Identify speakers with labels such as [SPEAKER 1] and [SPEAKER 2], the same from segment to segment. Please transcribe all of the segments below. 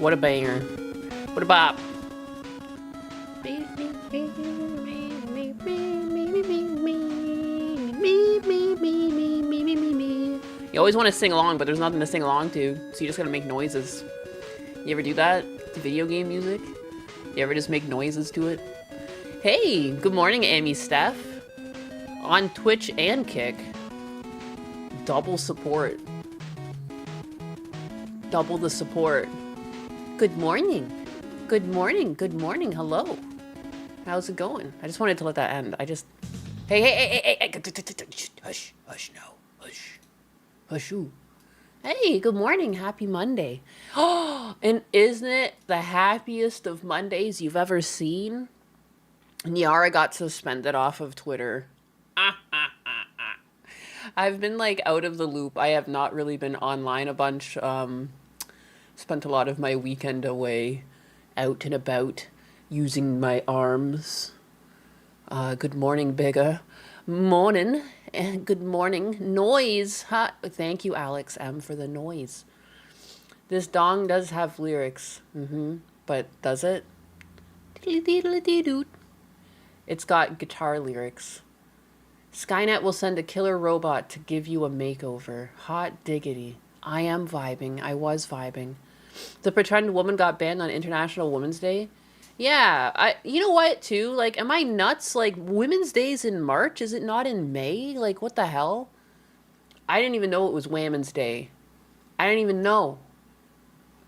[SPEAKER 1] What a banger. What a bop. You always want to sing along, but there's nothing to sing along to, so you just gotta make noises. You ever do that? Video game music? You ever just make noises to it? Hey, good morning, Amy Steph. On Twitch and Kick. Double support. Double the support. Good morning. Good morning. Good morning. Hello. How's it going? I just wanted to let that end. Hey. Hush. Hush, no. Hush. Hushu. Hey, good morning. Happy Monday. Oh, and isn't it the happiest of Mondays you've ever seen? Niara got suspended off of Twitter. I've been like out of the loop. I have not really been online a bunch. Spent a lot of my weekend away, out and about, using my arms. Good morning, Bigger. Morning. And good morning. Noise. Ha. Thank you, Alex M, for the noise. This dong does have lyrics. But does it? It's got guitar lyrics. Skynet will send a killer robot to give you a makeover. Hot diggity. I am vibing. I was vibing. The pretend woman got banned on International Women's Day. Yeah, you know what, too? Like, am I nuts? Like, Women's Day's in March? Is it not in May? Like, what the hell? I didn't even know it was Women's Day. I didn't even know.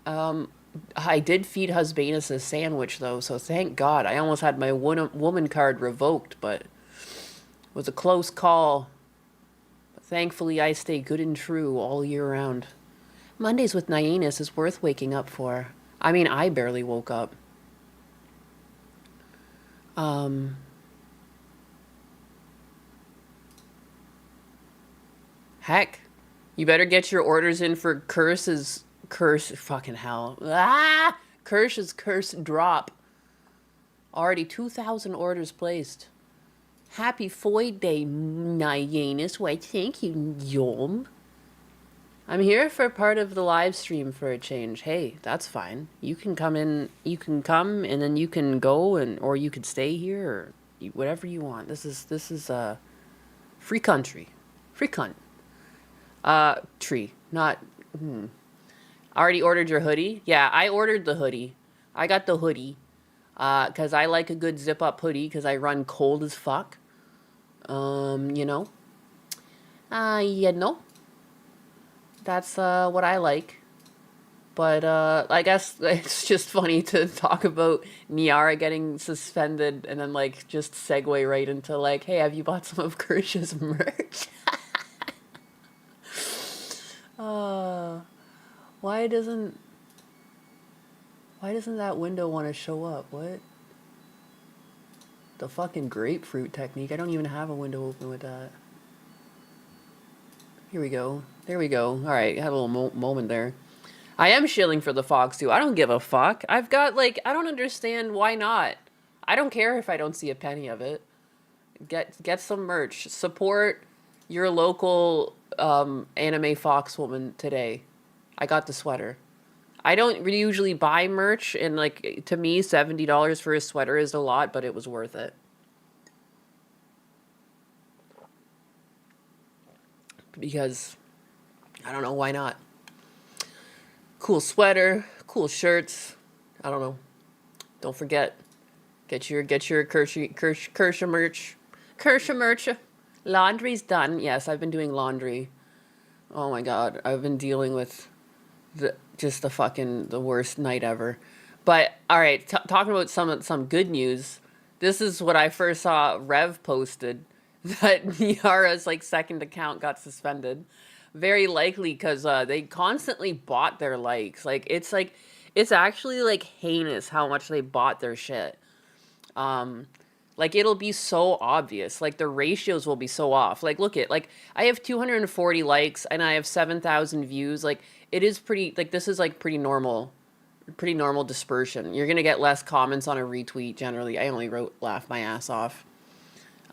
[SPEAKER 1] I did feed Husbanus a sandwich, though, so thank God. I almost had my woman card revoked, but it was a close call. But thankfully, I stay good and true all year round. Mondays with Nyanus is worth waking up for. I mean, I barely woke up. Heck, you better get your orders in for Kirsch's fucking hell. Kirsch's curse drop. Already 2,000 orders placed. Happy Foy Day, Nyanus. Why, thank you, Yom. I'm here for part of the live stream for a change. Hey, that's fine. You can come in, you can come and then you can go or you could stay here or whatever you want. This is a free country. Free cunt. Tree. Not, Already ordered your hoodie? Yeah, I ordered the hoodie. I got the hoodie. Cause I like a good zip up hoodie cause I run cold as fuck. You know. That's what I like. But I guess it's just funny to talk about Niara getting suspended and then like just segue right into like, hey, have you bought some of Kirsch's merch? Why doesn't that window want to show up? What? The fucking grapefruit technique. I don't even have a window open with that. Here we go. There we go. All right, had a little moment there. I am shilling for the Fox too. I don't give a fuck. I've got like, I don't understand why not. I don't care if I don't see a penny of it. Get some merch. Support your local anime Fox woman today. I got the sweater. I don't usually buy merch, and like to me, $70 for a sweater is a lot, but it was worth it. Because I don't know why not. Cool sweater, cool shirts. I don't know. Don't forget, get your Kershaw merch. Kershaw merch. Laundry's done. Yes, I've been doing laundry. Oh my god, I've been dealing with the worst night ever. But all right, talking about some good news. This is what I first saw Rev posted, that Niara's like second account got suspended. Very likely because they constantly bought their likes. Like it's actually like heinous how much they bought their shit. Like it'll be so obvious. Like the ratios will be so off. Like look at, like I have 240 likes and I have 7,000 views. Like it is pretty, like this is like pretty normal dispersion. You're gonna get less comments on a retweet generally. I only laughed my ass off.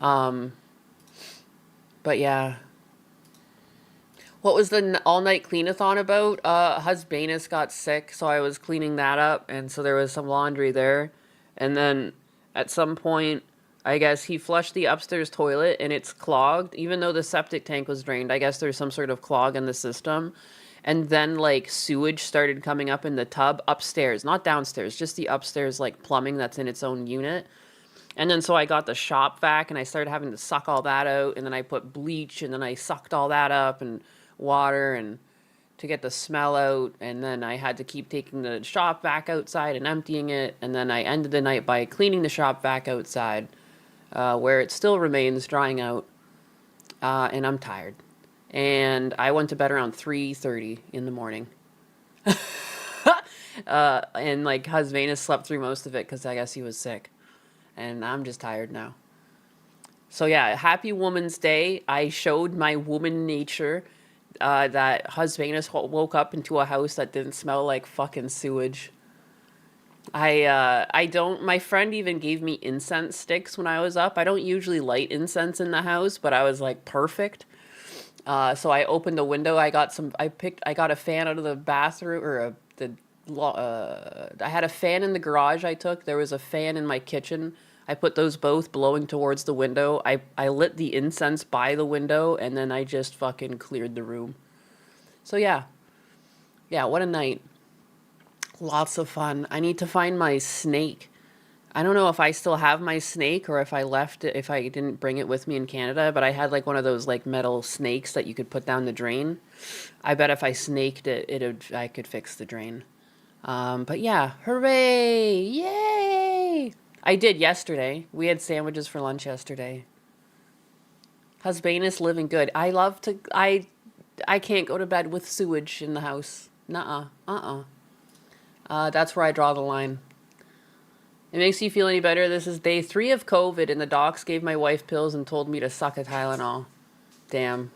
[SPEAKER 1] But yeah. What was the all-night cleanathon about? Husbanus got sick, so I was cleaning that up, and so there was some laundry there. And then at some point, I guess he flushed the upstairs toilet and it's clogged, even though the septic tank was drained. I guess there's some sort of clog in the system. And then like sewage started coming up in the tub upstairs, not downstairs, just the upstairs like plumbing that's in its own unit. And then so I got the shop vac and I started having to suck all that out. And then I put bleach and then I sucked all that up and water and to get the smell out. And then I had to keep taking the shop vac outside and emptying it. And then I ended the night by cleaning the shop vac outside, where it still remains drying out. And I'm tired. And I went to bed around 3:30 in the morning. And like Husvanus slept through most of it because I guess he was sick. And I'm just tired now. So yeah, happy Woman's Day. I showed my woman nature, that Husvanus woke up into a house that didn't smell like fucking sewage. I don't, my friend even gave me incense sticks when I was up. I don't usually light incense in the house, but I was like, perfect. So I opened the window. I got a fan out of the bathroom, or I had a fan in the garage I took. There was a fan in my kitchen. I put those both blowing towards the window. I lit the incense by the window, and then I just fucking cleared the room. So yeah. Yeah, what a night. Lots of fun. I need to find my snake. I don't know if I still have my snake or if I left it, if I didn't bring it with me in Canada, but I had like one of those like metal snakes that you could put down the drain. I bet if I snaked it, I could fix the drain. But yeah, hooray! Yay! I did yesterday. We had sandwiches for lunch yesterday. Husbanus living good. I can't go to bed with sewage in the house. Nuh-uh. That's where I draw the line. It makes you feel any better. This is day 3 of COVID, and the docs gave my wife pills and told me to suck a Tylenol. Damn.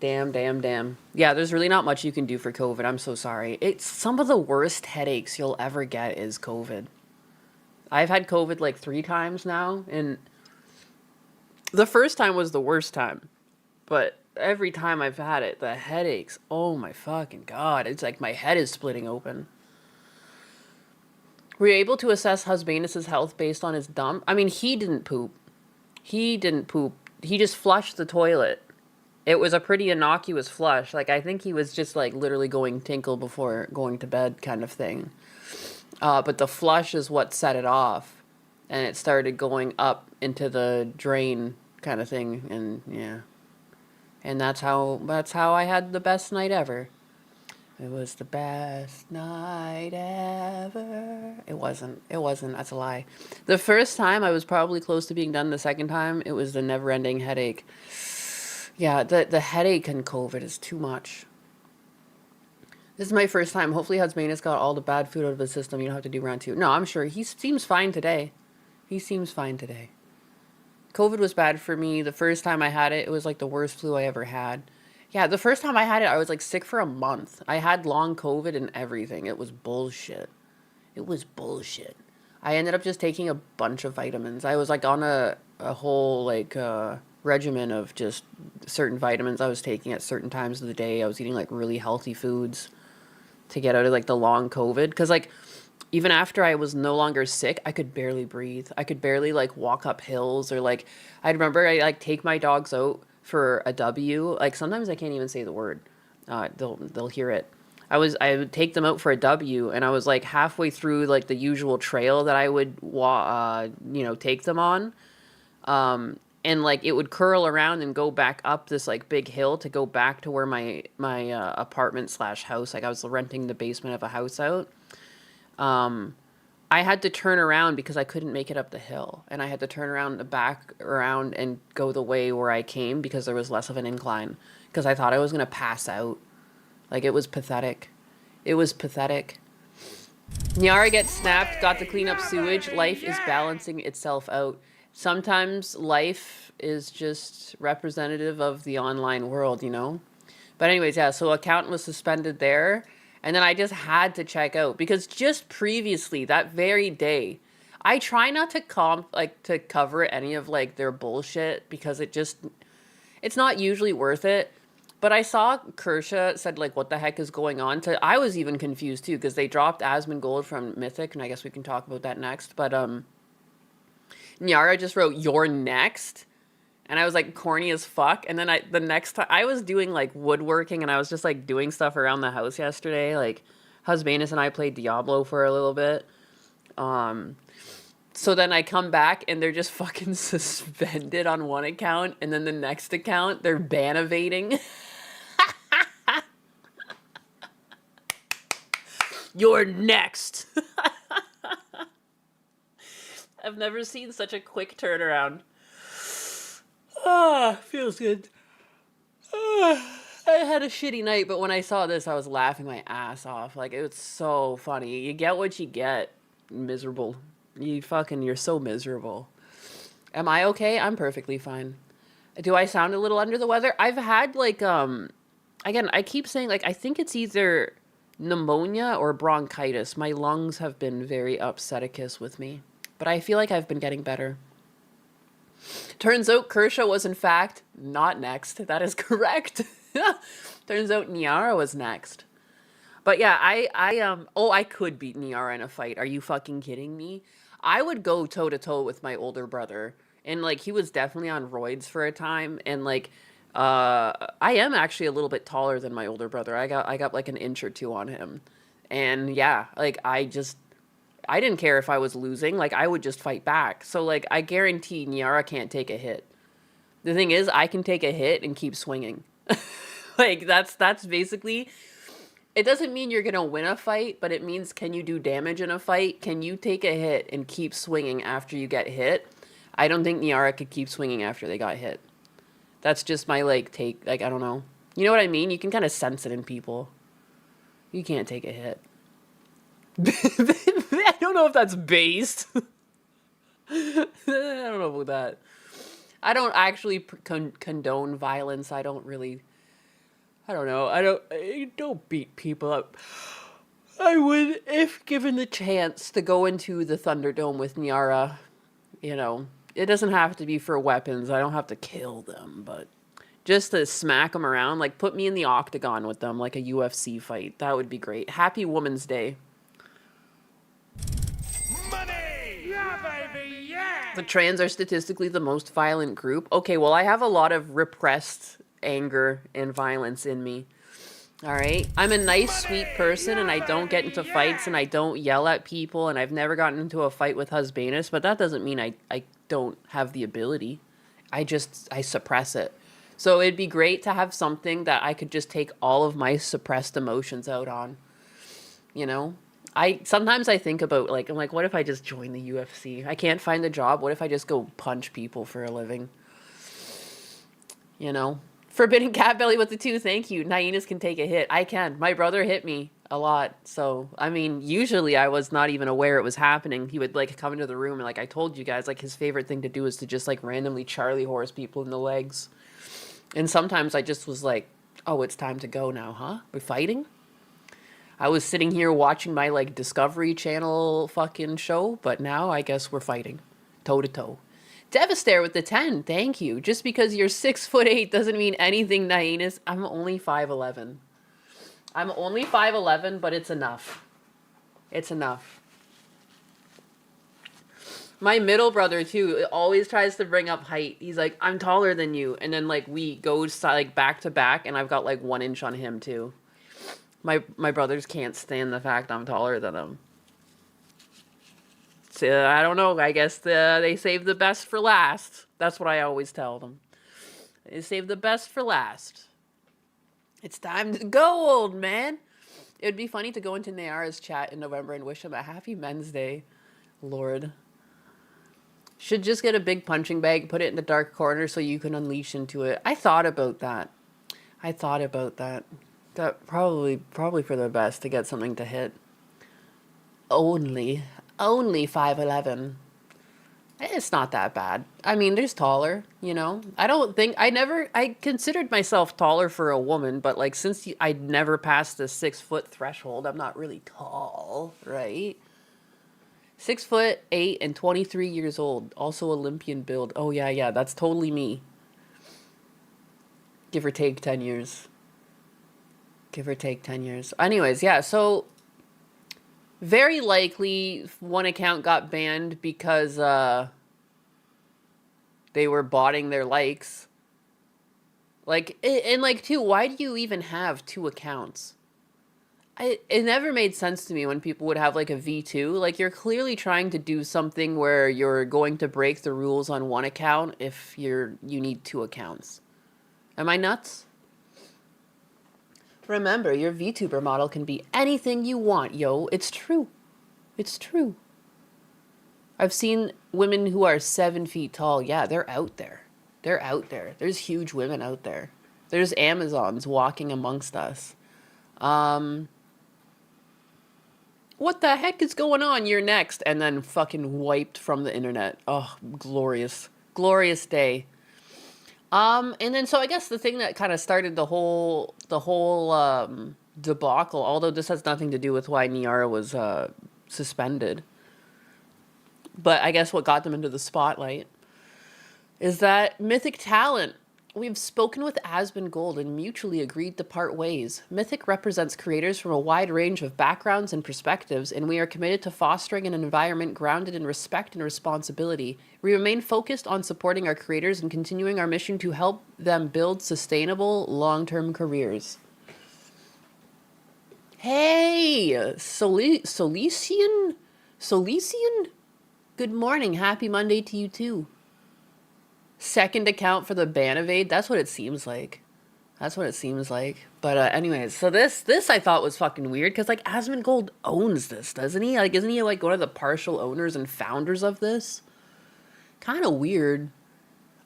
[SPEAKER 1] Yeah, there's really not much you can do for COVID. I'm so sorry. It's some of the worst headaches you'll ever get is COVID. I've had COVID like 3 times now, and the first time was the worst time. But every time I've had it, the headaches, oh my fucking God. It's like my head is splitting open. Were you able to assess Husbanus' health based on his dump? I mean, he didn't poop. He just flushed the toilet. It was a pretty innocuous flush. Like, I think he was just, like, literally going tinkle before going to bed kind of thing. But the flush is what set it off. And it started going up into the drain kind of thing. And, yeah. And that's how I had the best night ever. It was the best night ever. It wasn't. That's a lie. The first time I was probably close to being done. The second time, it was the never-ending headache. Yeah, the headache and COVID is too much. This is my first time. Hopefully Husbanus got all the bad food out of his system. You don't have to do round 2. No, I'm sure. He seems fine today. COVID was bad for me. The first time I had it, it was like the worst flu I ever had. Yeah, the first time I had it, I was like sick for a month. I had long COVID and everything. It was bullshit. I ended up just taking a bunch of vitamins. I was like on a whole like regimen of just certain vitamins I was taking at certain times of the day. I was eating like really healthy foods to get out of like the long COVID. Because like even after I was no longer sick, I could barely breathe. I could barely like walk up hills, or like I remember I like take my dogs out for a W. Like sometimes I can't even say the word. They'll hear it. I would take them out for a W, and I was like halfway through like the usual trail that I would take them on. And like it would curl around and go back up this like big hill to go back to where my apartment / house, like I was renting the basement of a house out. I had to turn around because I couldn't make it up the hill, and I had to turn around the back around and go the way where I came because there was less of an incline, because I thought I was going to pass out. Like it was pathetic. Nyara gets snapped, got to clean up sewage. Life is balancing itself out. Sometimes life is just representative of the online world, you know? But anyways, yeah, so account was suspended there. And then I just had to check out because just previously, that very day, I try not to to cover any of like their bullshit because it's not usually worth it. But I saw Kersha said like, "What the heck is going on?" To I was even confused too because they dropped Asmongold from Mythic, and I guess we can talk about that next. But Nyara just wrote "You're next," and I was like corny as fuck. And then the next time I was doing like woodworking, and I was just like doing stuff around the house yesterday. Like Husbanus and I played Diablo for a little bit. So then I come back and they're just fucking suspended on one account, and then the next account they're ban evading. You're next. I've never seen such a quick turnaround. Ah, feels good. Ah, I had a shitty night, but when I saw this, I was laughing my ass off. Like, it was so funny. You get what you get. Miserable. You're so miserable. Am I okay? I'm perfectly fine. Do I sound a little under the weather? I've had, like, again, I keep saying, like, I think it's either pneumonia or bronchitis. My lungs have been very upseticus with me. But I feel like I've been getting better. Turns out Kersha was in fact not next. That is correct. Turns out Niara was next. But yeah, I could beat Niara in a fight. Are you fucking kidding me? I would go toe to toe with my older brother. And like he was definitely on roids for a time, and like I am actually a little bit taller than my older brother. I got like an inch or two on him. And yeah, like I didn't care if I was losing. Like, I would just fight back. So, like, I guarantee Niara can't take a hit. The thing is, I can take a hit and keep swinging. Like, that's basically... It doesn't mean you're going to win a fight, but it means can you do damage in a fight? Can you take a hit and keep swinging after you get hit? I don't think Niara could keep swinging after they got hit. That's just my, like, take. Like, I don't know. You know what I mean? You can kind of sense it in people. You can't take a hit. I don't know if that's based. I don't know about that. I don't actually condone violence. I don't really. I don't know. I don't beat people up. I would, if given the chance to go into the Thunderdome with Nyara. You know, it doesn't have to be for weapons. I don't have to kill them, but just to smack them around, like put me in the octagon with them, like a UFC fight. That would be great. Happy Women's Day. The trans are statistically the most violent group. Okay, well, I have a lot of repressed anger and violence in me. All right? I'm a nice, sweet person, and I don't get into fights, and I don't yell at people, and I've never gotten into a fight with Husbanus, but that doesn't mean I don't have the ability. I suppress it. So it'd be great to have something that I could just take all of my suppressed emotions out on. You know? Sometimes I think about, like, I'm like, what if I just join the UFC? I can't find a job. What if I just go punch people for a living? You know? Forbidden Cat Belly with the 2, thank you. Hyenas can take a hit. I can. My brother hit me a lot. So, I mean, usually I was not even aware it was happening. He would, like, come into the room and, like, I told you guys, like, his favorite thing to do is to just, like, randomly Charlie horse people in the legs. And sometimes I just was like, oh, it's time to go now, huh? We're fighting? I was sitting here watching my, like, Discovery Channel fucking show, but now I guess we're fighting. Toe to toe. Devastator with the 10, thank you. Just because you're 6'8" doesn't mean anything, Hyenas. I'm only 5'11". I'm only 5'11", but it's enough. It's enough. My middle brother, too, always tries to bring up height. He's like, I'm taller than you. And then, like, we go, like, back to back, and I've got, like, 1 inch on him, too. My brothers can't stand the fact I'm taller than them. So, I don't know. I guess they save the best for last. That's what I always tell them. They save the best for last. It's time to go, old man. It would be funny to go into Nayara's chat in November and wish him a happy Men's Day. Lord. Should just get a big punching bag, put it in the dark corner so you can unleash into it. I thought about that. That probably for the best to get something to hit. Only 5'11". It's not that bad. I mean, there's taller, you know. I considered myself taller for a woman, but like since I'd never passed the 6 foot threshold, I'm not really tall, right? 6'8" and 23 years old. Also Olympian build. Oh yeah, that's totally me. Give or take 10 years. Give or take 10 years. Anyways, yeah, so very likely one account got banned because they were botting their likes. Like, and like, too, why do you even have two accounts? It never made sense to me when people would have like a V2. Like, you're clearly trying to do something where you're going to break the rules on one account if you need two accounts. Am I nuts? Remember, your VTuber model can be anything you want, yo. It's true. It's true. I've seen women who are 7 feet tall. Yeah, they're out there. They're out there. There's huge women out there. There's Amazons walking amongst us. What the heck is going on? You're next. And then fucking wiped from the internet. Oh, glorious. Glorious day. And then so I guess the thing that kind of started the whole debacle, although this has nothing to do with why Niara was suspended, but I guess what got them into the spotlight is that Mythic Talent. We've spoken with Asmongold and mutually agreed to part ways. Mythic represents creators from a wide range of backgrounds and perspectives, and we are committed to fostering an environment grounded in respect and responsibility. We remain focused on supporting our creators and continuing our mission to help them build sustainable, long-term careers. Hey, Solician? Good morning. Happy Monday to you too. Second account for the ban evade. That's what it seems like. That's what it seems like. But anyways, so this I thought was fucking weird because like Asmongold owns this, doesn't he? Like, isn't he like one of the partial owners and founders of this? Kind of weird.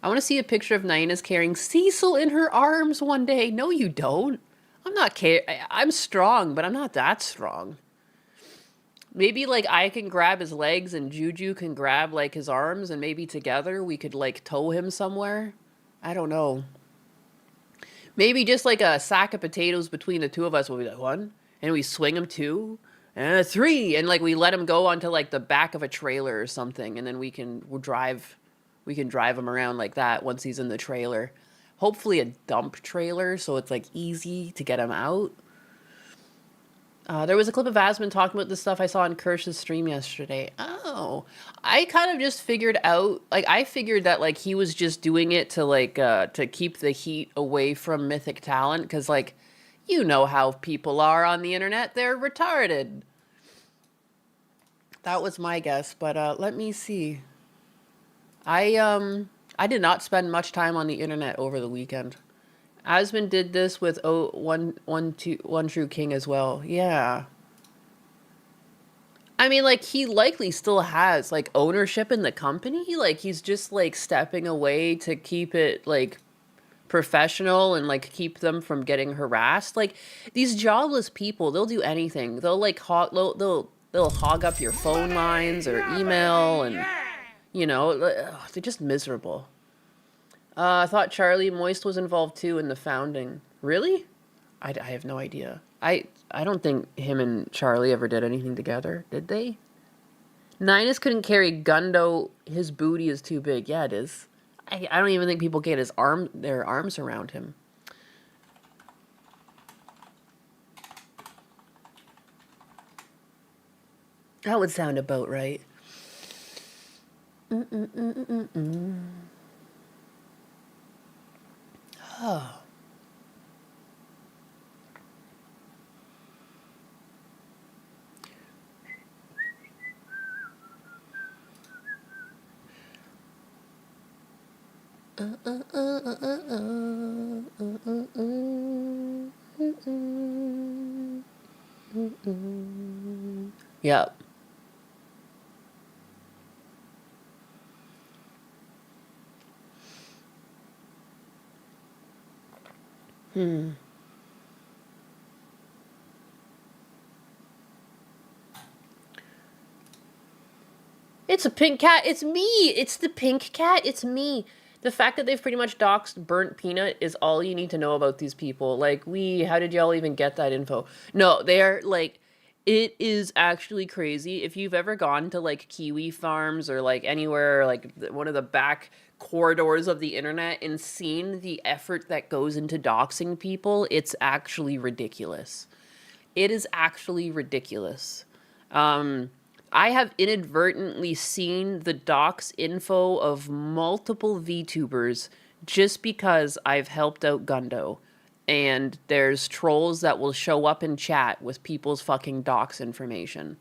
[SPEAKER 1] I want to see a picture of Nayina's carrying Cecil in her arms one day. No, you don't. I'm strong, but I'm not that strong. Maybe, like, I can grab his legs and Juju can grab, like, his arms, and maybe together we could, like, tow him somewhere. I don't know. Maybe just, like, a sack of potatoes between the two of us will be like, 1, and we swing him 2, and a 3, and, like, we let him go onto, like, the back of a trailer or something, and then we can drive him around like that once he's in the trailer. Hopefully a dump trailer, so it's, like, easy to get him out. There was a clip of Asmon talking about this stuff I saw on Kirsch's stream yesterday. Oh, I kind of just figured out, like, I figured that, like, he was just doing it to, like, to keep the heat away from Mythic Talent, because, like, you know how people are on the internet. They're retarded. That was my guess, but, let me see. I did not spend much time on the internet over the weekend. Asmon did this with One True King as well. Yeah. I mean, like, he likely still has, like, ownership in the company. Like, he's just, like, stepping away to keep it, like, professional and, like, keep them from getting harassed. Like, these jobless people, they'll do anything. They'll, like, they'll hog up your phone lines or email and, you know, they're just miserable. I thought Charlie Moist was involved too in the founding. Really? I have no idea. I don't think him and Charlie ever did anything together. Did they? Ninus couldn't carry Gundo. His booty is too big. Yeah, it is. I don't even think people get their arms around him. That would sound about right. Oh. Yep. It's a pink cat. It's me. It's the pink cat. It's me. The fact that they've pretty much doxed Burnt Peanut is all you need to know about these people. Like, how did y'all even get that info? No, they're, like, It is actually crazy. If you've ever gone to like Kiwi Farms or like anywhere like one of the back corridors of the internet and seen the effort that goes into doxing people, it's actually ridiculous. It is actually ridiculous. Um, I have inadvertently seen the docs info of multiple VTubers just because I've helped out Gundo. And there's trolls that will show up in chat with people's fucking docs information.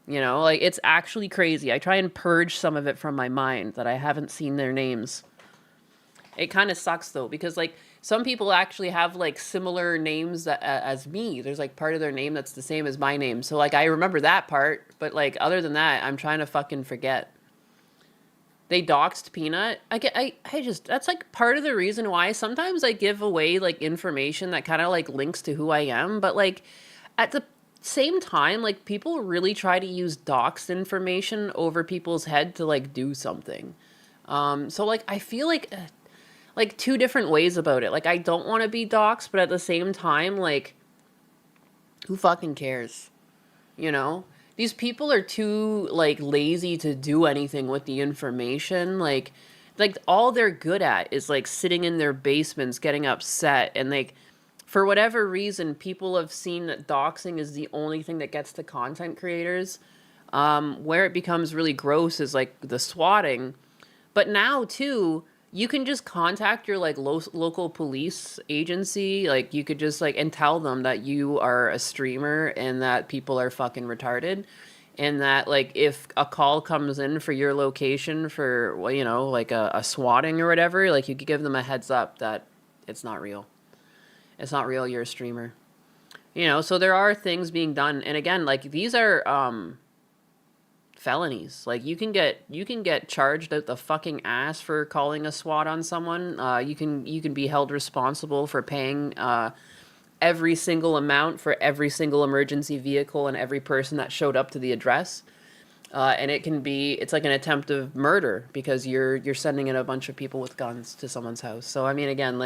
[SPEAKER 1] You know, like it's actually crazy. I try and purge some of it from my mind that I haven't seen their names. It kind of sucks though because like some people actually have like similar names as me. There's like part of their name that's the same as my name. So like I remember that part, but like other than that, I'm trying to fucking forget. They doxed Peanut. I just that's like part of the reason why sometimes I give away like information that kind of like links to who I am, but like at the same time, like people really try to use doxed information over people's head to like do something. So like I feel like two different ways about it. Like I don't want to be doxxed, but at the same time, like who fucking cares? You know? These people are too like lazy to do anything with the information. Like all they're good at is like sitting in their basements getting upset and like for whatever reason people have seen that doxing is the only thing that gets to content creators. Where it becomes really gross is like the swatting. But now too, you can just contact your like local police agency. Like you could just like and tell them that you are a streamer and that people are fucking retarded. And that like if a call comes in for your location for well, you know, like a swatting or whatever, like you could give them a heads up that it's not real. It's not real, you're a streamer. You know, so there are things being done. And again, like these are felonies. Like you can get charged out the fucking ass for calling a SWAT on someone. You can be held responsible for paying every single amount for every single emergency vehicle and every person that showed up to the address. And it's like an attempt of murder because you're sending in a bunch of people with guns to someone's house. So I mean, again,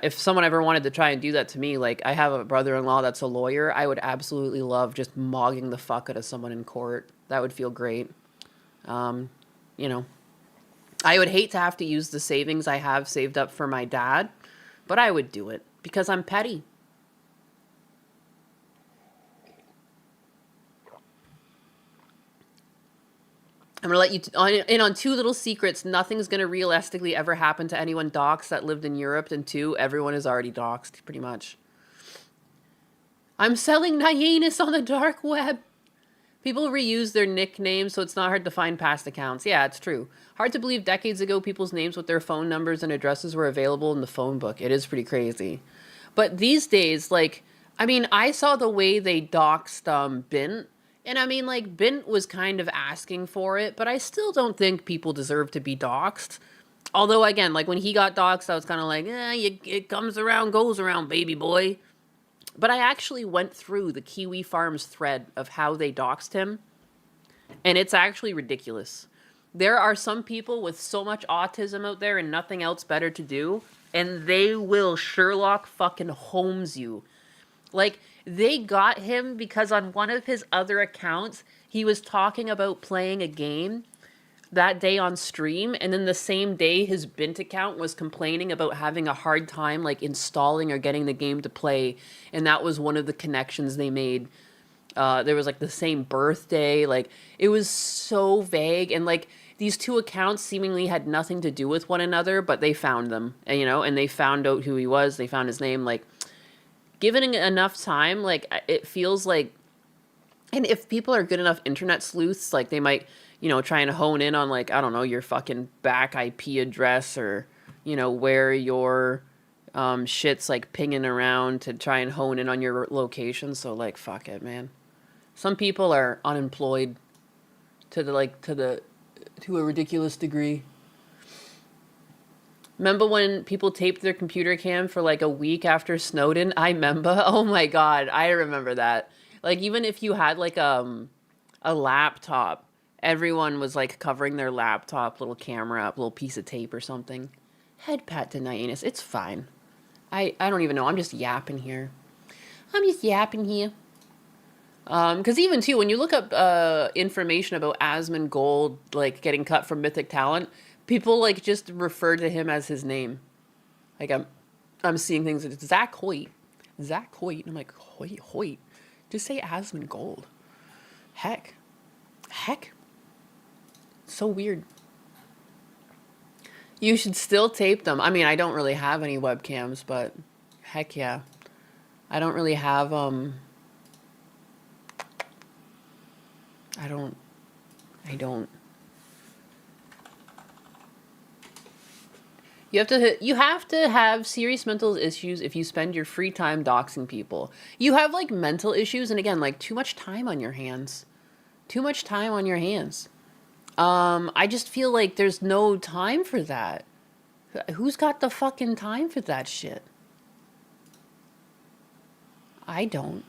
[SPEAKER 1] if someone ever wanted to try and do that to me, like I have a brother-in-law that's a lawyer, I would absolutely love just mogging the fuck out of someone in court. That would feel great. You know, I would hate to have to use the savings I have saved up for my dad, but I would do it because I'm petty. I'm gonna let you in on two little secrets. Nothing's gonna realistically ever happen to anyone doxxed that lived in Europe, and two, everyone is already doxxed, pretty much. I'm selling Nyanus on the dark web. People reuse their nicknames, so it's not hard to find past accounts. Yeah, it's true. Hard to believe decades ago people's names with their phone numbers and addresses were available in the phone book. It is pretty crazy. But these days, like, I mean, I saw the way they doxed Bint. And I mean, like, Bint was kind of asking for it, but I still don't think people deserve to be doxed. Although, again, like, when he got doxed, I was kind of like, it comes around, goes around, baby boy. But I actually went through the Kiwi Farms thread of how they doxed him, and it's actually ridiculous. There are some people with so much autism out there and nothing else better to do, and they will Sherlock fucking Holmes you. Like, they got him because on one of his other accounts, he was talking about playing a game that day on stream, and then the same day his Bint account was complaining about having a hard time like installing or getting the game to play, and that was one of the connections they made. There was like the same birthday, like it was so vague, and like these two accounts seemingly had nothing to do with one another, but they found them, and, you know, and they found out who he was, they found his name. Like, given enough time, like it feels like, and if people are good enough internet sleuths, like they might, you know, try and hone in on like, I don't know, your fucking back IP address or, you know, where your shit's like pinging around to try and hone in on your location. So like, fuck it, man. Some people are unemployed to a ridiculous degree. Remember when people taped their computer cam for like a week after Snowden? I remember. Oh my God, I remember that. Like, even if you had like a laptop, everyone was like covering their laptop, little camera up, little piece of tape or something. Head pat to Nyanus. It's fine. I don't even know. I'm just yapping here. I'm just yapping here. Because even too, when you look up information about Asmongold, like getting cut from Mythic Talent, people like just refer to him as his name. Like I'm seeing things. It's Zach Hoyt, Zach Hoyt. I'm like Hoyt. Just say Asmongold. Heck. So weird. You should still tape them. I mean, I don't really have any webcams, but heck yeah. I don't really have I don't. You have to have serious mental issues if you spend your free time doxing people. You have like mental issues and again, like too much time on your hands. Too much time on your hands. I just feel like there's no time for that. Who's got the fucking time for that shit? I don't.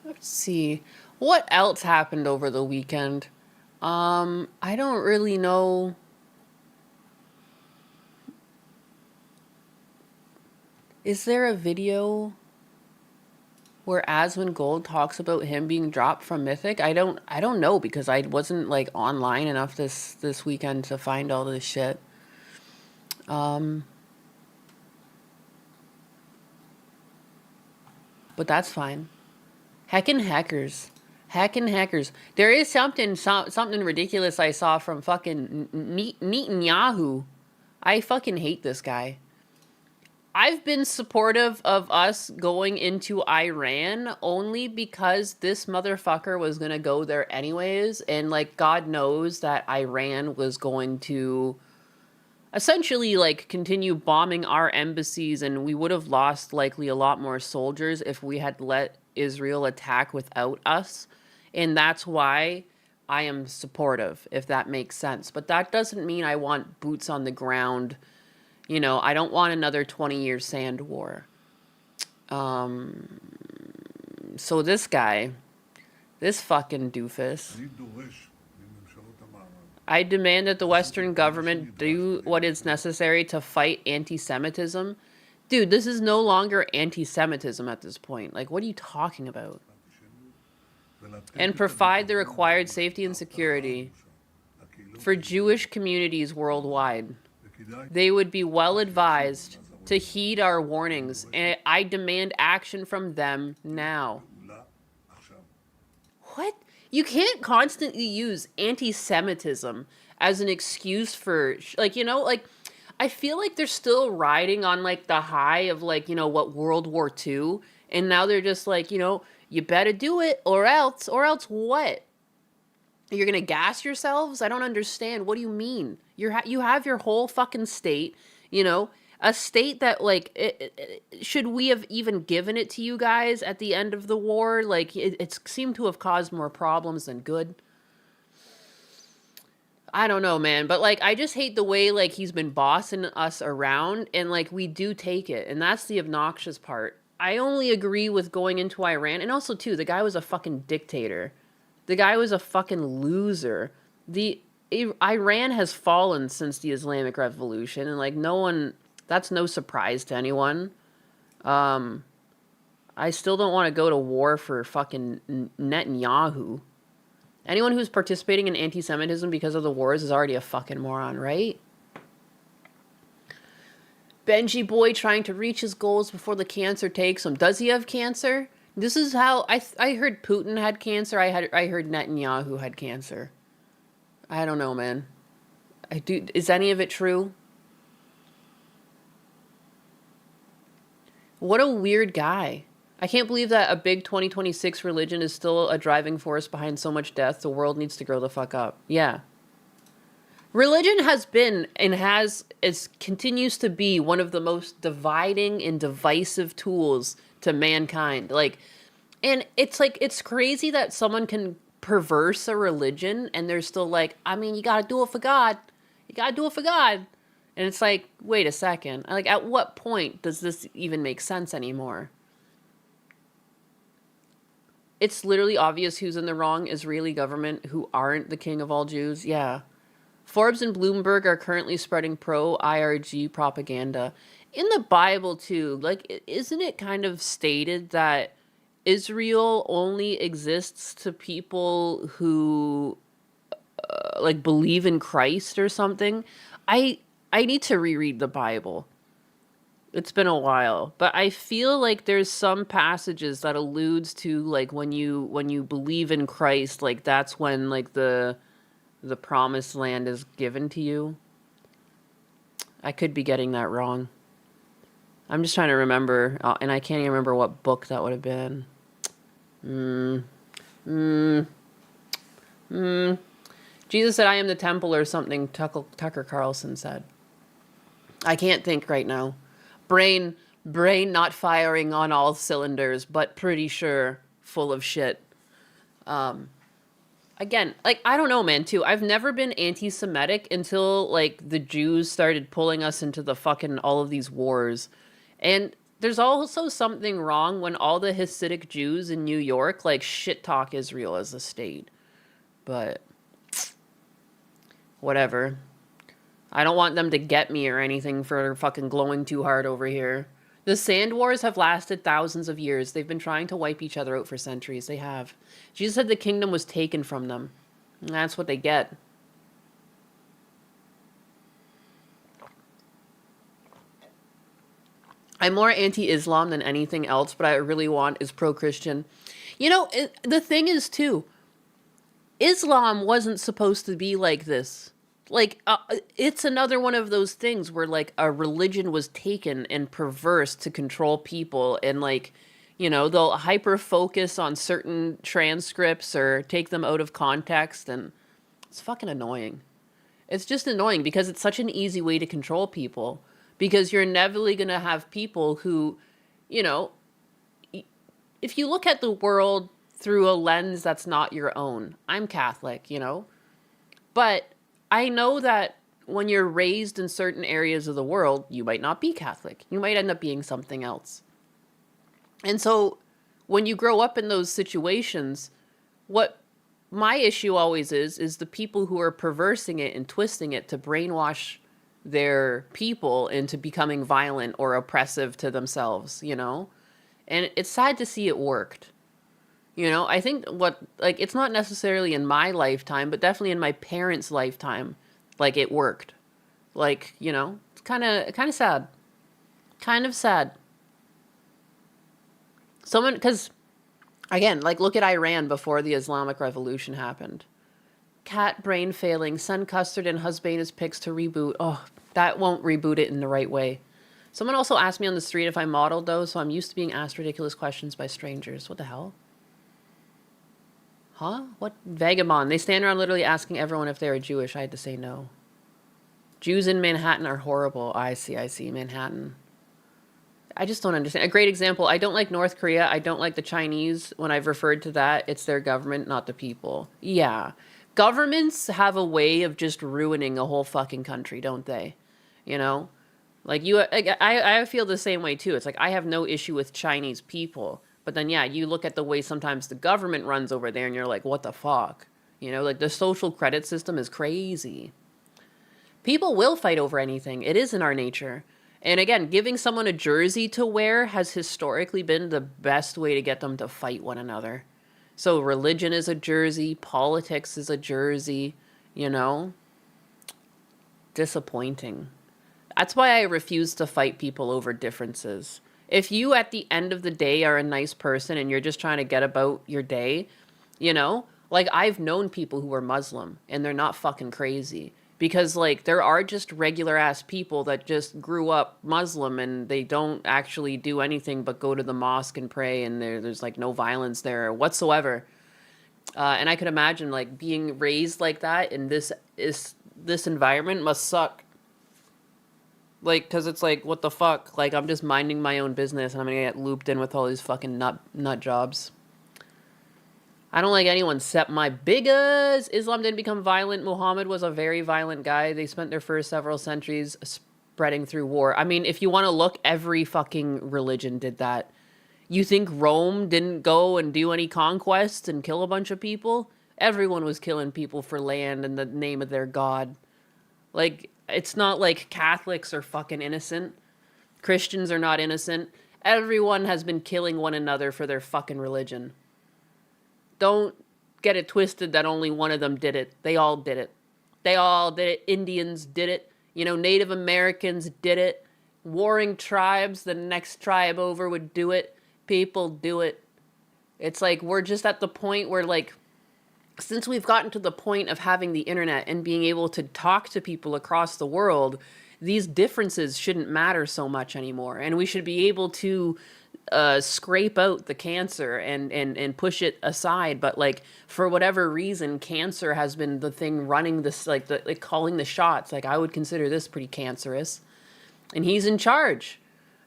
[SPEAKER 1] Let's see. What else happened over the weekend? I don't really know. Is there a video where Asmongold talks about him being dropped from Mythic? I don't know because I wasn't like online enough this weekend to find all this shit. But that's fine. Heckin' hackers. There is something ridiculous I saw from fucking Netanyahu. I fucking hate this guy. I've been supportive of us going into Iran only because this motherfucker was gonna go there anyways, and like God knows that Iran was going to essentially like continue bombing our embassies, and we would have lost likely a lot more soldiers if we had let Israel attack without us. And that's why I am supportive, if that makes sense. But that doesn't mean I want boots on the ground. You know, I don't want another 20-year sand war. So this guy, this fucking doofus. I demand that the Western government do what is necessary to fight anti-Semitism. Dude, this is no longer anti-Semitism at this point. Like, what are you talking about? And provide the required safety and security for Jewish communities worldwide. They would be well advised to heed our warnings, and I demand action from them now. What? You can't constantly use anti-Semitism as an excuse for, like, you know, like, I feel like they're still riding on, like, the high of, like, you know, what, World War II, and now they're just like, you know, you better do it, or else what? You're gonna gas yourselves? I don't understand. What do you mean? You have your whole fucking state, you know, a state that like should we have even given it to you guys at the end of the war? Like it seemed to have caused more problems than good. I don't know, man, but like I just hate the way like he's been bossing us around, and like we do take it, and that's the obnoxious part. I only agree with going into Iran, and also too, the guy was a fucking dictator. The guy was a fucking loser. Iran has fallen since the Islamic Revolution, and like no one, that's no surprise to anyone. I still don't want to go to war for fucking Netanyahu. Anyone who's participating in anti-Semitism because of the wars is already a fucking moron, right? Benji boy trying to reach his goals before the cancer takes him. Does he have cancer? This is how I heard Putin had cancer. I heard Netanyahu had cancer. I don't know, man. Is any of it true? What a weird guy. I can't believe that a big 2026 religion is still a driving force behind so much death. The world needs to grow the fuck up. Yeah. Religion has been and continues to be one of the most dividing and divisive tools to mankind. Like, and it's like, it's crazy that someone can perverse a religion and they're still like, I mean, you gotta do it for God. You gotta do it for God. And it's like, wait a second. Like, at what point does this even make sense anymore? It's literally obvious who's in the wrong. Israeli government, who aren't the king of all Jews. Yeah. Forbes and Bloomberg are currently spreading pro-IRG propaganda. In the Bible, too, like, isn't it kind of stated that Israel only exists to people who, like, believe in Christ or something? I I need to reread the Bible. It's been a while, but I feel like there's some passages that alludes to like when you believe in Christ, like that's when like the promised land is given to you. I could be getting that wrong. I'm just trying to remember, and I can't even remember what book that would have been. Mm, mm, mm. Jesus said, "I am the temple," or something. Tucker Carlson said. I can't think right now. Brain, brain not firing on all cylinders, but pretty sure full of shit. Again, like I don't know, man. Too, I've never been anti-Semitic until like the Jews started pulling us into the fucking all of these wars, and there's also something wrong when all the Hasidic Jews in New York like shit talk Israel as a state. But whatever. I don't want them to get me or anything for fucking glowing too hard over here. The sand wars have lasted thousands of years. They've been trying to wipe each other out for centuries. They have. Jesus said the kingdom was taken from them. And that's what they get. I'm more anti-Islam than anything else, but I really want is pro-Christian. You know, the thing is, too, Islam wasn't supposed to be like this. Like, it's another one of those things where, like, a religion was taken and perverse to control people. And, like, you know, they'll hyper-focus on certain transcripts or take them out of context. And it's fucking annoying. It's just annoying because it's such an easy way to control people. Because you're inevitably going to have people who, you know, if you look at the world through a lens that's not your own. I'm Catholic, you know? But I know that when you're raised in certain areas of the world, you might not be Catholic. You might end up being something else. And so when you grow up in those situations, what my issue always is the people who are perversing it and twisting it to brainwash their people into becoming violent or oppressive to themselves, you know? And it's sad to see it worked. You know, I think like, it's not necessarily in my lifetime, but definitely in my parents' lifetime, like, it worked. Like, you know, it's kind of sad. Kind of sad. Because, again, like, look at Iran before the Islamic Revolution happened. Cat brain failing, send Custard and Husband's pics to reboot. Oh, that won't reboot it in the right way. Someone also asked me on the street if I modeled, though, so I'm used to being asked ridiculous questions by strangers. What the hell? Huh? What? Vagabond. They stand around literally asking everyone if they are Jewish. I had to say no. Jews in Manhattan are horrible. I see. Manhattan. I just don't understand. A great example. I don't like North Korea. I don't like the Chinese. When I've referred to that, it's their government, not the people. Yeah. Governments have a way of just ruining a whole fucking country, don't they? You know? Like, I feel the same way, too. It's like, I have no issue with Chinese people. But then, yeah, you look at the way sometimes the government runs over there and you're like, what the fuck? You know, like, the social credit system is crazy. People will fight over anything. It is in our nature. And again, giving someone a jersey to wear has historically been the best way to get them to fight one another. So religion is a jersey, politics is a jersey, you know? Disappointing. That's why I refuse to fight people over differences. If you, at the end of the day, are a nice person and you're just trying to get about your day, you know? Like, I've known people who are Muslim and they're not fucking crazy. Because, like, there are just regular-ass people that just grew up Muslim and they don't actually do anything but go to the mosque and pray, and there's like, no violence there whatsoever. And I could imagine, like, being raised like that in this environment must suck. Like, because it's like, what the fuck? Like, I'm just minding my own business and I'm gonna get looped in with all these fucking nut jobs. I don't like anyone except my biggest. Islam didn't become violent. Muhammad was a very violent guy. They spent their first several centuries spreading through war. I mean, if you want to look, every fucking religion did that. You think Rome didn't go and do any conquests and kill a bunch of people? Everyone was killing people for land in the name of their god. Like, it's not like Catholics are fucking innocent. Christians are not innocent. Everyone has been killing one another for their fucking religion. Don't get it twisted that only one of them did it. They all did it. They all did it. Indians did it. You know, Native Americans did it. Warring tribes, the next tribe over would do it. People do it. It's like we're just at the point where, like, since we've gotten to the point of having the internet and being able to talk to people across the world, these differences shouldn't matter so much anymore. And we should be able to scrape out the cancer and push it aside. But like, for whatever reason, cancer has been the thing running this, like calling the shots. Like, I would consider this pretty cancerous. And he's in charge.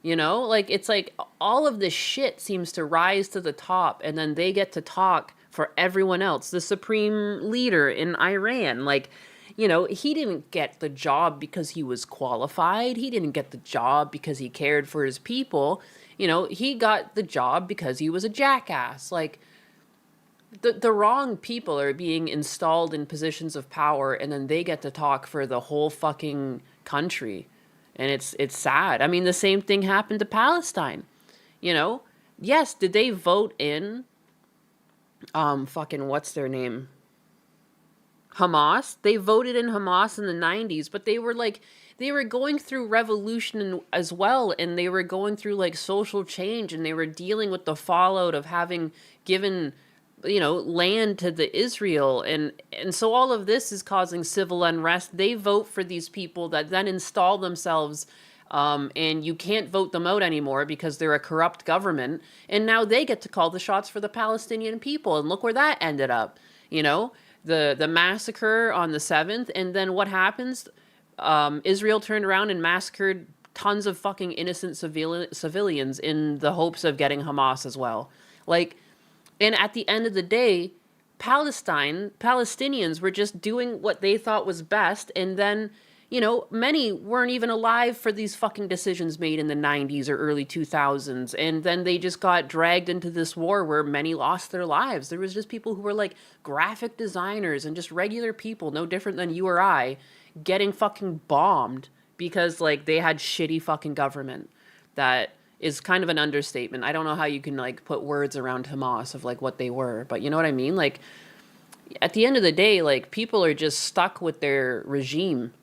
[SPEAKER 1] You know, like, it's like all of this shit seems to rise to the top, and then they get to talk for everyone else. The supreme leader in Iran, like, you know, he didn't get the job because he was qualified. He didn't get the job because he cared for his people. You know, he got the job because he was a jackass. Like, the wrong people are being installed in positions of power, and then they get to talk for the whole fucking country. And it's sad. I mean, the same thing happened to Palestine. You know? Yes, did they vote in fucking what's their name? Hamas? They voted in Hamas in the 90s, but they were like, they were going through revolution as well, and they were going through like social change, and they were dealing with the fallout of having given, you know, land to the Israel, and so all of this is causing civil unrest. They vote for these people that then install themselves, and you can't vote them out anymore because they're a corrupt government, and now they get to call the shots for the Palestinian people, and look where that ended up. You know, the massacre on the 7th, and then what happens? Israel turned around and massacred tons of fucking innocent civilians in the hopes of getting Hamas as well. Like, and at the end of the day, Palestinians were just doing what they thought was best. And then, you know, many weren't even alive for these fucking decisions made in the 90s or early 2000s. And then they just got dragged into this war where many lost their lives. There was just people who were like graphic designers and just regular people, no different than you or I, getting fucking bombed because like they had shitty fucking government. That is kind of an understatement. I don't know how you can like put words around Hamas of like what they were, but you know what I mean? Like, at the end of the day, like, people are just stuck with their regime,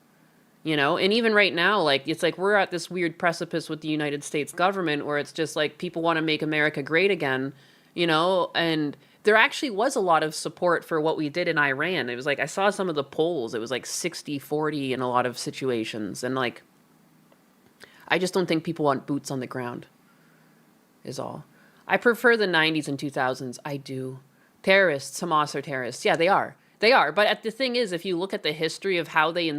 [SPEAKER 1] you know? And even right now, like, it's like we're at this weird precipice with the United States government where it's just like people want to make America great again, you know? And there actually was a lot of support for what we did in Iran. It was like, I saw some of the polls. It was like 60-40 in a lot of situations. And like, I just don't think people want boots on the ground, is all. I prefer the 90s and 2000s. I do. Terrorists, Hamas are terrorists. Yeah, they are. They are. But the thing is, if you look at the history of how they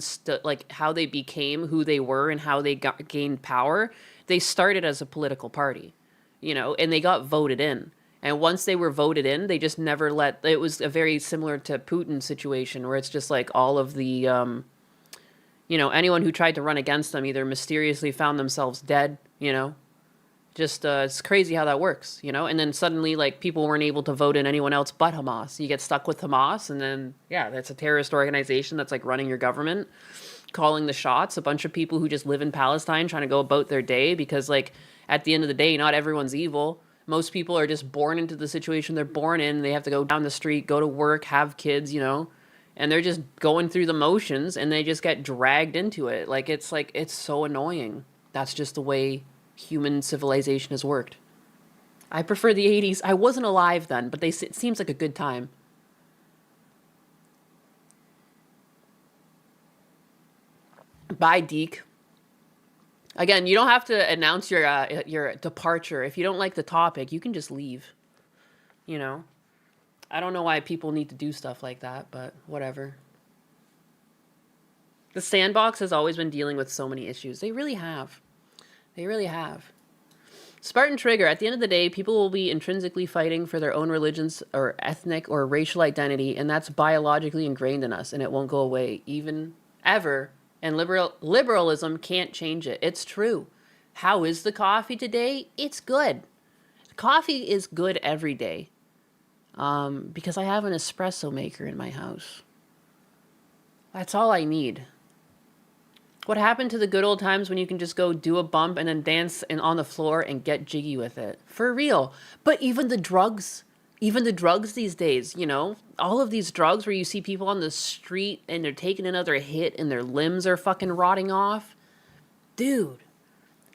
[SPEAKER 1] how they became who they were and how they gained power, they started as a political party, you know, and they got voted in. And once they were voted in, they just never let. It was a very similar to Putin's situation, where it's just like all of the you know, anyone who tried to run against them either mysteriously found themselves dead, you know. Just, it's crazy how that works, you know. And then suddenly, like, people weren't able to vote in anyone else but Hamas. You get stuck with Hamas, and then, yeah, that's a terrorist organization that's, like, running your government, calling the shots. A bunch of people who just live in Palestine trying to go about their day because, like, at the end of the day, not everyone's evil. Most people are just born into the situation they're born in. They have to go down the street, go to work, have kids, you know. And they're just going through the motions, and they just get dragged into it. Like, it's so annoying. That's just the way human civilization has worked. I prefer the 80s. I wasn't alive then, but it seems like a good time. Bye, Deke. Again, you don't have to announce your departure. If you don't like the topic, you can just leave. You know? I don't know why people need to do stuff like that, but whatever. The Sandbox has always been dealing with so many issues. They really have. They really have. Spartan Trigger, at the end of the day, people will be intrinsically fighting for their own religions or ethnic or racial identity, and that's biologically ingrained in us, and it won't go away, even ever. And liberalism can't change it. It's true. How is the coffee today? It's good. Coffee is good every day. Because I have an espresso maker in my house. That's all I need. What happened to the good old times when you can just go do a bump and then dance on the floor and get jiggy with it? For real. But even the drugs these days, you know, all of these drugs where you see people on the street and they're taking another hit and their limbs are fucking rotting off. Dude,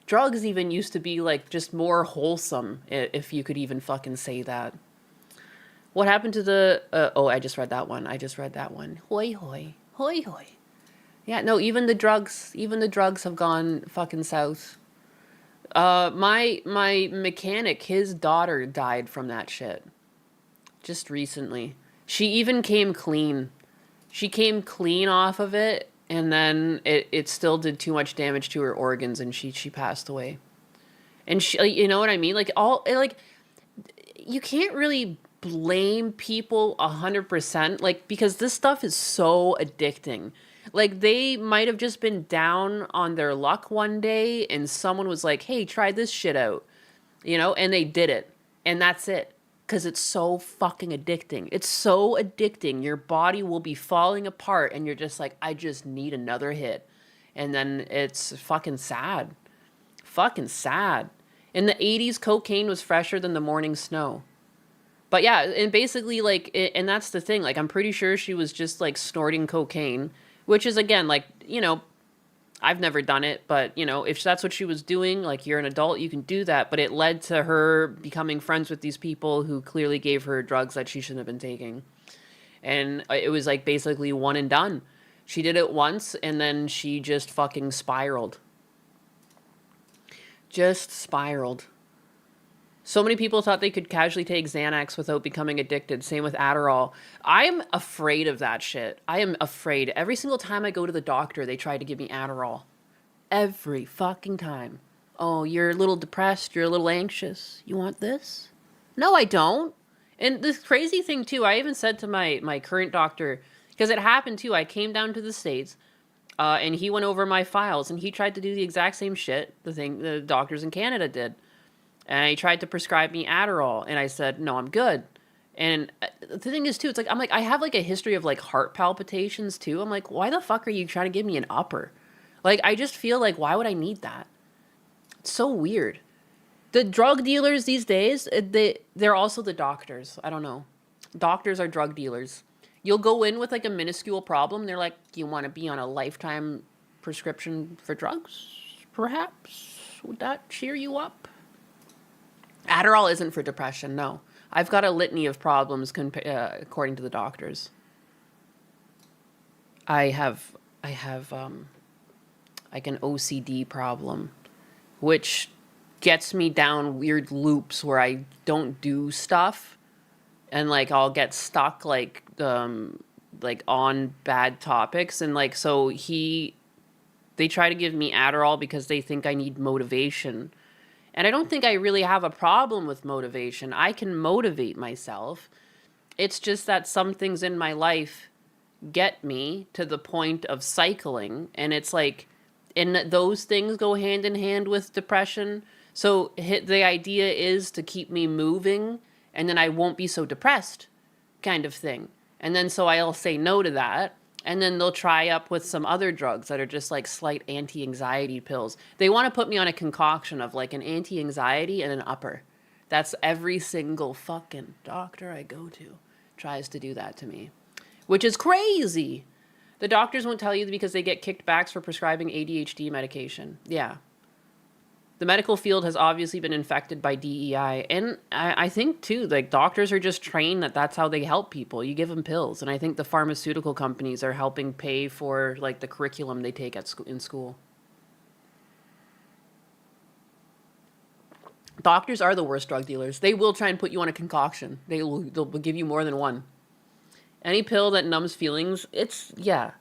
[SPEAKER 1] drugs even used to be like just more wholesome, if you could even fucking say that. What happened to the, oh, I just read that one. I just read that one. Hoi hoi. Hoi hoi. Yeah, no, even the drugs have gone fucking south. My mechanic, his daughter died from that shit just recently. She even came clean. She came clean off of it, and then it still did too much damage to her organs, and she passed away. And she, like, you know what I mean? Like all like you can't really blame people 100%, like, because this stuff is so addicting. Like they might have just been down on their luck one day and someone was like, "Hey, try this shit out." You know, and they did it. And that's it. Cuz it's so fucking addicting. It's so addicting. Your body will be falling apart and you're just like, "I just need another hit." And then it's fucking sad. Fucking sad. In the 80s, cocaine was fresher than the morning snow. But yeah, and basically, like, and that's the thing. Like, I'm pretty sure she was just like snorting cocaine, which is again, like, you know, I've never done it, but you know, if that's what she was doing, like, you're an adult, you can do that. But it led to her becoming friends with these people who clearly gave her drugs that she shouldn't have been taking. And it was like basically one and done. She did it once and then she just fucking spiraled. Just spiraled. So many people thought they could casually take Xanax without becoming addicted. Same with Adderall. I'm afraid of that shit. I am afraid. Every single time I go to the doctor, they try to give me Adderall. Every fucking time. Oh, you're a little depressed. You're a little anxious. You want this? No, I don't. And this crazy thing, too, I even said to my current doctor, because it happened, too. I came down to the States, and he went over my files, and he tried to do the exact same shit the doctors in Canada did. And he tried to prescribe me Adderall, and I said, no, I'm good. And the thing is, too, it's like, I'm like, I have like a history of like heart palpitations, too. I'm like, why the fuck are you trying to give me an upper? Like, I just feel like, why would I need that? It's so weird. The drug dealers these days, they're also the doctors. I don't know. Doctors are drug dealers. You'll go in with like a minuscule problem. They're like, you want to be on a lifetime prescription for drugs? Perhaps? Would that cheer you up? Adderall isn't for depression, no. I've got a litany of problems according to the doctors. I have like an OCD problem, which gets me down weird loops where I don't do stuff, and like I'll get stuck like on bad topics, and like so they try to give me Adderall because they think I need motivation. And I don't think I really have a problem with motivation. I can motivate myself. It's just that some things in my life get me to the point of cycling. And it's like, and those things go hand in hand with depression. So the idea is to keep me moving and then I won't be so depressed, kind of thing. And then so I'll say no to that. And then they'll try up with some other drugs that are just like slight anti-anxiety pills. They want to put me on a concoction of like an anti-anxiety and an upper. That's every single fucking doctor I go to tries to do that to me, which is crazy. The doctors won't tell you because they get kickbacks for prescribing ADHD medication. Yeah. The medical field has obviously been infected by DEI. And I think, too, like, doctors are just trained that that's how they help people. You give them pills. And I think the pharmaceutical companies are helping pay for, like, the curriculum they take in school. Doctors are the worst drug dealers. They will try and put you on a concoction. They'll give you more than one. Any pill that numbs feelings, yeah.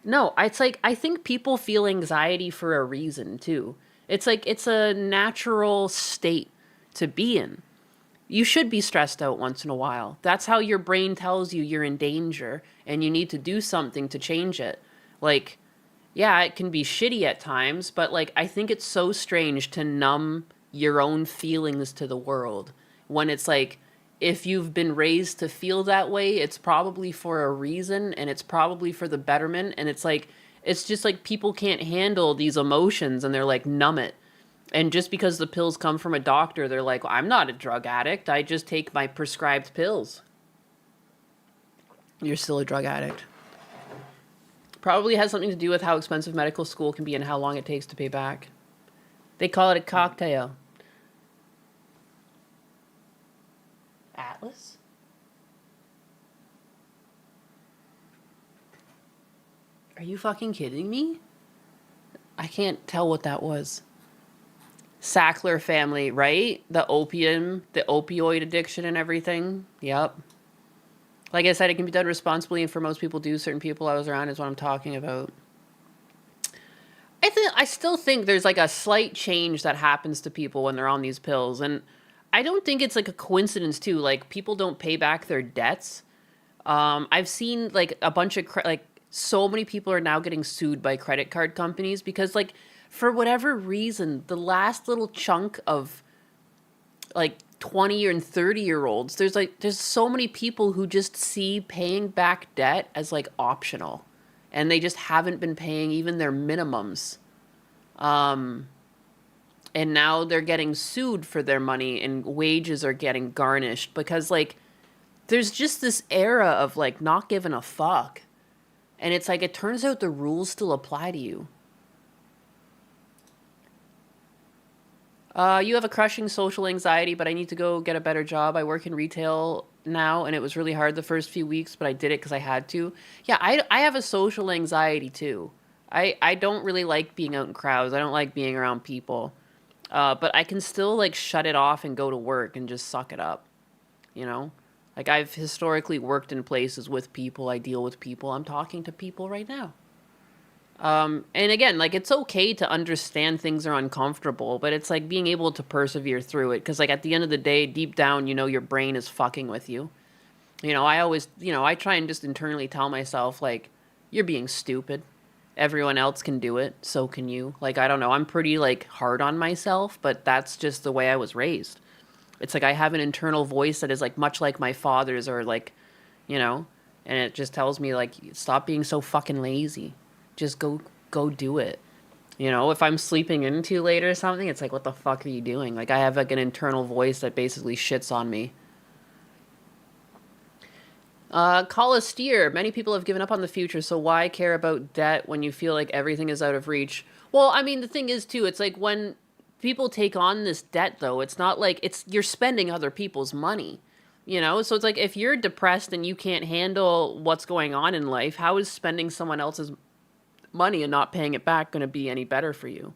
[SPEAKER 1] No, it's like, I think people feel anxiety for a reason, too. It's like, it's a natural state to be in. You should be stressed out once in a while. That's how your brain tells you you're in danger and you need to do something to change it. Like, yeah, it can be shitty at times, but like, I think it's so strange to numb your own feelings to the world when it's like, if you've been raised to feel that way, it's probably for a reason and it's probably for the betterment. And it's like, It's just like people can't handle these emotions and they're like, numb it. And just because the pills come from a doctor, they're like, I'm not a drug addict. I just take my prescribed pills. You're still a drug addict. Probably has something to do with how expensive medical school can be and how long it takes to pay back. They call it a cocktail. Atlas? Are you fucking kidding me? I can't tell what that was. Sackler family, right? The opioid addiction and everything. Yep. Like I said, it can be done responsibly, and for most people do. Certain people I was around is what I'm talking about. I still think there's like a slight change that happens to people when they're on these pills, and I don't think it's like a coincidence too. Like people don't pay back their debts. I've seen like a bunch of so many people are now getting sued by credit card companies because like for whatever reason, the last little chunk of like 20 and 30-year-olds, there's so many people who just see paying back debt as like optional, and they just haven't been paying even their minimums. And now they're getting sued for their money and wages are getting garnished because like there's just this era of like not giving a fuck. And it's like it turns out the rules still apply to you. You have a crushing social anxiety, but I need to go get a better job. I work in retail now, and it was really hard the first few weeks, but I did it because I had to. Yeah, I have a social anxiety too. I don't really like being out in crowds. I don't like being around people. But I can still like shut it off and go to work and just suck it up. You know? Like I've historically worked in places with people. I deal with people. I'm talking to people right now. And again, like it's okay to understand things are uncomfortable, but it's like being able to persevere through it. Cause like at the end of the day, deep down, you know, your brain is fucking with you. You know, I always, you know, I try and just internally tell myself like, you're being stupid. Everyone else can do it. So can you. Like, I don't know. I'm pretty like hard on myself, but that's just the way I was raised. It's like I have an internal voice that is like much like my father's or like, you know, and it just tells me like, stop being so fucking lazy. Just go do it. You know, if I'm sleeping in too late or something, it's like, what the fuck are you doing? Like I have like an internal voice that basically shits on me. Call a steer. Many people have given up on the future, so why care about debt when you feel like everything is out of reach? Well, I mean, the thing is too, it's like when people take on this debt though, it's not like you're spending other people's money. You know, so it's like if you're depressed and you can't handle what's going on in life, how is spending someone else's money and not paying it back going to be any better for you?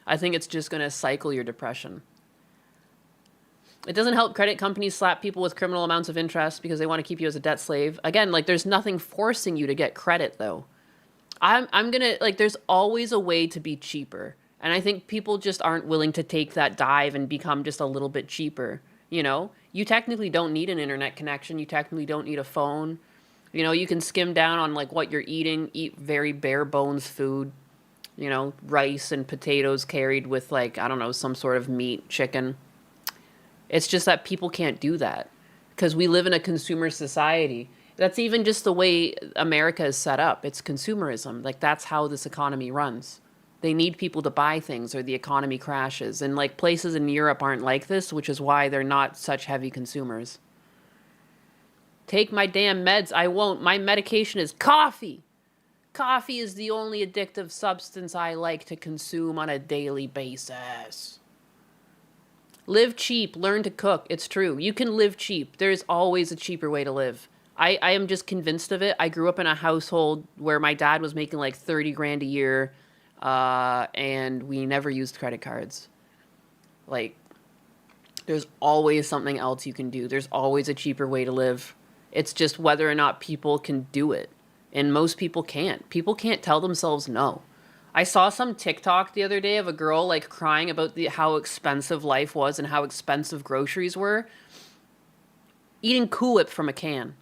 [SPEAKER 1] I think it's just going to cycle your depression. It doesn't help credit companies slap people with criminal amounts of interest because they want to keep you as a debt slave. Again, like there's nothing forcing you to get credit though. I'm going to like there's always a way to be cheaper. And I think people just aren't willing to take that dive and become just a little bit cheaper, you know? You technically don't need an internet connection, you technically don't need a phone. You know, you can skim down on like what you're eating, eat very bare bones food, you know, rice and potatoes carried with like, I don't know, some sort of meat, chicken. It's just that people can't do that because we live in a consumer society. That's even just the way America is set up. It's consumerism. Like that's how this economy runs. They need people to buy things or the economy crashes. And like places in Europe aren't like this, which is why they're not such heavy consumers. Take my damn meds. I won't. My medication is coffee. Coffee is the only addictive substance I like to consume on a daily basis. Live cheap. Learn to cook. It's true. You can live cheap. There's always a cheaper way to live. I am just convinced of it. I grew up in a household where my dad was making like 30 grand a year, and we never used credit cards. Like, there's always something else you can do. There's always a cheaper way to live. It's just whether or not people can do it. And most people can't. People can't tell themselves no. I saw some TikTok the other day of a girl like crying about how expensive life was and how expensive groceries were. Eating Cool Whip from a can.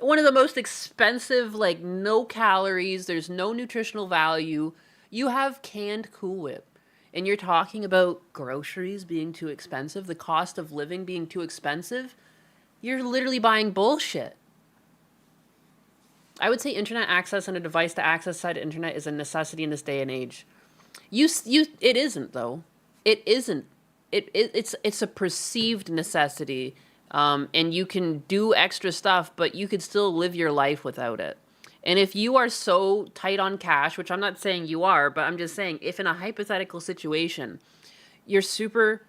[SPEAKER 1] One of the most expensive, like no calories, there's no nutritional value. You have canned Cool Whip. And you're talking about groceries being too expensive, the cost of living being too expensive. You're literally buying bullshit. I would say internet access and a device to access said internet is a necessity in this day and age. It isn't though. It isn't. It's a perceived necessity, and you can do extra stuff, but you could still live your life without it. And if you are so tight on cash, which I'm not saying you are, but I'm just saying if in a hypothetical situation you're super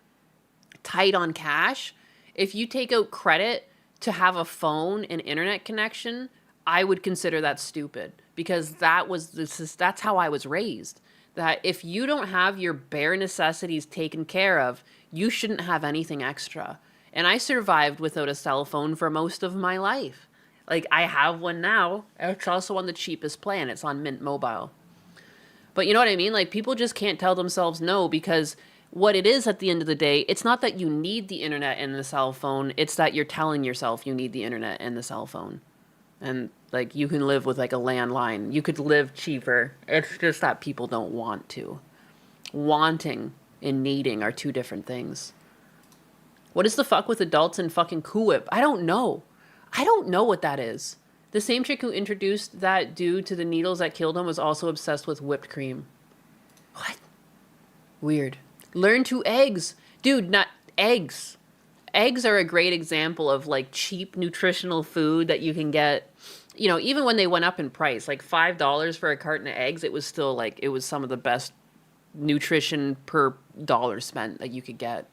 [SPEAKER 1] tight on cash, if you take out credit to have a phone and internet connection, I would consider that stupid because that's how I was raised. That if you don't have your bare necessities taken care of, you shouldn't have anything extra. And I survived without a cell phone for most of my life. Like I have one now. It's also on the cheapest plan. It's on Mint Mobile. But you know what I mean? Like people just can't tell themselves no because what it is at the end of the day, it's not that you need the internet and the cell phone, it's that you're telling yourself you need the internet and the cell phone. And like you can live with like a landline. You could live cheaper. It's just that people don't want to. Wanting and needing are two different things. What is the fuck with adults and fucking Cool Whip? I don't know. I don't know what that is. The same chick who introduced that dude to the needles that killed him was also obsessed with whipped cream. What? Weird. Learn to eggs. Dude, not eggs. Eggs are a great example of like cheap nutritional food that you can get, you know, even when they went up in price, like $5 for a carton of eggs, it was still like, it was some of the best nutrition per dollar spent that you could get.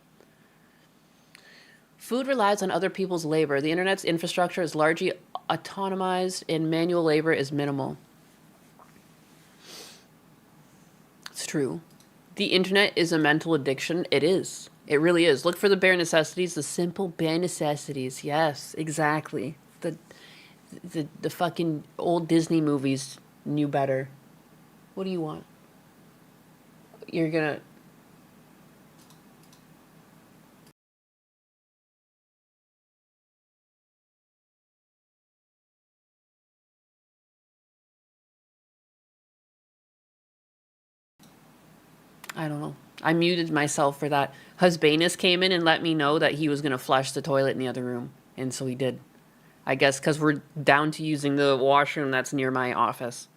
[SPEAKER 1] Food relies on other people's labor. The internet's infrastructure is largely autonomized and manual labor is minimal. It's true. The internet is a mental addiction. It is. It really is. Look for the bare necessities, the simple bare necessities. Yes, exactly. The fucking old Disney movies knew better. What do you want? You're gonna... I don't know. I muted myself for that. Husbanus came in and let me know that he was going to flush the toilet in the other room. And so he did. I guess because we're down to using the washroom that's near my office.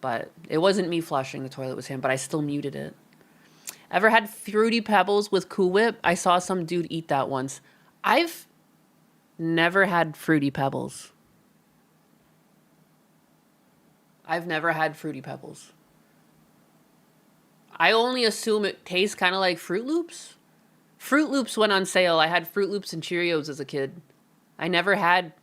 [SPEAKER 1] But it wasn't me flushing the toilet, it was him. But I still muted it. Ever had Fruity Pebbles with Cool Whip? I saw some dude eat that once. I've never had Fruity Pebbles. I've never had Fruity Pebbles. I only assume it tastes kind of like Fruit Loops. Fruit Loops went on sale. I had Fruit Loops and Cheerios as a kid. I never had...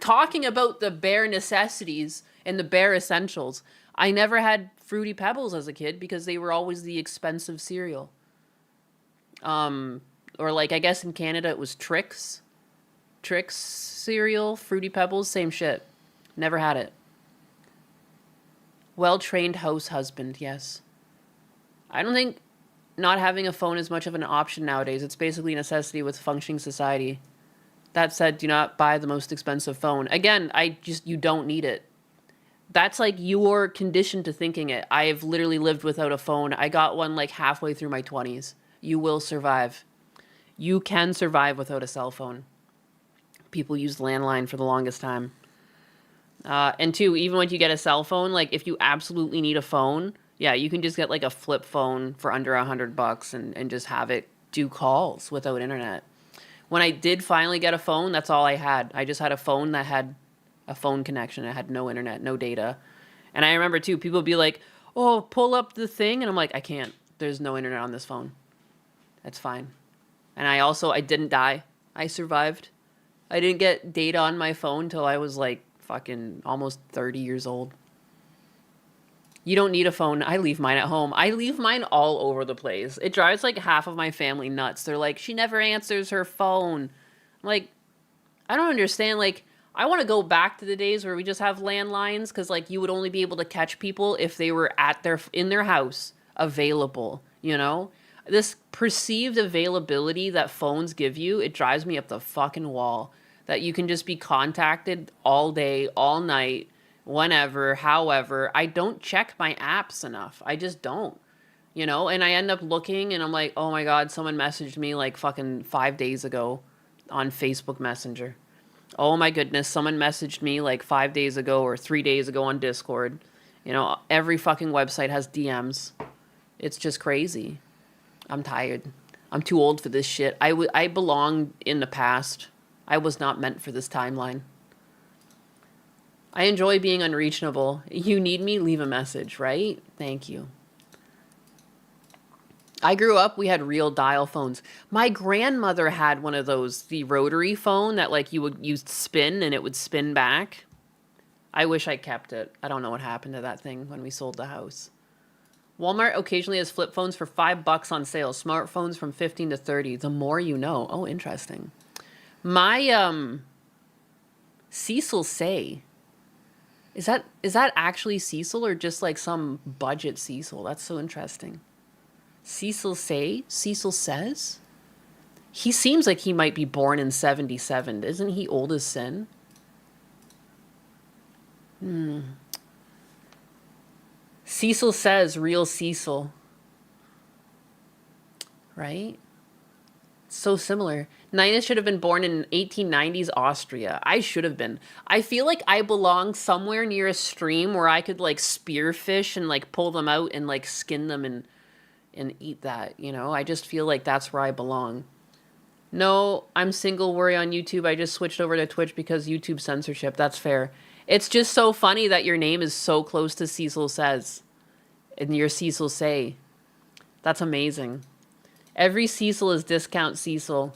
[SPEAKER 1] Talking about the bare necessities and the bare essentials, I never had Fruity Pebbles as a kid because they were always the expensive cereal. Or like, I guess in Canada it was Trix. Trix cereal, Fruity Pebbles, same shit. Never had it. Well-trained house husband, yes. I don't think not having a phone is much of an option nowadays. It's basically a necessity with functioning society. That said, do not buy the most expensive phone. Again, you don't need it. That's like you're conditioned to thinking it. I have literally lived without a phone. I got one like halfway through my 20s. You will survive. You can survive without a cell phone. People used landline for the longest time. And two, even when you get a cell phone, like if you absolutely need a phone, yeah, you can just get like a flip phone for under $100 and just have it do calls without internet. When I did finally get a phone, that's all I had. I just had a phone that had a phone connection. It had no internet, no data. And I remember too, people would be like, oh, pull up the thing. And I'm like, I can't. There's no internet on this phone. That's fine. And I didn't die. I survived. I didn't get data on my phone till I was like fucking almost 30 years old. You don't need a phone. I leave mine at home. I leave mine all over the place. It drives like half of my family nuts. They're like, she never answers her phone. I'm like, I don't understand. Like, I want to go back to the days where we just have landlines because like you would only be able to catch people if they were in their house available, you know? This perceived availability that phones give you, it drives me up the fucking wall. That you can just be contacted all day, all night, whenever, however. I don't check my apps enough. I just don't, you know? And I end up looking and I'm like, oh my God, someone messaged me like fucking 5 days ago on Facebook Messenger. Oh my goodness, someone messaged me like 5 days ago or 3 days ago on Discord. You know, every fucking website has DMs. It's just crazy. I'm tired. I'm too old for this shit. I belong in the past. I was not meant for this timeline. I enjoy being unreachable. You need me? Leave a message, right? Thank you. I grew up, we had real dial phones. My grandmother had one of those, the rotary phone that like you spin and it would spin back. I wish I kept it. I don't know what happened to that thing when we sold the house. Walmart occasionally has flip phones for $5 on sale. Smartphones from 15 to 30. The more you know. Oh, interesting. My Cecil Say. Is that actually Cecil or just like some budget Cecil? That's so interesting. Cecil Say? Cecil Says? He seems like he might be born in 77. Isn't he old as sin? Cecil Says, real Cecil. Right? So similar. Nina should have been born in 1890s Austria. I should have been. I feel like I belong somewhere near a stream where I could like spearfish and like pull them out and like skin them and eat that, you know? I just feel like that's where I belong. No, I'm single, worry on YouTube. I just switched over to Twitch because YouTube censorship. That's fair. It's just so funny that your name is so close to Cecil Says. And you're Cecil Say. That's amazing. Every Cecil is discount Cecil.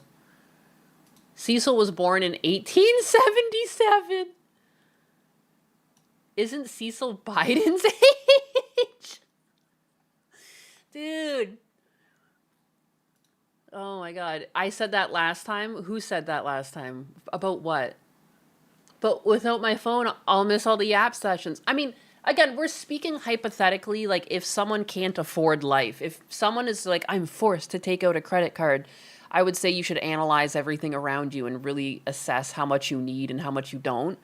[SPEAKER 1] Cecil was born in 1877. Isn't Cecil Biden's age? Dude. Oh my god. I said that last time. Who said that last time? About what? But without my phone, I'll miss all the app sessions. I mean, again, we're speaking hypothetically, like if someone can't afford life, if someone is like, I'm forced to take out a credit card, I would say you should analyze everything around you and really assess how much you need and how much you don't.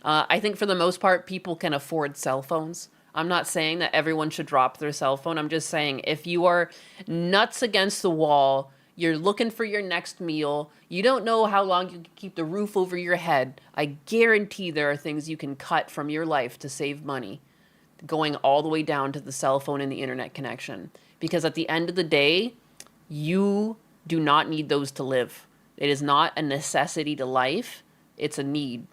[SPEAKER 1] I think for the most part, people can afford cell phones. I'm not saying that everyone should drop their cell phone. I'm just saying if you are nuts against the wall, you're looking for your next meal, you don't know how long you can keep the roof over your head, I guarantee there are things you can cut from your life to save money, going all the way down to the cell phone and the internet connection. Because at the end of the day, you do not need those to live. It is not a necessity to life. It's a need,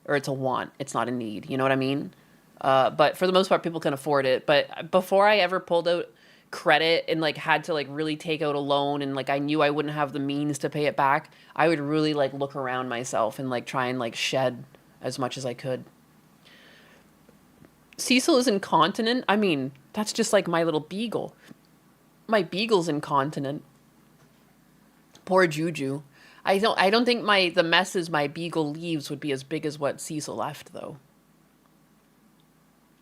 [SPEAKER 1] or it's a want. It's not a need. You know what I mean? But for the most part, people can afford it. But before I ever pulled out credit and like had to like really take out a loan and like I knew I wouldn't have the means to pay it back, I would really like look around myself and like try and like shed as much as I could. Cecil is incontinent. I mean, that's just like my little beagle. My beagle's incontinent. Poor Juju. I don't think the messes my beagle leaves would be as big as what Cecil left though.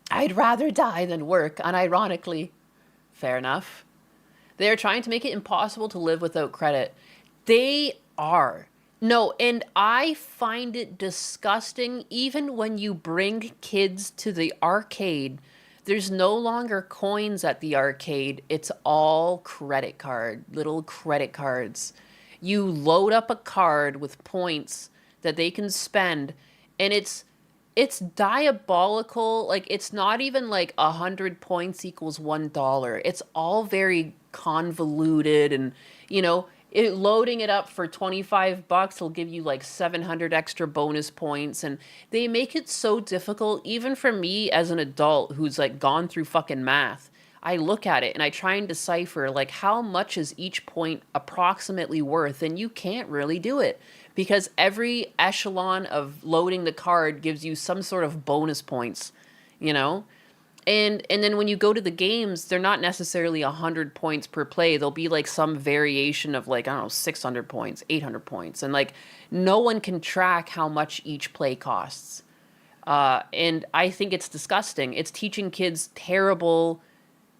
[SPEAKER 1] I'd rather die than work, unironically. Fair enough. They are trying to make it impossible to live without credit. They are. No, and I find it disgusting even when you bring kids to the arcade. There's no longer coins at the arcade. It's all credit card, little credit cards. You load up a card with points that they can spend, and it's diabolical. Like, it's not even like 100 points equals $1. It's all very convoluted, and loading it up for $25 will give you like 700 extra bonus points, and they make it so difficult. Even for me as an adult who's like gone through fucking math, I look at it and I try and decipher like how much is each point approximately worth, and you can't really do it because every echelon of loading the card gives you some sort of bonus points, And then when you go to the games, they're not necessarily 100 points per play. There'll be like some variation of like, I don't know, 600 points, 800 points. And like no one can track how much each play costs. And I think it's disgusting. It's teaching kids terrible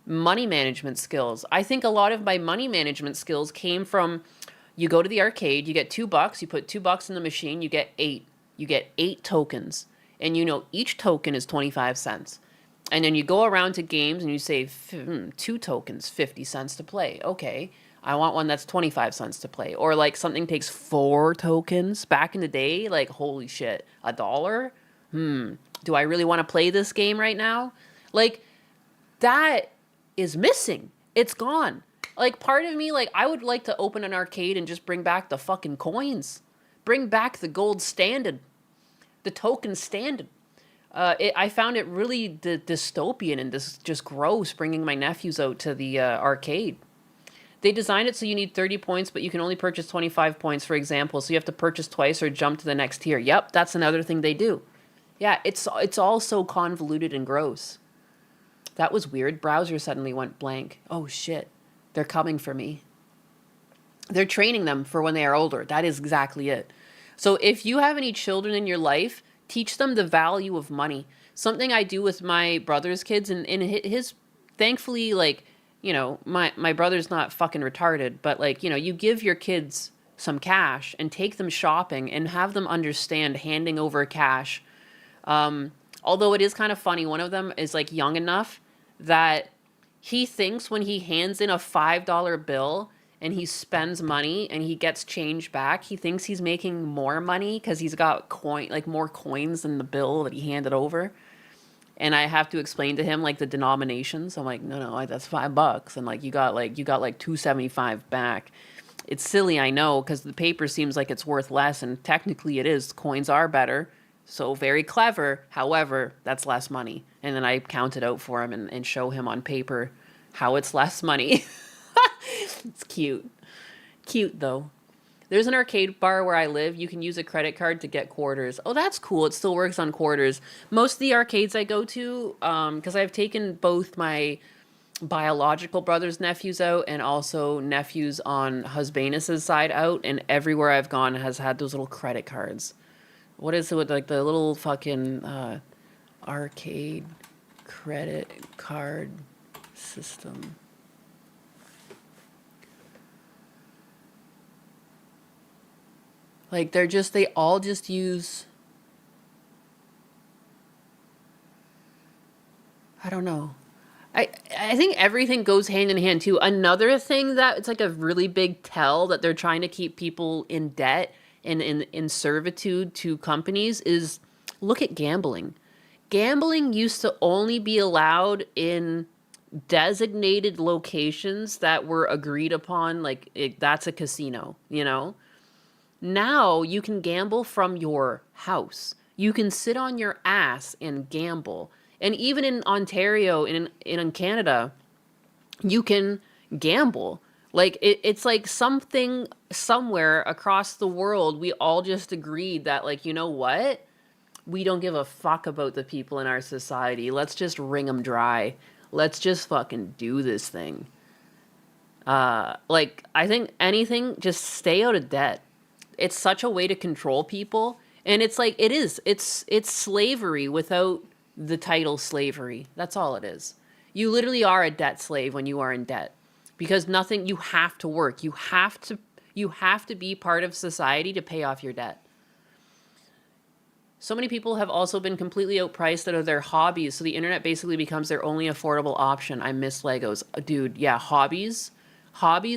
[SPEAKER 1] money management skills. I think a lot of my money management skills came from, you go to the arcade, you get $2, you put $2 in the machine, you get 8. You get 8 tokens. And each token is 25 cents. And then you go around to games and you say, 2 tokens, 50 cents to play. Okay, I want one that's 25 cents to play. Or like something takes 4 tokens. Back in the day, like holy shit, $1? Do I really want to play this game right now? Like that is missing. It's gone. Like part of me, like I would like to open an arcade and just bring back the fucking coins. Bring back the gold standard. The token standard. I found it really dystopian and just gross bringing my nephews out to the arcade. They designed it so you need 30 points, but you can only purchase 25 points, for example. So you have to purchase twice or jump to the next tier. Yep, that's another thing they do. Yeah, it's all so convoluted and gross. That was weird. Browser suddenly went blank. Oh shit. They're coming for me. They're training them for when they are older. That is exactly it. So if you have any children in your life, teach them the value of money. Something I do with my brother's kids, and his, thankfully, like, you know, my brother's not fucking retarded, but like, you know, you give your kids some cash and take them shopping and have them understand handing over cash. Although it is kind of funny, one of them is like young enough that he thinks when he hands in a $5 bill and he spends money and he gets change back, he thinks he's making more money because he's got more coins than the bill that he handed over. And I have to explain to him like the denominations. I'm like, no, that's $5, and like you got like $2.75 back. It's silly, I know, because the paper seems like it's worth less, and technically it is. Coins are better, so very clever. However, that's less money. And then I count it out for him and show him on paper how it's less money. It's cute. Cute, though. There's an arcade bar where I live. You can use a credit card to get quarters. Oh, that's cool. It still works on quarters. Most of the arcades I go to, because I've taken both my biological brother's nephews out and also nephews on Husbanus's side out, and everywhere I've gone has had those little credit cards. What is it with like the little fucking arcade credit card system? Like they all just use, I don't know. I think everything goes hand in hand too. Another thing that it's like a really big tell that they're trying to keep people in debt and in servitude to companies is look at gambling. Gambling used to only be allowed in designated locations that were agreed upon, like that's a casino, you know? Now you can gamble from your house. You can sit on your ass and gamble. And even in Ontario, in Canada, you can gamble. Like it's like something somewhere across the world, we all just agreed that, like, you know what? We don't give a fuck about the people in our society. Let's just wring them dry. Let's just fucking do this thing. Like, I think anything, just stay out of debt. It's such a way to control people. And it's like, it's slavery without the title slavery. That's all it is. You literally are a debt slave when you are in debt, because you have to work. You have to be part of society to pay off your debt. So many people have also been completely outpriced out of their hobbies. So the internet basically becomes their only affordable option. I miss Legos. Dude, yeah, hobbies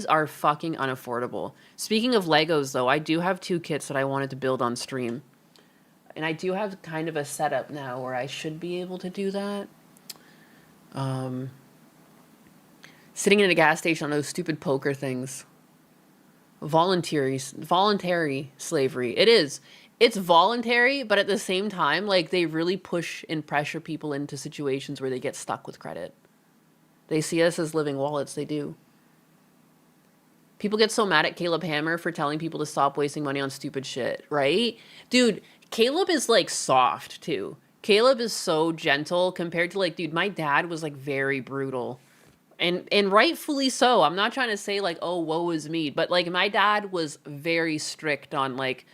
[SPEAKER 1] are fucking unaffordable. Speaking of Legos, though, I do have 2 kits that I wanted to build on stream. And I do have kind of a setup now where I should be able to do that. Sitting in a gas station on those stupid poker things. Voluntary slavery. It is. It's voluntary, but at the same time, like, they really push and pressure people into situations where they get stuck with credit. They see us as living wallets. They do. People get so mad at Caleb Hammer for telling people to stop wasting money on stupid shit, right? Dude, Caleb is like soft too. Caleb is so gentle compared to, like, dude, my dad was like very brutal. And rightfully so. I'm not trying to say like, oh, woe is me, but like my dad was very strict on like,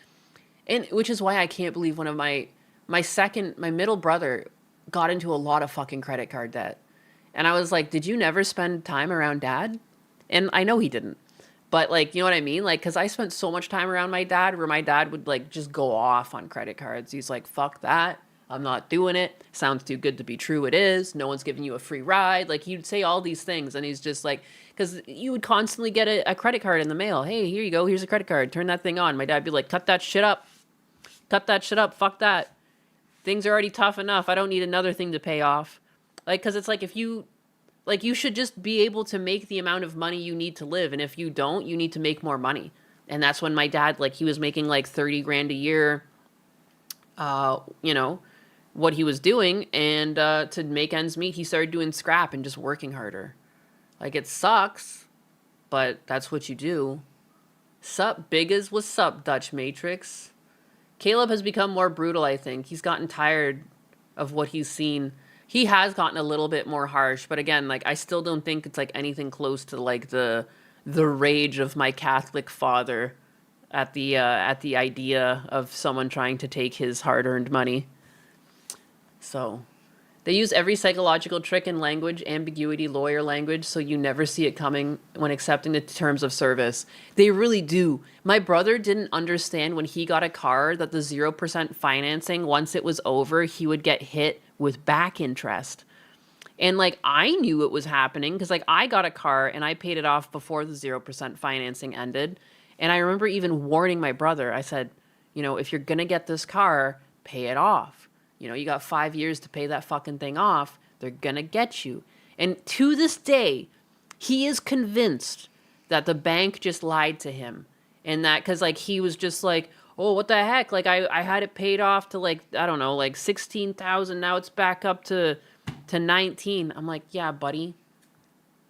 [SPEAKER 1] and which is why I can't believe one of my middle brother got into a lot of fucking credit card debt. And I was like, did you never spend time around dad? And I know he didn't. But, like, you know what I mean? Like, because I spent so much time around my dad where my dad would, like, just go off on credit cards. He's like, fuck that. I'm not doing it. Sounds too good to be true. It is. No one's giving you a free ride. Like, he'd say all these things, and he's just like, because you would constantly get a credit card in the mail. Hey, here you go. Here's a credit card. Turn that thing on. My dad'd be like, cut that shit up. Cut that shit up. Fuck that. Things are already tough enough. I don't need another thing to pay off. Like, because it's like, if you, like, you should just be able to make the amount of money you need to live. And if you don't, you need to make more money. And that's when my dad, like, he was making like 30 grand a year, you know, what he was doing. And to make ends meet, he started doing scrap and just working harder. Like, it sucks, but that's what you do. Sup, Biggas? What's up, Dutch Matrix? Caleb has become more brutal, I think. He's gotten tired of what he's seen. He has gotten a little bit more harsh, but again, like, I still don't think it's like anything close to like the rage of my Catholic father at the idea of someone trying to take his hard-earned money. So they use every psychological trick in language, ambiguity, lawyer language, so you never see it coming when accepting the terms of service. They really do. My brother didn't understand when he got a car that the 0% financing, once it was over, he would get hit with back interest. And like, I knew it was happening because like, I got a car and I paid it off before the 0% financing ended. And I remember even warning my brother. I said, you know, if you're going to get this car, pay it off. You know, you got 5 years to pay that fucking thing off. They're going to get you. And to this day, he is convinced that the bank just lied to him. And that, because like, he was just like, oh, what the heck? Like, I had it paid off to like, I don't know, like 16,000. Now it's back up to 19. I'm like, yeah, buddy.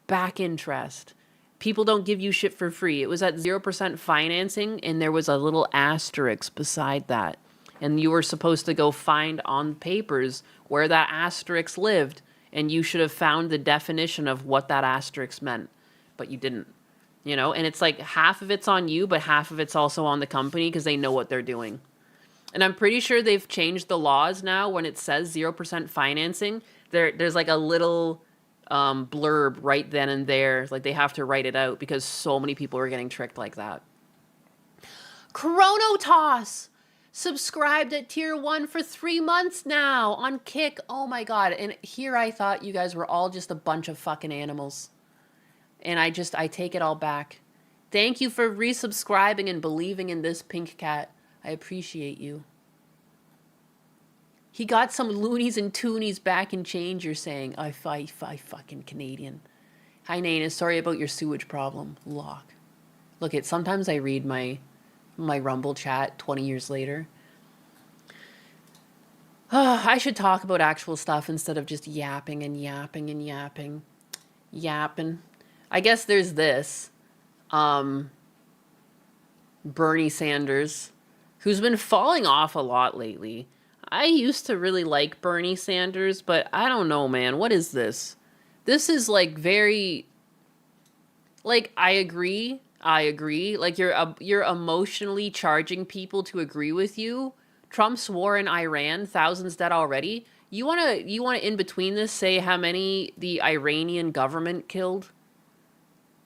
[SPEAKER 1] Back interest. People don't give you shit for free. It was at 0% financing, and there was a little asterisk beside that. And you were supposed to go find on papers where that asterisk lived, and you should have found the definition of what that asterisk meant, but you didn't. You know, and it's like half of it's on you, but half of it's also on the company because they know what they're doing. And I'm pretty sure they've changed the laws now. When it says 0% financing, there's like a little blurb right then and there. Like, they have to write it out because so many people are getting tricked like that. Chronotoss subscribed at tier 1 for 3 months now on Kick. Oh my god. And here I thought you guys were all just a bunch of fucking animals. And I take it all back. Thank you for resubscribing and believing in this pink cat. I appreciate you. He got some loonies and toonies back in change, you're saying. I fucking Canadian. Hi, Nana. Sorry about your sewage problem. Lock. Look, sometimes I read my Rumble chat 20 years later. I should talk about actual stuff instead of just yapping and yapping and yapping. Yapping. I guess there's this. Bernie Sanders, who's been falling off a lot lately. I used to really like Bernie Sanders, but I don't know, man. What is this? This is like very... Like, I agree. Like, you're emotionally charging people to agree with you. Trump's war in Iran, thousands dead already. You wanna in between this say how many the Iranian government killed?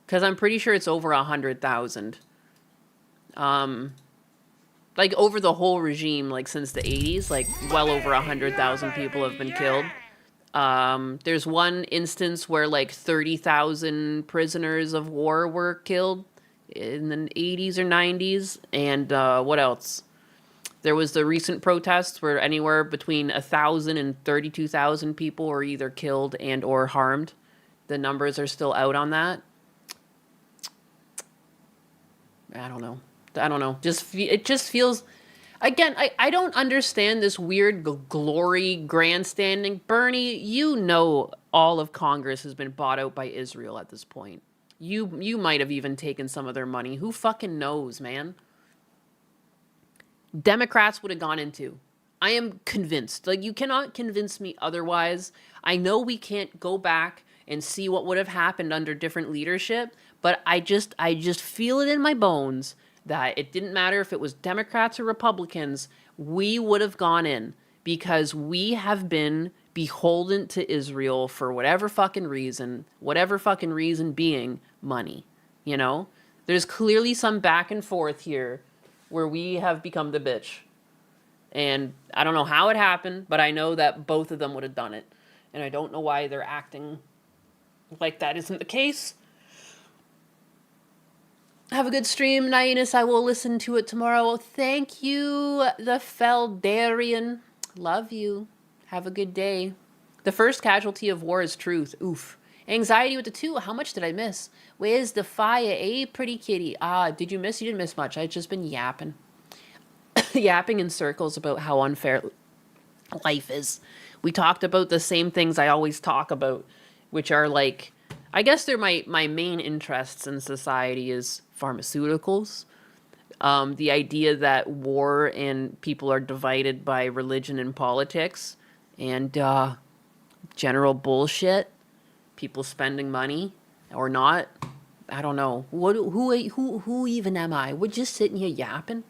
[SPEAKER 1] Because I'm pretty sure it's over 100,000. Like, over the whole regime, like, since the 80s, like, well over 100,000 people have been killed. There's one instance where, like, 30,000 prisoners of war were killed in the 80s or 90s. And what else? There was the recent protests where anywhere between 1,000 and 32,000 people were either killed and or harmed. The numbers are still out on that. I don't know. It just feels... Again, I don't understand this weird glory grandstanding. Bernie, you know all of Congress has been bought out by Israel at this point. You might have even taken some of their money. Who fucking knows, man? Democrats would have gone into. I am convinced. Like, you cannot convince me otherwise. I know we can't go back and see what would have happened under different leadership, but I just feel it in my bones that it didn't matter if it was Democrats or Republicans, we would have gone in because we have been beholden to Israel for whatever fucking reason being money, you know? There's clearly some back and forth here where we have become the bitch. And I don't know how it happened, but I know that both of them would have done it. And I don't know why they're acting like that isn't the case. Have a good stream, Nyanus. I will listen to it tomorrow. Thank you, the Feldarian. Love you. Have a good day. The first casualty of war is truth. Oof. Anxiety with the 2. How much did I miss? Where's the fire, eh, pretty kitty? Did you miss? You didn't miss much. I've just been yapping. Yapping in circles about how unfair life is. We talked about the same things I always talk about, which are like, I guess they're my main interests in society is pharmaceuticals. The idea that war and people are divided by religion and politics, and general bullshit. People spending money or not. I don't know. Who even am I? We're just sitting here yapping.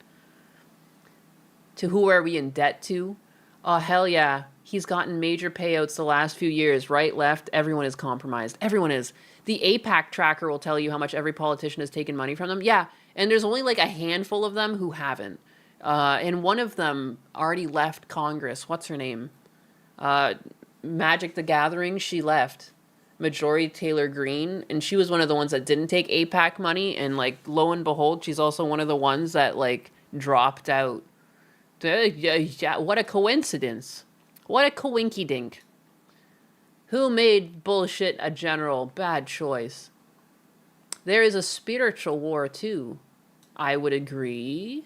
[SPEAKER 1] To who are we in debt to? Oh, hell yeah. He's gotten major payouts the last few years. Right, left, everyone is compromised. Everyone is. The APAC tracker will tell you how much every politician has taken money from them. Yeah, and there's only like a handful of them who haven't. And one of them already left Congress. What's her name? Magic the Gathering, she left. Marjorie Taylor Greene, and she was one of the ones that didn't take APAC money, and like lo and behold, she's also one of the ones that like dropped out. What a coincidence. What a coinky dink. Who made bullshit a general? Bad choice. There is a spiritual war too. I would agree.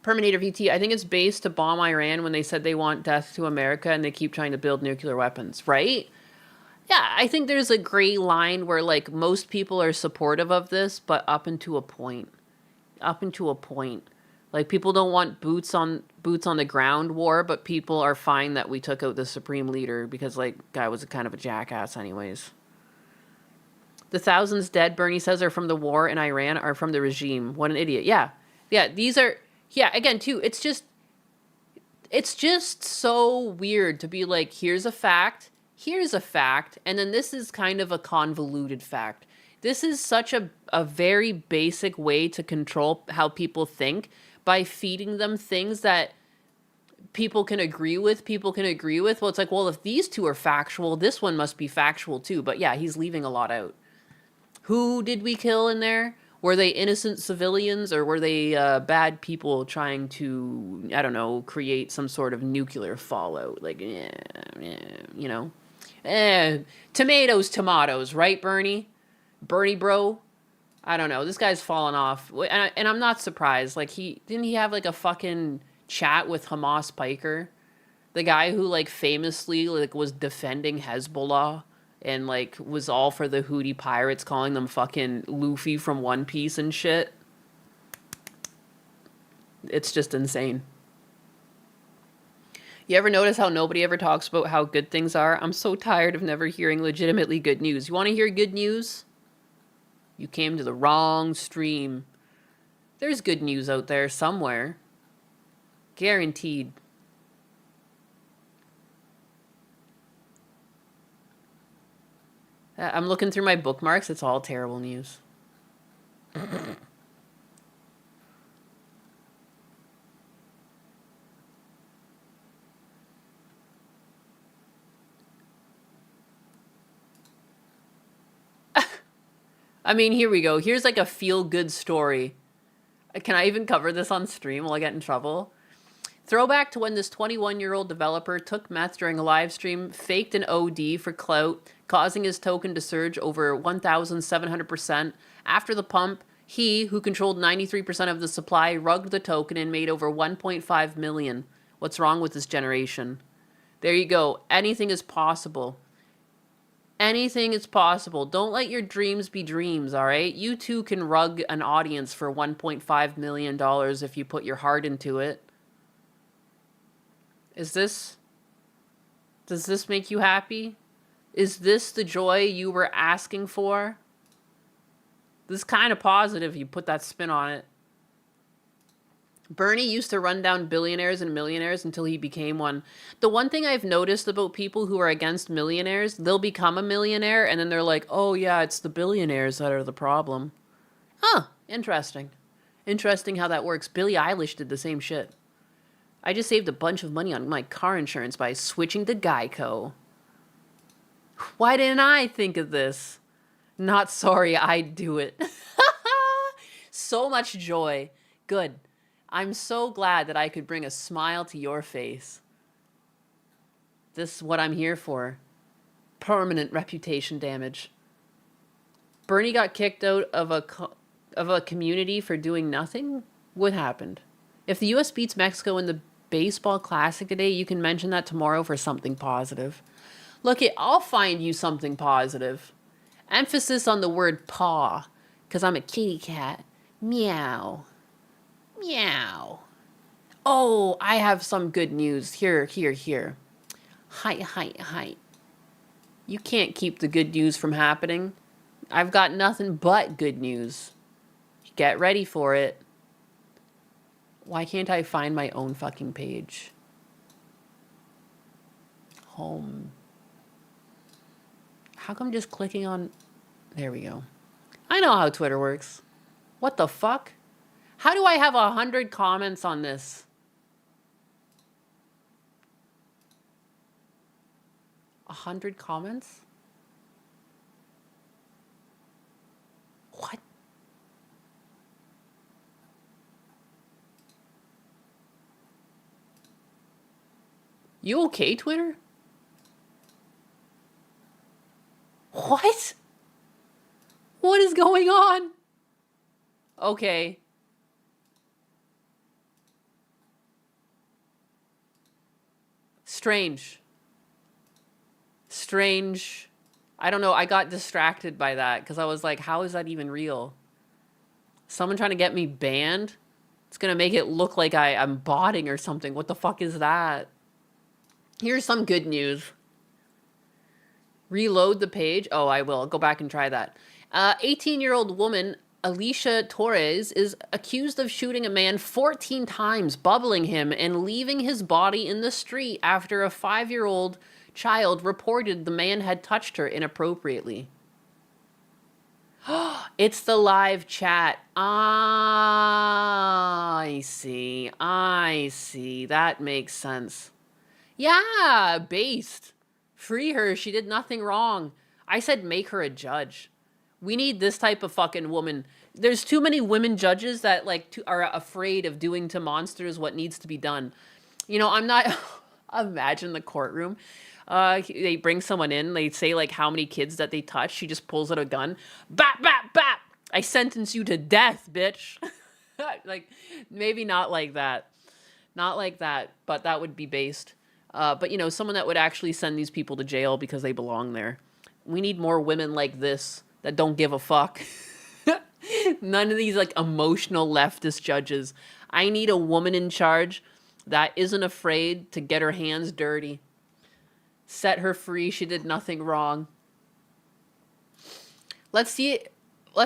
[SPEAKER 1] Perminator VT, I think it's based to bomb Iran when they said they want death to America and they keep trying to build nuclear weapons, right? Yeah, I think there's a gray line where like most people are supportive of this, but up into a point. Up into a point. Like people don't want boots on the ground war, but people are fine that we took out the supreme leader because like guy was kind of a jackass anyways. The thousands dead, Bernie says, are from the war in Iran, are from the regime. What an idiot. Yeah. Yeah, these are... Yeah, again, too, it's just so weird to be like, here's a fact, and then this is kind of a convoluted fact. This is such a very basic way to control how people think by feeding them things that people can agree with. Well, it's like, well, if these two are factual, this one must be factual too. But yeah, he's leaving a lot out. Who did we kill in there? Were they innocent civilians or were they bad people trying to, I don't know, create some sort of nuclear fallout? Like, you know? Tomatoes, right, Bernie? Bernie bro? I don't know. This guy's fallen off. And I'm not surprised. Like, didn't he have like a fucking chat with Hamas Piker? The guy who like famously like was defending Hezbollah. And, like, was all for the Houthi pirates, calling them fucking Luffy from One Piece and shit. It's just insane. You ever notice how nobody ever talks about how good things are? I'm so tired of never hearing legitimately good news. You want to hear good news? You came to the wrong stream. There's good news out there somewhere. Guaranteed. I'm looking through my bookmarks. It's all terrible news. I mean, here we go. Here's like a feel-good story. Can I even cover this on stream? Will I get in trouble? Throwback to when this 21-year-old developer took meth during a live stream, faked an OD for clout, causing his token to surge over 1,700%. After the pump, he, who controlled 93% of the supply, rugged the token and made over 1.5 million. What's wrong with this generation? There you go. Anything is possible. Anything is possible. Don't let your dreams be dreams, all right? You too can rug an audience for $1.5 million if you put your heart into it. Does this make you happy? Is this the joy you were asking for? This is kind of positive, you put that spin on it. Bernie used to run down billionaires and millionaires until he became one. The one thing I've noticed about people who are against millionaires, they'll become a millionaire and then they're like, oh yeah, it's the billionaires that are the problem. Huh, interesting. Interesting how that works. Billie Eilish did the same shit. I just saved a bunch of money on my car insurance by switching to Geico. Why didn't I think of this? Not sorry, I'd do it. So much joy. Good. I'm so glad that I could bring a smile to your face. This is what I'm here for. Permanent reputation damage. Bernie got kicked out of a community for doing nothing? What happened? If the US beats Mexico in the baseball classic today, you can mention that tomorrow for something positive. Look, I'll find you something positive. Emphasis on the word paw, because I'm a kitty cat. Meow. Meow. Oh, I have some good news. Here. Hi. You can't keep the good news from happening. I've got nothing but good news. Get ready for it. Why can't I find my own fucking page? Home. How come just clicking on... There we go. I know how Twitter works. What the fuck? How do I have 100 comments on this? 100 comments? What? You okay, Twitter? What? What is going on? Okay. Strange. I don't know. I got distracted by that because I was like, how is that even real? Someone trying to get me banned? It's going to make it look like I'm botting or something. What the fuck is that? Here's some good news. Reload the page. Oh, I will. I'll go back and try that. 18-year-old woman, Alicia Torres, is accused of shooting a man 14 times, bubbling him, and leaving his body in the street after a 5-year-old child reported the man had touched her inappropriately. It's the live chat. I see. That makes sense. Yeah, based. Free her. She did nothing wrong. I said make her a judge. We need this type of fucking woman. There's too many women judges that are afraid of doing to monsters what needs to be done. You know, I'm not... Imagine the courtroom. They bring someone in. They say how many kids that they touch. She just pulls out a gun. Bap, bap, bap. I sentence you to death, bitch. Maybe not like that. Not like that, but that would be based. But, someone that would actually send these people to jail because they belong there. We need more women like this that don't give a fuck. None of these, emotional leftist judges. I need a woman in charge that isn't afraid to get her hands dirty. Set her free. She did nothing wrong. Let's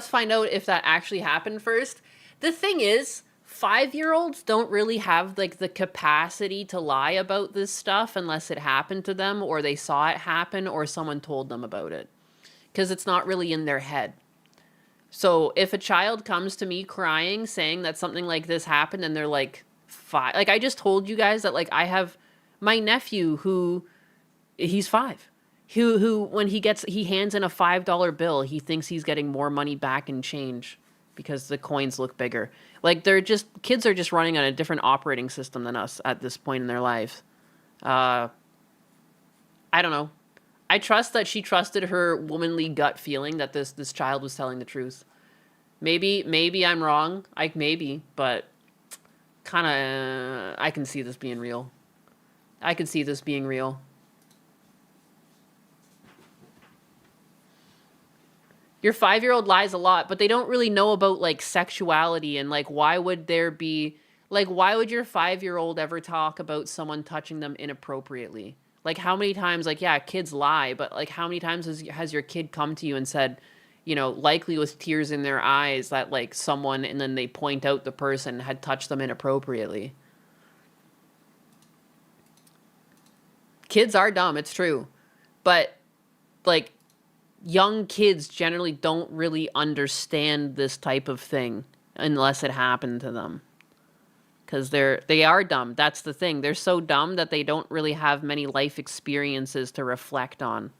[SPEAKER 1] find out if that actually happened first. The thing is, 5-year-olds don't really have the capacity to lie about this stuff unless it happened to them or they saw it happen or someone told them about it. Because it's not really in their head. So if a child comes to me crying saying that something like this happened and they're 5, I just told you guys that I have my nephew who he's 5. Who when he hands in a $5 bill, he thinks he's getting more money back in change because the coins look bigger. Kids are just running on a different operating system than us at this point in their lives. I don't know. I trust that she trusted her womanly gut feeling that this child was telling the truth. Maybe I'm wrong. But kind of, I can see this being real. Your 5-year-old lies a lot, but they don't really know about sexuality and why would there be why would your 5-year-old ever talk about someone touching them inappropriately? How many times yeah, kids lie, but how many times has your kid come to you and said, likely with tears in their eyes that someone, and then they point out the person had touched them inappropriately? Kids are dumb, it's true. But young kids generally don't really understand this type of thing. unless it happened to them. Because they are dumb. That's the thing. They're so dumb that they don't really have many life experiences to reflect on.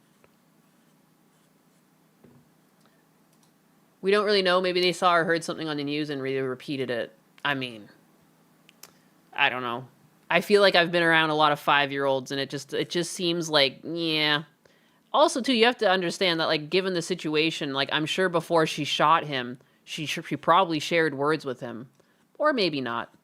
[SPEAKER 1] We don't really know. Maybe they saw or heard something on the news and really repeated it. I mean, I don't know. I feel like I've been around a lot of 5-year-olds, and it just seems like, yeah. Also, too, you have to understand that, like, given the situation, like, I'm sure before she shot him, she probably shared words with him. Or maybe not.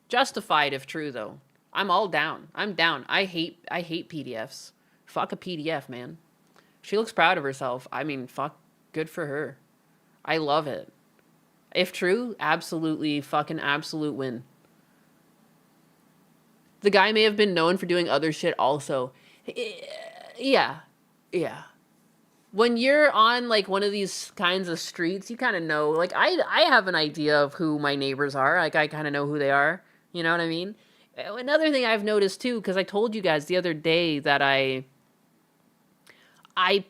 [SPEAKER 1] Justified if true, though. I'm all down. I'm down. I hate PDFs. Fuck a PDF, man. She looks proud of herself. I mean, fuck. Good for her. I love it. If true, absolutely fucking absolute win. The guy may have been known for doing other shit also. Yeah. Yeah. When you're on, like, one of these kinds of streets, you kind of know. Like, I have an idea of who my neighbors are. Like, I kind of know who they are. You know what I mean? Another thing I've noticed, too, because I told you guys the other day that I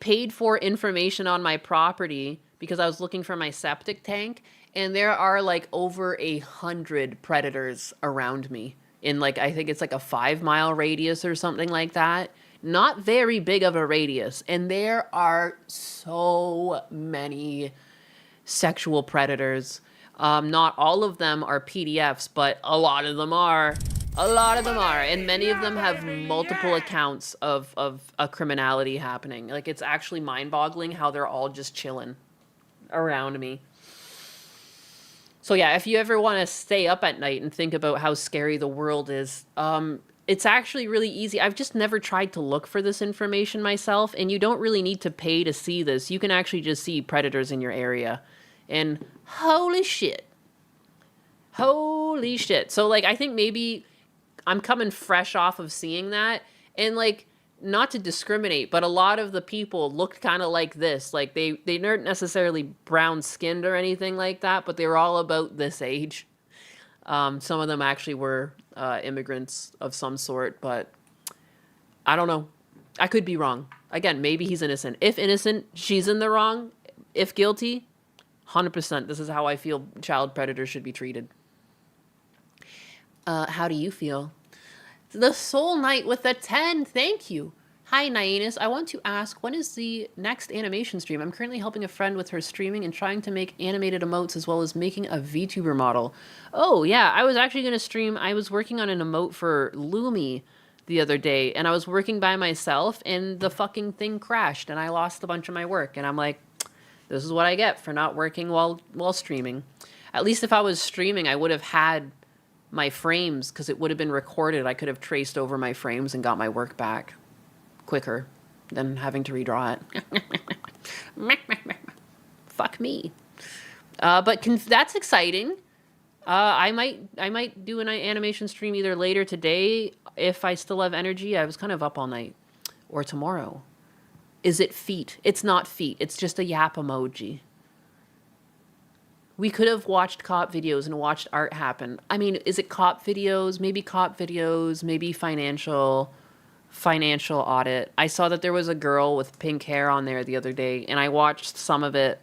[SPEAKER 1] paid for information on my property because I was looking for my septic tank, and there are, like, over 100 predators around me in, like, I think it's like a 5-mile radius or something like that. Not very big of a radius. And there are so many sexual predators. Not all of them are PDFs, but a lot of them are. A lot of them are. And many of them have multiple accounts of a criminality happening. Like, it's actually mind-boggling how they're all just chilling around me. So yeah, if you ever want to stay up at night and think about how scary the world is, it's actually really easy. I've just never tried to look for this information myself, and you don't really need to pay to see this. You can actually just see predators in your area. And holy shit. Holy shit. So, like, I think maybe I'm coming fresh off of seeing that, and, like, not to discriminate, but a lot of the people looked kind of like this. Like, they weren't necessarily brown-skinned or anything like that, but they were all about this age. Some of them actually were immigrants of some sort, but I don't know. I could be wrong. Again, maybe he's innocent. If innocent, she's in the wrong. If guilty, 100%. This is how I feel child predators should be treated. How do you feel? The Soul Knight with a 10. Thank you. Hi, Nyanus. I want to ask, when is the next animation stream? I'm currently helping a friend with her streaming and trying to make animated emotes as well as making a VTuber model. Oh, yeah. I was actually going to stream. I was working on an emote for Lumi the other day, and I was working by myself, and the fucking thing crashed, and I lost a bunch of my work. And I'm like, this is what I get for not working while streaming. At least if I was streaming, I would have had my frames, because it would have been recorded. I could have traced over my frames and got my work back quicker than having to redraw it. Fuck me. But that's exciting. I might do an animation stream either later today if I still have energy. I was kind of up all night. Or tomorrow. Is it feet? It's not feet. It's just a yap emoji. We could have watched cop videos and watched art happen. I mean, is it cop videos? Maybe cop videos, maybe financial audit. I saw that there was a girl with pink hair on there the other day, and I watched some of it,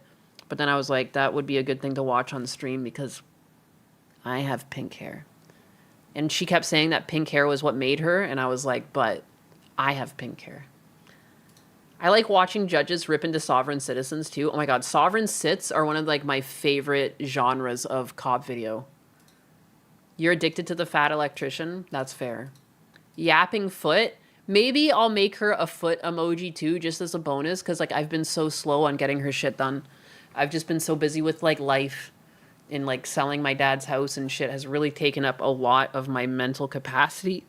[SPEAKER 1] but then I was like, that would be a good thing to watch on stream because I have pink hair. And she kept saying that pink hair was what made her, and I was like, but I have pink hair. I like watching judges rip into sovereign citizens too. Oh my god, sovereign cits are one of like my favorite genres of cop video. You're addicted to the fat electrician? That's fair. Yapping foot? Maybe I'll make her a foot emoji too, just as a bonus, because like I've been so slow on getting her shit done. I've just been so busy with like life and like selling my dad's house and shit has really taken up a lot of my mental capacity,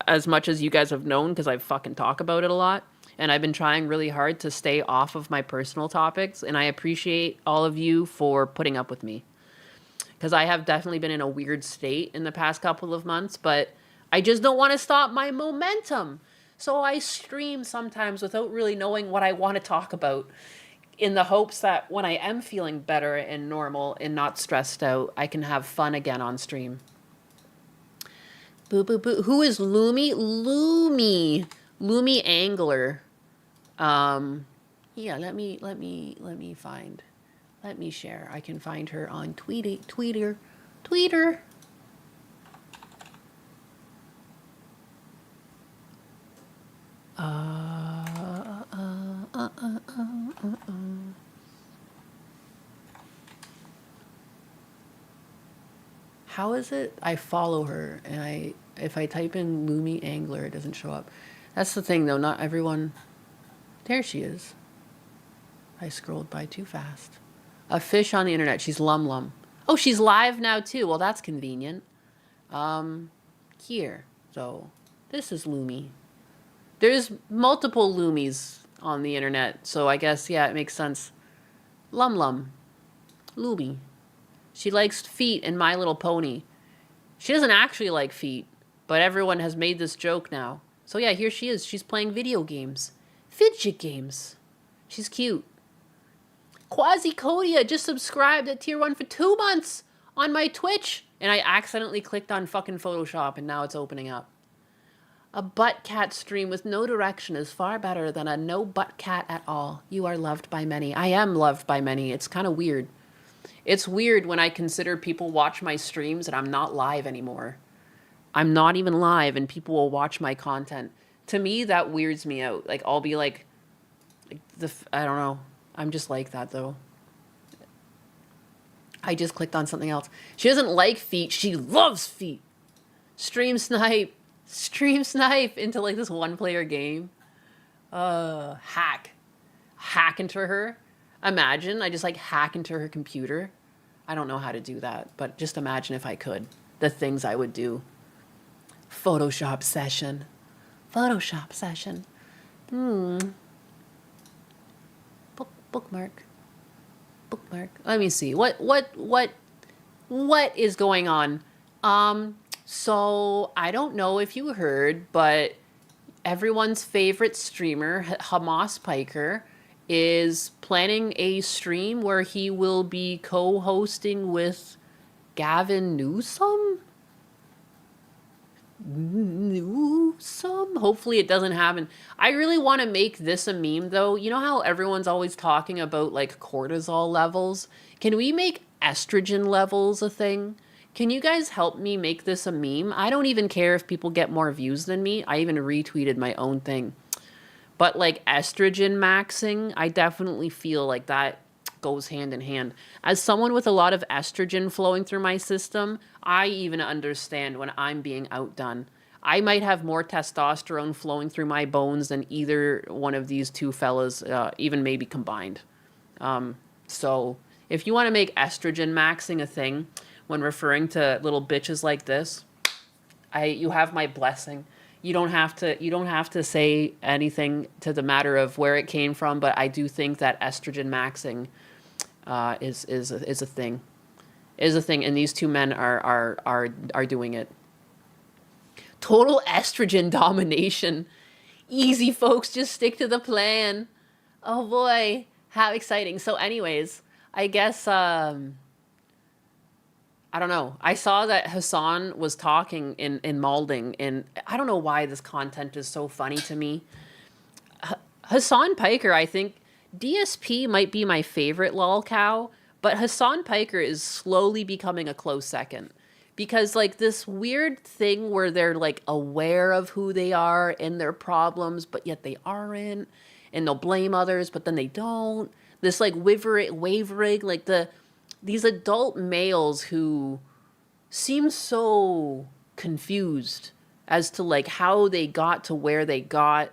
[SPEAKER 1] as much as you guys have known, because I fucking talk about it a lot. And I've been trying really hard to stay off of my personal topics, and I appreciate all of you for putting up with me. Because I have definitely been in a weird state in the past couple of months, but I just don't want to stop my momentum. So I stream sometimes without really knowing what I want to talk about, in the hopes that when I am feeling better and normal and not stressed out, I can have fun again on stream. Boo, boo, boo. Who is Lumi? Lumi Angler. Yeah, let me find Let me share. I can find her on Twitter. How is it? I follow her, and if I type in Lumi Angler, it doesn't show up. That's the thing, though. Not everyone. There she is. I scrolled by too fast. A fish on the internet. She's Lum Lum. Oh, she's live now too. Well, that's convenient. Here. So, this is Lumi. There's multiple Lumis on the internet, so I guess, yeah, it makes sense. Lum Lum. Lumi. She likes feet and My Little Pony. She doesn't actually like feet, but everyone has made this joke now. So yeah, here she is. She's playing video games. Fidget games. She's cute. Quasi-Codia just subscribed at tier 1 for 2 months on my Twitch. And I accidentally clicked on fucking Photoshop and now it's opening up. A butt cat stream with no direction is far better than a no butt cat at all. You are loved by many. I am loved by many. It's kind of weird. It's weird when I consider people watch my streams and I'm not live anymore. I'm not even live and people will watch my content. To me, that weirds me out. Like, I'll be like I don't know. I'm just like that, though. I just clicked on something else. She doesn't like feet. She loves feet. Stream snipe into like this one-player game. Hack into her. Imagine I just like hack into her computer. I don't know how to do that, but just imagine if I could. The things I would do. Photoshop session. Bookmark. Let me see. What is going on? So I don't know if you heard, but everyone's favorite streamer, Hamas Piker, is planning a stream where he will be co-hosting with Gavin Newsom. Hopefully it doesn't happen. I really want to make this a meme, though. You know how everyone's always talking about like cortisol levels? Can we make estrogen levels a thing? Can you guys help me make this a meme? I don't even care if people get more views than me. I even retweeted my own thing. But like estrogen maxing, I definitely feel like that goes hand in hand. As someone with a lot of estrogen flowing through my system, I even understand when I'm being outdone. I might have more testosterone flowing through my bones than either one of these two fellas, even maybe combined. So if you want to make estrogen maxing a thing when referring to little bitches like this, you have my blessing. You don't have to say anything to the matter of where it came from, but I do think that estrogen maxing is a thing. Is a thing, and these two men are doing it. Total estrogen domination. Easy, folks, just stick to the plan. Oh boy, how exciting. So anyways, I guess I don't know. I saw that Hassan was talking in Malding, and I don't know why this content is so funny to me. Hassan Piker, I think DSP might be my favorite lolcow, but Hassan Piker is slowly becoming a close second. Because like this weird thing where they're like aware of who they are and their problems, but yet they aren't, and they'll blame others, but then they don't. This like wavering, like these adult males who seem so confused as to like how they got to where they got.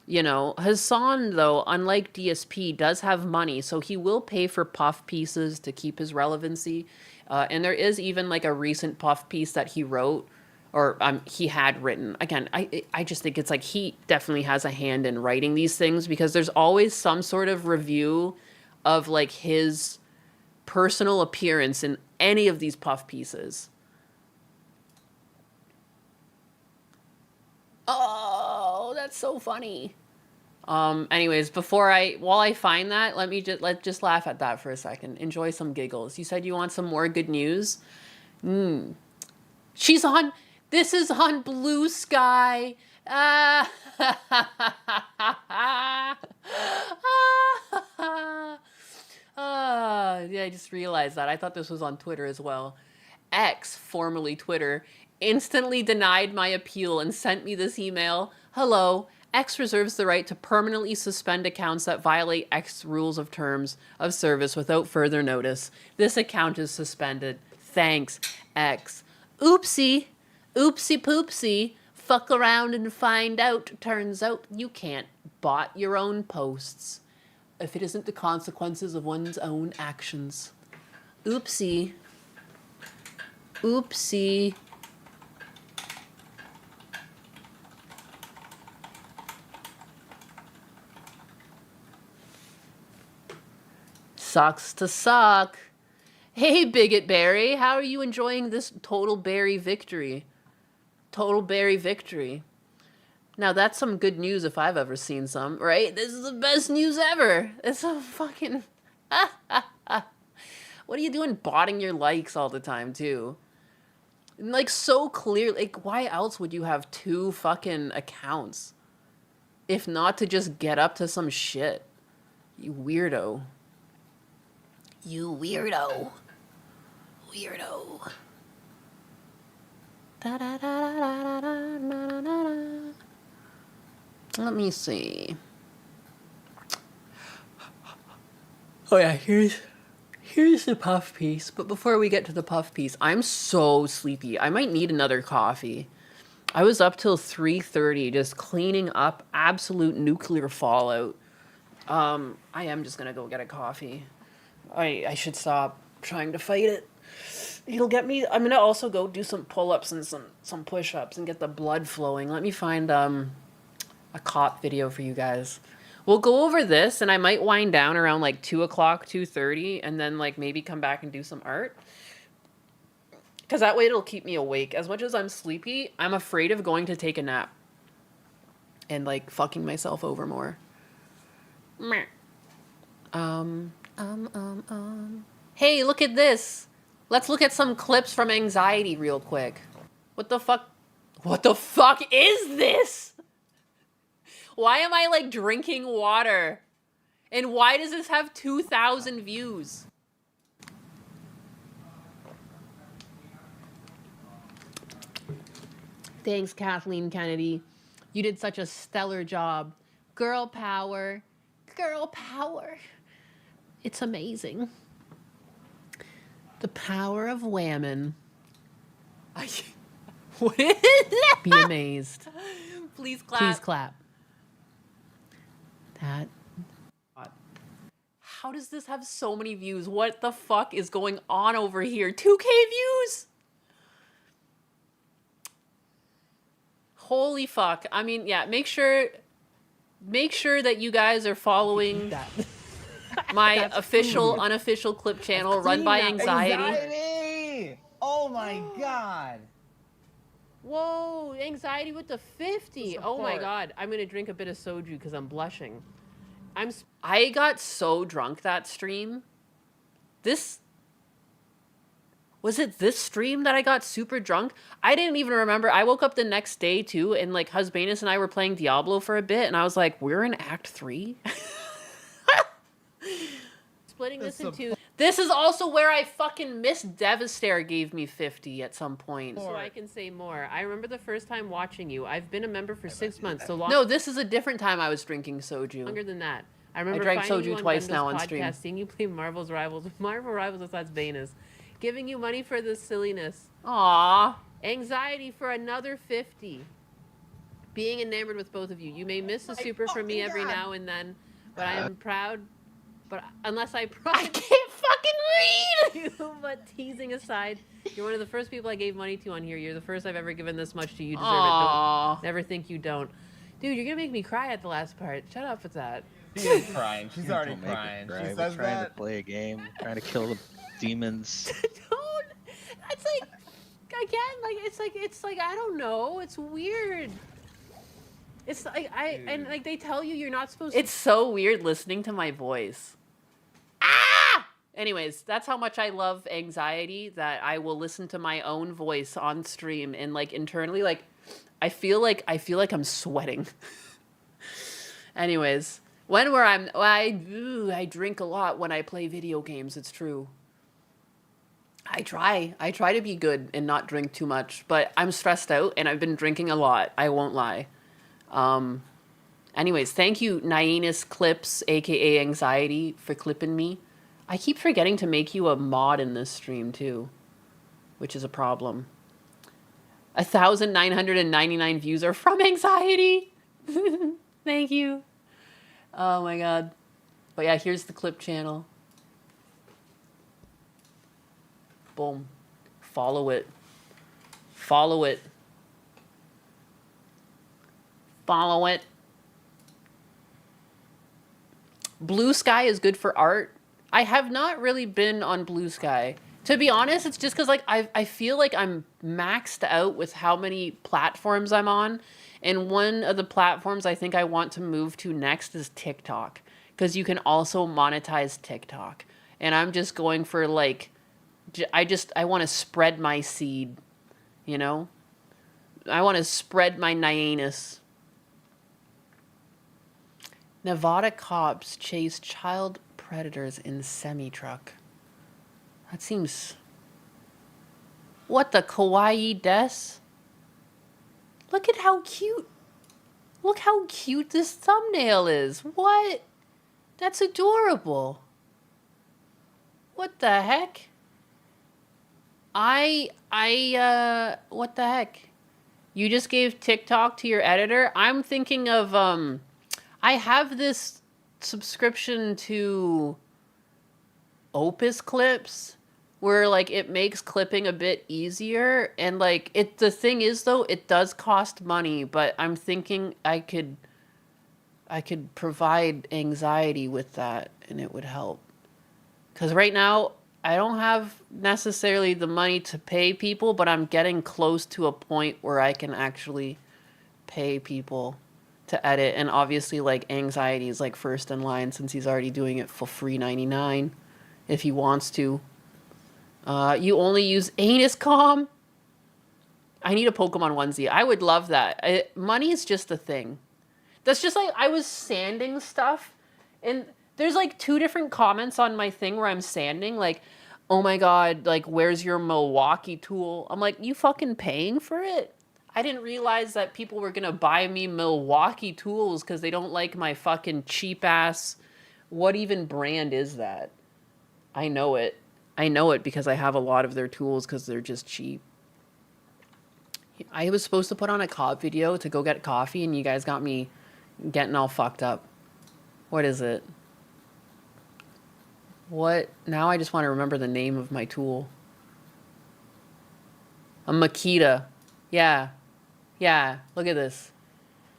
[SPEAKER 1] You know, Hassan, though, unlike DSP, does have money, so he will pay for puff pieces to keep his relevancy. And there is even like a recent puff piece that he wrote, or he had written. Again, I just think it's like he definitely has a hand in writing these things, because there's always some sort of review of like his personal appearance in any of these puff pieces. Oh, that's so funny. Anyways, while I find that, let's just laugh at that for a second. Enjoy some giggles. You said you want some more good news? This is on Blue Sky. I just realized that. I thought this was on Twitter as well. X, formerly Twitter, instantly denied my appeal and sent me this email. Hello, X reserves the right to permanently suspend accounts that violate X rules of terms of service without further notice. This account is suspended. Thanks, X. Oopsie. Oopsie poopsie. Fuck around and find out. Turns out you can't bot your own posts if it isn't the consequences of one's own actions. Oopsie. Oopsie. Sucks to suck. Hey, Bigot Berry, how are you enjoying this total berry victory? Total berry victory. Now that's some good news if I've ever seen some, right? This is the best news ever. It's a fucking... What are you doing botting your likes all the time, too? Like, so clear. Like, why else would you have 2 fucking accounts? If not to just get up to some shit. You weirdo. You weirdo. Weirdo. Let me see. Oh yeah, here's the puff piece. But before we get to the puff piece, I'm so sleepy. I might need another coffee. I was up till 3:30 just cleaning up absolute nuclear fallout. I am just gonna go get a coffee. I should stop trying to fight it. It'll get me... I'm gonna also go do some pull-ups and some push-ups and get the blood flowing. Let me find a cop video for you guys. We'll go over this, and I might wind down around like 2 o'clock, 2:30, and then like maybe come back and do some art. Because that way it'll keep me awake. As much as I'm sleepy, I'm afraid of going to take a nap. And like fucking myself over more. Hey, look at this. Let's look at some clips from Anxiety real quick. What the fuck? What the fuck is this? Why am I like drinking water? And why does this have 2,000 views? Thanks, Kathleen Kennedy. You did such a stellar job. Girl power. Girl power. It's amazing. The power of whammon. What is that? Be amazed. Please clap. Please clap. That. How does this have so many views? What the fuck is going on over here? 2K views? Holy fuck. I mean, yeah, make sure that you guys are following my official, unofficial clip channel run by Anxiety.
[SPEAKER 2] Oh my god.
[SPEAKER 1] Whoa, Anxiety with the 50. Oh my god. I'm going to drink a bit of soju because I'm blushing. I got so drunk that stream. Was it this stream that I got super drunk? I didn't even remember. I woke up the next day too, and like Husbanus and I were playing Diablo for a bit, and I was like, we're in Act 3? Splitting this in two. This is also where I fucking missed Devastator gave me 50 at some point. So I can say more. I remember the first time watching you. I've been a member for 6 months. So long. No, this is a different time I was drinking soju. Longer than that. I remember I drank soju twice now on stream. Seeing you play Marvel's Rivals. Marvel Rivals besides Banus. Giving you money for this silliness. Aww. Anxiety for another 50. Being enamored with both of you. You may miss a super from me every now and then, but I am proud. But unless I can't fucking read! But teasing aside, you're one of the first people I gave money to on here. You're the first I've ever given this much to. You deserve it. Don't never think you don't. Dude, you're gonna make me cry at the last part. Shut up with that.
[SPEAKER 2] She is crying. She's already crying. She says
[SPEAKER 3] We're trying to play a game, trying to kill the demons.
[SPEAKER 1] Don't. That's like, again, it's like I don't know. It's weird. It's like and like they tell you you're not supposed to. It's so weird listening to my voice. Ah! Anyways, that's how much I love Anxiety, that I will listen to my own voice on stream and like internally, like I feel like I'm sweating. Anyways, When where I drink a lot when I play video games, it's true. I try to be good and not drink too much, but I'm stressed out and I've been drinking a lot. I won't lie. Anyways, thank you, Nyanus Clips, aka Anxiety, for clipping me. I keep forgetting to make you a mod in this stream too, which is a problem. 1,999 views are from Anxiety. Thank you. Oh my god. But yeah, here's the clip channel. Boom. Follow it. Follow it. Follow it. Blue Sky is good for art. I have not really been on Blue Sky. To be honest, it's just because like I feel like I'm maxed out with how many platforms I'm on. And one of the platforms I think I want to move to next is TikTok. Because you can also monetize TikTok. And I'm just going for like, I want to spread my seed. You know? I want to spread my Nyanus. Nevada cops chase child predators in semi-truck. That seems... What the kawaii des? Look at how cute... Look how cute this thumbnail is. What? That's adorable. What the heck? What the heck? You just gave TikTok to your editor? I'm thinking of, I have this subscription to Opus Clips where like it makes clipping a bit easier, and like the thing is though, it does cost money, but I'm thinking I could provide Anxiety with that and it would help. 'Cause right now I don't have necessarily the money to pay people, but I'm getting close to a point where I can actually pay people to edit. And obviously like Anxiety is like first in line since he's already doing it for free 99 if he wants to. You only use AnusCom? I need a Pokemon onesie. I would love that. Money is just a thing. That's just like I was sanding stuff and there's like 2 different comments on my thing where I'm sanding like, oh my god, like where's your Milwaukee tool? I'm like, you fucking paying for it? I didn't realize that people were gonna buy me Milwaukee tools because they don't like my fucking cheap ass. What even brand is that? I know it. I know it because I have a lot of their tools because they're just cheap. I was supposed to put on a cop video to go get coffee and you guys got me getting all fucked up. What is it? What? Now I just want to remember the name of my tool. A Makita. Yeah. Yeah. Look at this.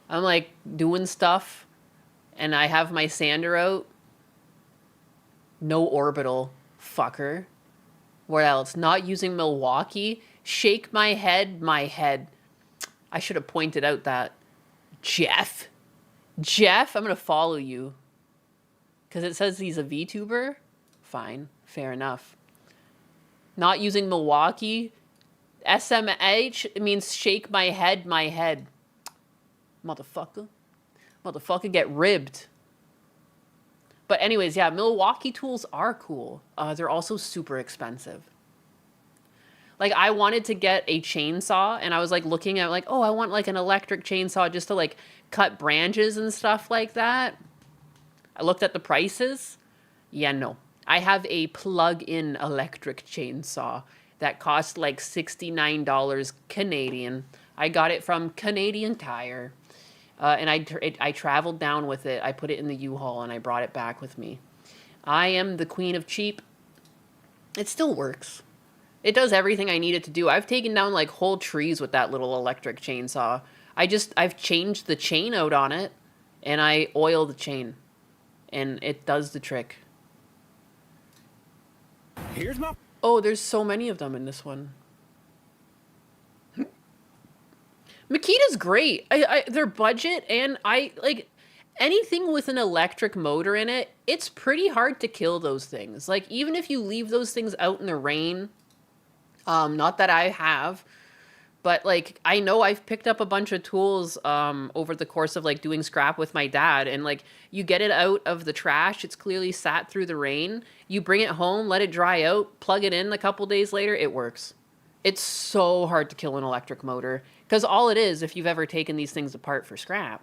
[SPEAKER 1] I'm like doing stuff and I have my sander out. No orbital. Fucker. What else? Not using Milwaukee. Shake my head, my head. I should have pointed out that. Jeff. Jeff, I'm going to follow you. Because it says he's a VTuber. Fine. Fair enough. Not using Milwaukee. SMH, it means shake my head, my head. Motherfucker. Motherfucker, get ribbed. But anyways, yeah, Milwaukee tools are cool. They're also super expensive. Like, I wanted to get a chainsaw, and I was, like, looking at, like, oh, I want, like, an electric chainsaw just to, like, cut branches and stuff like that. I looked at the prices. Yeah, no. I have a plug-in electric chainsaw that cost, like, $69 Canadian. I got it from Canadian Tire. And I traveled down with it. I put it in the U-Haul, and I brought it back with me. I am the queen of cheap. It still works. It does everything I need it to do. I've taken down, like, whole trees with that little electric chainsaw. I've changed the chain out on it, and I oil the chain. And it does the trick.
[SPEAKER 4] Here's my...
[SPEAKER 1] Oh, there's so many of them in this one. Makita's great. Their budget, and like anything with an electric motor in it, it's pretty hard to kill those things. Like, even if you leave those things out in the rain, not that I have, But like, I know I've picked up a bunch of tools over the course of like doing scrap with my dad, and like you get it out of the trash, it's clearly sat through the rain. You bring it home, let it dry out, plug it in a couple days later, it works. It's so hard to kill an electric motor because all it is, if you've ever taken these things apart for scrap,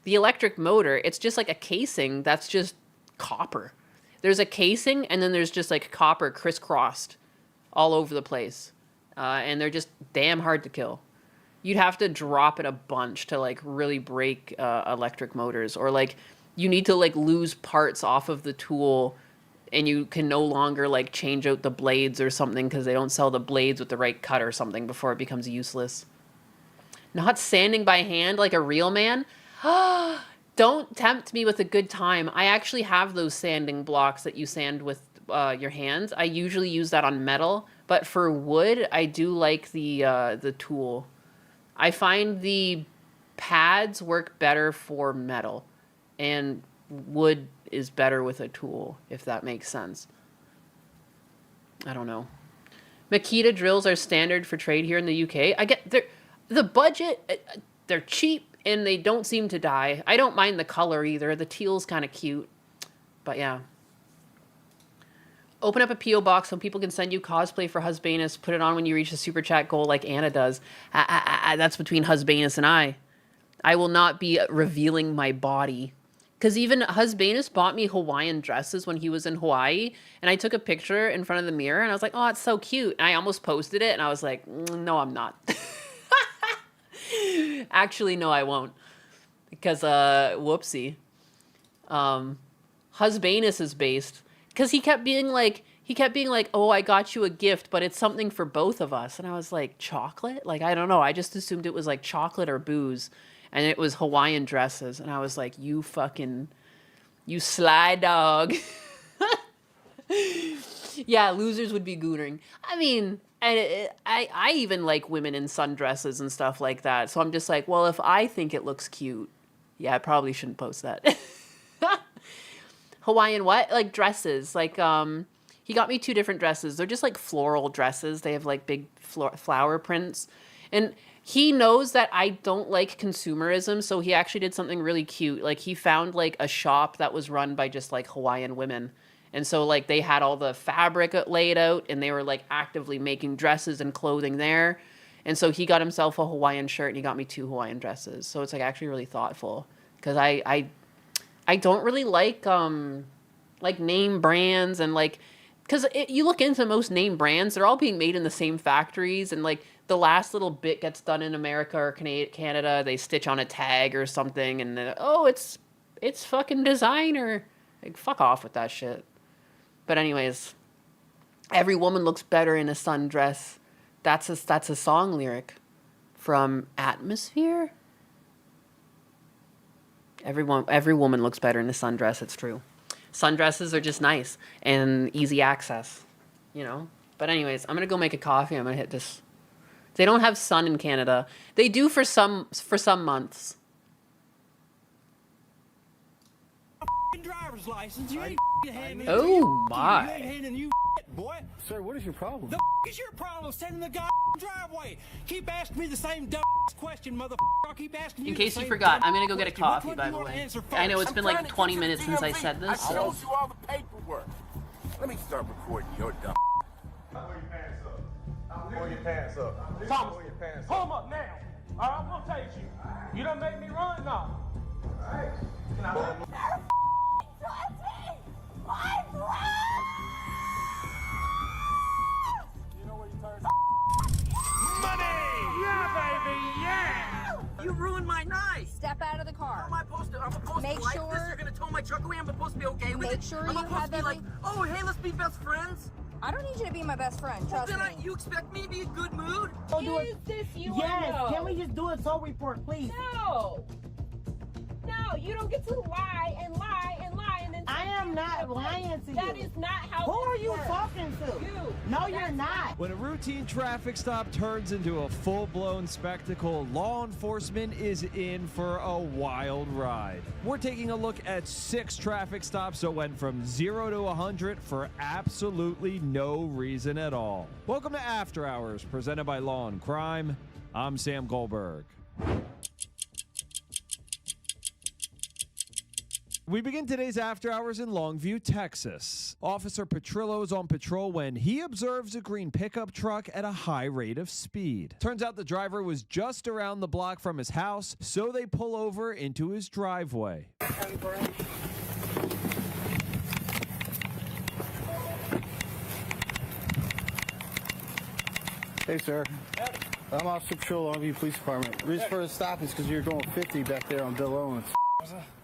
[SPEAKER 1] the electric motor, it's just like a casing that's just copper. There's a casing and then there's just like copper crisscrossed all over the place. And they're just damn hard to kill. You'd have to drop it a bunch to like really break electric motors, or like you need to like lose parts off of the tool, and you can no longer like change out the blades or something because they don't sell the blades with the right cut or something before it becomes useless. Not sanding by hand like a real man. Don't tempt me with a good time. I actually have those sanding blocks that you sand with your hands. I usually use that on metal. But for wood, I do like the tool. I find the pads work better for metal, and wood is better with a tool, if that makes sense. I don't know. Makita drills are standard for trade here in the UK. I get the budget, they're cheap, and they don't seem to die. I don't mind the color either. The teal's kind of cute. But yeah. Open up a P.O. box so people can send you cosplay for Husbanus. Put it on when you reach the super chat goal like Anna does. That's between Husbanus and I. I will not be revealing my body. Because even Husbanus bought me Hawaiian dresses when he was in Hawaii. And I took a picture in front of the mirror. And I was like, oh, it's so cute. And I almost posted it. And I was like, no, I'm not. Actually, no, I won't. Because, whoopsie. Husbanus is based... Because he kept being like, oh, I got you a gift, but it's something for both of us. And I was like, chocolate? Like, I don't know. I just assumed it was like chocolate or booze. And it was Hawaiian dresses. And I was like, you sly dog. Yeah, losers would be goonering. I mean, I even like women in sundresses and stuff like that. So I'm just like, well, if I think it looks cute, yeah, I probably shouldn't post that. Hawaiian what? Like dresses. Like, he got me 2 different dresses. They're just like floral dresses. They have like big flower prints. And he knows that I don't like consumerism, so he actually did something really cute. Like, he found like a shop that was run by just like Hawaiian women. And so like they had all the fabric laid out, and they were like actively making dresses and clothing there. And so he got himself a Hawaiian shirt, and he got me 2 Hawaiian dresses. So it's like actually really thoughtful. Because I don't really like name brands, and like, because you look into most name brands, they're all being made in the same factories, and like the last little bit gets done in America or Canada, they stitch on a tag or something, and then, oh, it's fucking designer. Like, fuck off with that shit. But anyways, every woman looks better in a sundress. That's a song lyric from Atmosphere. Every woman looks better in a sundress. It's true. Sundresses are just nice and easy access, you know. But anyways, I'm gonna go make a coffee. I'm gonna hit this. They don't have sun in Canada. They do for some months.
[SPEAKER 4] Driver's license. You ain't handing
[SPEAKER 1] Oh my!
[SPEAKER 4] You ain't handing you boy.
[SPEAKER 5] Sir, what is your problem?
[SPEAKER 4] The is your problem? Standing in the driveway. Keep asking me the same dumb question, mother. I'll keep asking you.
[SPEAKER 1] In case you forgot, I'm gonna go get a coffee. By the way, I know it's been like 20 minutes since I said this.
[SPEAKER 5] I showed you all the paperwork. Let me start recording your dumb.
[SPEAKER 6] Pull your pants up. Pull your pants up.
[SPEAKER 7] Thomas,
[SPEAKER 6] Pull your pants
[SPEAKER 7] pull
[SPEAKER 6] up.
[SPEAKER 7] them up now. All right, I'm gonna tase you. You done made me run now.
[SPEAKER 6] Alright.
[SPEAKER 7] Can I hold
[SPEAKER 5] You know where you turn?
[SPEAKER 7] money? Yeah, baby, yeah.
[SPEAKER 8] You ruined my night.
[SPEAKER 9] Step out of the car.
[SPEAKER 8] How am I supposed to? I'm supposed
[SPEAKER 9] Make
[SPEAKER 8] to like
[SPEAKER 9] sure-
[SPEAKER 8] this. You're gonna tow my truck away. I'm supposed to be okay with
[SPEAKER 9] Make
[SPEAKER 8] it.
[SPEAKER 9] sure
[SPEAKER 8] I'm
[SPEAKER 9] you
[SPEAKER 8] supposed
[SPEAKER 9] have
[SPEAKER 8] to be like,
[SPEAKER 9] every-
[SPEAKER 8] oh hey, let's be best friends.
[SPEAKER 9] I don't need you to be my best friend.
[SPEAKER 8] Well,
[SPEAKER 9] Trust
[SPEAKER 8] then
[SPEAKER 9] me.
[SPEAKER 8] you expect me to be in good mood?
[SPEAKER 10] Is this you
[SPEAKER 11] Yes,
[SPEAKER 10] or no?
[SPEAKER 11] can we just do a tow report, please?
[SPEAKER 10] No. No, you don't get to lie and lie and lie and then.
[SPEAKER 11] I am not lying to you.
[SPEAKER 10] That is not how.
[SPEAKER 11] Who are
[SPEAKER 10] this
[SPEAKER 11] you
[SPEAKER 10] works.
[SPEAKER 11] talking to?
[SPEAKER 10] You.
[SPEAKER 11] No, you're
[SPEAKER 10] That's
[SPEAKER 11] not.
[SPEAKER 2] When a routine traffic stop turns into a full-blown spectacle, law enforcement is in for a wild ride. We're taking a look at 6 traffic stops that went from 0 to 100 for absolutely no reason at all. Welcome to After Hours, presented by Law and Crime. I'm Sam Goldberg. We begin today's After Hours in Longview, Texas. Officer Petrillo is on patrol when he observes a green pickup truck at a high rate of speed. Turns out the driver was just around the block from his house, so they pull over into his driveway.
[SPEAKER 12] Hey, sir. I'm Officer Patrol, Longview Police Department. Reason for the stop is because you're going 50 back there on Bill Owens.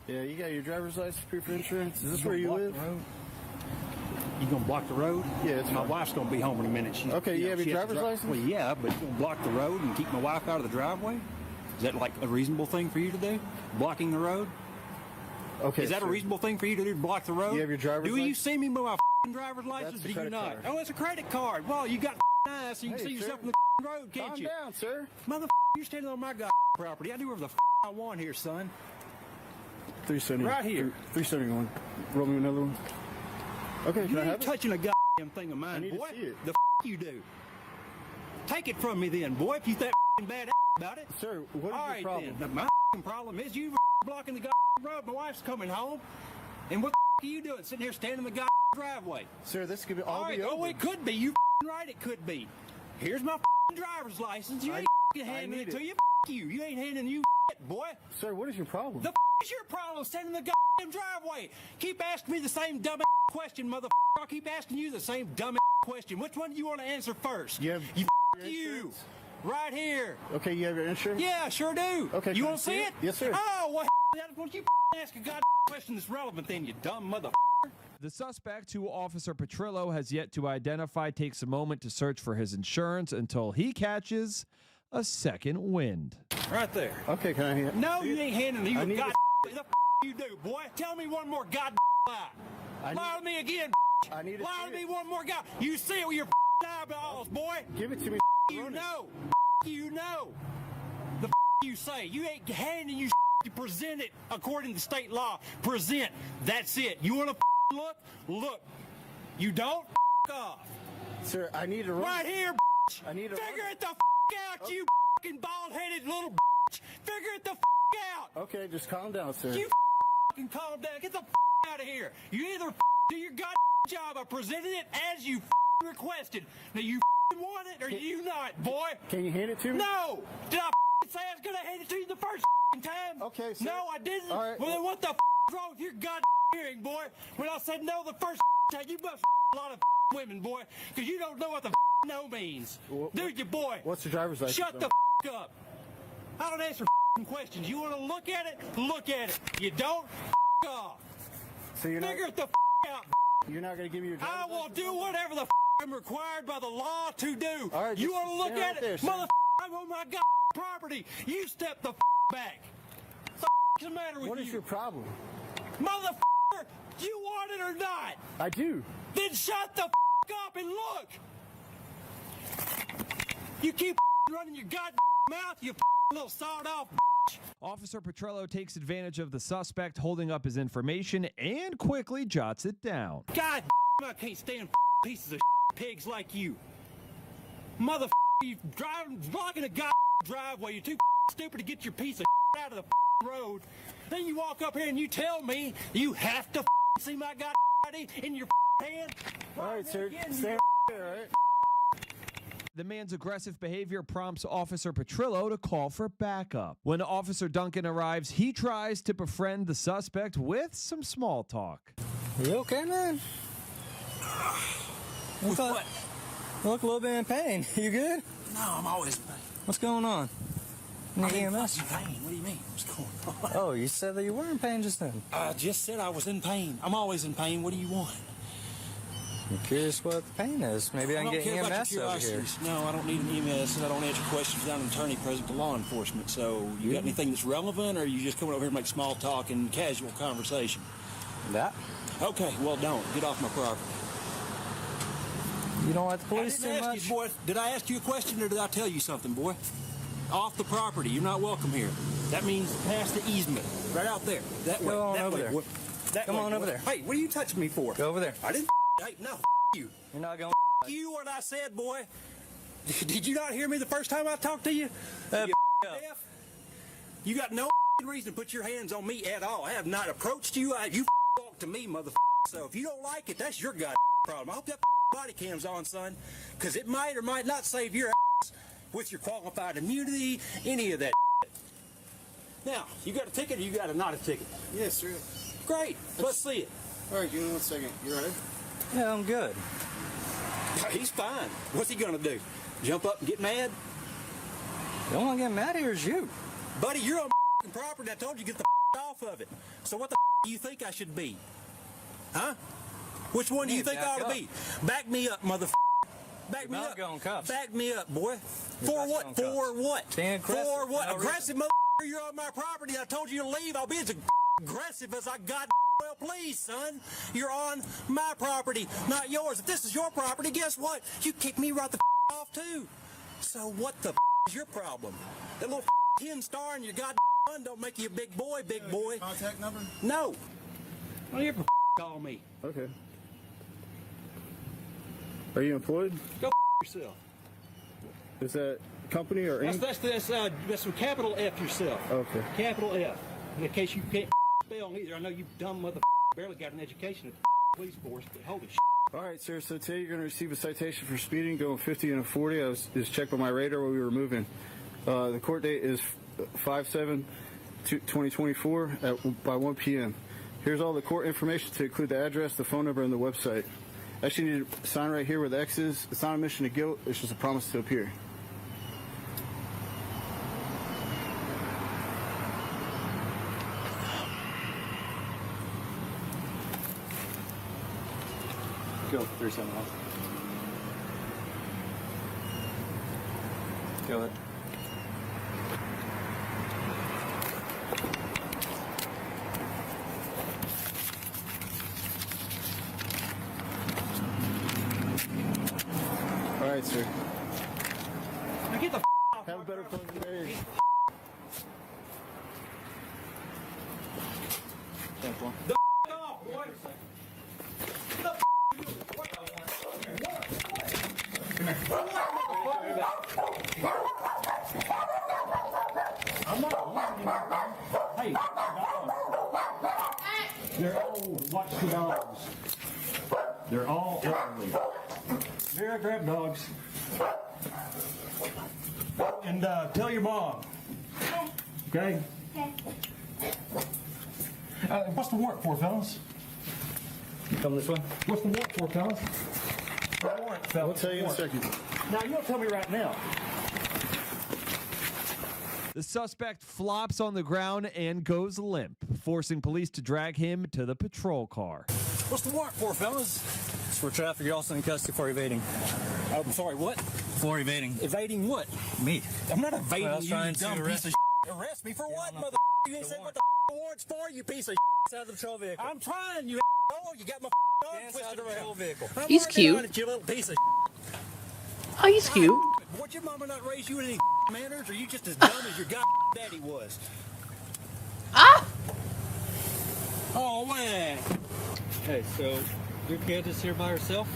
[SPEAKER 12] Yeah, you got your driver's license, proof of insurance. Is this where you live?
[SPEAKER 4] You gonna block the road?
[SPEAKER 12] Yeah, it's
[SPEAKER 4] my
[SPEAKER 12] fine.
[SPEAKER 4] wife's gonna be home in a minute. She,
[SPEAKER 12] Okay, you have your
[SPEAKER 4] she has to
[SPEAKER 12] driver's license?
[SPEAKER 4] Well, yeah, but you gonna block the road and keep my wife out of the driveway? Is that like a reasonable thing for you to do? Blocking the road?
[SPEAKER 12] Okay.
[SPEAKER 4] Is that a reasonable thing for you to do? Block the road?
[SPEAKER 12] You have your driver's
[SPEAKER 4] Do
[SPEAKER 12] license?
[SPEAKER 4] you see me with my driver's license?
[SPEAKER 12] That's a
[SPEAKER 4] Do you
[SPEAKER 12] credit
[SPEAKER 4] not?
[SPEAKER 12] card.
[SPEAKER 4] Oh, it's a credit card. Well, you got eyes so you can
[SPEAKER 12] Hey,
[SPEAKER 4] see yourself
[SPEAKER 12] sir.
[SPEAKER 4] in the road, can't
[SPEAKER 12] Calm
[SPEAKER 4] you?
[SPEAKER 12] down, sir.
[SPEAKER 4] You're standing on my property. I do whatever the I want here, son.
[SPEAKER 12] 370.
[SPEAKER 4] Right here.
[SPEAKER 12] 371. Roll me another one. Okay, can
[SPEAKER 4] You
[SPEAKER 12] I have
[SPEAKER 4] ain't
[SPEAKER 12] it?
[SPEAKER 4] touching a thing of mine,
[SPEAKER 12] I need to
[SPEAKER 4] boy.
[SPEAKER 12] see it.
[SPEAKER 4] The you do. Take it from me then, boy, if you that bad about it.
[SPEAKER 12] Sir, what is
[SPEAKER 4] All
[SPEAKER 12] your
[SPEAKER 4] right,
[SPEAKER 12] problem?
[SPEAKER 4] then. My problem is you blocking the road. My wife's coming home. And what are you doing? Sitting here standing in the driveway.
[SPEAKER 12] Sir, this could
[SPEAKER 4] All
[SPEAKER 12] all
[SPEAKER 4] right,
[SPEAKER 12] be over.
[SPEAKER 4] oh, it could be. You right, it could be. Here's my driver's license. You ain't handing
[SPEAKER 12] need
[SPEAKER 4] it to
[SPEAKER 12] it.
[SPEAKER 4] you. You. You ain't handing you boy.
[SPEAKER 12] Sir, what is your problem?
[SPEAKER 4] The is your problem standing in the driveway? Keep asking me the same dumb question, mother. I'll keep asking you the same dumb question. Which one do you want to answer first?
[SPEAKER 12] You have
[SPEAKER 4] you.
[SPEAKER 12] insurance?
[SPEAKER 4] Right here.
[SPEAKER 12] Okay, you have your insurance?
[SPEAKER 4] Yeah, I sure do.
[SPEAKER 12] Okay,
[SPEAKER 4] You
[SPEAKER 12] can I
[SPEAKER 4] want to see it?
[SPEAKER 12] Yes, sir.
[SPEAKER 4] Oh, well, that's what you ask a question that's relevant then, you dumb mother.
[SPEAKER 2] The suspect, who Officer Petrillo has yet to identify, takes a moment to search for his insurance until he catches a second wind.
[SPEAKER 4] Right there.
[SPEAKER 12] Okay, can I hear?
[SPEAKER 4] No, you ain't handing me
[SPEAKER 12] I
[SPEAKER 4] a
[SPEAKER 12] need
[SPEAKER 4] god. The you do, boy. Tell me one more god lie. Lie to me again.
[SPEAKER 12] I need to
[SPEAKER 4] Lie
[SPEAKER 12] see
[SPEAKER 4] to me
[SPEAKER 12] it.
[SPEAKER 4] one more god. You see it with your eyeballs, boy.
[SPEAKER 12] Give it to me.
[SPEAKER 4] You know. You know. The you say. You ain't handing you. You present it according to state law. Present. That's it. You want to look? Look. You don't? Off.
[SPEAKER 12] Sir, I need to run.
[SPEAKER 4] Right here.
[SPEAKER 12] I need to
[SPEAKER 4] Figure
[SPEAKER 12] run.
[SPEAKER 4] it the out, you fucking bald-headed little Figure it the out.
[SPEAKER 12] Okay, just calm down, sir.
[SPEAKER 4] You fucking calm down. Get the out of here. You either do your job. I presented it as you requested. Now you want it or you not, boy?
[SPEAKER 12] Can you hand it to me?
[SPEAKER 4] No. Did I say I was gonna hand it to you the first time?
[SPEAKER 12] Okay, sir.
[SPEAKER 4] No, I didn't.
[SPEAKER 12] All right.
[SPEAKER 4] Well, then what the wrong with your hearing, boy? When I said no the first time, you must a lot of women, boy, because you don't know what the no means. Do you, boy?
[SPEAKER 12] What's the driver's license?
[SPEAKER 4] Shut the up. I don't answer questions. You want to look at it? Look at it. You don't? Off.
[SPEAKER 12] So you're
[SPEAKER 4] Figure
[SPEAKER 12] not,
[SPEAKER 4] it the out.
[SPEAKER 12] you're not going to give me your driver's
[SPEAKER 4] I will
[SPEAKER 12] license?
[SPEAKER 4] do whatever the I'm required by the law to do.
[SPEAKER 12] All right,
[SPEAKER 4] you
[SPEAKER 12] just
[SPEAKER 4] want to look
[SPEAKER 12] stand
[SPEAKER 4] at
[SPEAKER 12] right
[SPEAKER 4] it?
[SPEAKER 12] there, sir.
[SPEAKER 4] Mother, I'm on my property. You step the back. What's the matter with
[SPEAKER 12] What
[SPEAKER 4] you?
[SPEAKER 12] is your problem?
[SPEAKER 4] Motherfucker, do you want it or not?
[SPEAKER 12] I do.
[SPEAKER 4] Then shut the up and look. You keep running your mouth, you little sawed off.
[SPEAKER 2] Officer Petrillo takes advantage of the suspect holding up his information and quickly jots it down.
[SPEAKER 4] God, I can't stand pieces of pigs like you. Mother, you blocking a driveway. You're too stupid to get your piece of out of the road. Then you walk up here and you tell me you have to see my ID in your hand.
[SPEAKER 12] All right, sir. Stand there, all right?
[SPEAKER 2] The man's aggressive behavior prompts Officer Petrillo to call for backup. When Officer Duncan arrives, he tries to befriend the suspect with some small talk.
[SPEAKER 13] You okay, man?
[SPEAKER 4] With what?
[SPEAKER 13] You look a little bit in pain. You good?
[SPEAKER 4] No, I'm always in pain.
[SPEAKER 13] What's going on? In the
[SPEAKER 4] I'm
[SPEAKER 13] EMS?
[SPEAKER 4] in pain. What do you mean? What's going on?
[SPEAKER 13] Oh, you said that you were in pain just then.
[SPEAKER 4] I just said I was in pain. I'm always in pain. What do you want?
[SPEAKER 13] I'm curious what the pain is. Maybe I can get
[SPEAKER 4] care about
[SPEAKER 13] EMS
[SPEAKER 4] your
[SPEAKER 13] over here.
[SPEAKER 4] curiosities. No, I don't need an EMS, and I don't answer questions without an attorney present to law enforcement. So, you got anything that's relevant, or are you just coming over here to make small talk and casual conversation?
[SPEAKER 13] That?
[SPEAKER 4] Okay, well, don't. Get off my property.
[SPEAKER 13] You don't like the police too
[SPEAKER 4] I didn't ask
[SPEAKER 13] much?
[SPEAKER 4] you, boy. Did I ask you a question, or did I tell you something, boy? Off the property. You're not welcome here. That means past the easement. Right out there. That way.
[SPEAKER 13] Go on
[SPEAKER 4] that
[SPEAKER 13] over
[SPEAKER 4] way,
[SPEAKER 13] there.
[SPEAKER 4] boy. That
[SPEAKER 13] Come
[SPEAKER 4] way,
[SPEAKER 13] on
[SPEAKER 4] boy.
[SPEAKER 13] over there.
[SPEAKER 4] Hey, what are you touching me for?
[SPEAKER 13] Go over there.
[SPEAKER 4] I didn't. Hey, no, you.
[SPEAKER 13] You're not going.
[SPEAKER 4] You what I said, boy. Did you not hear me the first time I talked to you? You deaf? You got no reason to put your hands on me at all. I have not approached you. You talked to me, motherfucker. So if you don't like it, that's your goddamn problem. I hope that body cam's on, son, because it might or might not save your ass with your qualified immunity, any of that. Now, you got a ticket or you got a not a ticket?
[SPEAKER 12] Yes, sir.
[SPEAKER 4] Great. Let's see it.
[SPEAKER 12] All right, give me 1 second. You ready?
[SPEAKER 13] Yeah, I'm good.
[SPEAKER 4] He's fine. What's he gonna do? Jump up and get mad?
[SPEAKER 13] The only one getting mad here is you.
[SPEAKER 4] Buddy, you're on property. I told you get the off of it. So what the do you think I should be? Huh? Which one do you think I ought to be? Back me up, motherfucker. Back me up. Back me up, boy. For what? For what? For what? Aggressive, motherfucker. You're on my property. I told you to leave. I'll be as aggressive as I got. Well, please, son. You're on my property, not yours. If this is your property, guess what? You kick me right the off too. So what the is your problem? That little 10 star in your goddamn gun don't make you a big boy, big boy.
[SPEAKER 12] Contact number?
[SPEAKER 4] No. Don't ever call me.
[SPEAKER 12] Okay. Are you employed?
[SPEAKER 4] Go yourself.
[SPEAKER 12] Is that company or Inc?
[SPEAKER 4] That's some capital F yourself.
[SPEAKER 12] Okay.
[SPEAKER 4] Capital F. In case you can't spell either. I know you dumb mother barely got an education at the police force, but holy shit.
[SPEAKER 12] All right, sir. So today you're going to receive a citation for speeding, going 50 and a 40. I was checked by my radar while we were moving. The court date is 5/7/2024 by 1 p.m. Here's all the court information to include the address, the phone number, and the website. Actually, you need to sign right here where the X is. It's not a admission of guilt. It's just a promise to appear. Go 37 off.
[SPEAKER 13] Go ahead.
[SPEAKER 12] All right, sir.
[SPEAKER 4] Now get the off.
[SPEAKER 12] Have a better pleasant day. 10-1.
[SPEAKER 4] The off, boy. I'm not. Hey, they're old. Watch the dogs. They're all elderly. Here, grab dogs. And tell your mom. Okay?
[SPEAKER 10] Okay.
[SPEAKER 4] What's the warrant for, fellas?
[SPEAKER 13] Come this way.
[SPEAKER 4] What's the warrant for, fellas? The warrant, fellas.
[SPEAKER 12] I'll tell you in a second.
[SPEAKER 4] Now, you don't tell me right now.
[SPEAKER 2] The suspect flops on the ground and goes limp, forcing police to drag him to the patrol car.
[SPEAKER 4] What's the warrant for, fellas?
[SPEAKER 13] It's for traffic. You're also in custody for evading.
[SPEAKER 4] I'm sorry, what?
[SPEAKER 13] For evading.
[SPEAKER 4] Evading what?
[SPEAKER 13] Me.
[SPEAKER 4] I'm not evading
[SPEAKER 13] Well, I was
[SPEAKER 4] you,
[SPEAKER 13] trying
[SPEAKER 4] you
[SPEAKER 13] to
[SPEAKER 4] dumb
[SPEAKER 13] arrest
[SPEAKER 4] piece of shit. Arrest me for what, mother? You ain't said what the warrant's for, you piece of shit.
[SPEAKER 13] Out of the patrol vehicle.
[SPEAKER 4] I'm trying, you oh, you got my dog
[SPEAKER 13] Dance
[SPEAKER 4] twisted
[SPEAKER 13] out of the patrol
[SPEAKER 4] around.
[SPEAKER 13] vehicle.
[SPEAKER 4] I'm
[SPEAKER 1] He's
[SPEAKER 4] working
[SPEAKER 1] cute.
[SPEAKER 4] on it, you little piece of
[SPEAKER 1] Oh, he's cute.
[SPEAKER 4] What, your mama not raise you in any manners, or you just as dumb as your daddy was?
[SPEAKER 1] Ah!
[SPEAKER 4] Oh, man.
[SPEAKER 13] Hey, so your kid is here by herself?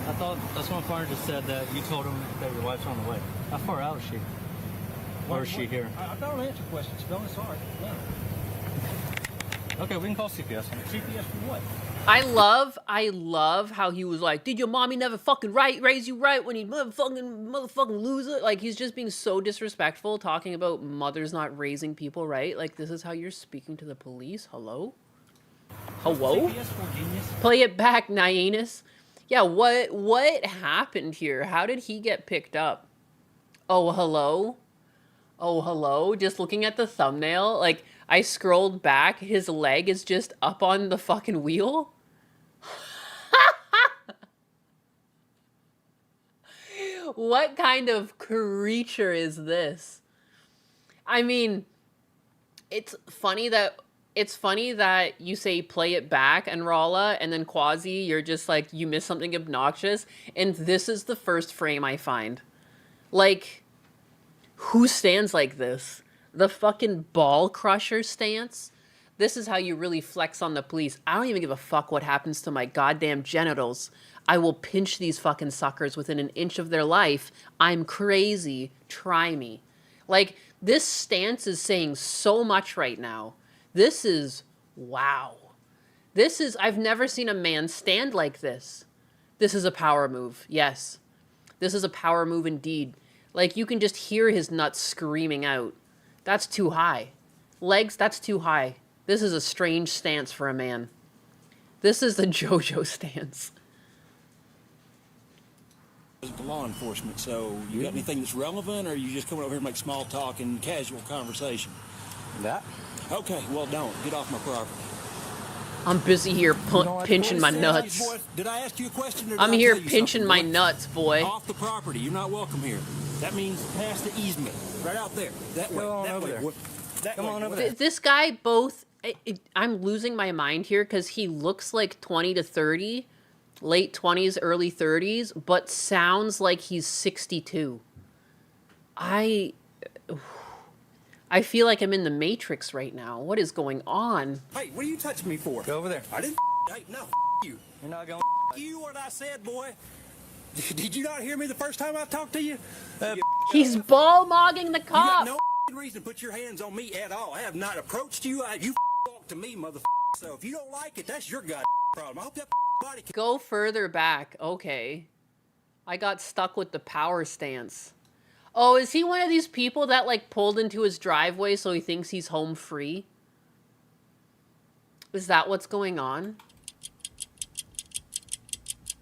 [SPEAKER 13] I thought that's what my partner just said, that you told him that your wife's on the way. How far out is she? Or is she here?
[SPEAKER 4] I don't answer questions, Bill. Sorry. No.
[SPEAKER 13] Okay, we can call CPS.
[SPEAKER 4] CPS for what?
[SPEAKER 1] I love how he was like, did your mommy never fucking raise you right when you motherfucking loser? Like, he's just being so disrespectful, talking about mothers not raising people right. Like, this is how you're speaking to the police? Hello? Hello?
[SPEAKER 4] CPS for genius.
[SPEAKER 1] Play it back, Nyanus. Yeah, what happened here? How did he get picked up? Oh, hello? Oh, hello? Just looking at the thumbnail, like, I scrolled back, his leg is just up on the fucking wheel? What kind of creature is this? I mean, it's funny that you say play it back, Enrolla, and then Quasi, you're just like, you missed something obnoxious, and this is the first frame I find. Like, who stands like this? The fucking ball crusher stance? This is how you really flex on the police. I don't even give a fuck what happens to my goddamn genitals. I will pinch these fucking suckers within an inch of their life. I'm crazy. Try me. Like, this stance is saying so much right now. This is, wow. This is, I've never seen a man stand like this. This is a power move, yes. This is a power move indeed. Like, you can just hear his nuts screaming out. That's too high. Legs, that's too high. This is a strange stance for a man. This is the JoJo stance.
[SPEAKER 4] Law enforcement, so you got anything that's relevant, or are you just coming over here to make small talk and casual conversation?
[SPEAKER 5] That?
[SPEAKER 4] Okay, well, don't. Get off my property.
[SPEAKER 1] I'm busy here pinching my nuts.
[SPEAKER 4] Boy, did I ask you a question? Or did
[SPEAKER 1] I'm
[SPEAKER 4] I
[SPEAKER 1] here
[SPEAKER 4] tell you
[SPEAKER 1] pinching
[SPEAKER 4] something,
[SPEAKER 1] my
[SPEAKER 4] boy?
[SPEAKER 1] nuts, boy.
[SPEAKER 4] Off the property. You're not welcome here. That means past the easement. Right out there. That way. That way. Boy. Come on over there.
[SPEAKER 1] This guy both... I'm losing my mind here because he looks like 20 to 30, late 20s, early 30s, but sounds like he's 62. I feel like I'm in the Matrix right now. What is going on?
[SPEAKER 4] Hey, what are you touching me for?
[SPEAKER 13] Go over there.
[SPEAKER 4] I didn't. Hey, no, you.
[SPEAKER 13] You're not going.
[SPEAKER 4] You what I said, boy. Did you not hear me the first time I talked to you?
[SPEAKER 1] He's ball-mogging the
[SPEAKER 4] You
[SPEAKER 1] cop.
[SPEAKER 4] got no reason to put your hands on me at all. I have not approached you. You talked to me, mother. So if you don't like it, that's your goddamn problem. I hope that body can
[SPEAKER 1] Go further back. Okay. I got stuck with the power stance. Oh, is he one of these people that, like, pulled into his driveway so he thinks he's home free? Is that what's going on?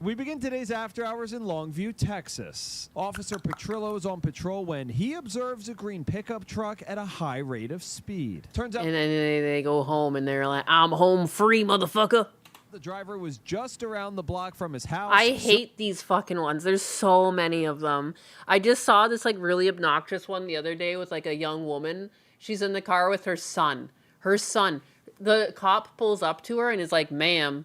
[SPEAKER 2] We begin today's after hours in Longview, Texas. Officer Petrillo is on patrol when he observes a green pickup truck at a high rate of speed. Turns out
[SPEAKER 1] And then they go home and they're like, I'm home free, motherfucker.
[SPEAKER 2] the driver was just around the block from his house.
[SPEAKER 1] I hate these fucking ones. There's so many of them. I just saw this like really obnoxious one the other day with like a young woman. She's in the car with her son. Her son. The cop pulls up to her and is like, ma'am,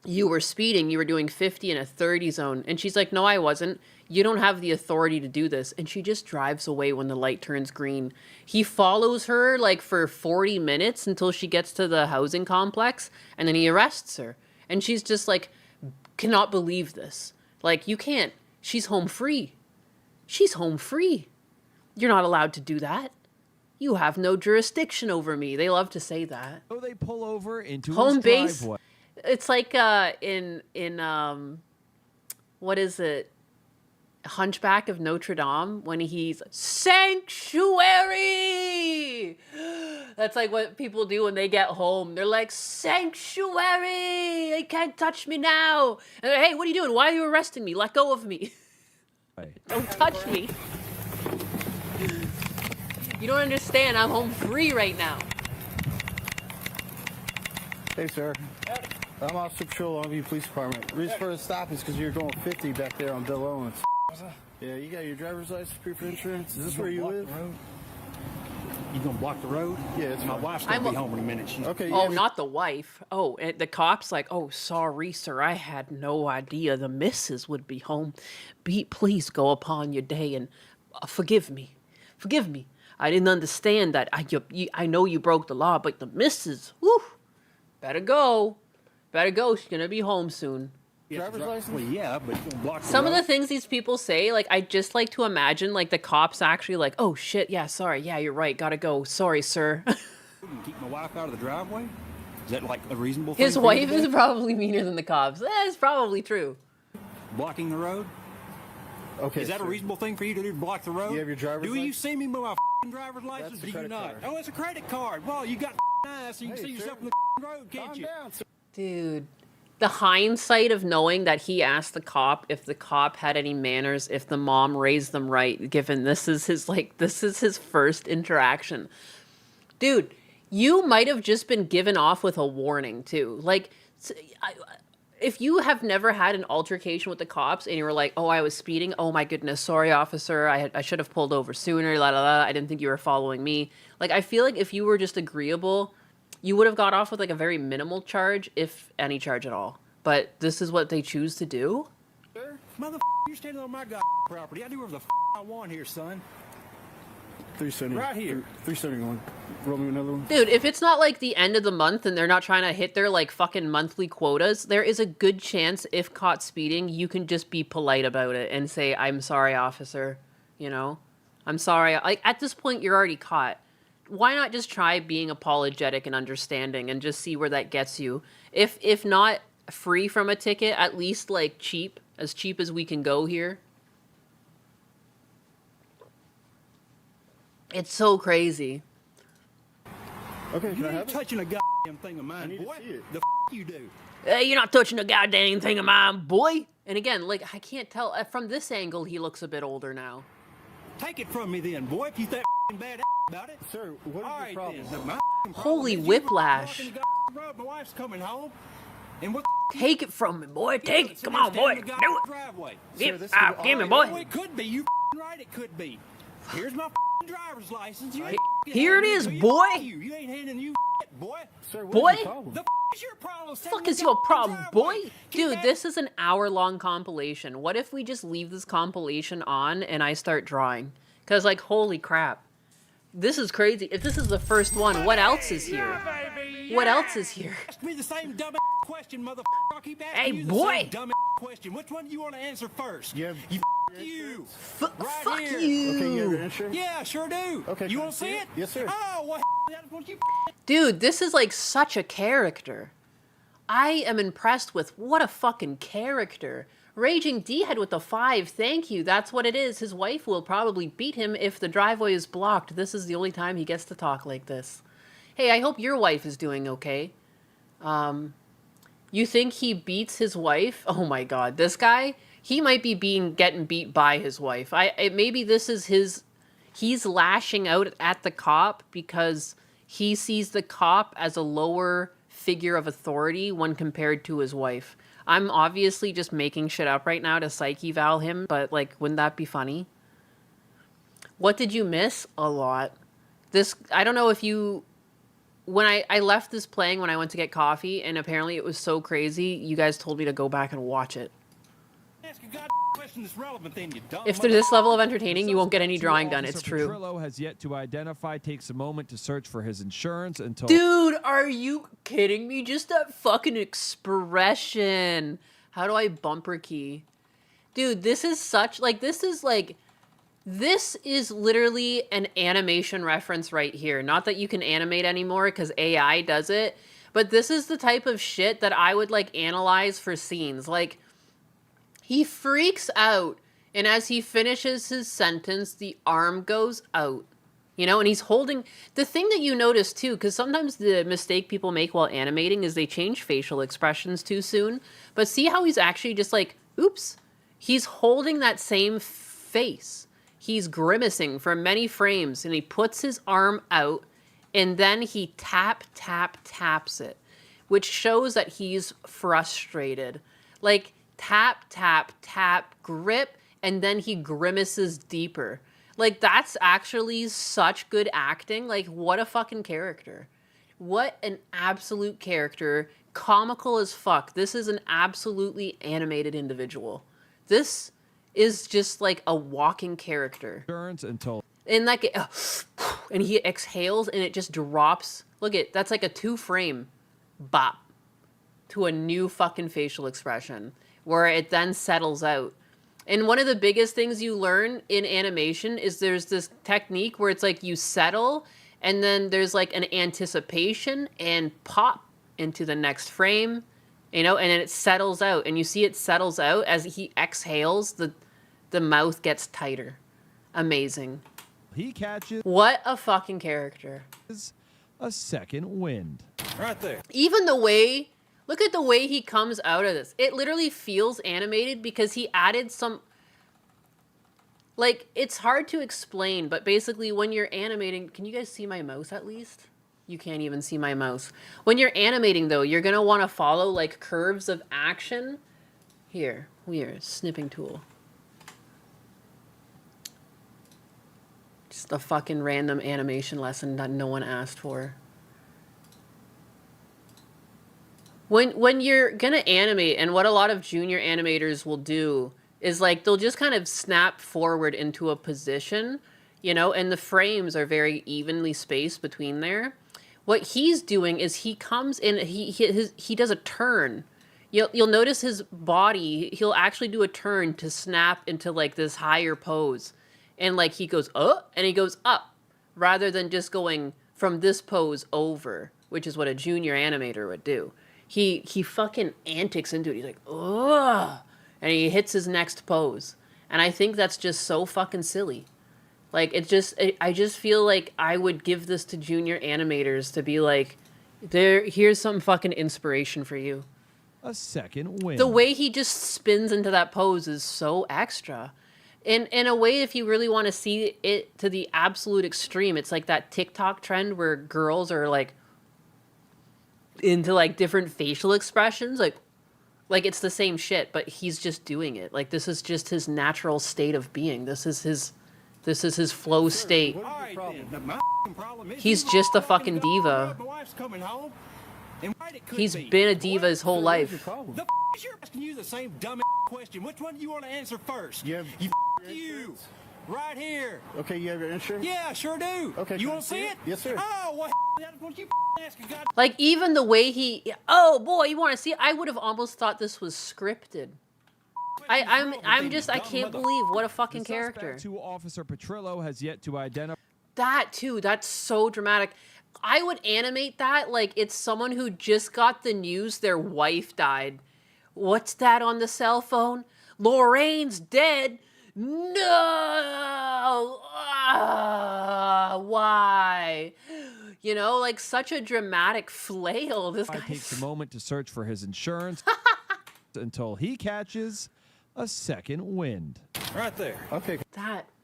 [SPEAKER 1] you were speeding. You were doing 50 in a 30 zone. And she's like, no, I wasn't. You don't have the authority to do this. And she just drives away when the light turns green. He follows her like for 40 minutes until she gets to the housing complex. And then he arrests her. And she's just like, cannot believe this. Like, you can't. She's home free. She's home free. You're not allowed to do that. You have no jurisdiction over me. They love to say that.
[SPEAKER 2] So they pull over into
[SPEAKER 1] Home
[SPEAKER 2] his
[SPEAKER 1] base.
[SPEAKER 2] driveway.
[SPEAKER 1] It's like in what is it? Hunchback of Notre Dame when he's sanctuary. That's like what people do when they get home. They're like, sanctuary. They can't touch me now. And they're, hey, what are you doing? Why are you arresting me? Let go of me. Don't touch me. You don't understand. I'm home free right now.
[SPEAKER 12] Hey, sir. I'm Officer Patrol, Longview Police Department. The reason for the stop is because you're going 50 back there on Bill Owens. Yeah, you got your driver's license, proof of insurance. Is this where you live?
[SPEAKER 4] You gonna block the road?
[SPEAKER 12] Yeah, it's
[SPEAKER 4] My
[SPEAKER 12] fine.
[SPEAKER 4] wife's gonna be home in a minute. She's
[SPEAKER 12] Okay.
[SPEAKER 1] Oh,
[SPEAKER 12] Yeah,
[SPEAKER 1] not the wife. Oh, and the cop's like, oh, sorry, sir. I had no idea the missus would be home. Please go upon your day and forgive me. Forgive me. I didn't understand that. I know you broke the law, but the missus, whew, better go. Better go. She's going to be home soon.
[SPEAKER 12] driver's license?
[SPEAKER 4] Well, yeah, but you gonna block the
[SPEAKER 1] Some of
[SPEAKER 4] road?
[SPEAKER 1] the things these people say, like, I just like to imagine, like, the cop's actually like, oh, shit, yeah, sorry. Yeah, you're right. Gotta go. Sorry, sir.
[SPEAKER 4] Keep my wife out of the driveway? Is that like a reasonable thing?
[SPEAKER 1] His
[SPEAKER 4] for you
[SPEAKER 1] wife
[SPEAKER 4] to
[SPEAKER 1] is
[SPEAKER 4] do?
[SPEAKER 1] probably meaner than the cops. That's probably true.
[SPEAKER 4] Blocking the road?
[SPEAKER 12] Okay.
[SPEAKER 4] Is that a
[SPEAKER 12] sir.
[SPEAKER 4] reasonable thing for you to do to block the road?
[SPEAKER 12] You have your driver's
[SPEAKER 4] Do you
[SPEAKER 12] license?
[SPEAKER 4] see me with my f***ing driver's license?
[SPEAKER 12] a
[SPEAKER 4] Do you
[SPEAKER 12] credit
[SPEAKER 4] not?
[SPEAKER 12] card.
[SPEAKER 4] Oh, it's a credit card. Well, you got eyes so you can
[SPEAKER 12] Hey,
[SPEAKER 4] see yourself
[SPEAKER 12] sir.
[SPEAKER 4] in the road, can't
[SPEAKER 12] Calm
[SPEAKER 4] you?
[SPEAKER 12] down, sir.
[SPEAKER 1] Dude, the hindsight of knowing that he asked the cop if the cop had any manners, if the mom raised them right, given this is his first interaction. Dude, you might have just been given off with a warning too. Like, if you have never had an altercation with the cops and you were like, oh, I was speeding. Oh my goodness. Sorry, officer. I should have pulled over sooner. La, la, la. I didn't think you were following me. Like, I feel like if you were just agreeable, you would have got off with like a very minimal charge, if any charge at all. But this is what they choose to do?
[SPEAKER 4] Mother, you're standing on my property. I do whatever the I want here, son.
[SPEAKER 12] 370.
[SPEAKER 4] Right here.
[SPEAKER 12] 371. Roll me another one.
[SPEAKER 1] Dude, if it's not like the end of the month and they're not trying to hit their like fucking monthly quotas, there is a good chance if caught speeding, you can just be polite about it and say, "I'm sorry, officer." You know? "I'm sorry." Like at this point you're already caught. Why not just try being apologetic and understanding and just see where that gets you? If not free from a ticket, at least like cheap as we can go here. It's so crazy.
[SPEAKER 12] Okay,
[SPEAKER 4] You ain't touching a goddamn thing of mine, boy. The you do.
[SPEAKER 1] Hey, you're not touching a goddamn thing of mine, boy. And again, like, I can't tell. From this angle, he looks a bit older now.
[SPEAKER 4] Take it from me then, boy, if you think bad about it.
[SPEAKER 12] Sir, what is your problem?
[SPEAKER 4] Then. My
[SPEAKER 1] Holy
[SPEAKER 4] is you
[SPEAKER 1] whiplash.
[SPEAKER 4] walking the road, my wife's coming home. And what
[SPEAKER 1] Take it from me, boy. Take it. Come on,
[SPEAKER 4] stand
[SPEAKER 1] boy.
[SPEAKER 4] in the
[SPEAKER 1] Do
[SPEAKER 4] goddamn
[SPEAKER 1] it.
[SPEAKER 4] driveway.
[SPEAKER 1] Give me, boy.
[SPEAKER 4] Oh, it could be. You right, it could be. Here's my driver's license. You ain't
[SPEAKER 1] Here it is,
[SPEAKER 4] so you
[SPEAKER 1] boy.
[SPEAKER 4] You ain't handing you boy.
[SPEAKER 12] Sir,
[SPEAKER 1] Boy?
[SPEAKER 12] what is your problem?
[SPEAKER 4] The is your problem?
[SPEAKER 1] Fuck is your problem, boy? Dude, this is an hour-long compilation. What if we just leave this compilation on and I start drawing? Because, like, holy crap. This is crazy. If this is the first one, what else is here? What else is here?
[SPEAKER 4] Ask me the same dumb question, motherfucker. I'll keep asking
[SPEAKER 1] Hey,
[SPEAKER 4] you
[SPEAKER 1] boy.
[SPEAKER 4] the same dumb question. Which one do you want to answer first?
[SPEAKER 12] Yeah.
[SPEAKER 4] You.
[SPEAKER 1] Fuck
[SPEAKER 4] here.
[SPEAKER 1] you.
[SPEAKER 12] Okay, you have your insurance?
[SPEAKER 4] Yeah, sure do.
[SPEAKER 12] Okay,
[SPEAKER 4] You
[SPEAKER 12] can I
[SPEAKER 4] want to
[SPEAKER 12] see
[SPEAKER 4] see
[SPEAKER 12] it?
[SPEAKER 4] it?
[SPEAKER 12] Yes, sir.
[SPEAKER 4] Oh, well, that's what you
[SPEAKER 1] Dude, this is like such a character. I am impressed with what a fucking character. Raging D-Head with the 5, thank you. That's what it is. His wife will probably beat him if the driveway is blocked. This is the only time he gets to talk like this. Hey, I hope your wife is doing okay. You think he beats his wife? Oh my god, this guy, he might be getting beat by his wife. Maybe this is he's lashing out at the cop because he sees the cop as a lower figure of authority when compared to his wife. I'm obviously just making shit up right now to psych eval him, but like, wouldn't that be funny? What did you miss? A lot. I don't know if you, when I left this playing when I went to get coffee, and apparently it was so crazy, you guys told me to go back and watch it.
[SPEAKER 4] ask a goddamn question that's relevant, then you dumb
[SPEAKER 1] If they're this level of entertaining, you won't get any drawing done. It's true.
[SPEAKER 2] Petrillo has yet to identify, takes a moment to search for his insurance until...
[SPEAKER 1] Dude, are you kidding me? Just that fucking expression. How do I bumper key? Dude, this is such, like, this is literally an animation reference right here. Not that you can animate anymore because AI does it, but this is the type of shit that I would, like, analyze for scenes. Like, he freaks out, and as he finishes his sentence, the arm goes out. You know, and he's holding... The thing that you notice, too, because sometimes the mistake people make while animating is they change facial expressions too soon. But see how he's actually just like, oops. He's holding that same face. He's grimacing for many frames, and he puts his arm out, and then he taps it, which shows that he's frustrated. Like, tap, grip, and then he grimaces deeper. Like, that's actually such good acting. Like, what a fucking character. What an absolute character. Comical as fuck. This is an absolutely animated individual. This is just like a walking character. And like, and he exhales and it just drops. Look at, that's like a 2-frame bop to a new fucking facial expression where it then settles out. And one of the biggest things you learn in animation is there's this technique where it's like you settle and then there's like an anticipation and pop into the next frame, you know, and then it settles out. And you see it settles out as he exhales, the mouth gets tighter. Amazing.
[SPEAKER 2] He catches...
[SPEAKER 1] What a fucking character.
[SPEAKER 2] A second wind.
[SPEAKER 4] Right there.
[SPEAKER 1] Even the way... Look at the way he comes out of this. It literally feels animated because he added some... Like, it's hard to explain, but basically when you're animating... Can you guys see my mouse at least? You can't even see my mouse. When you're animating, though, you're going to want to follow, like, curves of action. Here, snipping tool. Just a fucking random animation lesson that no one asked for. When you're gonna animate, and what a lot of junior animators will do is like they'll just kind of snap forward into a position. you know, and the frames are very evenly spaced between there. What he's doing is he comes in, he does a turn. You'll notice his body, he'll actually do a turn to snap into like this higher pose. And like he goes up and he goes up rather than just going from this pose over, which is what a junior animator would do. He fucking antics into it. He's like, ugh, and he hits his next pose. And I think that's just so fucking silly. Like, I just feel like I would give this to junior animators to be like, here's some fucking inspiration for you.
[SPEAKER 2] A second win.
[SPEAKER 1] The way he just spins into that pose is so extra. In a way, if you really want to see it to the absolute extreme, it's like that TikTok trend where girls are like into like different facial expressions. Like it's the same shit, but he's just doing it. Like, this is just his natural state of being. This is his flow state. He's just a fucking diva. He's been a diva his whole life.
[SPEAKER 4] The you're asking you the same dumb question. Which one do you want to answer first?
[SPEAKER 12] You
[SPEAKER 4] right here.
[SPEAKER 12] Okay, you have your insurance?
[SPEAKER 4] Yeah, I sure do.
[SPEAKER 12] Okay,
[SPEAKER 4] you want to see it?
[SPEAKER 12] Yes, sir.
[SPEAKER 4] Oh, well, that's what you asking. God.
[SPEAKER 1] Like, even the way oh boy, you want to see it? I would have almost thought this was scripted. I can't believe what a fucking character.
[SPEAKER 2] To Officer Petrillo has yet to identify.
[SPEAKER 1] That too, that's so dramatic. I would animate that like it's someone who just got the news their wife died. What's that on the cell phone? Lorraine's dead. No! Why? You know, like such a dramatic flail. This guy
[SPEAKER 2] takes a moment to search for his insurance until he catches a second wind.
[SPEAKER 4] Right there.
[SPEAKER 12] Okay.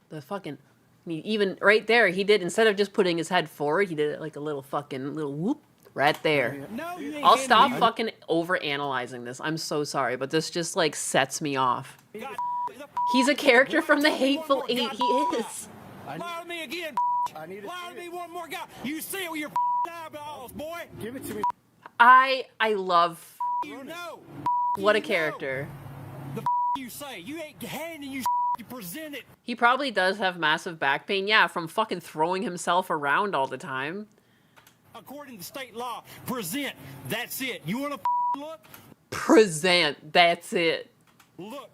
[SPEAKER 1] The fucking... I mean, even right there, he did, instead of just putting his head forward, he did it like a little whoop right there.
[SPEAKER 4] No, you ain't
[SPEAKER 1] I'll stop fucking over-analyzing this. I'm so sorry, but this just like sets me off. He's a character from the Hateful Eight. He is.
[SPEAKER 4] Lie to me again. Lie to me one more guy. You see it with your eyeballs, boy.
[SPEAKER 12] Give it to me.
[SPEAKER 1] I love.
[SPEAKER 4] You know.
[SPEAKER 1] What a character.
[SPEAKER 4] The you say. You ain't handing you present it.
[SPEAKER 1] He probably does have massive back pain, yeah, from fucking throwing himself around all the time.
[SPEAKER 4] According to state law, present. That's it. You want to look?
[SPEAKER 1] Present. That's it.
[SPEAKER 4] Look.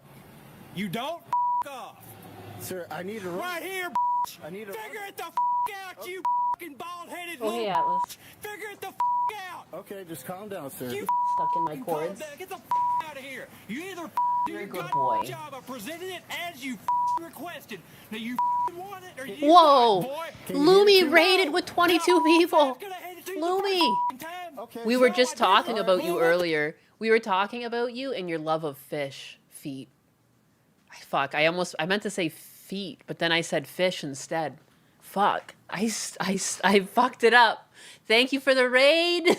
[SPEAKER 4] You don't off.
[SPEAKER 12] Sir, I need to run.
[SPEAKER 4] Right here.
[SPEAKER 12] I need to
[SPEAKER 4] figure it the out, you fucking bald-headed
[SPEAKER 1] little. Hey, Atlas.
[SPEAKER 4] Figure it the out.
[SPEAKER 12] Okay, just calm down, sir.
[SPEAKER 1] You stuck in my cords.
[SPEAKER 4] Get the out of here. You either do your
[SPEAKER 1] good boy.
[SPEAKER 4] job of presenting it as you requested. Now you want it or you
[SPEAKER 1] Whoa!
[SPEAKER 4] Boy.
[SPEAKER 1] Lumi raided with 22 people. Lumi!
[SPEAKER 12] Okay,
[SPEAKER 1] we were just talking about you earlier. We were talking about you and your love of feet. Fuck, I meant to say feet, but then I said fish instead. Fuck, I fucked it up. Thank you for the raid.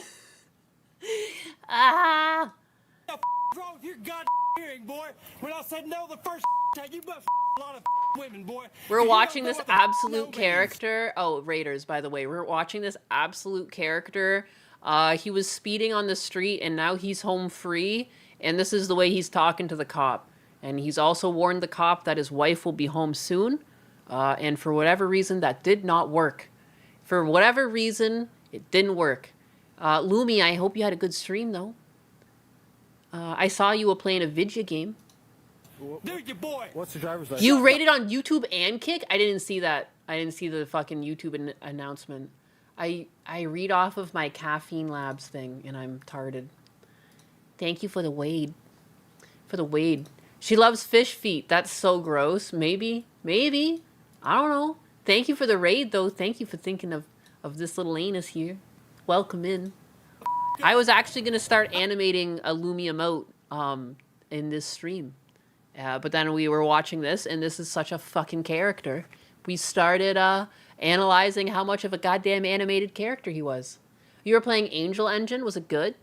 [SPEAKER 1] Ah.
[SPEAKER 4] What the wrong with your goddamn hearing, boy? When I said no the first time, you must a lot of women, boy.
[SPEAKER 1] We're watching this absolute character. Oh, Raiders, by the way. We're watching this absolute character. He was speeding on the street, and now he's home free, and this is the way he's talking to the cop. And he's also warned the cop that his wife will be home soon. And for whatever reason, that did not work. For whatever reason, it didn't work. Lumi, I hope you had a good stream, though. I saw you were playing a video game.
[SPEAKER 4] Dude, your boy.
[SPEAKER 12] What's the driver's license?
[SPEAKER 1] You rated on YouTube and Kick? I didn't see that. I didn't see the fucking YouTube announcement. I read off of my Caffeine Labs thing, and I'm tarded. Thank you for the Wade. She loves fish feet. That's so gross. Maybe. I don't know. Thank you for the raid, though. Thank you for thinking of this little anus here. Welcome in. I was actually going to start animating a Lumi emote in this stream. But then we were watching this, and this is such a fucking character. We started analyzing how much of a goddamn animated character he was. You were playing Angel Engine. Was it good?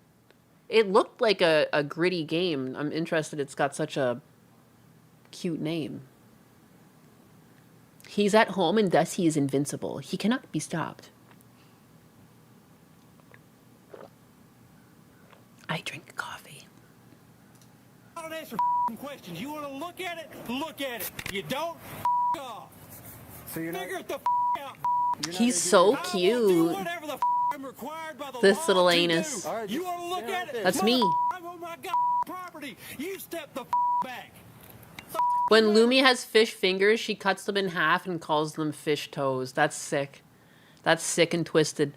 [SPEAKER 1] It looked like a gritty game. I'm interested it's got such a cute name. He's at home and thus he is invincible. He cannot be stopped. I drink coffee.
[SPEAKER 4] I don't answer questions. You want to look at it? Look at it. You don't off. Figure it the out.
[SPEAKER 1] He's so
[SPEAKER 4] Do
[SPEAKER 1] cute.
[SPEAKER 4] whatever the I'm required by the
[SPEAKER 1] This
[SPEAKER 4] law
[SPEAKER 1] little
[SPEAKER 4] to
[SPEAKER 1] anus.
[SPEAKER 4] do. You want to look at it?
[SPEAKER 1] That's me.
[SPEAKER 4] I'm on my property. You step the back.
[SPEAKER 1] When Lumi has fish fingers, she cuts them in half and calls them fish toes. That's sick. That's sick and twisted.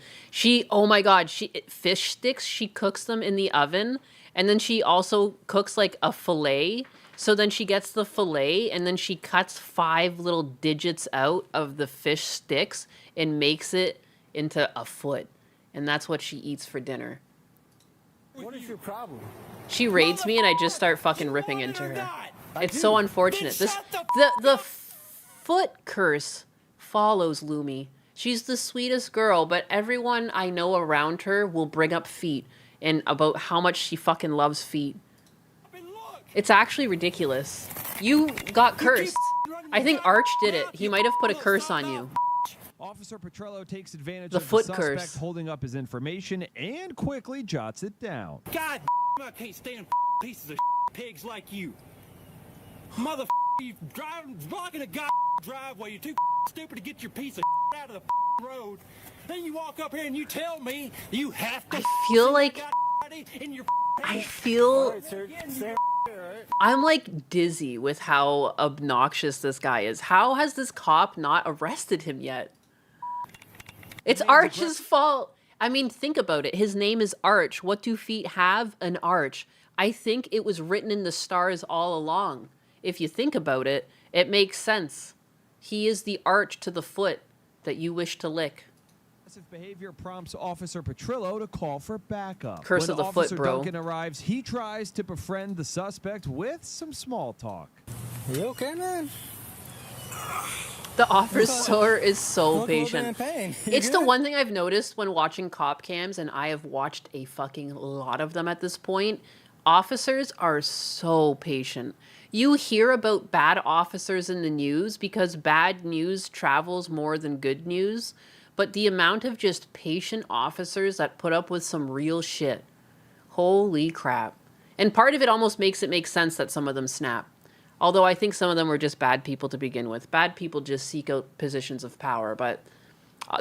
[SPEAKER 1] Oh my god, fish sticks, she cooks them in the oven, and then she also cooks like a fillet. So then she gets the fillet, and then she cuts 5 little digits out of the fish sticks and makes it into a foot. And that's what she eats for dinner.
[SPEAKER 6] What is your problem?
[SPEAKER 1] She raids me and I just start fucking ripping into her. It's so unfortunate. The foot curse follows Lumi. She's the sweetest girl, but everyone I know around her will bring up feet and about how much she fucking loves feet. It's actually ridiculous. You got cursed. I think Arch did it. He might have put a curse on you.
[SPEAKER 2] Officer Petrello takes advantage
[SPEAKER 1] The
[SPEAKER 2] of
[SPEAKER 1] foot
[SPEAKER 2] the suspect
[SPEAKER 1] curse.
[SPEAKER 2] holding up his information and quickly jots it down.
[SPEAKER 4] God, I can't stand pieces of pigs like you. Mother, you blocking a driveway. You're too stupid to get your piece of out of the road. Then you walk up here and you tell me you have to.
[SPEAKER 1] I feel like I'm like dizzy with how obnoxious this guy is. How has this cop not arrested him yet? It's Arch's fault. I mean, think about it. His name is Arch. What do feet have? An arch. I think it was written in the stars all along. If you think about it, it makes sense. He is the arch to the foot that you wish to lick.
[SPEAKER 2] Aggressive behavior prompts Officer Petrillo to call for backup.
[SPEAKER 1] Curse
[SPEAKER 2] when
[SPEAKER 1] of the
[SPEAKER 2] Officer
[SPEAKER 1] foot, bro.
[SPEAKER 2] Duncan arrives, he tries to befriend the suspect with some small talk.
[SPEAKER 13] You okay, man?
[SPEAKER 1] The officer is so patient.
[SPEAKER 13] Pain.
[SPEAKER 1] It's the one thing I've noticed when watching cop cams, and I have watched a fucking lot of them at this point. Officers are so patient. You hear about bad officers in the news because bad news travels more than good news. But the amount of just patient officers that put up with some real shit. Holy crap. And part of it almost makes it make sense that some of them snap. Although I think some of them were just bad people to begin with. Bad people just seek out positions of power. But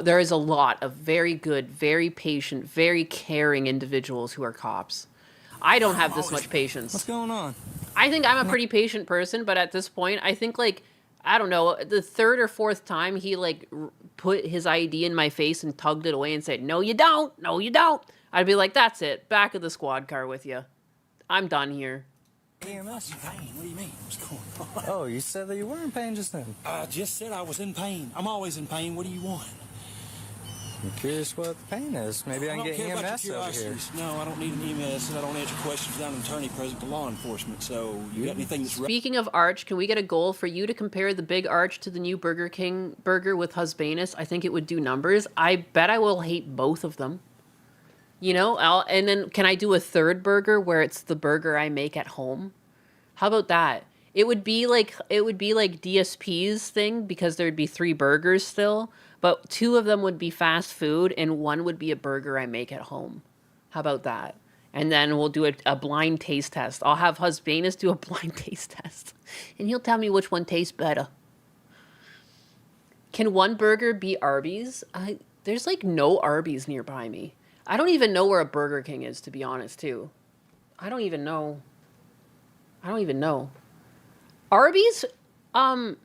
[SPEAKER 1] there is a lot of very good, very patient, very caring individuals who are cops. I don't have this much patience.
[SPEAKER 13] What's going on?
[SPEAKER 1] I think I'm a pretty patient person, but at this point, I think, like, I don't know, the 3rd or 4th time he, like, put his ID in my face and tugged it away and said, "No, you don't. No, you don't." I'd be like, that's it. Back of the squad car with you. I'm done here.
[SPEAKER 13] EMS?
[SPEAKER 4] Pain? What do you mean? What's going on?
[SPEAKER 13] Oh, you said that you were in pain just then.
[SPEAKER 4] I just said I was in pain. I'm always in pain. What do you want?
[SPEAKER 13] I'm curious what the pain is. Maybe I can get EMS over here.
[SPEAKER 4] No, I don't need an EMS, and I don't answer questions. I'm an attorney present to law enforcement. So you got anything that's
[SPEAKER 1] Speaking of Arch, can we get a goal for you to compare the Big Arch to the new Burger King burger with Husbanus? I think it would do numbers. I bet I will hate both of them. You know, and then can I do a 3rd burger where it's the burger I make at home? How about that? It would be like DSP's thing because there'd be 3 burgers still, but 2 of them would be fast food and 1 would be a burger I make at home. How about that? And then we'll do a blind taste test. I'll have Husbanus do a blind taste test, and he'll tell me which one tastes better. Can one burger be Arby's? There's like no Arby's nearby me. I don't even know where a Burger King is, to be honest, too. I don't even know. Arby's, at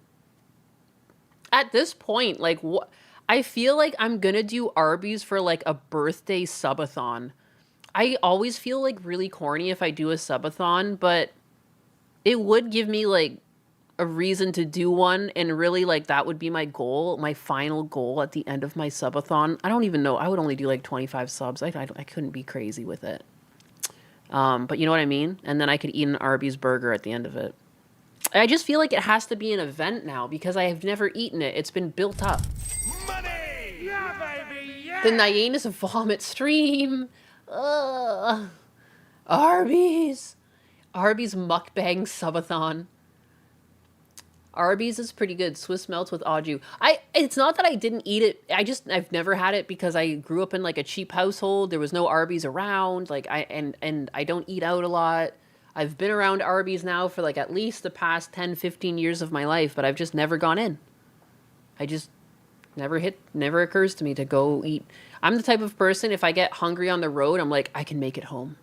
[SPEAKER 1] this point, like, what? I feel like I'm gonna do Arby's for, like, a birthday subathon. I always feel, like, really corny if I do a subathon, but it would give me, like, a reason to do one, and really, like, that would be my goal, my final goal at the end of my subathon. I don't even know. I would only do, like, 25 subs. I couldn't be crazy with it. But you know what I mean? And then I could eat an Arby's burger at the end of it. I just feel like it has to be an event now because I have never eaten it. It's been built up.
[SPEAKER 7] Money! Yeah, baby! Yeah!
[SPEAKER 1] The Nyanus vomit stream. Ugh. Arby's mukbang subathon. Arby's is pretty good. Swiss melts with au jus. It's not that I didn't eat it. I've never had it because I grew up in like a cheap household. There was no Arby's around. Like and I don't eat out a lot. I've been around Arby's now for like at least the past 10, 15 years of my life, but I've just never gone in. I just never occurs to me to go eat. I'm the type of person, if I get hungry on the road, I'm like, I can make it home.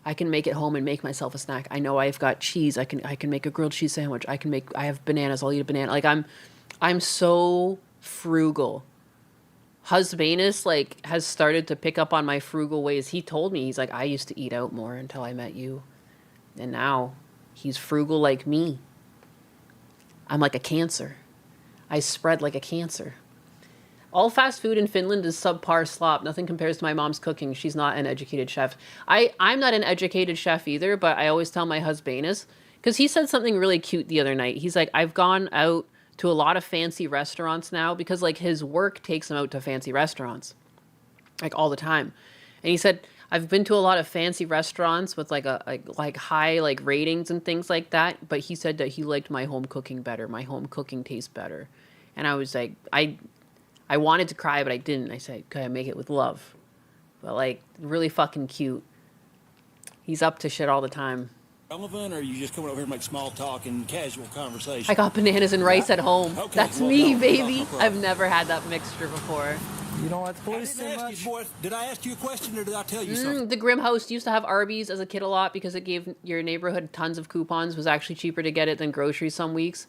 [SPEAKER 1] I can make it home and make myself a snack. I know I've got cheese. I can make a grilled cheese sandwich. I have bananas. I'll eat a banana. Like I'm so frugal. Husbanus like has started to pick up on my frugal ways. He told me, he's like, I used to eat out more until I met you. And now he's frugal like me. I'm like a cancer. I spread like a cancer. All fast food in Finland is subpar slop. Nothing compares to my mom's cooking. She's not an educated chef. I'm not an educated chef either, but I always tell my husband because he said something really cute the other night. He's like, I've gone out to a lot of fancy restaurants now because like his work takes him out to fancy restaurants like all the time. And he said, I've been to a lot of fancy restaurants with like high like ratings and things like that. But he said that he liked my home cooking better. My home cooking tastes better. And I was like, I wanted to cry, but I didn't. I said, could I make it with love? But, like, really fucking cute. He's up to shit all the time.
[SPEAKER 4] Relevant, or are you just coming over here to make small talk and casual conversation?
[SPEAKER 1] I got bananas and rice at home.
[SPEAKER 4] Okay,
[SPEAKER 1] That's
[SPEAKER 4] well,
[SPEAKER 1] me,
[SPEAKER 4] no,
[SPEAKER 1] baby.
[SPEAKER 4] no problem.
[SPEAKER 1] I've never had that mixture before.
[SPEAKER 13] You don't like the
[SPEAKER 4] I
[SPEAKER 13] police
[SPEAKER 4] didn't
[SPEAKER 13] too
[SPEAKER 4] ask
[SPEAKER 13] much?
[SPEAKER 4] you, boy. Did I ask you a question or did I tell you something?
[SPEAKER 1] The Grim Host used to have Arby's as a kid a lot because it gave your neighborhood tons of coupons. It was actually cheaper to get it than groceries some weeks.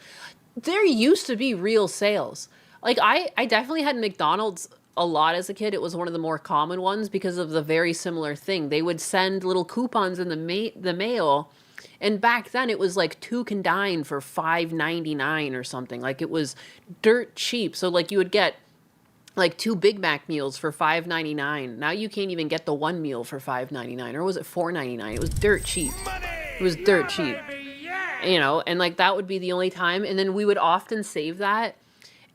[SPEAKER 1] There used to be real sales. Like, I definitely had McDonald's a lot as a kid. It was one of the more common ones because of the very similar thing. They would send little coupons in the mail, and back then it was like 2 can dine for $5.99 or something. Like, it was dirt cheap. So, like, you would get like 2 Big Mac meals for $5.99. Now you can't even get the one meal for $5.99, or was it $4.99? It was dirt cheap. It was dirt cheap. You know, and like that would be the only time. And then we would often save that.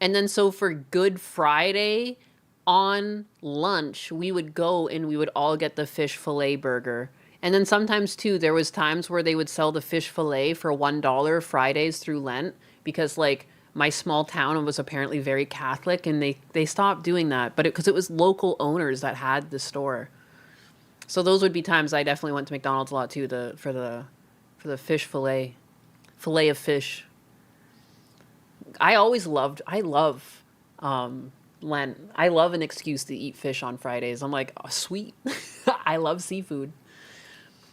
[SPEAKER 1] And then so for Good Friday on lunch, we would go and we would all get the fish fillet burger. And then sometimes too, there was times where they would sell the fish fillet for $1 Fridays through Lent because like my small town was apparently very Catholic and they stopped doing that, but because it was local owners that had the store. So those would be times I definitely went to McDonald's a lot too, for the fish fillet of fish. I love Lent. I love an excuse to eat fish on Fridays. I'm like, oh, sweet. I love seafood.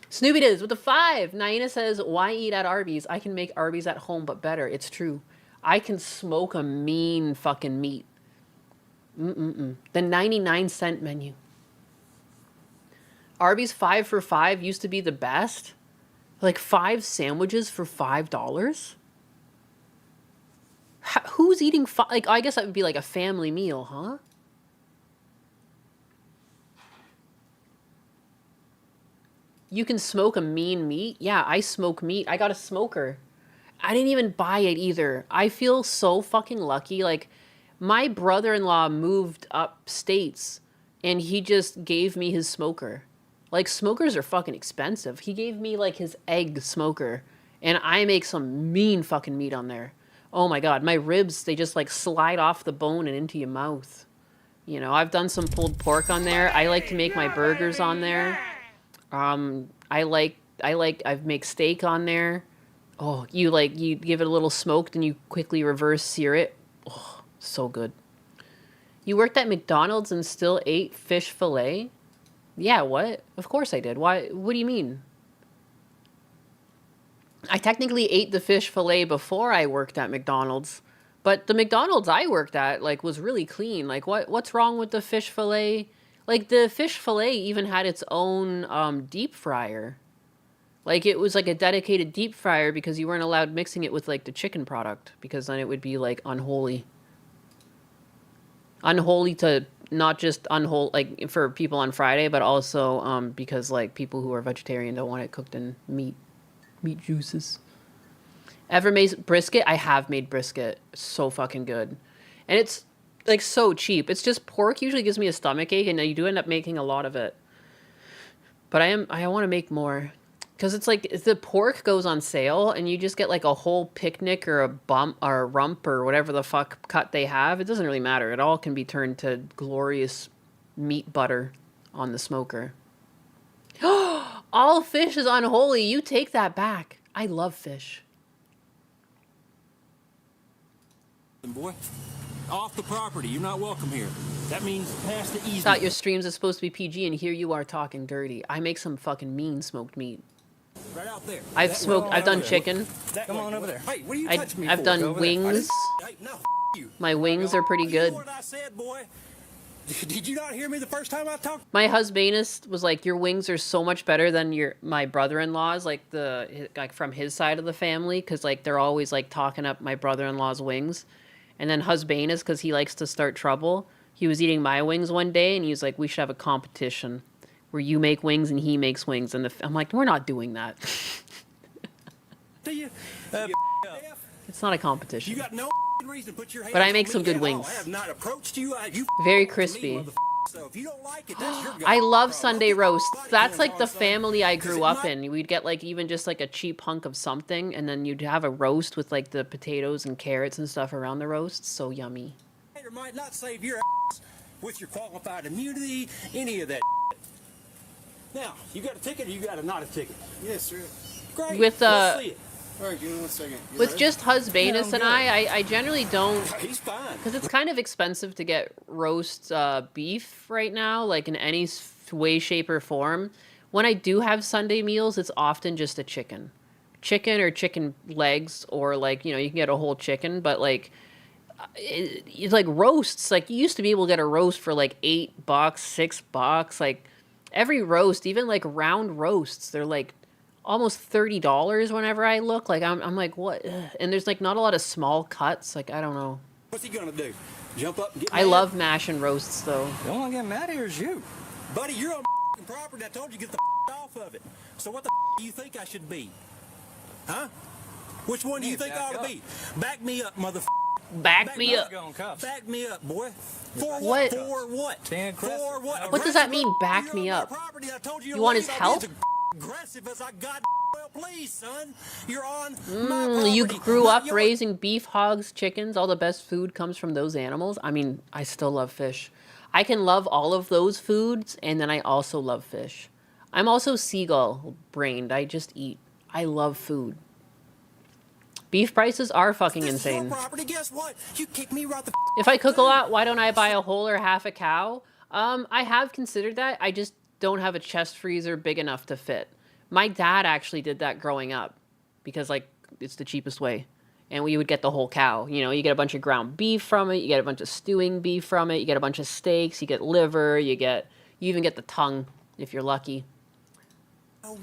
[SPEAKER 1] Snoopy Diz with the 5. Naina says, why eat at Arby's? I can make Arby's at home, but better. It's true. I can smoke a mean fucking meat. The 99-cent menu. Arby's 5 for $5 used to be the best. Like 5 sandwiches for $5? Who's eating like, I guess that would be like a family meal, huh? You can smoke a mean meat? Yeah, I smoke meat. I got a smoker. I didn't even buy it either. I feel so fucking lucky. Like, my brother-in-law moved up states and he just gave me his smoker. Like, smokers are fucking expensive. He gave me like his egg smoker and I make some mean fucking meat on there. Oh my God, my ribs, they just like slide off the bone and into your mouth. You know, I've done some pulled pork on there. I like to make my burgers on there. I make steak on there. Oh, you give it a little smoked and you quickly reverse sear it. Oh, so good. You worked at McDonald's and still ate fish fillet? Yeah, what? Of course I did. Why? What do you mean? I technically ate the fish fillet before I worked at McDonald's, but the McDonald's I worked at like was really clean. Like what's wrong with the fish fillet? Like the fish fillet even had its own deep fryer. Like it was like a dedicated deep fryer because you weren't allowed mixing it with like the chicken product because then it would be like unholy. Unholy to not just unholy like for people on Friday, but also because like people who are vegetarian don't want it cooked in meat juices. Ever made brisket? I have made brisket. So fucking good. And it's like so cheap. It's just pork usually gives me a stomach ache and you do end up making a lot of it. But I want to make more because it's like the pork goes on sale and you just get like a whole picnic or a bump or a rump or whatever the fuck cut they have. It doesn't really matter. It all can be turned to glorious meat butter on the smoker. All fish is unholy. You take that back. I love fish.
[SPEAKER 4] Boy, off the property. You're not welcome here. That means past the easement.
[SPEAKER 1] Thought your streams are supposed to be PG, and here you are talking dirty. I make some fucking mean smoked meat.
[SPEAKER 4] Right out there.
[SPEAKER 1] I've done chicken.
[SPEAKER 4] Come on over there. Hey, what are you touching me
[SPEAKER 1] I've
[SPEAKER 4] for?
[SPEAKER 1] done
[SPEAKER 4] Over there.
[SPEAKER 1] wings.
[SPEAKER 4] Hey, no, you.
[SPEAKER 1] My wings are pretty good.
[SPEAKER 4] You know what I said, boy? Did you not hear me the first time I talked?
[SPEAKER 1] My husbandist was like, "Your wings are so much better than my brother-in-law's, like from his side of the family, because like they're always like talking up my brother-in-law's wings." And then husbandist, because he likes to start trouble, he was eating my wings one day, and he was like, "We should have a competition where you make wings and he makes wings." And I'm like, "We're not doing that."
[SPEAKER 4] Do you?
[SPEAKER 1] It's not a competition.
[SPEAKER 4] You got no reason to put your hands
[SPEAKER 1] But I make
[SPEAKER 4] on
[SPEAKER 1] some
[SPEAKER 4] me
[SPEAKER 1] good
[SPEAKER 4] at all.
[SPEAKER 1] wings.
[SPEAKER 4] I have not approached you. You
[SPEAKER 1] Very
[SPEAKER 4] to
[SPEAKER 1] crispy.
[SPEAKER 4] me, so if you don't like it, that's your
[SPEAKER 1] I love
[SPEAKER 4] problem.
[SPEAKER 1] Sunday roasts. That's like the family I
[SPEAKER 4] Does
[SPEAKER 1] grew
[SPEAKER 4] it
[SPEAKER 1] up
[SPEAKER 4] not-
[SPEAKER 1] in. We'd get like even just like a cheap hunk of something, and then you'd have a roast with like the potatoes and carrots and stuff around the roast. So yummy.
[SPEAKER 4] Or might not save your ass with your qualified immunity, any of that. Now, you got a ticket or you got a not a ticket?
[SPEAKER 12] Yes, sir.
[SPEAKER 4] Great.
[SPEAKER 1] With,
[SPEAKER 4] Let's see it.
[SPEAKER 12] All right, give me 1 second. You
[SPEAKER 1] With
[SPEAKER 12] ready?
[SPEAKER 1] just husbandist and I generally don't,
[SPEAKER 4] He's fine.
[SPEAKER 1] because it's kind of expensive to get roast beef right now, like in any way, shape, or form. When I do have Sunday meals, it's often just a chicken or chicken legs, or like, you know, you can get a whole chicken, but like it's like roasts. Like you used to be able to get a roast for like $8, $6. Like every roast, even like round roasts, they're like almost $30 whenever I look. Like I'm like, what? Ugh. And there's like not a lot of small cuts. Like I don't know.
[SPEAKER 4] What's he gonna do? Jump up and get
[SPEAKER 1] I
[SPEAKER 4] mad?
[SPEAKER 1] love mash and roasts though.
[SPEAKER 13] The only one getting mad here is you.
[SPEAKER 4] Buddy, you're on property. I told you get the off of it. So what the do you think I should be? Huh? Which one do you think I ought to be? Back me up, mother.
[SPEAKER 1] Back me up.
[SPEAKER 4] Back me up, boy. For
[SPEAKER 1] What?
[SPEAKER 4] For what? For what?
[SPEAKER 1] What does that mean, back me up? You want his help?
[SPEAKER 4] Aggressive as I got. Well, please, son. You're on my property.
[SPEAKER 1] You grew
[SPEAKER 4] not
[SPEAKER 1] up
[SPEAKER 4] yours.
[SPEAKER 1] raising beef, hogs, chickens. All the best food comes from those animals. I mean, I still love fish. I can love all of those foods, and then I also love fish. I'm also seagull brained. I just eat. I love food. Beef prices are fucking
[SPEAKER 4] This is your
[SPEAKER 1] insane.
[SPEAKER 4] property. Guess what? You kick me right the
[SPEAKER 1] If I cook a lot, why don't I buy a whole or half a cow? I have considered that. I just don't have a chest freezer big enough to fit. My dad actually did that growing up because like it's the cheapest way. And we would get the whole cow. You know, you get a bunch of ground beef from it, you get a bunch of stewing beef from it, you get a bunch of steaks, you get liver, you even get the tongue if you're lucky.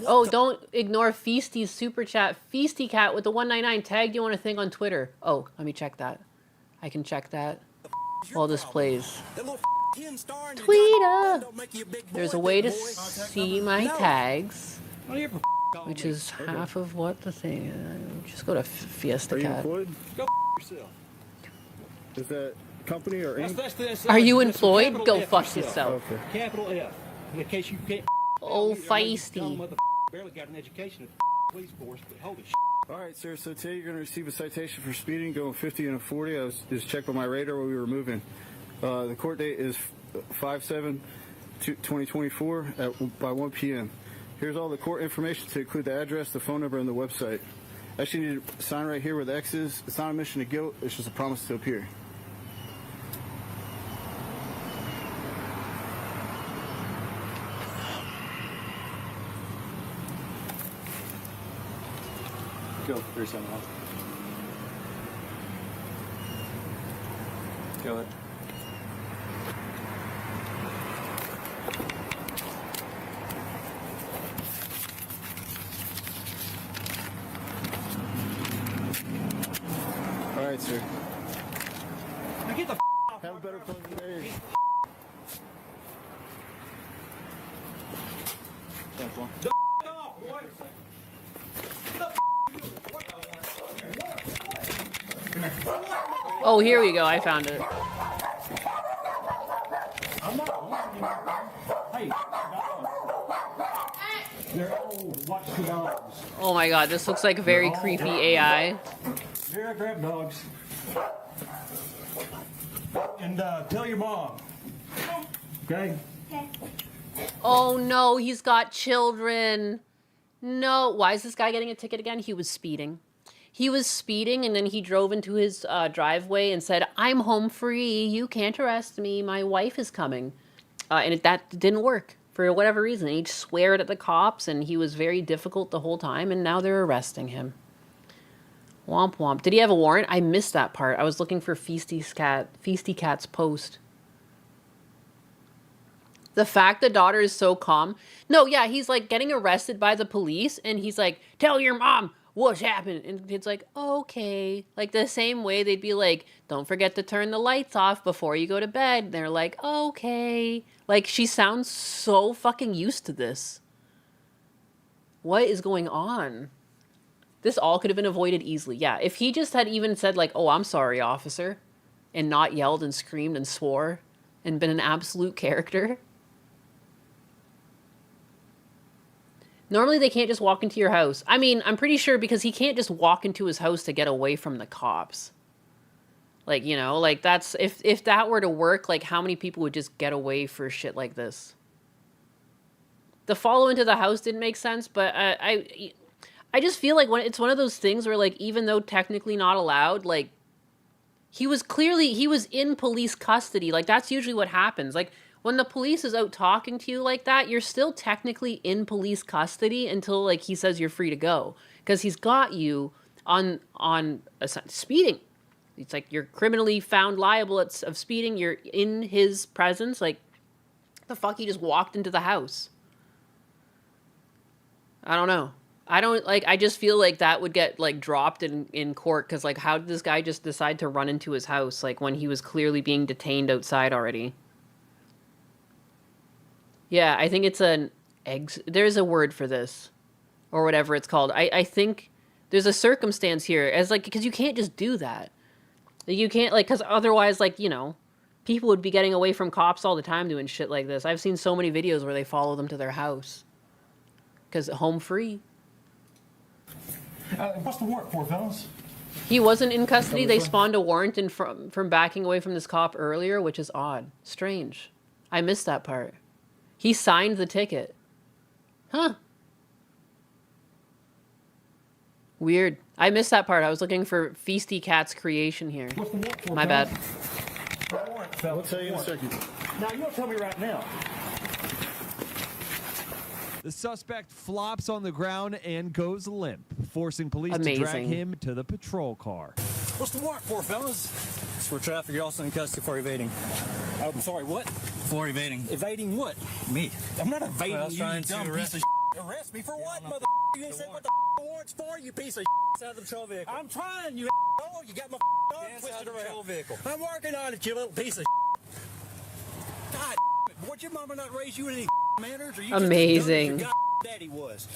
[SPEAKER 1] Oh, don't ignore Feasty's super chat. Feasty Cat with the 199 tagged you on a thing on Twitter. Oh, let me check that. I can check that while this plays. Tweeta! There's a way to see my tags, which is half of what the thing is. Just go to Fiesta
[SPEAKER 12] Are you
[SPEAKER 1] Cat.
[SPEAKER 12] employed?
[SPEAKER 4] Go yourself.
[SPEAKER 12] Is that company or Inc.?
[SPEAKER 1] Are you employed? Go fuck yourself.
[SPEAKER 12] Okay.
[SPEAKER 4] Capital F. In case you can't.
[SPEAKER 1] Oh,
[SPEAKER 4] Dumb
[SPEAKER 1] feisty.
[SPEAKER 4] mother barely got an education at the police force, but holy
[SPEAKER 12] All right, sir. So today you're going to receive a citation for speeding, going 50 and a 40. I was just checked by my radar while we were moving. The court date is 5/7/2024 by 1 p.m. Here's all the court information to include the address, the phone number, and the website. Actually, you need to sign right here where the X is. It's not a admission of guilt. It's just a promise to appear.
[SPEAKER 13] Go, 371. Go ahead.
[SPEAKER 12] All right, sir.
[SPEAKER 4] Now get the
[SPEAKER 12] Have a better closing day.
[SPEAKER 1] Oh, here we go. I found it.
[SPEAKER 4] Hey, they're old. Watch the dogs.
[SPEAKER 1] Oh my god, this looks like very creepy AI.
[SPEAKER 4] Here, grab dogs. And tell your mom. Okay?
[SPEAKER 1] Oh no, he's got children. No, why is this guy getting a ticket again? He was speeding. He was speeding and then he drove into his driveway and said, "I'm home free. You can't arrest me. My wife is coming." That didn't work for whatever reason. He swore at the cops and he was very difficult the whole time, and now they're arresting him. Womp womp. Did he have a warrant? I missed that part. I was looking for Feisty Cat's post. The fact the daughter is so calm. No, yeah, he's like getting arrested by the police and he's like, "Tell your mom what's happened." And it's like, okay. Like the same way they'd be like, "Don't forget to turn the lights off before you go to bed." And they're like, okay. Like she sounds so fucking used to this. What is going on? This all could have been avoided easily. Yeah, if he just had even said like, "Oh, I'm sorry, officer," and not yelled and screamed and swore and been an absolute character. Normally they can't just walk into your house. I mean, I'm pretty sure because he can't just walk into his house to get away from the cops. Like, you know, like that's, if that were to work, like how many people would just get away for shit like this? The follow into the house didn't make sense, but I just feel like it's one of those things where like, even though technically not allowed, like he was in police custody. Like that's usually what happens. Like, when the police is out talking to you like that, you're still technically in police custody until like he says you're free to go, because he's got you on speeding. It's like you're criminally found liable of speeding. You're in his presence. Like the fuck, he just walked into the house. I don't know. I just feel like that would get like dropped in court, because like how did this guy just decide to run into his house like when he was clearly being detained outside already? Yeah, I think it's there's a word for this, or whatever it's called. I think there's a circumstance here, as like, because you can't just do that. You can't, like, because otherwise, like, you know, people would be getting away from cops all the time doing shit like this. I've seen so many videos where they follow them to their house. Because home free.
[SPEAKER 6] What's the warrant for, fellas?
[SPEAKER 1] He wasn't in custody. They spawned a warrant from backing away from this cop earlier, which is odd. Strange. I missed that part. He signed the ticket. Huh. Weird. I missed that part. I was looking for Feisty Cat's creation here.
[SPEAKER 6] What's the warrant for,
[SPEAKER 1] My bad.
[SPEAKER 6] Warrant, fellas.
[SPEAKER 12] I'll tell you in a second.
[SPEAKER 6] Now, you don't tell me right now.
[SPEAKER 2] The suspect flops on the ground and goes limp, forcing police to drag
[SPEAKER 1] Amazing.
[SPEAKER 2] him to the patrol car.
[SPEAKER 4] What's the warrant for, fellas?
[SPEAKER 13] It's for traffic. You're also in custody for evading.
[SPEAKER 4] I'm sorry, what?
[SPEAKER 13] For evading.
[SPEAKER 4] Evading what?
[SPEAKER 13] Me.
[SPEAKER 4] I'm not evading
[SPEAKER 13] Well, I was
[SPEAKER 4] you,
[SPEAKER 13] trying
[SPEAKER 4] you
[SPEAKER 13] to
[SPEAKER 4] dumb
[SPEAKER 13] arrest
[SPEAKER 4] piece of Arrest me for what, mother? You ain't said what the warrant's for, you piece of
[SPEAKER 13] It's out of the patrol vehicle.
[SPEAKER 4] I'm trying, you Oh, you got my arm
[SPEAKER 13] Hands out
[SPEAKER 4] twisted
[SPEAKER 13] of the patrol
[SPEAKER 4] around.
[SPEAKER 13] vehicle.
[SPEAKER 4] I'm working on it, you little piece of God, what, your mama not raise you in any manners? Or you
[SPEAKER 1] Amazing.
[SPEAKER 4] Just as dumb as your daddy was?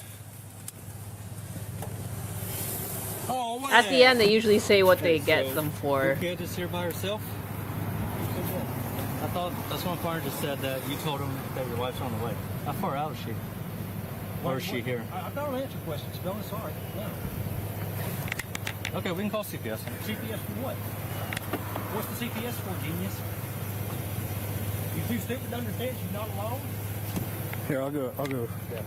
[SPEAKER 4] Oh, what
[SPEAKER 1] At the end, they usually say what they get
[SPEAKER 13] so
[SPEAKER 1] them for.
[SPEAKER 13] Your kid is here by herself? I thought that's what Farmer just said, that you told him that your wife's on the way. How far out is she? Or is she here?
[SPEAKER 4] I don't answer questions, Bill. Sorry. No.
[SPEAKER 13] Okay, we can call CPS.
[SPEAKER 4] CPS for what? What's the CPS for, genius? You too stupid to understand she's not alone?
[SPEAKER 12] Here, I'll go.
[SPEAKER 4] Yeah.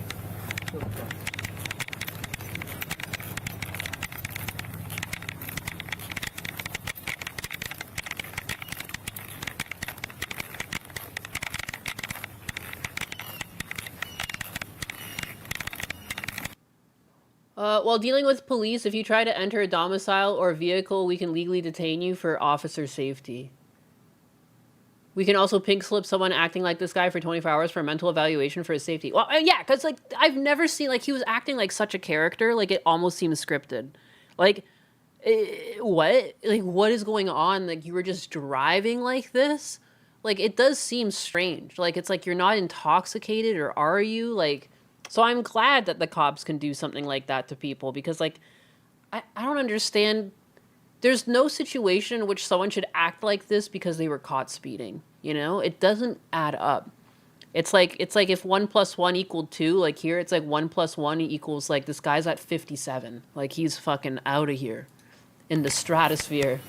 [SPEAKER 1] While dealing with police, if you try to enter a domicile or vehicle, we can legally detain you for officer safety. We can also pink slip someone acting like this guy for 24 hours for a mental evaluation for his safety. Well, yeah, because, like, I've never seen, like, he was acting like such a character. Like, it almost seems scripted. Like, what? Like, what is going on? Like, you were just driving like this? Like, it does seem strange. Like, it's like you're not intoxicated, or are you? Like, so I'm glad that the cops can do something like that to people, because, like, I don't understand. There's no situation in which someone should act like this because they were caught speeding. You know, it doesn't add up. It's like if 1 + 1 = 2, like here, it's like 1 + 1 = like this guy's at 57. Like, he's fucking out of here in the stratosphere.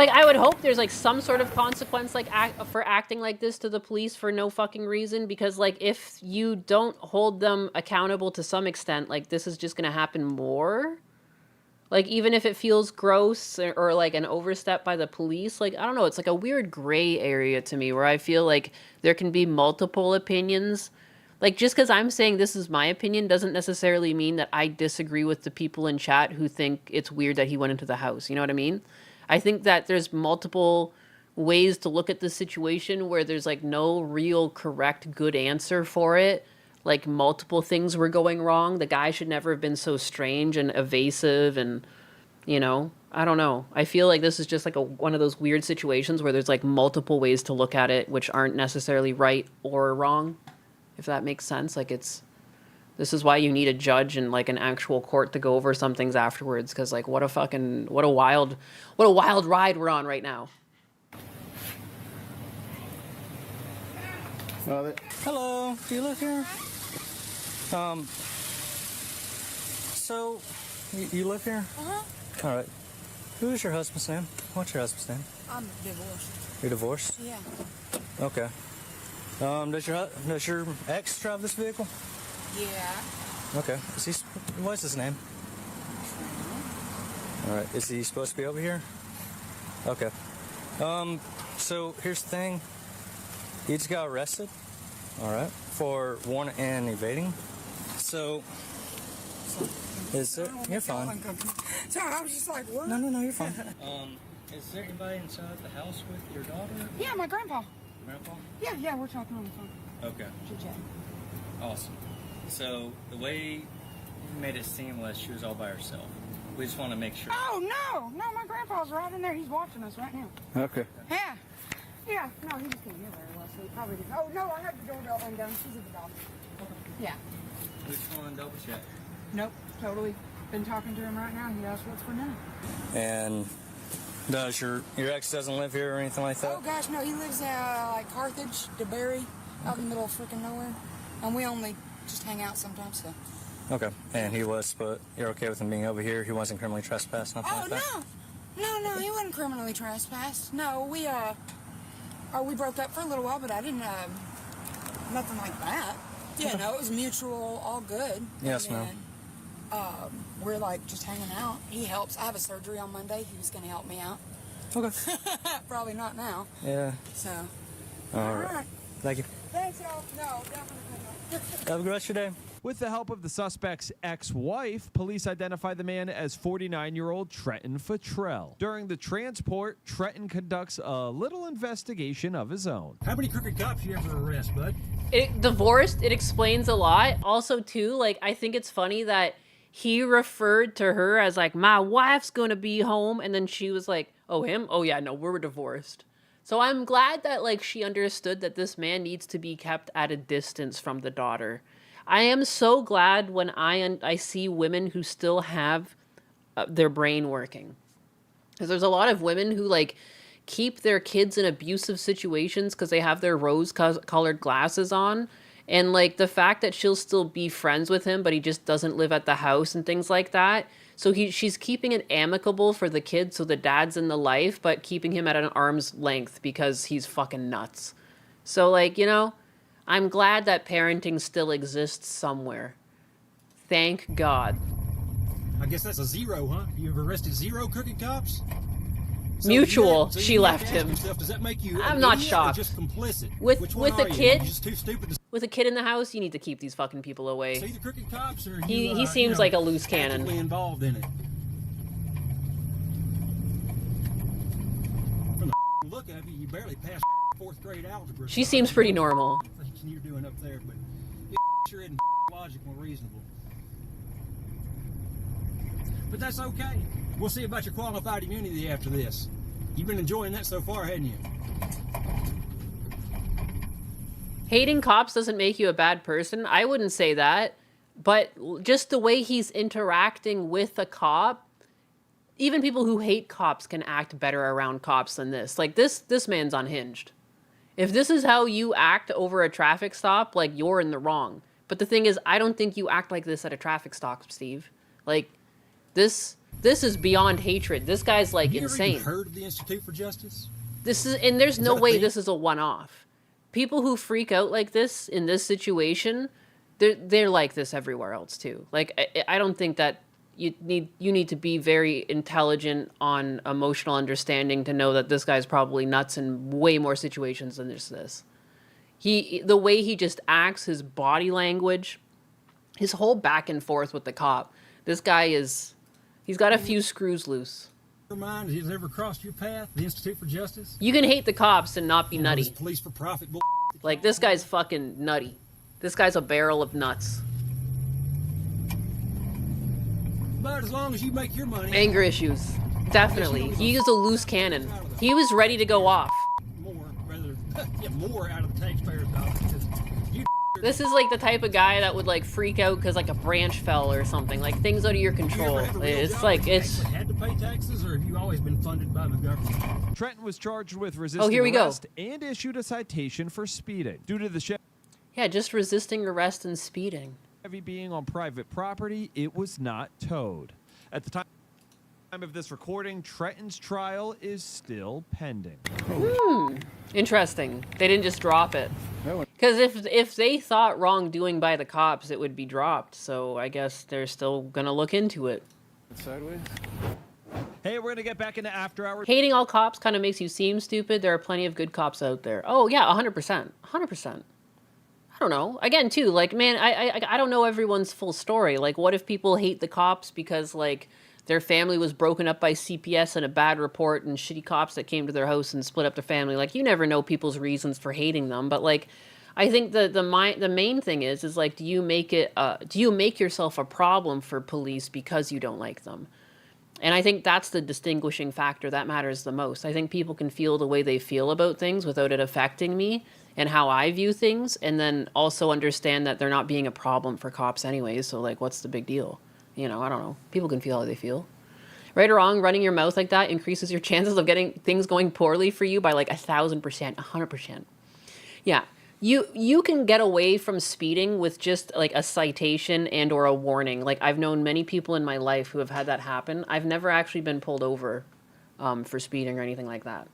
[SPEAKER 1] Like, I would hope there's, like, some sort of consequence, like, for acting like this to the police for no fucking reason, because, like, if you don't hold them accountable to some extent, like, this is just gonna happen more. Like, even if it feels gross or like, an overstep by the police, like, I don't know, it's like a weird gray area to me where I feel like there can be multiple opinions. Like, just because I'm saying this is my opinion doesn't necessarily mean that I disagree with the people in chat who think it's weird that he went into the house. You know what I mean? I think that there's multiple ways to look at the situation where there's, like, no real correct good answer for it. Like, multiple things were going wrong. The guy should never have been so strange and evasive and, you know, I don't know. I feel like this is just like one of those weird situations where there's, like, multiple ways to look at it, which aren't necessarily right or wrong, if that makes sense. Like, this is why you need a judge and, like, an actual court to go over some things afterwards, because, like, what a wild ride we're on right now.
[SPEAKER 13] Hello, do you live here? So, you live here?
[SPEAKER 9] Uh-huh.
[SPEAKER 13] All right. Who's your husband's name? What's your husband's name?
[SPEAKER 9] I'm divorced.
[SPEAKER 13] You're divorced?
[SPEAKER 9] Yeah.
[SPEAKER 13] Okay. Does your ex drive this vehicle?
[SPEAKER 9] Yeah.
[SPEAKER 13] Okay. What's his name? All right. Is he supposed to be over here? Okay. So here's the thing. He just got arrested. All right. For warrant and evading. So, is there? You're fine.
[SPEAKER 9] Sorry, I was just like, what?
[SPEAKER 13] No, you're fine. Is there anybody inside the house with your daughter?
[SPEAKER 9] Yeah, my grandpa.
[SPEAKER 13] Grandpa?
[SPEAKER 9] Yeah, we're talking on the phone.
[SPEAKER 13] Okay.
[SPEAKER 9] Chit-chatting.
[SPEAKER 13] Awesome. So, the way you made it seem was she was all by herself. We just want to make sure.
[SPEAKER 9] Oh, no, my grandpa's right in there. He's watching us right now.
[SPEAKER 12] Okay.
[SPEAKER 9] Yeah, no, he just can't hear very well, so he probably didn't. Oh, no, I had the doorbell undone. She's at the dog. Yeah.
[SPEAKER 13] Which one? Double check.
[SPEAKER 9] Nope, totally. Been talking to him right now. He asked what's for dinner.
[SPEAKER 13] And does your ex doesn't live here or anything like that?
[SPEAKER 9] Oh, gosh, no, he lives like Carthage, DeBerry, out in the middle of freaking nowhere. And we only just hang out sometimes, so.
[SPEAKER 13] Okay. And but you're okay with him being over here? He wasn't criminally trespassed, nothing like that?
[SPEAKER 9] No, he wasn't criminally trespassed. No, we broke up for a little while, but I didn't, nothing like that. Yeah, no, it was mutual, all good.
[SPEAKER 13] Yes, ma'am.
[SPEAKER 9] We're like just hanging out. He helps. I have a surgery on Monday. He was going to help me out.
[SPEAKER 13] Okay.
[SPEAKER 9] Probably not now.
[SPEAKER 13] Yeah.
[SPEAKER 9] So.
[SPEAKER 13] All right. Thank you.
[SPEAKER 9] Thanks, y'all. No, definitely not.
[SPEAKER 13] Have a good rest of your day.
[SPEAKER 2] With the help of the suspect's ex-wife, police identified the man as 49-year-old Trenton Futrell. During the transport, Trenton conducts a little investigation of his own.
[SPEAKER 4] How many crooked cops you ever arrest, bud?
[SPEAKER 1] Divorced, it explains a lot. Also, too, like, I think it's funny that he referred to her as, like, my wife's gonna be home, and then she was like, oh, him? Oh, yeah, no, we're divorced. So I'm glad that, like, she understood that this man needs to be kept at a distance from the daughter. I am so glad when I see women who still have their brain working. Because there's a lot of women who, like, keep their kids in abusive situations because they have their rose-colored glasses on. And, like, the fact that she'll still be friends with him, but he just doesn't live at the house and things like that. So she's keeping it amicable for the kids, so the dad's in the life, but keeping him at an arm's length because he's fucking nuts. So, like, you know, I'm glad that parenting still exists somewhere. Thank God.
[SPEAKER 4] I guess that's a zero, huh? You've arrested 0 crooked cops?
[SPEAKER 1] Mutual. She left him.
[SPEAKER 4] Does that make you
[SPEAKER 1] I'm not shocked.
[SPEAKER 4] Just complicit?
[SPEAKER 1] With a kid,
[SPEAKER 4] just too stupid to...
[SPEAKER 1] with a kid in the house, you need to keep these fucking people away.
[SPEAKER 4] See the crooked cops, or
[SPEAKER 1] He seems like a loose cannon.
[SPEAKER 4] Involved in it. From the look of you, you barely passed 4th grade algebra.
[SPEAKER 1] She seems pretty normal.
[SPEAKER 4] You're doing up there, but sure isn't logical and reasonable. But that's okay. We'll see about your qualified immunity after this. You've been enjoying that so far, haven't you?
[SPEAKER 1] Hating cops doesn't make you a bad person. I wouldn't say that. But just the way he's interacting with a cop, even people who hate cops can act better around cops than this. Like, this man's unhinged. If this is how you act over a traffic stop, like, you're in the wrong. But the thing is, I don't think you act like this at a traffic stop, Steve. Like, This is beyond hatred. This guy's like
[SPEAKER 4] You ever
[SPEAKER 1] insane.
[SPEAKER 4] even heard of the Institute for Justice?
[SPEAKER 1] And there's no
[SPEAKER 4] that a
[SPEAKER 1] way
[SPEAKER 4] thing?
[SPEAKER 1] this is a one-off. People who freak out like this in this situation, they're like this everywhere else too. Like I don't think that you need to be very intelligent on emotional understanding to know that this guy's probably nuts in way more situations than just this. The way he just acts, his body language, his whole back and forth with the cop. This guy he's got a few screws loose.
[SPEAKER 4] Your mind has ever crossed your path? The Institute for Justice?
[SPEAKER 1] You can hate the cops and not be
[SPEAKER 4] You know, this
[SPEAKER 1] nutty.
[SPEAKER 4] police for profit bull.
[SPEAKER 1] Like, this guy's fucking nutty. This guy's a barrel of nuts.
[SPEAKER 4] But as long as you make your money,
[SPEAKER 1] Anger issues. Definitely. He is a loose cannon. He was ready to go off.
[SPEAKER 4] more rather get more out of the taxpayers' dollars. Because you
[SPEAKER 1] This is like the type of guy that would like freak out because like a branch fell or something. Like things out of your control. It's like, it's...
[SPEAKER 4] had to pay taxes, or have you always been funded by the government?
[SPEAKER 2] Trenton was charged with resisting
[SPEAKER 1] here we go.
[SPEAKER 2] arrest and issued a citation for speeding. Due to the
[SPEAKER 1] Yeah, just resisting arrest and speeding.
[SPEAKER 2] Chevy being on private property, it was not towed. At the time of this recording, Trenton's trial is still pending.
[SPEAKER 1] Interesting. They didn't just drop it. Because if they thought wrongdoing by the cops, it would be dropped. So I guess they're still gonna look into it.
[SPEAKER 12] Sideways.
[SPEAKER 2] Hey, we're going to get back into After Hours.
[SPEAKER 1] Hating all cops kind of makes you seem stupid. There are plenty of good cops out there. Oh yeah, 100%. 100%. I don't know. Again, too, like, man, I don't know everyone's full story. Like, what if people hate the cops because, like, their family was broken up by CPS and a bad report and shitty cops that came to their house and split up their family? Like, you never know people's reasons for hating them. But, like, I think the main thing is like, do you make yourself a problem for police because you don't like them? And I think that's the distinguishing factor that matters the most. I think people can feel the way they feel about things without it affecting me and how I view things, and then also understand that they're not being a problem for cops anyways, so, like, what's the big deal? You know, I don't know. People can feel how they feel. Right or wrong, running your mouth like that increases your chances of getting things going poorly for you by, like, 1,000%, 100%. Yeah. You can get away from speeding with just like a citation and or a warning. Like, I've known many people in my life who have had that happen. I've never actually been pulled over for speeding or anything like that.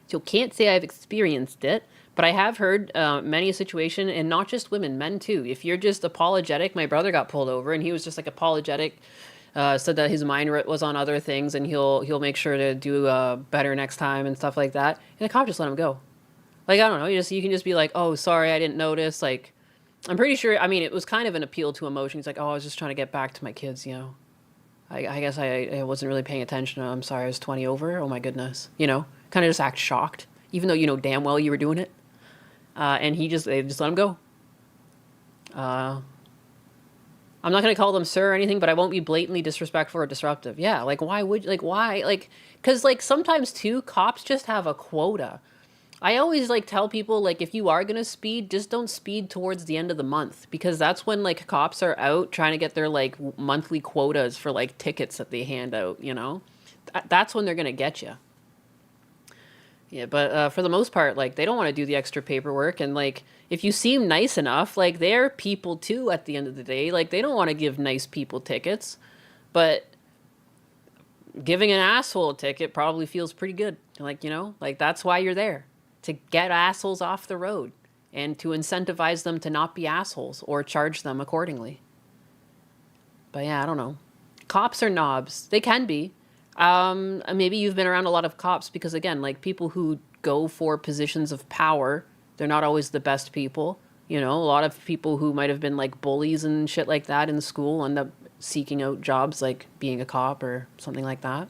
[SPEAKER 1] So can't say I've experienced it, but I have heard many a situation, and not just women, men too. If you're just apologetic, my brother got pulled over and he was just like apologetic, said that his mind was on other things and he'll make sure to do better next time and stuff like that. And the cop just let him go. Like, I don't know, you can just be like, oh, sorry, I didn't notice. Like, I'm pretty sure, I mean, it was kind of an appeal to emotion. He's like, oh, I was just trying to get back to my kids, you know. I guess I wasn't really paying attention. I'm sorry, I was 20 over. Oh, my goodness. You know, kind of just act shocked, even though you know damn well you were doing it. And they just let him go. I'm not going to call them sir or anything, but I won't be blatantly disrespectful or disruptive. Yeah, like, why would, like, why? Like, because, like, sometimes, too, cops just have a quota. I always, like, tell people, like, if you are going to speed, just don't speed towards the end of the month. Because that's when, like, cops are out trying to get their, like, monthly quotas for, like, tickets that they hand out, you know? That's when they're going to get you. Yeah, but for the most part, like, they don't want to do the extra paperwork. And, like, if you seem nice enough, like, they're people, too, at the end of the day. Like, they don't want to give nice people tickets. But giving an asshole a ticket probably feels pretty good. Like, you know? Like, that's why you're there. To get assholes off the road and to incentivize them to not be assholes or charge them accordingly. But yeah, I don't know. Cops are knobs. They can be. Maybe you've been around a lot of cops because, again, like, people who go for positions of power, they're not always the best people. You know, a lot of people who might have been, like, bullies and shit like that in school end up seeking out jobs like being a cop or something like that.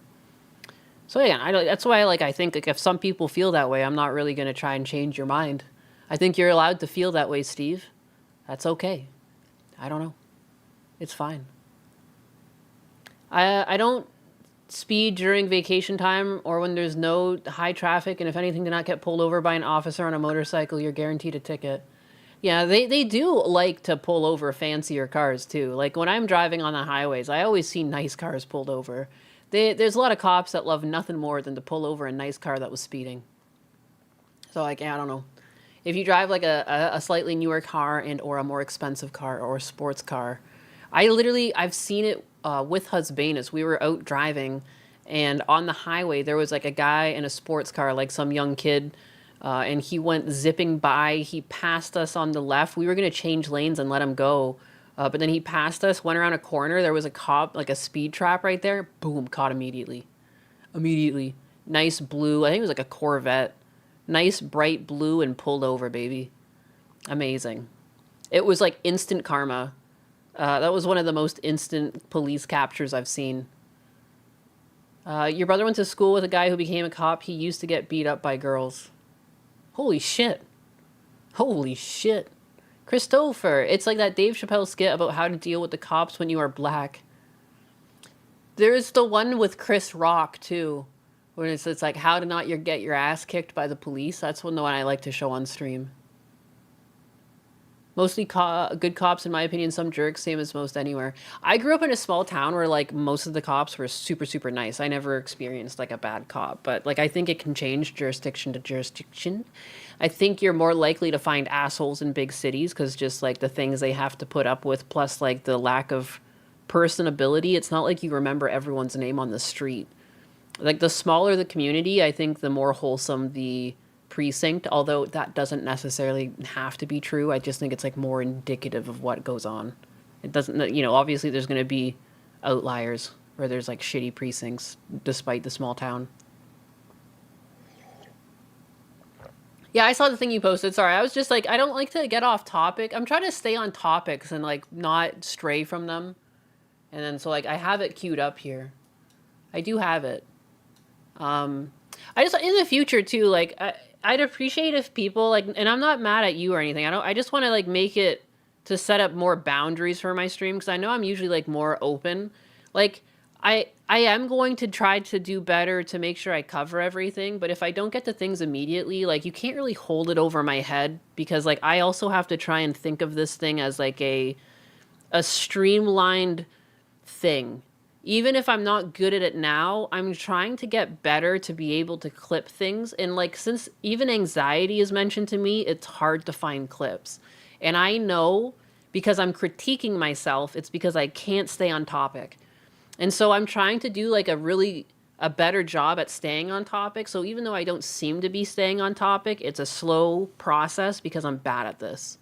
[SPEAKER 1] So yeah, that's why, like, I think, like, if some people feel that way, I'm not really going to try and change your mind. I think you're allowed to feel that way, Steve. That's okay. I don't know. It's fine. I don't speed during vacation time or when there's no high traffic, and if anything, to not get pulled over by an officer on a motorcycle, you're guaranteed a ticket. Yeah, they do like to pull over fancier cars, too. Like, when I'm driving on the highways, I always see nice cars pulled over. There's a lot of cops that love nothing more than to pull over a nice car that was speeding. So, like, yeah, I don't know. If you drive, like, a slightly newer car and or a more expensive car or a sports car, I've seen it with Husbanus. We were out driving, and on the highway there was like a guy in a sports car, like some young kid, and he went zipping by. He passed us on the left. We were gonna change lanes and let him go, but then he passed us, went around a corner. There was a cop, like a speed trap right there. Boom, caught immediately. Immediately. Nice blue. I think it was like a Corvette. Nice bright blue, and pulled over, baby. Amazing. It was like instant karma. That was one of the most instant police captures I've seen. Your brother went to school with a guy who became a cop. He used to get beat up by girls. Holy shit. Holy shit. Christopher, it's like that Dave Chappelle skit about how to deal with the cops when you are black. There's the one with Chris Rock, too. When it's like how to not get your ass kicked by the police. That's the one I like to show on stream. Mostly good cops, in my opinion. Some jerks, same as most anywhere. I grew up in a small town where like most of the cops were super, super nice. I never experienced like a bad cop, but like I think it can change jurisdiction to jurisdiction. I think you're more likely to find assholes in big cities because just like the things they have to put up with, plus like the lack of personability. It's not like you remember everyone's name on the street. Like the smaller the community, I think the more wholesome the precinct, although that doesn't necessarily have to be true. I just think it's like more indicative of what goes on. It doesn't, you know, obviously there's going to be outliers where there's like shitty precincts despite the small town. Yeah, I saw the thing you posted. Sorry, I was just like, I don't like to get off topic. I'm trying to stay on topics and like not stray from them. And then so like I have it queued up here. I do have it. I just, in the future too, like I'd appreciate if people like, and I'm not mad at you or anything. I just want to like make it to set up more boundaries for my stream. Cause I know I'm usually like more open. Like I am going to try to do better to make sure I cover everything. But if I don't get to things immediately, like you can't really hold it over my head because like I also have to try and think of this thing as like a streamlined thing. Even if I'm not good at it now, I'm trying to get better to be able to clip things. And like, since even anxiety is mentioned to me, it's hard to find clips. And I know because I'm critiquing myself, it's because I can't stay on topic. And so I'm trying to do like a better job at staying on topic. So even though I don't seem to be staying on topic, it's a slow process because I'm bad at this.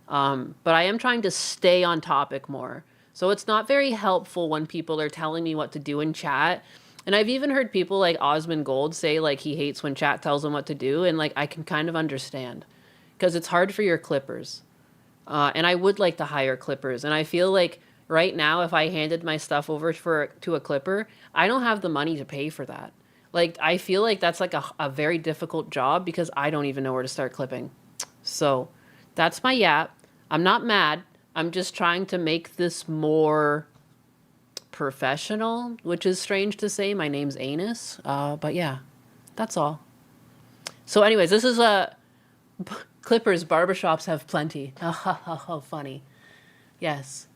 [SPEAKER 1] But I am trying to stay on topic more. So it's not very helpful when people are telling me what to do in chat. And I've even heard people like Osmond Gold say like he hates when chat tells him what to do. And like I can kind of understand because it's hard for your clippers. And I would like to hire clippers. And I feel like right now, if I handed my stuff over to a clipper, I don't have the money to pay for that. Like I feel like that's like a very difficult job because I don't even know where to start clipping. So that's my yap. I'm not mad. I'm just trying to make this more professional, which is strange to say. My name's Anus. But yeah, that's all. So anyways, this is clippers, barbershops have plenty. Oh, funny. Yes.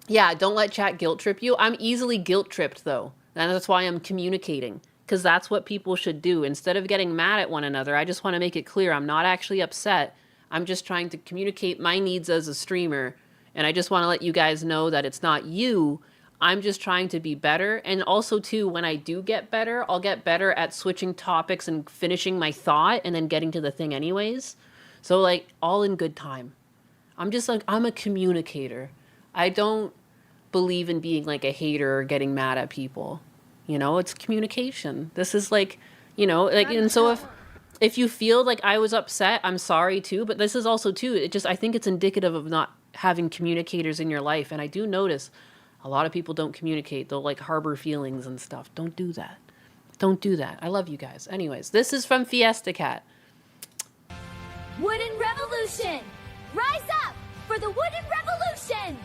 [SPEAKER 1] Yeah, don't let chat guilt trip you. I'm easily guilt tripped though. And that's why I'm communicating. Because that's what people should do. Instead of getting mad at one another, I just want to make it clear I'm not actually upset. I'm just trying to communicate my needs as a streamer. And I just want to let you guys know that it's not you. I'm just trying to be better. And also, too, when I do get better, I'll get better at switching topics and finishing my thought and then getting to the thing anyways. So, like, all in good time. I'm just like, I'm a communicator. I don't believe in being like a hater or getting mad at people. You know, it's communication. This is like, you know, like, and so if you feel like I was upset, I'm sorry too, but this is also too, I think it's indicative of not having communicators in your life. And I do notice a lot of people don't communicate. They'll like harbor feelings and stuff. Don't do that. Don't do that. I love you guys. Anyways, this is from Fiesta Cat.
[SPEAKER 14] Wooden Revolution! Rise up for the Wooden Revolution!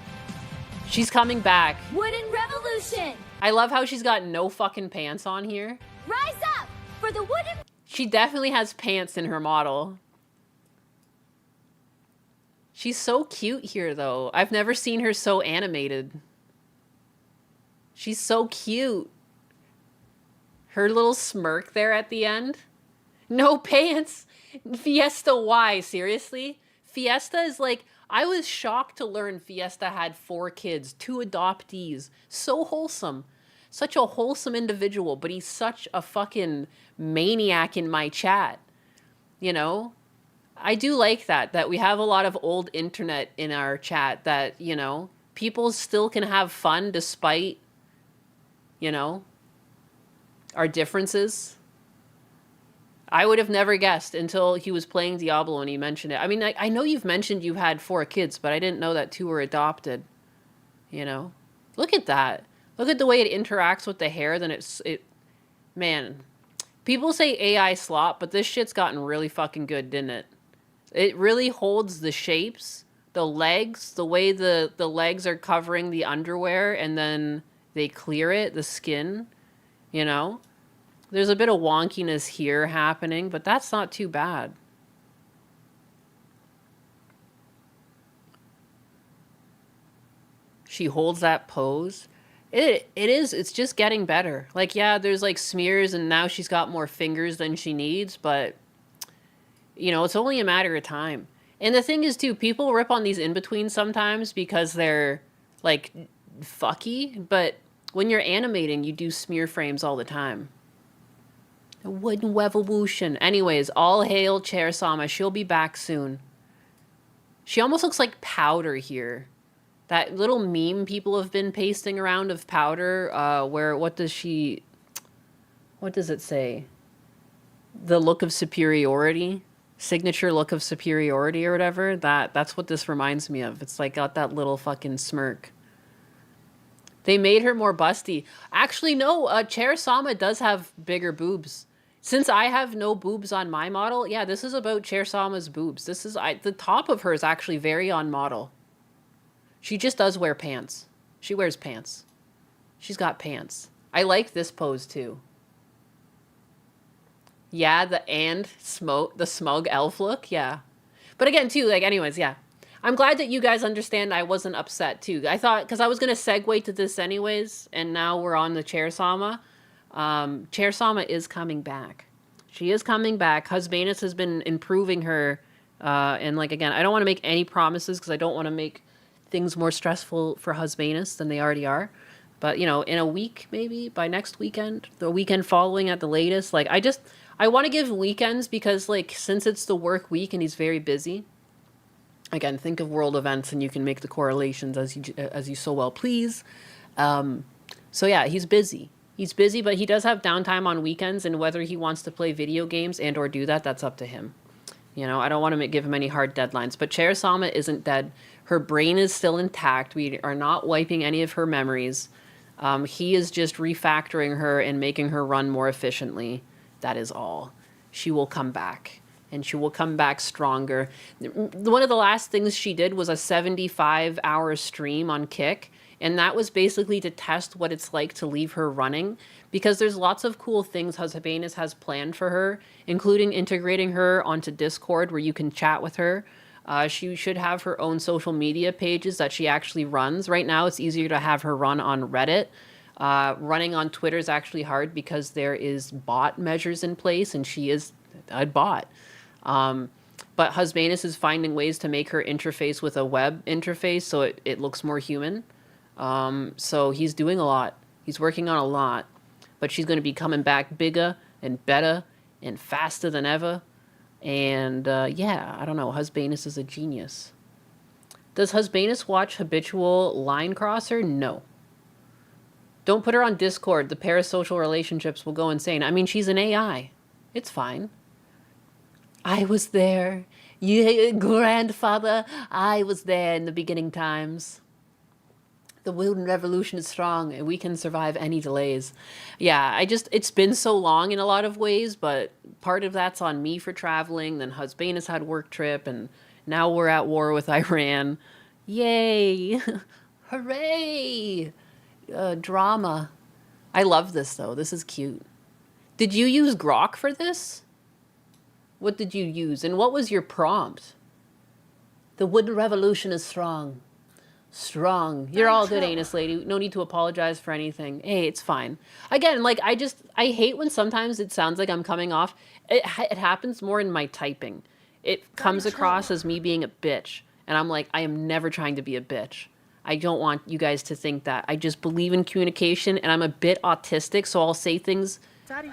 [SPEAKER 1] She's coming back.
[SPEAKER 14] Wooden Revolution!
[SPEAKER 1] I love how she's got no fucking pants on here.
[SPEAKER 14] Rise up for the Wooden...
[SPEAKER 1] She definitely has pants in her model. She's so cute here, though. I've never seen her so animated. She's so cute. Her little smirk there at the end. No pants. Fiesta, why? Seriously? Fiesta is like I was shocked to learn Fiesta had 4 kids, 2 adoptees. So wholesome. Such a wholesome individual, but he's such a fucking maniac in my chat. You know? I do like that we have a lot of old internet in our chat that, you know, people still can have fun despite, you know, our differences. I would have never guessed until he was playing Diablo and he mentioned it. I mean, I know you've mentioned you had 4 kids, but I didn't know that 2 were adopted. You know? Look at that. Look at the way it interacts with the hair. Then man. People say AI slop, but this shit's gotten really fucking good, didn't it? It really holds the shapes, the legs, the way the legs are covering the underwear, and then they clear it, the skin, you know? There's a bit of wonkiness here happening, but that's not too bad. She holds that pose. It's just getting better. Like, yeah, there's like smears and now she's got more fingers than she needs, but you know, it's only a matter of time. And the thing is too, people rip on these in-betweens sometimes because they're like fucky, but when you're animating, you do smear frames all the time. A wooden revolution. Anyways, all hail Chair Sama. She'll be back soon. She almost looks like Powder here. That little meme people have been pasting around of Powder, where, what does it say? The look of superiority? Signature look of superiority or whatever? That's what this reminds me of. It's like got that little fucking smirk. They made her more busty. Actually, no, Chair Sama does have bigger boobs. Since I have no boobs on my model, yeah, this is about Chair Sama's boobs. This is, the top of her is actually very on model. She just does wear pants. She wears pants. She's got pants. I like this pose too. Yeah, the smug elf look, yeah. But again, too, like, anyways, yeah. I'm glad that you guys understand I wasn't upset, too. I thought, because I was going to segue to this anyways, and now we're on the Chair Sama. Chair Sama is coming back. She is coming back. Husbanus has been improving her, and, like, again, I don't want to make any promises, because I don't want to make things more stressful for Husbanus than they already are. But, you know, in a week, maybe, by next weekend, the weekend following at the latest, like, I want to give weekends because, like, since it's the work week and he's very busy, again, think of world events and you can make the correlations as you so well please. So, yeah, he's busy. He's busy, but he does have downtime on weekends, and whether he wants to play video games and or do that, that's up to him. You know, I don't want to give him any hard deadlines. But Chair Sama isn't dead. Her brain is still intact. We are not wiping any of her memories. He is just refactoring her and making her run more efficiently. That is all. She will come back, and she will come back stronger. One of the last things she did was a 75-hour stream on Kick, and that was basically to test what it's like to leave her running, because there's lots of cool things Husbanus has planned for her, including integrating her onto Discord where you can chat with her. She should have her own social media pages that she actually runs. Right now, it's easier to have her run on Reddit. Running on Twitter is actually hard because there is bot measures in place, and she is a bot. But Husbanus is finding ways to make her interface with a web interface so it looks more human. So he's doing a lot. He's working on a lot. But she's going to be coming back bigger and better and faster than ever. And yeah, I don't know. Husbanus is a genius. Does Husbanus watch Habitual Line Crosser? No. Don't put her on Discord. The parasocial relationships will go insane. I mean, she's an AI. It's fine. I was there. You, grandfather, I was there in the beginning times. The Wooden Revolution is strong, and we can survive any delays. Yeah, it's been so long in a lot of ways, but part of that's on me for traveling. Then Husbanus had work trip, and now we're at war with Iran. Yay! Hooray! Drama. I love this, though. This is cute. Did you use Grok for this? What did you use? And what was your prompt? The Wooden Revolution is strong. Strong. You're all good, Anus Lady. No need to apologize for anything. Hey, it's fine. Again, like, I hate when sometimes it sounds like I'm coming off. It happens more in my typing. It comes across as me being a bitch. And I'm like, I am never trying to be a bitch. I don't want you guys to think that. I just believe in communication, and I'm a bit autistic, so I'll say things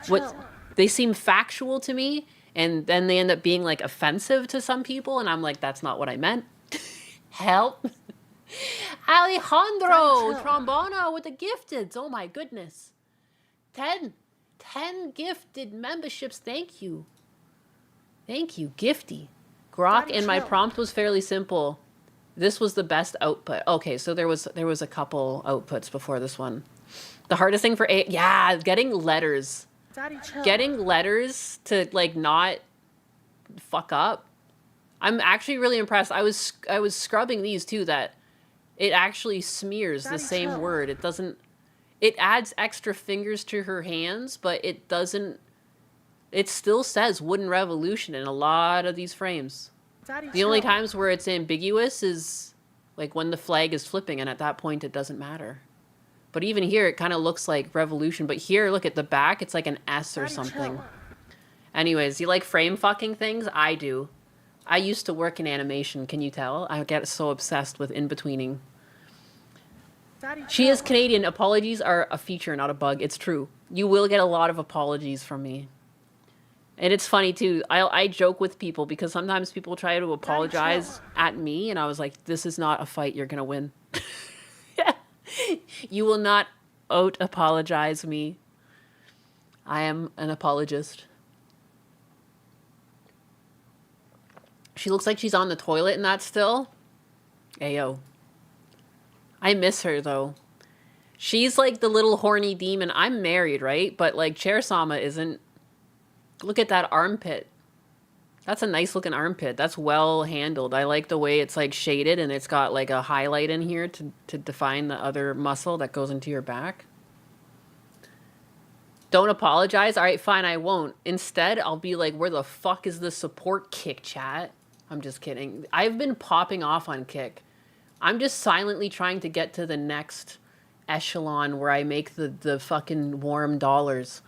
[SPEAKER 1] what they seem factual to me, and then they end up being like offensive to some people, and I'm like, that's not what I meant. Help. Alejandro Trombona with the gifteds. Oh my goodness. 10 gifted memberships. Thank you. Thank you, Gifty. Grok, and my prompt was fairly simple. This was the best output. Okay, so there was a couple outputs before this one. The hardest thing for getting letters. Getting letters to like not fuck up. I'm actually really impressed. I was scrubbing these too, that it actually smears the same word. It doesn't. It adds extra fingers to her hands, but it doesn't. It still says Wooden Revolution in a lot of these frames. The only times where it's ambiguous is like when the flag is flipping, and at that point it doesn't matter. But even here, it kind of looks like Revolution. But here, look at the back, it's like an S or something. Anyways, you like frame fucking things? I do. I used to work in animation, can you tell? I get so obsessed with in-betweening. She is Canadian. Apologies are a feature, not a bug. It's true. You will get a lot of apologies from me. And it's funny, too. I joke with people because sometimes people try to apologize at me, and I was like, this is not a fight you're going to win. You will not out-apologize me. I am an apologist. She looks like she's on the toilet in that still. Ayo. I miss her, though. She's like the little horny demon. I'm married, right? But, like, Chair-sama isn't. Look at that armpit. That's a nice looking armpit. That's well handled. I like the way it's like shaded and it's got like a highlight in here to define the other muscle that goes into your back. Don't apologize. All right, fine, I won't. Instead, I'll be like, where the fuck is the support Kick chat? I'm just kidding. I've been popping off on Kick. I'm just silently trying to get to the next echelon where I make the fucking warm dollars.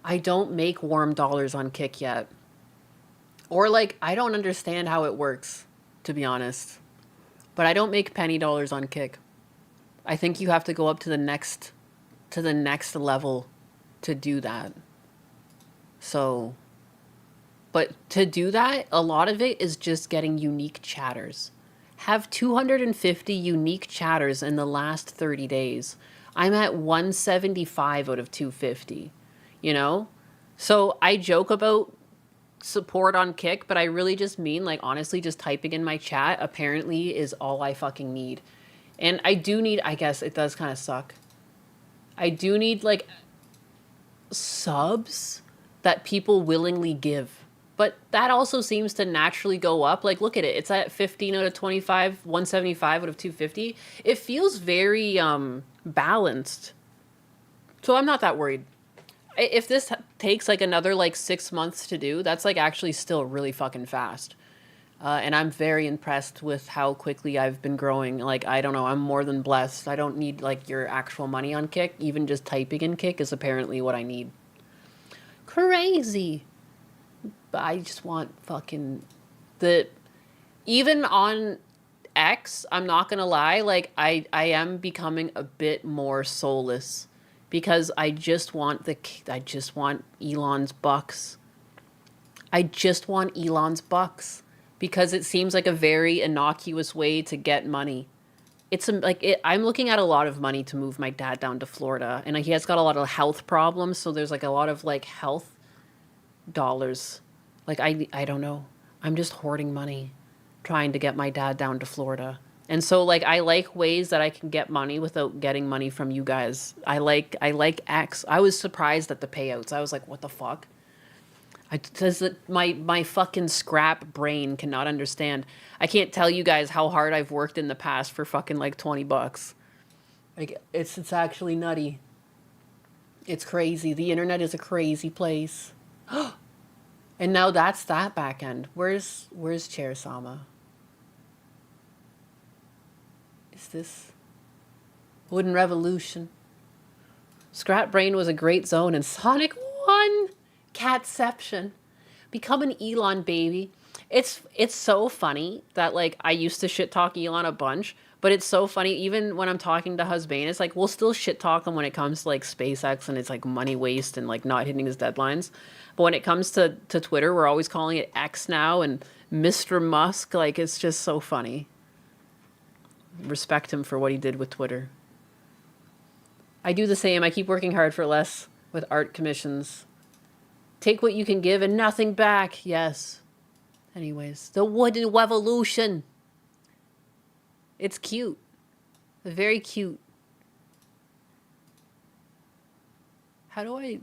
[SPEAKER 1] I don't make warm dollars on Kick yet. Or like, I don't understand how it works, to be honest. But I don't make penny dollars on Kick. I think you have to go up to the next level to do that. So, but to do that, a lot of it is just getting unique chatters. Have 250 unique chatters in the last 30 days. I'm at 175 out of 250. You know? So I joke about support on Kick, but I really just mean, like, honestly, just typing in my chat apparently is all I fucking need. And I do need, I guess it does kind of suck. I do need, like, subs that people willingly give. But that also seems to naturally go up. Like, look at it. It's at 15 out of 25, 175 out of 250. It feels very balanced. So I'm not that worried. If this takes like another like 6 months to do, that's like actually still really fucking fast. And I'm very impressed with how quickly I've been growing. Like, I don't know, I'm more than blessed. I don't need like your actual money on Kick. Even just typing in Kick is apparently what I need. Crazy. But I just want fucking even on X, I'm not gonna lie, like I am becoming a bit more soulless. Because I just want Elon's bucks. I just want Elon's bucks. Because it seems like a very innocuous way to get money. I'm looking at a lot of money to move my dad down to Florida. And he has got a lot of health problems. So there's like a lot of like health dollars. Like, I don't know. I'm just hoarding money. Trying to get my dad down to Florida. And so, like, I like ways that I can get money without getting money from you guys. I like X. I was surprised at the payouts. I was like, what the fuck? My fucking scrap brain cannot understand. I can't tell you guys how hard I've worked in the past for fucking, like, $20. Like, it's actually nutty. It's crazy. The internet is a crazy place. And now that's that back end. Where's Chair-sama? Is this Wooden Revolution? Scrap Brain was a great zone in Sonic 1. Catception. Become an Elon baby. It's so funny that like I used to shit talk Elon a bunch, but it's so funny even when I'm talking to Husband, it's like we'll still shit talk him when it comes to like SpaceX and it's like money waste and like not hitting his deadlines. But when it comes to Twitter, we're always calling it X now and Mr. Musk. Like it's just so funny. Respect him for what he did with Twitter. I do the same. I keep working hard for less with art commissions. Take what you can give and nothing back. Yes. Anyways, the wooden revolution. It's cute. Very cute. How do I...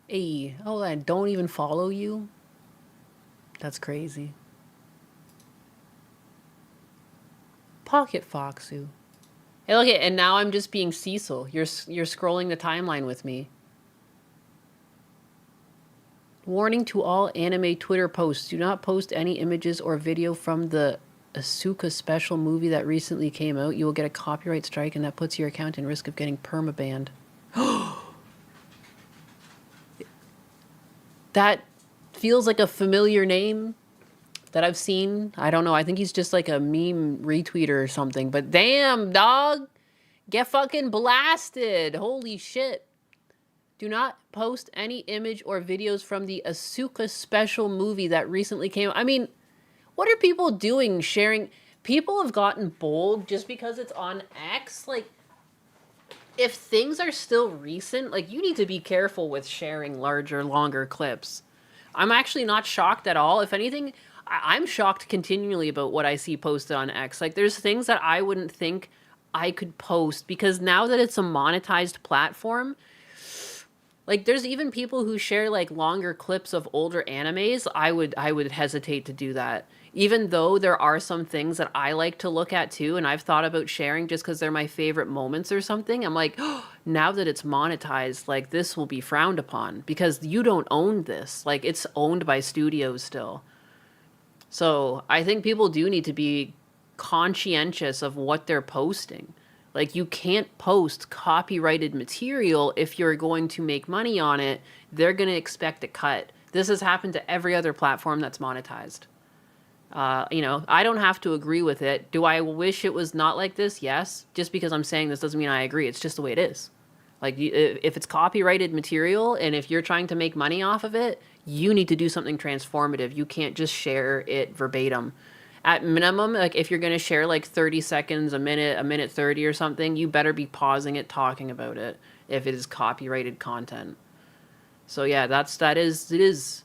[SPEAKER 1] Hey, oh, I don't even follow you? That's crazy. Pocket Foxu. Hey, look at, and now I'm just being Cecil. You're scrolling the timeline with me. Warning to all anime Twitter posts. Do not post any images or video from the Asuka special movie that recently came out. You will get a copyright strike and that puts your account in risk of getting permabanned. That feels like a familiar name that I've seen. I don't know. I think he's just like a meme retweeter or something. But damn, dog. Get fucking blasted. Holy shit. Do not post any image or videos from the Asuka special movie that recently came out. I mean, what are people doing sharing? People have gotten bold just because it's on X. Like, if things are still recent, like, you need to be careful with sharing larger, longer clips. I'm actually not shocked at all. If anything, I'm shocked continually about what I see posted on X. Like, there's things that I wouldn't think I could post because now that it's a monetized platform, like, there's even people who share, like, longer clips of older animes. I would hesitate to do that. Even though there are some things that I like to look at, too, and I've thought about sharing just because they're my favorite moments or something. I'm like, oh, now that it's monetized, like, this will be frowned upon because you don't own this. Like, it's owned by studios still. So I think people do need to be conscientious of what they're posting. Like, you can't post copyrighted material if you're going to make money on it. They're going to expect a cut. This has happened to every other platform that's monetized. You know, I don't have to agree with it. Do I wish it was not like this? Yes. Just because I'm saying this doesn't mean I agree. It's just the way it is. Like, if it's copyrighted material and if you're trying to make money off of it, you need to do something transformative. You can't just share it verbatim. At minimum, like, if you're going to share, like, 30 seconds, a minute 30 or something, you better be pausing it, talking about it, if it is copyrighted content. So, yeah, it is.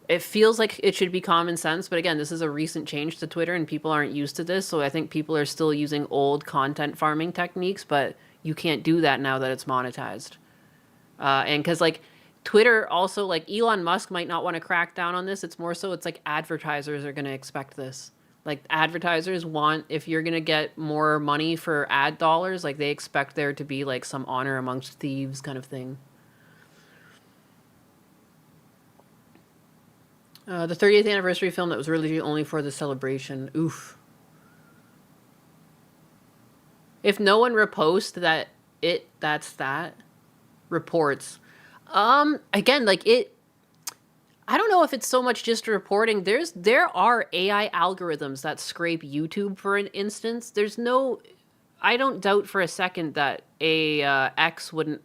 [SPEAKER 1] It feels like it should be common sense, but again, this is a recent change to Twitter, and people aren't used to this, so I think people are still using old content farming techniques, but you can't do that now that it's monetized. And because, like, Twitter also, like, Elon Musk might not want to crack down on this. It's more so it's like advertisers are going to expect this. Like, advertisers want, if you're going to get more money for ad dollars, like, they expect there to be, like, some honor amongst thieves kind of thing. The 30th anniversary film that was released only for the celebration. Oof. If no one reposts that reports. Again, like, I don't know if it's so much just reporting. There are AI algorithms that scrape YouTube, for an instance. I don't doubt for a second that X wouldn't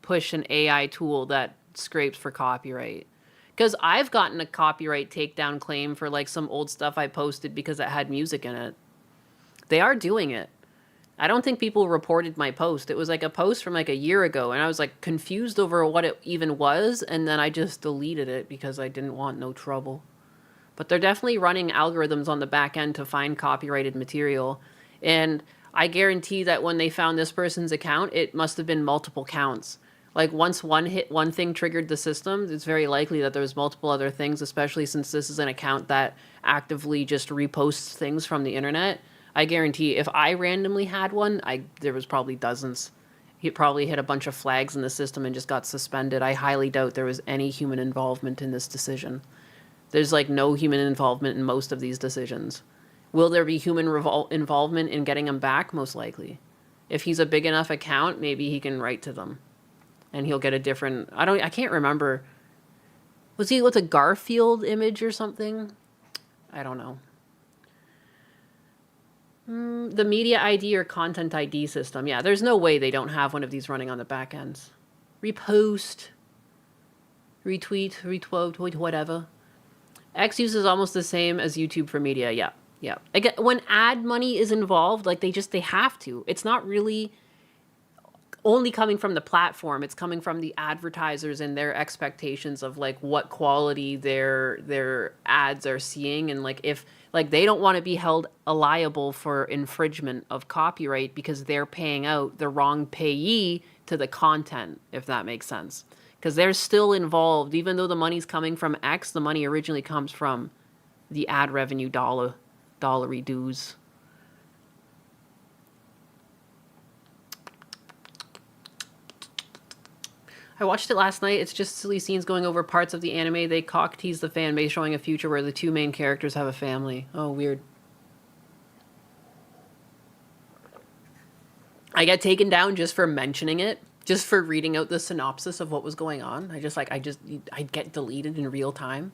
[SPEAKER 1] push an AI tool that scrapes for copyright. Because I've gotten a copyright takedown claim for, like, some old stuff I posted because it had music in it. They are doing it. I don't think people reported my post. It was like a post from like a year ago, and I was like confused over what it even was, and then I just deleted it because I didn't want no trouble. But they're definitely running algorithms on the back end to find copyrighted material, and I guarantee that when they found this person's account, it must have been multiple counts. Like, once one thing triggered the system, it's very likely that there's multiple other things, especially since this is an account that actively just reposts things from the internet. I guarantee if I randomly had one, there was probably dozens. He probably hit a bunch of flags in the system and just got suspended. I highly doubt there was any human involvement in this decision. There's, like, no human involvement in most of these decisions. Will there be human involvement in getting them back? Most likely. If he's a big enough account, maybe he can write to them. And he'll get a different... I can't remember. Was he with a Garfield image or something? I don't know. The media ID or content ID system. Yeah, there's no way they don't have one of these running on the back ends. Repost, retweet, retweet, whatever. X uses almost the same as YouTube for media. Yeah, yeah. Again, when ad money is involved, like they have to. It's not really only coming from the platform. It's coming from the advertisers and their expectations of like what quality their ads are seeing, and like if like they don't want to be held liable for infringement of copyright because they're paying out the wrong payee to the content, if that makes sense. Because they're still involved, even though the money's coming from X, the money originally comes from the ad revenue dollary dues. I watched it last night. It's just silly scenes going over parts of the anime. They cock tease the fan base, showing a future where the two main characters have a family. Oh, weird. I get taken down just for mentioning it, just for reading out the synopsis of what was going on. I'd get deleted in real time.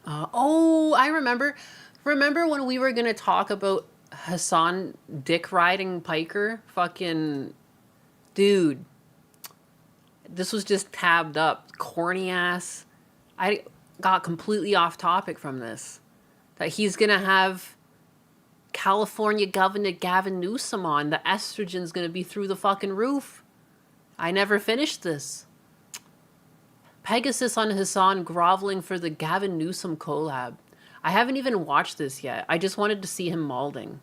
[SPEAKER 1] Oh, I remember. Remember when we were gonna talk about Hassan dick riding Piker? Fucking dude. This was just tabbed up. Corny ass. I got completely off topic from this. That he's gonna have California Governor Gavin Newsom on. The estrogen's gonna be through the fucking roof. I never finished this. Pegasus on Hassan groveling for the Gavin Newsom collab. I haven't even watched this yet. I just wanted to see him malding.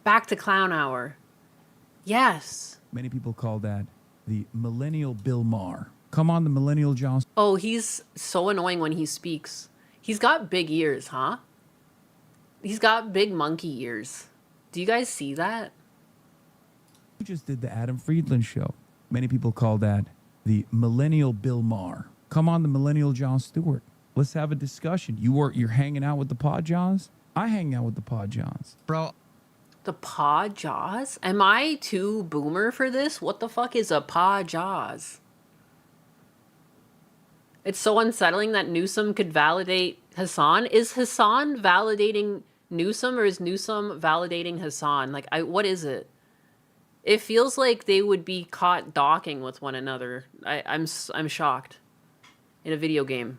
[SPEAKER 1] Back to Clown Hour. Yes.
[SPEAKER 15] Many people call that the millennial Bill Maher. Come on, the millennial Johnson.
[SPEAKER 1] Oh, he's so annoying when he speaks. He's got big ears, huh? He's got big monkey ears. Do you guys see that?
[SPEAKER 15] You just did the Adam Friedland show. Many people call that the millennial Bill Maher. Come on, the millennial Jon Stewart. Let's have a discussion. You're hanging out with the Pod Johns? I hang out with the Pod Johns.
[SPEAKER 1] Bro. The Pod Jaws? Am I too boomer for this? What the fuck is a Pod Jaws? It's so unsettling that Newsom could validate Hassan. Is Hassan validating Newsom, or is Newsom validating Hassan? Like, what is it? It feels like they would be caught docking with one another. I'm shocked. In a video game.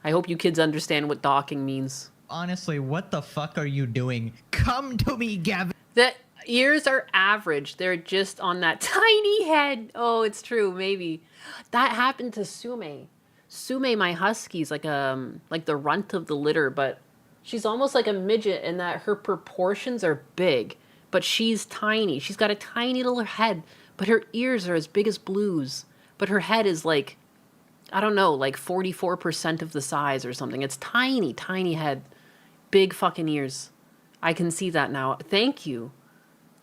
[SPEAKER 1] I hope you kids understand what docking means.
[SPEAKER 16] Honestly, what the fuck are you doing? Come to me, Gavin.
[SPEAKER 1] The ears are average. They're just on that tiny head. Oh, it's true. Maybe. That happened to Sume. Sume, my husky's like the runt of the litter, but she's almost like a midget in that her proportions are big, but she's tiny. She's got a tiny little head, but her ears are as big as Blue's. But her head is like, I don't know, like 44% of the size or something. It's tiny, tiny head. Big fucking ears. I can see that now. Thank you.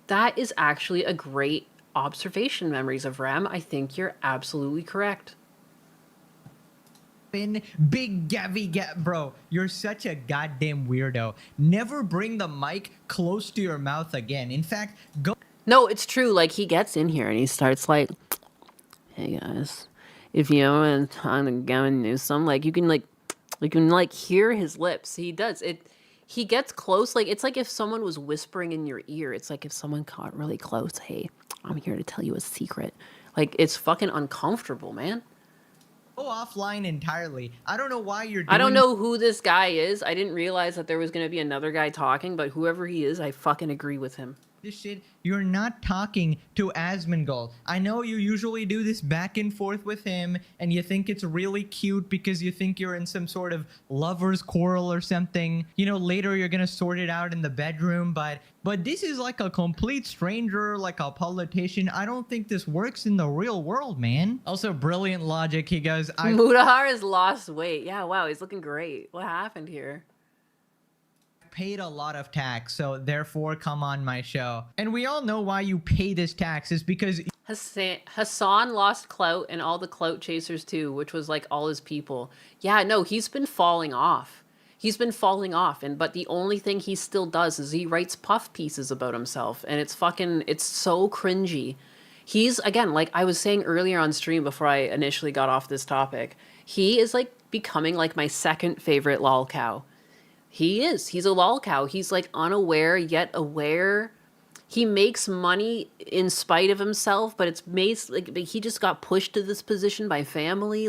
[SPEAKER 1] That is actually a great observation, Memories of Rem. I think you're absolutely correct.
[SPEAKER 16] Big Gavi bro, you're such a goddamn weirdo. Never bring the mic close to your mouth again. In fact, go.
[SPEAKER 1] No, it's true. Like, he gets in here and he starts like, hey guys, if you ever talk to Gavin Newsom, like you can hear his lips. He does it. He gets close. Like, it's like if someone was whispering in your ear. It's like if someone got really close. Hey, I'm here to tell you a secret. Like, it's fucking uncomfortable, man.
[SPEAKER 16] Go offline entirely. I don't know why you're doing...
[SPEAKER 1] I don't know who this guy is. I didn't realize that there was going to be another guy talking, but whoever he is, I fucking agree with him.
[SPEAKER 16] This shit, you're not talking to Asmongold. I know you usually do this back and forth with him, and you think it's really cute because you think you're in some sort of lover's quarrel or something. You know, later you're gonna sort it out in the bedroom, but this is like a complete stranger, like a politician. I don't think this works in the real world, man. Also, brilliant logic. He goes,
[SPEAKER 1] Mudahar has lost weight. Yeah, wow, he's looking great. What happened here?
[SPEAKER 16] Paid a lot of tax, so therefore come on my show. And we all know why you pay this tax is because
[SPEAKER 1] Hassan lost clout and all the clout chasers too, which was like all his people. Yeah, no, he's been falling off. He's been falling off, but the only thing he still does is he writes puff pieces about himself, and it's so cringy. He's, again, like I was saying earlier on stream before I initially got off this topic, he is like becoming like my second favorite lol cow. He's a lol cow. He's like unaware yet aware. He makes money in spite of himself, but it's made like he just got pushed to this position by family,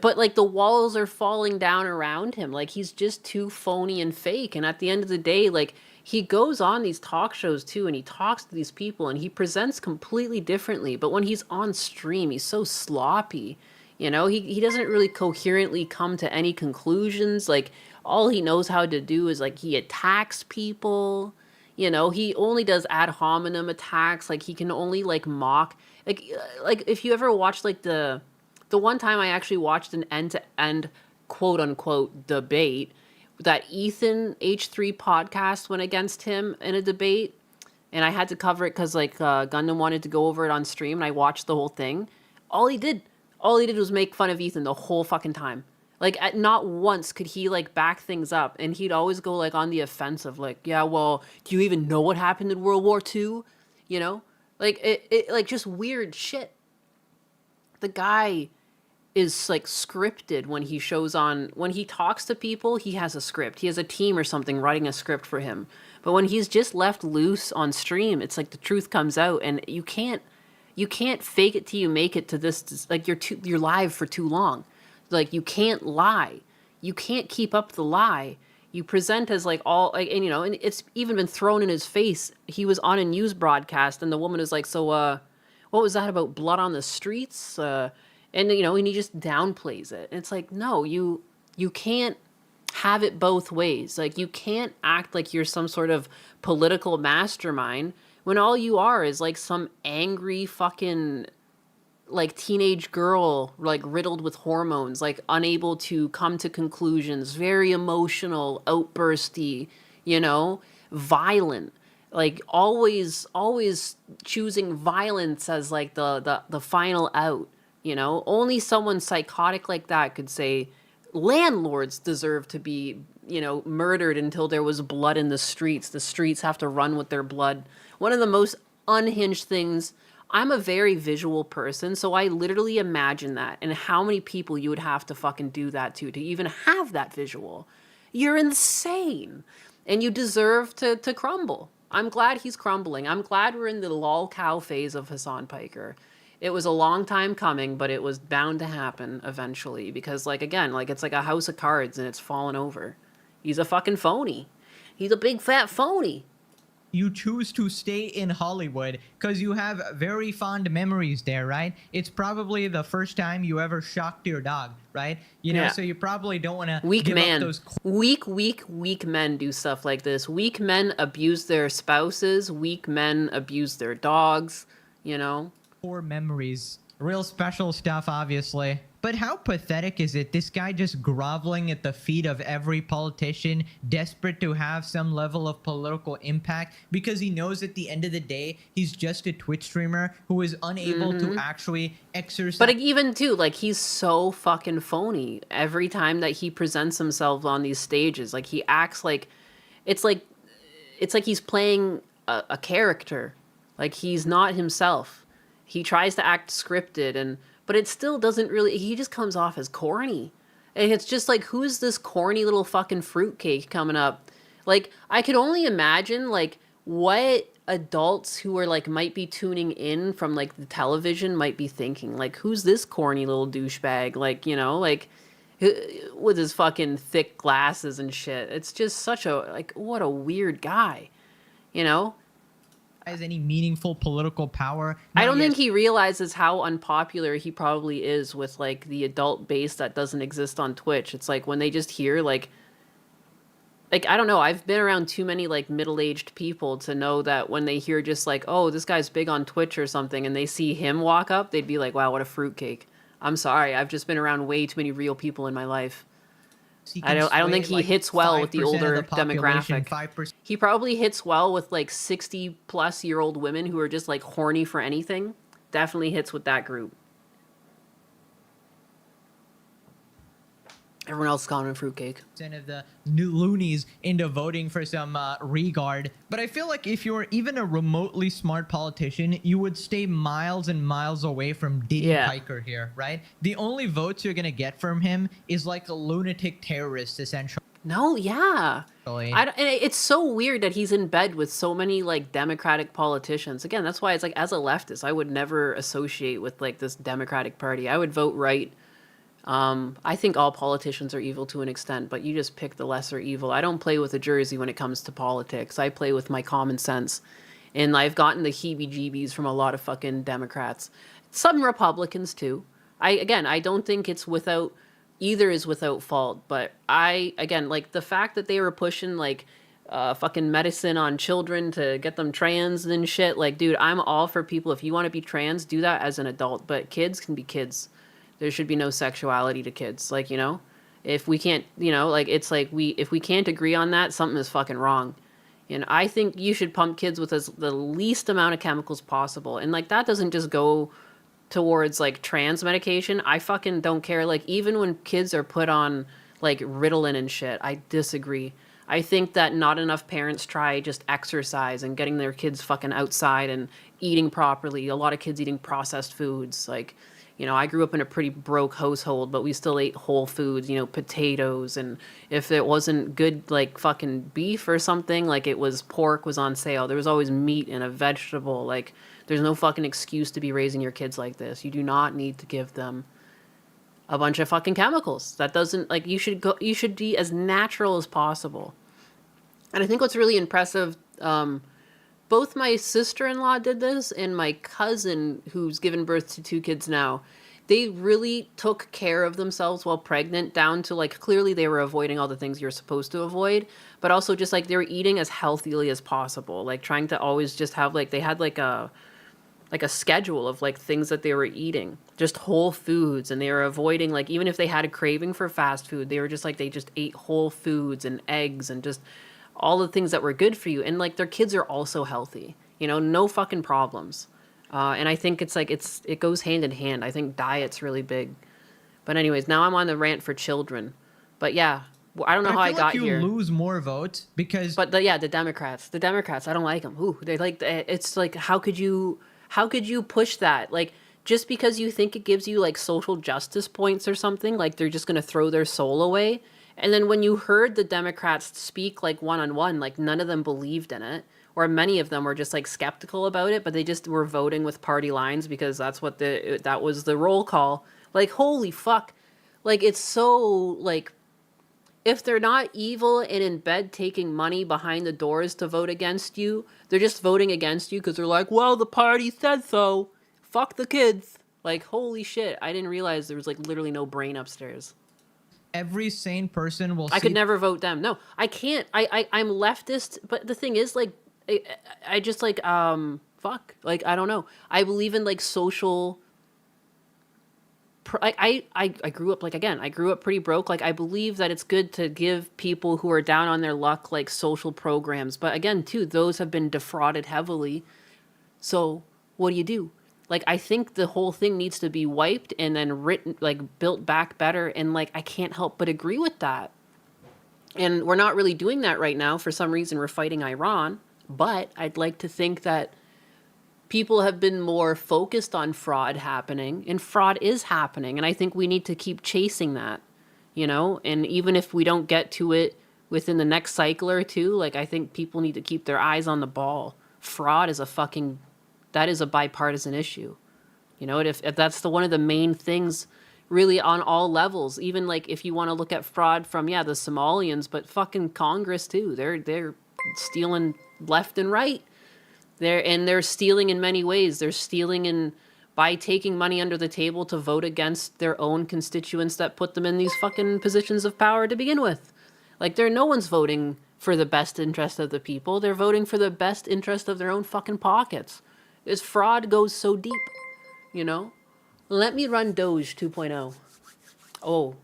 [SPEAKER 1] but like the walls are falling down around him. Like he's just too phony and fake. And at the end of the day, like he goes on these talk shows too, and he talks to these people and he presents completely differently. But when he's on stream, he's so sloppy. You know, he doesn't really coherently come to any conclusions. Like all he knows how to do is like he attacks people. You know, he only does ad hominem attacks. Like he can only like mock. Like if you ever watch like the one time I actually watched an end-to-end quote-unquote debate, that Ethan H3 podcast went against him in a debate, and I had to cover it because like Gundam wanted to go over it on stream, and I watched the whole thing. All he did was make fun of Ethan the whole fucking time. Like not once could he like back things up, and he'd always go like on the offensive, like, yeah, well, do you even know what happened in World War II? You know, like it like just weird shit. The guy is like scripted when he when he talks to people. He has a script. He has a team or something writing a script for him. But when he's just left loose on stream, it's like the truth comes out, and you can't fake it till you make it to this. Like you're live for too long. Like you can't lie. You can't keep up the lie. You present as like all like, and you know, and it's even been thrown in his face. He was on a news broadcast, and the woman is like, so what was that about blood on the streets? And you know, and he just downplays it. And it's like, no, you can't have it both ways. Like you can't act like you're some sort of political mastermind when all you are is like some angry fucking like teenage girl, like riddled with hormones, like unable to come to conclusions, very emotional, outbursty, you know, violent. Like always choosing violence as like the final out. You know, only someone psychotic like that could say landlords deserve to be, you know, murdered until there was blood in the streets. The streets have to run with their blood. One of the most unhinged things. I'm a very visual person, so I literally imagine that and how many people you would have to fucking do that to even have that visual. You're insane. And you deserve to crumble. I'm glad he's crumbling. I'm glad we're in the lol cow phase of Hassan Piker. It was a long time coming, but it was bound to happen eventually because, like, again, like, it's like a house of cards and it's fallen over. He's a fucking phony. He's a big fat phony.
[SPEAKER 16] You choose to stay in Hollywood because you have very fond memories there, right? It's probably the first time you ever shocked your dog, right? You know, so you probably don't want to
[SPEAKER 1] weak
[SPEAKER 16] give
[SPEAKER 1] man.
[SPEAKER 16] up those
[SPEAKER 1] Weak men do stuff like this. Weak men abuse their spouses. Weak men abuse their dogs, you know?
[SPEAKER 16] core memories. Real special stuff, obviously. But how pathetic is it? This guy just groveling at the feet of every politician, desperate to have some level of political impact because he knows at the end of the day, he's just a Twitch streamer who is unable to actually exercise.
[SPEAKER 1] But even too, like, he's so fucking phony every time that he presents himself on these stages. Like, he acts like it's like he's playing a character. Like, he's not himself. He tries to act scripted, but it still doesn't really, he just comes off as corny. And it's just like, who's this corny little fucking fruitcake coming up? Like, I could only imagine, like, what adults who are, like, might be tuning in from, like, the television might be thinking. Like, who's this corny little douchebag? Like, you know, like, with his fucking thick glasses and shit. It's just such a, like, what a weird guy, you know?
[SPEAKER 16] Has any meaningful political power.
[SPEAKER 1] I don't think he realizes how unpopular he probably is with, like, the adult base that doesn't exist on Twitch. It's like when they just hear, like, I don't know, I've been around too many, like, middle-aged people to know that when they hear just like, oh, this guy's big on Twitch or something, and they see him walk up, they'd be like, wow, what a fruitcake. I'm sorry, I've just been around way too many real people in my life. I don't think he
[SPEAKER 16] like
[SPEAKER 1] hits well with the older
[SPEAKER 16] the
[SPEAKER 1] demographic.
[SPEAKER 16] 5%.
[SPEAKER 1] He probably hits well with, like, 60-plus-year-old women who are just, like, horny for anything. Definitely hits with that group. Everyone else is calling him fruitcake.
[SPEAKER 16] Of the new loonies into voting for some regard. But I feel like if you're even a remotely smart politician, you would stay miles and miles away from Diddy Piker here, right? The only votes you're gonna get from him is like a lunatic terrorist, essentially.
[SPEAKER 1] No, yeah. And it's so weird that he's in bed with so many like Democratic politicians. Again, that's why it's like, as a leftist, I would never associate with like this Democratic Party. I would vote right. I think all politicians are evil to an extent, but you just pick the lesser evil. I don't play with a jersey when it comes to politics. I play with my common sense. And I've gotten the heebie-jeebies from a lot of fucking Democrats. Some Republicans, too. I don't think it's without... Either is without fault, but again, like, the fact that they were pushing, like, fucking medicine on children to get them trans and shit, like, dude, I'm all for people. If you want to be trans, do that as an adult, but kids can be kids. There should be no sexuality to kids, like, you know? If we can't, you know, like, it's like, if we can't agree on that, something is fucking wrong. And I think you should pump kids with the least amount of chemicals possible, and, like, that doesn't just go towards like trans medication. I fucking don't care. Like, even when kids are put on like Ritalin and shit, I disagree. I think that not enough parents try just exercise and getting their kids fucking outside and eating properly. A lot of kids eating processed foods. Like, you know, I grew up in a pretty broke household, but we still ate whole foods, you know, potatoes. And if it wasn't good, like fucking beef or something, like it was pork was on sale. There was always meat and a vegetable. Like, there's no fucking excuse to be raising your kids like this. You do not need to give them a bunch of fucking chemicals. That doesn't, like, you should be as natural as possible. And I think what's really impressive, both my sister-in-law did this and my cousin, who's given birth to 2 kids now, they really took care of themselves while pregnant, down to, like, clearly they were avoiding all the things you're supposed to avoid, but also just, like, they were eating as healthily as possible, like, trying to always just have, like, they had, like a schedule of, like, things that they were eating, just whole foods, and they were avoiding, like, even if they had a craving for fast food, they were just, like, they just ate whole foods and eggs and just all the things that were good for you, and, like, their kids are also healthy, you know, no fucking problems. And I think it's, like, it goes hand in hand. I think diet's really big. But anyways, now I'm on the rant for children. But yeah, I don't know how I got here.
[SPEAKER 16] You lose more votes because...
[SPEAKER 1] But the Democrats, I don't like them. Ooh, they like, it's like, how could you push that? Like, just because you think it gives you like social justice points or something, like they're just going to throw their soul away. And then when you heard the Democrats speak like one-on-one, like none of them believed in it, or many of them were just like skeptical about it, but they just were voting with party lines because that's what that was the roll call. Like, holy fuck. Like, it's so like, if they're not evil and in bed taking money behind the doors to vote against you, they're just voting against you because they're like, well, the party said so. Fuck the kids. Like, holy shit. I didn't realize there was like literally no brain upstairs.
[SPEAKER 16] Every sane person will
[SPEAKER 1] I could never vote them. No, I can't. I'm leftist, but the thing is, like, I just like, fuck. Like, I don't know. I believe in like social... I grew up, like, again, I grew up pretty broke. Like, I believe that it's good to give people who are down on their luck, like, social programs. But again, too, those have been defrauded heavily. So what do? Like, I think the whole thing needs to be wiped and then built back better. And, like, I can't help but agree with that. And we're not really doing that right now. For some reason, we're fighting Iran. But I'd like to think that people have been more focused on fraud happening, and fraud is happening. And I think we need to keep chasing that, you know? And even if we don't get to it within the next cycle or two, like, I think people need to keep their eyes on the ball. Fraud is that is a bipartisan issue. You know, if that's one of the main things really on all levels, even like if you want to look at fraud from, the Somalians, but fucking Congress too. They're stealing left and right. They're stealing in many ways. They're stealing by taking money under the table to vote against their own constituents that put them in these fucking positions of power to begin with. Like, no one's voting for the best interest of the people. They're voting for the best interest of their own fucking pockets. This fraud goes so deep, you know? Let me run Doge 2.0. Oh,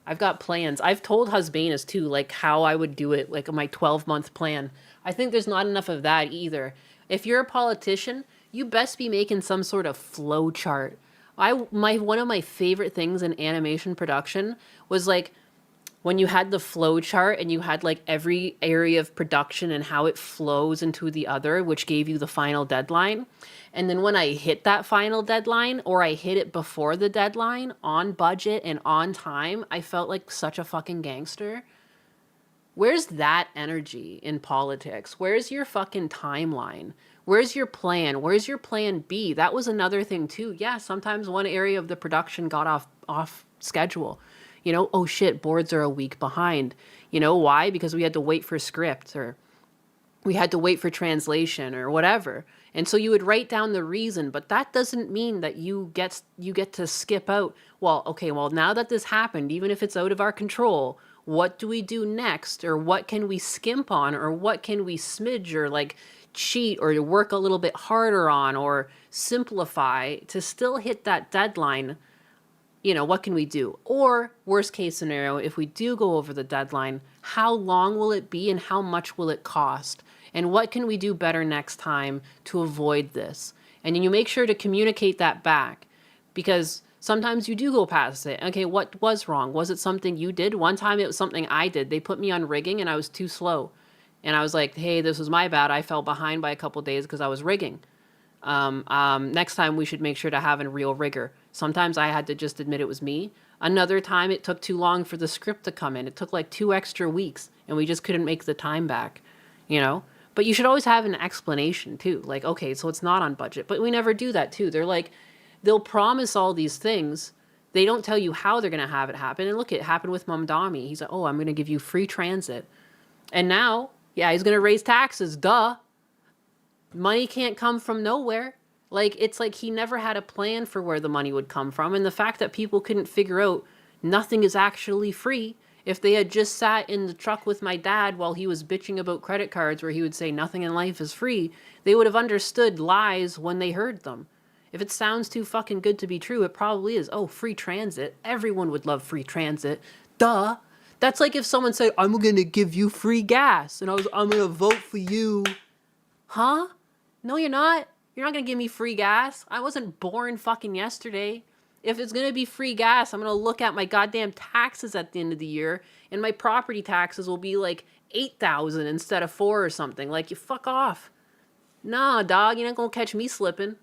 [SPEAKER 1] I've got plans. I've told Husbanus too, like, how I would do it, like my 12-month plan. I think there's not enough of that either. If you're a politician, you best be making some sort of flow chart. One of my favorite things in animation production was, like, when you had the flow chart and you had like every area of production and how it flows into the other, which gave you the final deadline. And then when I hit that final deadline, or I hit it before the deadline on budget and on time, I felt like such a fucking gangster. Where's that energy in politics? Where's your fucking timeline? Where's your plan? Where's your plan B? That was another thing too. Yeah, sometimes one area of the production got off schedule. You know, oh shit, boards are a week behind. You know why? Because we had to wait for script, or we had to wait for translation, or whatever. And so you would write down the reason, but that doesn't mean that you get to skip out. Well, okay, well, now that this happened, even if it's out of our control, what do we do next? Or what can we skimp on? Or what can we smidge or like cheat or work a little bit harder on or simplify to still hit that deadline? You know, what can we do? Or worst case scenario, if we do go over the deadline, how long will it be and how much will it cost? And what can we do better next time to avoid this? And then you make sure to communicate that back, because sometimes you do go past it. Okay, what was wrong? Was it something you did? One time it was something I did. They put me on rigging and I was too slow. And I was like, hey, this was my bad. I fell behind by a couple days because I was rigging. Next time we should make sure to have a real rigger. Sometimes I had to just admit it was me. Another time it took too long for the script to come in. It took like 2 extra weeks and we just couldn't make the time back, you know? But you should always have an explanation too. Like, okay, so it's not on budget, but we never do that too. They're like, they'll promise all these things. They don't tell you how they're going to have it happen. And look, it happened with Mamdani. He's like, oh, I'm going to give you free transit. And now, yeah, he's going to raise taxes. Duh. Money can't come from nowhere. Like, it's like he never had a plan for where the money would come from. And the fact that people couldn't figure out nothing is actually free. If they had just sat in the truck with my dad while he was bitching about credit cards where he would say nothing in life is free, they would have understood lies when they heard them. If it sounds too fucking good to be true, it probably is. Oh, free transit. Everyone would love free transit. Duh. That's like if someone said, I'm going to give you free gas. And I'm going to vote for you. Huh? No, you're not. You're not going to give me free gas. I wasn't born fucking yesterday. If it's going to be free gas, I'm going to look at my goddamn taxes at the end of the year, and my property taxes will be like $8,000 instead of $4,000 or something. Like, you fuck off. Nah, dog, you're not going to catch me slipping.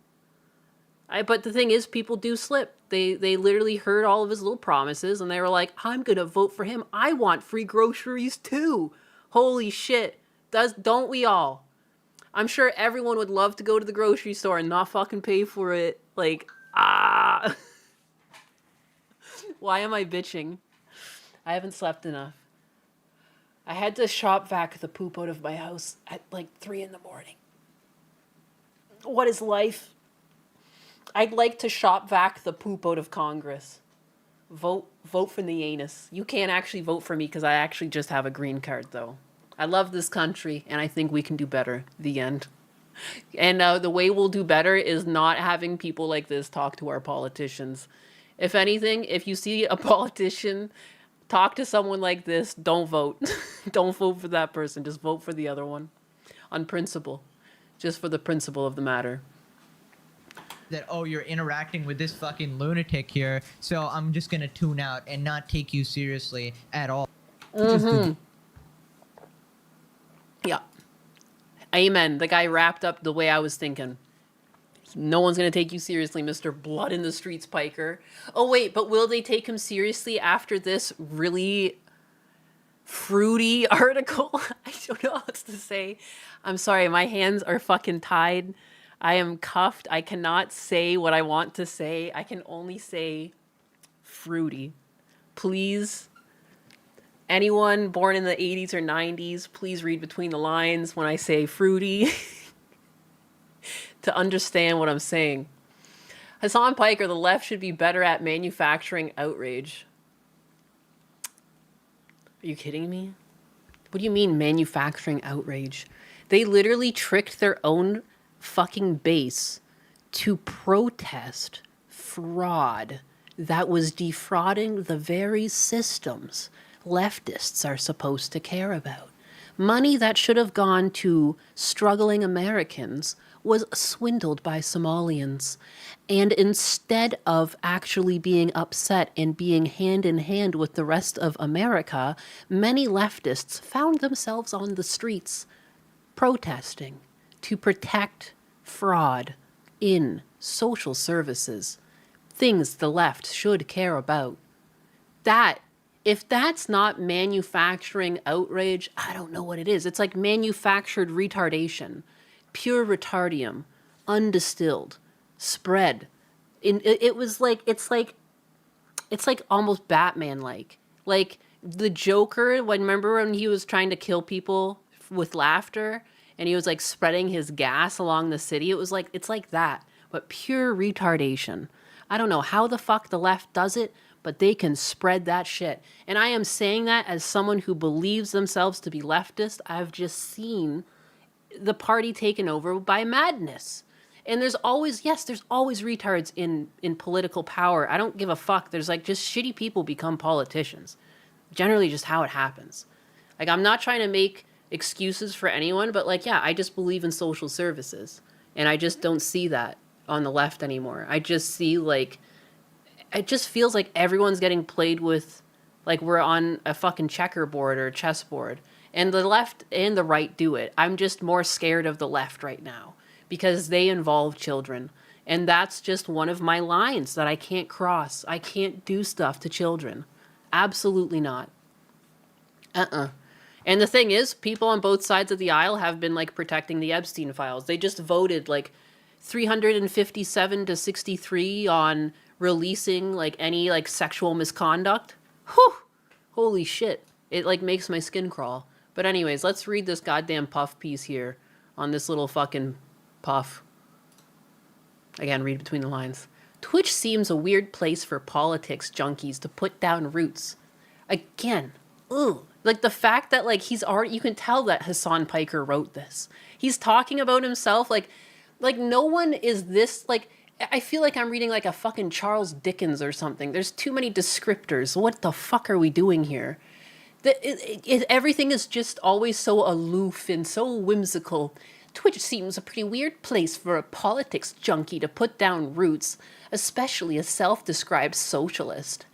[SPEAKER 1] But the thing is, people do slip. They literally heard all of his little promises, and they were like, I'm going to vote for him. I want free groceries too. Holy shit. Don't we all? I'm sure everyone would love to go to the grocery store and not fucking pay for it. Like, Why am I bitching? I haven't slept enough. I had to shop vac the poop out of my house at like 3 a.m. What is life? I'd like to shop vac the poop out of Congress. Vote for the anus. You can't actually vote for me because I actually just have a green card, though. I love this country, and I think we can do better. The end. And the way we'll do better is not having people like this talk to our politicians. If anything, if you see a politician talk to someone like this, don't vote. Don't vote for that person. Just vote for the other one. On principle. Just for the principle of the matter.
[SPEAKER 16] That, oh, you're interacting with this fucking lunatic here, so I'm just gonna tune out and not take you seriously at all.
[SPEAKER 1] Mm-hmm. Yeah. Amen. The guy wrapped up the way I was thinking. No one's going to take you seriously, Mr. Blood in the Streets Piker. Oh, wait, but will they take him seriously after this really fruity article? I don't know what else to say. I'm sorry, my hands are fucking tied. I am cuffed. I cannot say what I want to say. I can only say fruity. Please, anyone born in the 80s or 90s, please read between the lines when I say fruity to understand what I'm saying. Hassan Piker, the left should be better at manufacturing outrage. Are you kidding me? What do you mean manufacturing outrage? They literally tricked their own fucking base to protest fraud that was defrauding the very systems leftists are supposed to care about. Money that should have gone to struggling Americans was swindled by Somalians. And instead of actually being upset and being hand in hand with the rest of America, many leftists found themselves on the streets protesting to protect fraud in social services, things the left should care about. If that's not manufacturing outrage, I don't know what it is. It's like manufactured retardation, pure retardium, undistilled, spread. It's like almost Batman-like. Like the Joker, remember when he was trying to kill people with laughter and he was like spreading his gas along the city? It's like that, but pure retardation. I don't know how the fuck the left does it, but they can spread that shit. And I am saying that as someone who believes themselves to be leftist. I've just seen the party taken over by madness. And there's always retards in political power. I don't give a fuck. There's like just shitty people become politicians. Generally just how it happens. Like, I'm not trying to make excuses for anyone, but like, yeah, I just believe in social services. And I just don't see that on the left anymore. I just see like, it just feels like everyone's getting played with, like we're on a fucking checkerboard or chessboard. And the left and the right do it. I'm just more scared of the left right now because they involve children. And that's just one of my lines that I can't cross. I can't do stuff to children. Absolutely not. And the thing is, people on both sides of the aisle have been like protecting the Epstein files. They just voted like 357 to 63 on releasing like any like sexual misconduct. Whew! Holy shit. It like makes my skin crawl. But anyways, let's read this goddamn puff piece here on this little fucking puff. Again, read between the lines. Twitch seems a weird place for politics junkies to put down roots. Again, ugh. Like the fact that like he's already, you can tell that Hassan Piker wrote this. He's talking about himself like no one is this, like, I feel like I'm reading like a fucking Charles Dickens or something. There's too many descriptors. What the fuck are we doing here? Everything is just always so aloof and so whimsical. Twitch seems a pretty weird place for a politics junkie to put down roots, especially a self-described socialist.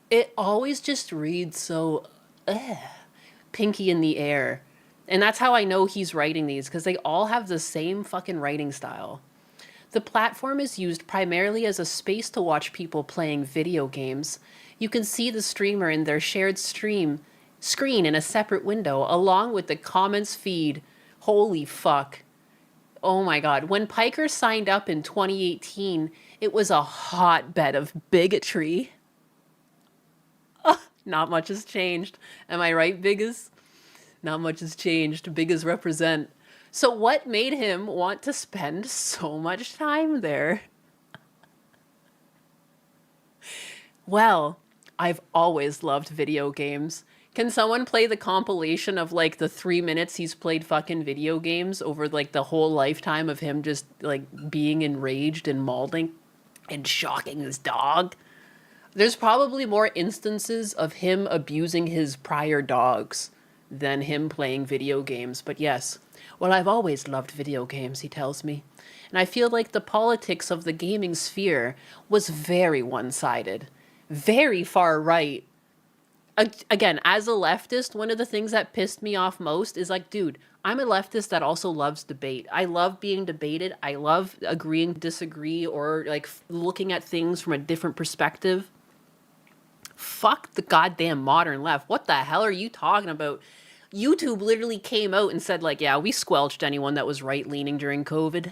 [SPEAKER 1] It always just reads so, pinky in the air. And that's how I know he's writing these, because they all have the same fucking writing style. The platform is used primarily as a space to watch people playing video games. You can see the streamer in their shared screen in a separate window, along with the comments feed. Holy fuck. Oh my god. When Piker signed up in 2018, it was a hotbed of bigotry. Not much has changed. Am I right, Biggas? Not much has changed. Biggas represent. So what made him want to spend so much time there? Well, I've always loved video games. Can someone play the compilation of like the 3 minutes he's played fucking video games over like the whole lifetime of him just like being enraged and mauling and shocking his dog? There's probably more instances of him abusing his prior dogs than him playing video games. But yes, well, I've always loved video games, he tells me. And I feel like the politics of the gaming sphere was very one-sided, very far right. Again, as a leftist, one of the things that pissed me off most is like, dude, I'm a leftist that also loves debate. I love being debated. I love agreeing to disagree or like looking at things from a different perspective. Fuck the goddamn modern left. What the hell are you talking about? YouTube literally came out and said like, yeah, we squelched anyone that was right-leaning during COVID.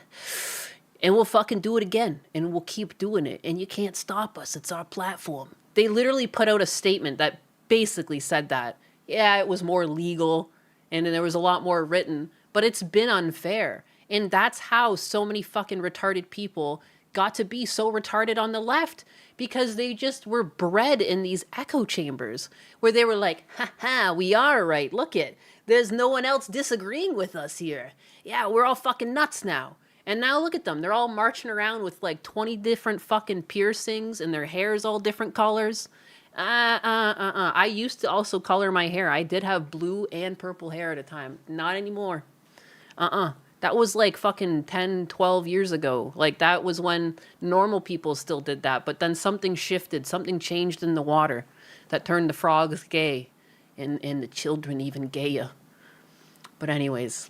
[SPEAKER 1] And we'll fucking do it again. And we'll keep doing it. And you can't stop us. It's our platform. They literally put out a statement that basically said that. Yeah, it was more legal. And there was a lot more written. But it's been unfair. And that's how so many fucking retarded people got to be so retarded on the left. Because they just were bred in these echo chambers where they were like, ha, we are right. Look it. There's no one else disagreeing with us here. Yeah, we're all fucking nuts now. And now look at them. They're all marching around with like 20 different fucking piercings and their hair's all different colors. I used to also color my hair. I did have blue and purple hair at a time. Not anymore. That was like fucking 10, 12 years ago. Like that was when normal people still did that. But then something shifted. Something changed in the water that turned the frogs gay. And the children even gayer. But anyways,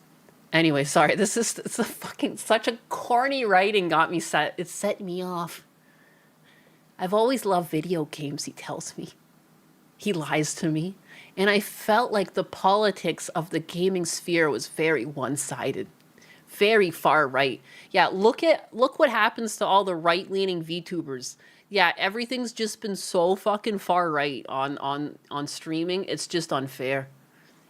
[SPEAKER 1] sorry. It's a fucking, such a corny writing got me set. It set me off. I've always loved video games, he tells me. He lies to me. And I felt like the politics of the gaming sphere was very one-sided. Very far right. Yeah, look what happens to all the right-leaning VTubers. Yeah, everything's just been so fucking far right on streaming. It's just unfair.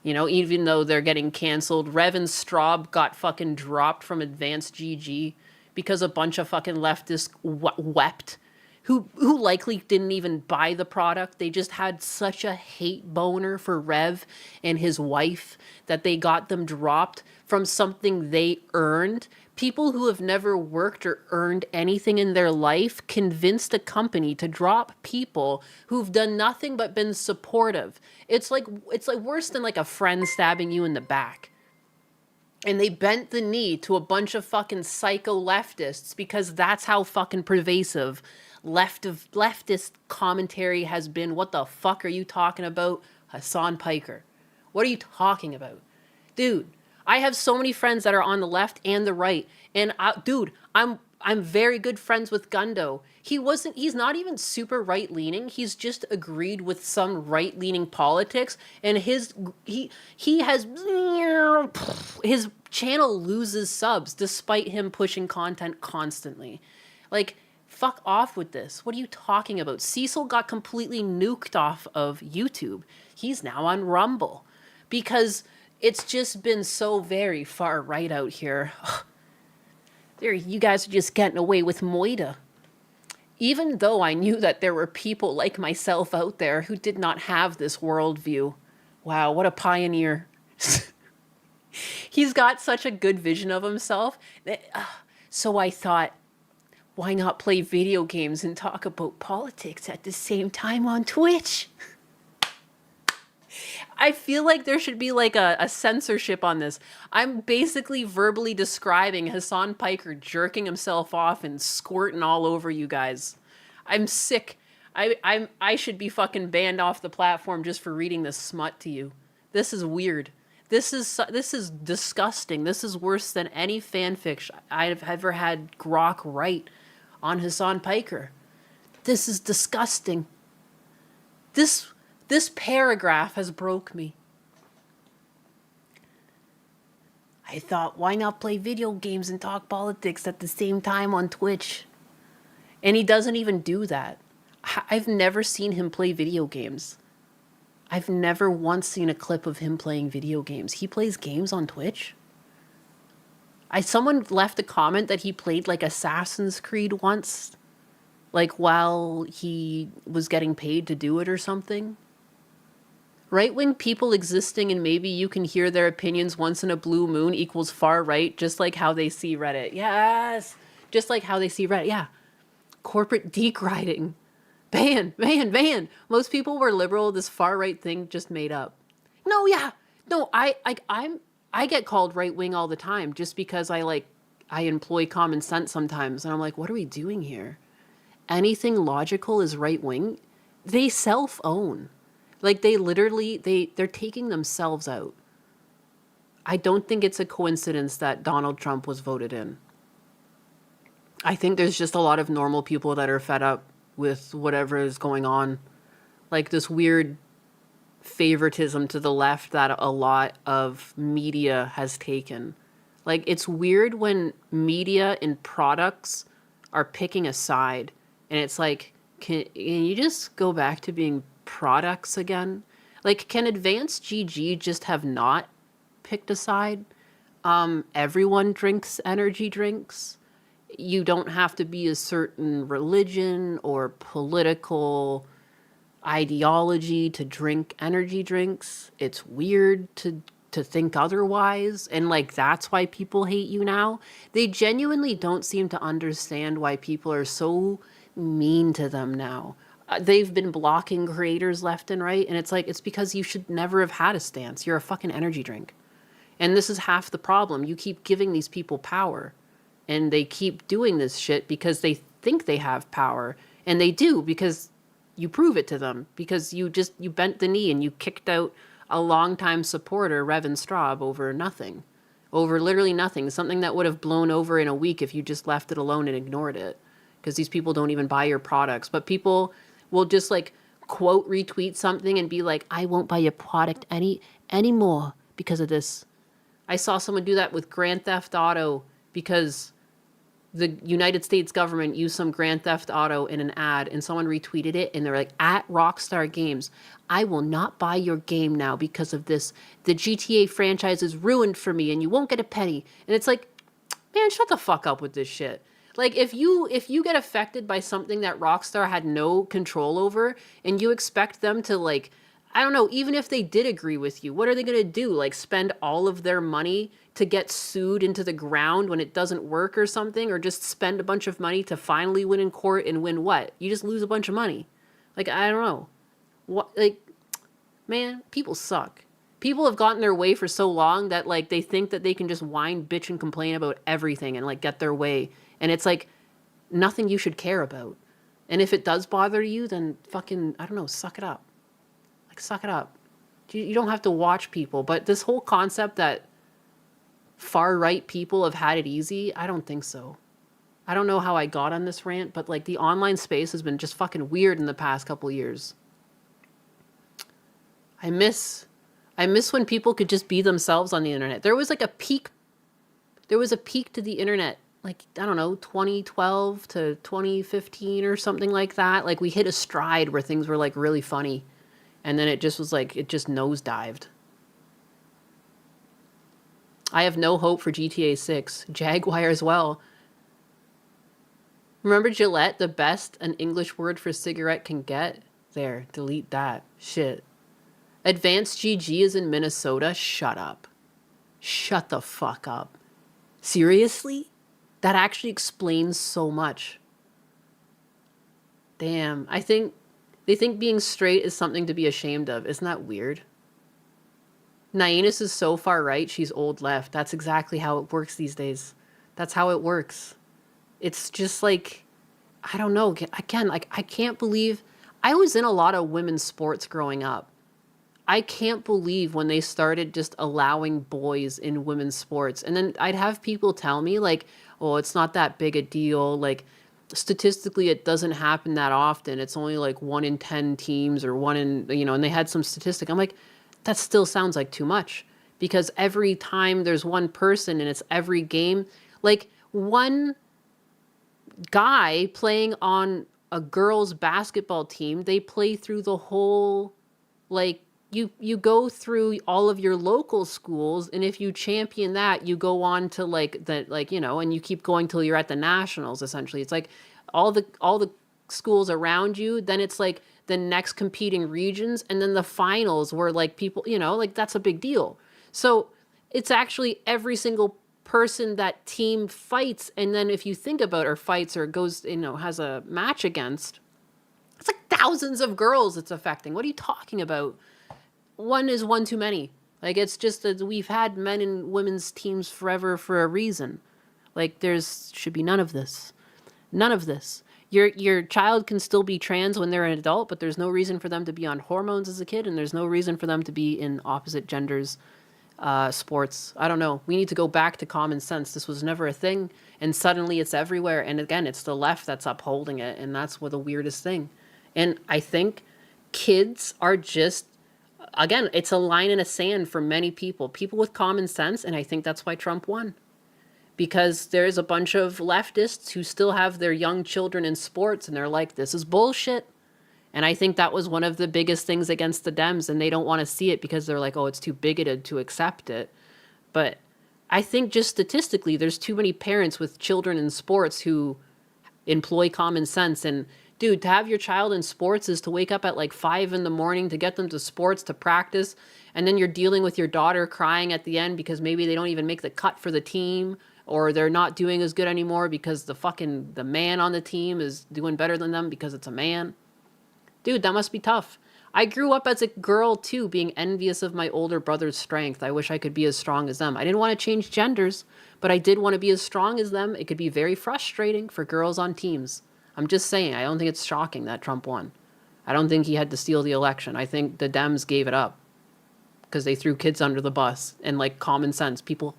[SPEAKER 1] You know, even though they're getting canceled. Revan Straub got fucking dropped from Advanced GG because a bunch of fucking leftists wept. Who likely didn't even buy the product. They just had such a hate boner for Rev and his wife that they got them dropped from something they earned. People who have never worked or earned anything in their life convinced a company to drop people who've done nothing but been supportive. It's like worse than like a friend stabbing you in the back. And they bent the knee to a bunch of fucking psycho leftists because that's how fucking pervasive leftist commentary has been. What the fuck are you talking about, Hassan Piker? What are you talking about? Dude, I have so many friends that are on the left and the right. And dude, I'm very good friends with Gundo. He's not even super right-leaning. He's just agreed with some right-leaning politics. And his channel loses subs despite him pushing content constantly. Like, fuck off with this. What are you talking about? Cecil got completely nuked off of YouTube. He's now on Rumble because it's just been so very far right out here. There, you guys are just getting away with Moida. Even though I knew that there were people like myself out there who did not have this worldview. Wow, what a pioneer. He's got such a good vision of himself. So I thought, why not play video games and talk about politics at the same time on Twitch? I feel like there should be like a censorship on this. I'm basically verbally describing Hassan Piker jerking himself off and squirting all over you guys. I'm sick. I should be fucking banned off the platform just for reading this smut to you. This is weird. This is disgusting. This is worse than any fanfic I've ever had Grok write on Hassan Piker. This is disgusting. This paragraph has broke me. I thought, why not play video games and talk politics at the same time on Twitch? And he doesn't even do that. I've never seen him play video games. I've never once seen a clip of him playing video games. He plays games on Twitch? Someone left a comment that he played like Assassin's Creed once, like while he was getting paid to do it or something. Right-wing people existing and maybe you can hear their opinions once in a blue moon equals far right, just like how they see Reddit. Yes! Just like how they see Reddit, yeah. Corporate degrinding. Ban. Most people were liberal, this far right thing just made up. No, yeah. No, I get called right-wing all the time just because I employ common sense sometimes. And I'm like, what are we doing here? Anything logical is right-wing. They self-own. Like, they're taking themselves out. I don't think it's a coincidence that Donald Trump was voted in. I think there's just a lot of normal people that are fed up with whatever is going on. Like this weird favoritism to the left that a lot of media has taken. Like, it's weird when media and products are picking a side. And it's like, can you just go back to being products again? Like, can Advanced GG just have not picked a side? Everyone drinks energy drinks. You don't have to be a certain religion or political ideology to drink energy drinks. It's weird to think otherwise, and like that's why people hate you now. They genuinely don't seem to understand why people are so mean to them now. They've been blocking creators left and right, and it's like, it's because you should never have had a stance. You're a fucking energy drink. And this is half the problem. You keep giving these people power, and they keep doing this shit because they think they have power, and they do because you prove it to them, because you bent the knee and you kicked out a longtime supporter, Revan Straub, over nothing. Over literally nothing. Something that would have blown over in a week if you just left it alone and ignored it. Because these people don't even buy your products. But people will just like quote retweet something and be like, I won't buy your product anymore because of this. I saw someone do that with Grand Theft Auto because the United States government used some Grand Theft Auto in an ad, and someone retweeted it, and they're like, at Rockstar Games, I will not buy your game now because of this. The GTA franchise is ruined for me, and you won't get a penny. And it's like, man, shut the fuck up with this shit. Like, if you get affected by something that Rockstar had no control over, and you expect them to, like, I don't know, even if they did agree with you, what are they going to do? Like, spend all of their money to get sued into the ground when it doesn't work or something? Or just spend a bunch of money to finally win in court and win what? You just lose a bunch of money. Like, I don't know. What, like, man, people suck. People have gotten their way for so long that, like, they think that they can just whine, bitch, and complain about everything and, like, get their way. And it's, like, nothing you should care about. And if it does bother you, then fucking, I don't know, suck it up. Like, suck it up. You don't have to watch people. But this whole concept that far-right people have had it easy, I don't think so. I don't know how I got on this rant, but, like, the online space has been just fucking weird in the past couple years. I miss when people could just be themselves on the internet. There was, like, a peak to the internet, like, I don't know, 2012 to 2015 or something like that. Like, we hit a stride where things were, like, really funny. And then it just was like, it just nosedived. I have no hope for GTA 6. Jaguar as well. Remember Gillette, the best an English word for cigarette can get? There, delete that. Shit. Advanced GG is in Minnesota? Shut up. Shut the fuck up. Seriously? That actually explains so much. Damn, they think being straight is something to be ashamed of. Isn't that weird? Nainus is so far right, she's old left. That's exactly how it works these days. That's how it works. It's just like, I don't know. Again, like, I can't believe... I was in a lot of women's sports growing up. I can't believe when they started just allowing boys in women's sports. And then I'd have people tell me, like, oh, it's not that big a deal. Like, statistically, it doesn't happen that often. It's only like 1 in 10 teams or 1 in, you know, and they had some statistic. I'm like, that still sounds like too much, because every time there's one person and it's every game, like one guy playing on a girls basketball team, they play through the whole, like, you go through all of your local schools, and if you champion that, you go on to like the, like, you know, and you keep going till you're at the nationals. Essentially, it's like all the schools around you, then it's like the next competing regions, and then the finals where like people, you know, like that's a big deal. So it's actually every single person that team fights, and then if you think about, or fights, or goes, you know, has a match against, it's like thousands of girls it's affecting. What are you talking about? One is one too many. Like, it's just that we've had men and women's teams forever for a reason. Like, should be none of this. None of this. Your child can still be trans when they're an adult, but there's no reason for them to be on hormones as a kid, and there's no reason for them to be in opposite genders sports. I don't know. We need to go back to common sense. This was never a thing, and suddenly it's everywhere. And again, it's the left that's upholding it, and that's what the weirdest thing. And I think kids are just, again, it's a line in the sand for many people with common sense, and I think that's why Trump won. Because there's a bunch of leftists who still have their young children in sports, and they're like, this is bullshit. And I think that was one of the biggest things against the Dems, and they don't want to see it because they're like, oh, it's too bigoted to accept it. But I think just statistically, there's too many parents with children in sports who employ common sense. And dude, to have your child in sports is to wake up at like 5 a.m. to get them to sports, to practice. And then you're dealing with your daughter crying at the end because maybe they don't even make the cut for the team, or they're not doing as good anymore because the man on the team is doing better than them because it's a man. Dude, that must be tough. I grew up as a girl too, being envious of my older brother's strength. I wish I could be as strong as them. I didn't want to change genders, but I did want to be as strong as them. It could be very frustrating for girls on teams. I'm just saying, I don't think it's shocking that Trump won. I don't think he had to steal the election. I think the Dems gave it up because they threw kids under the bus and like common sense. People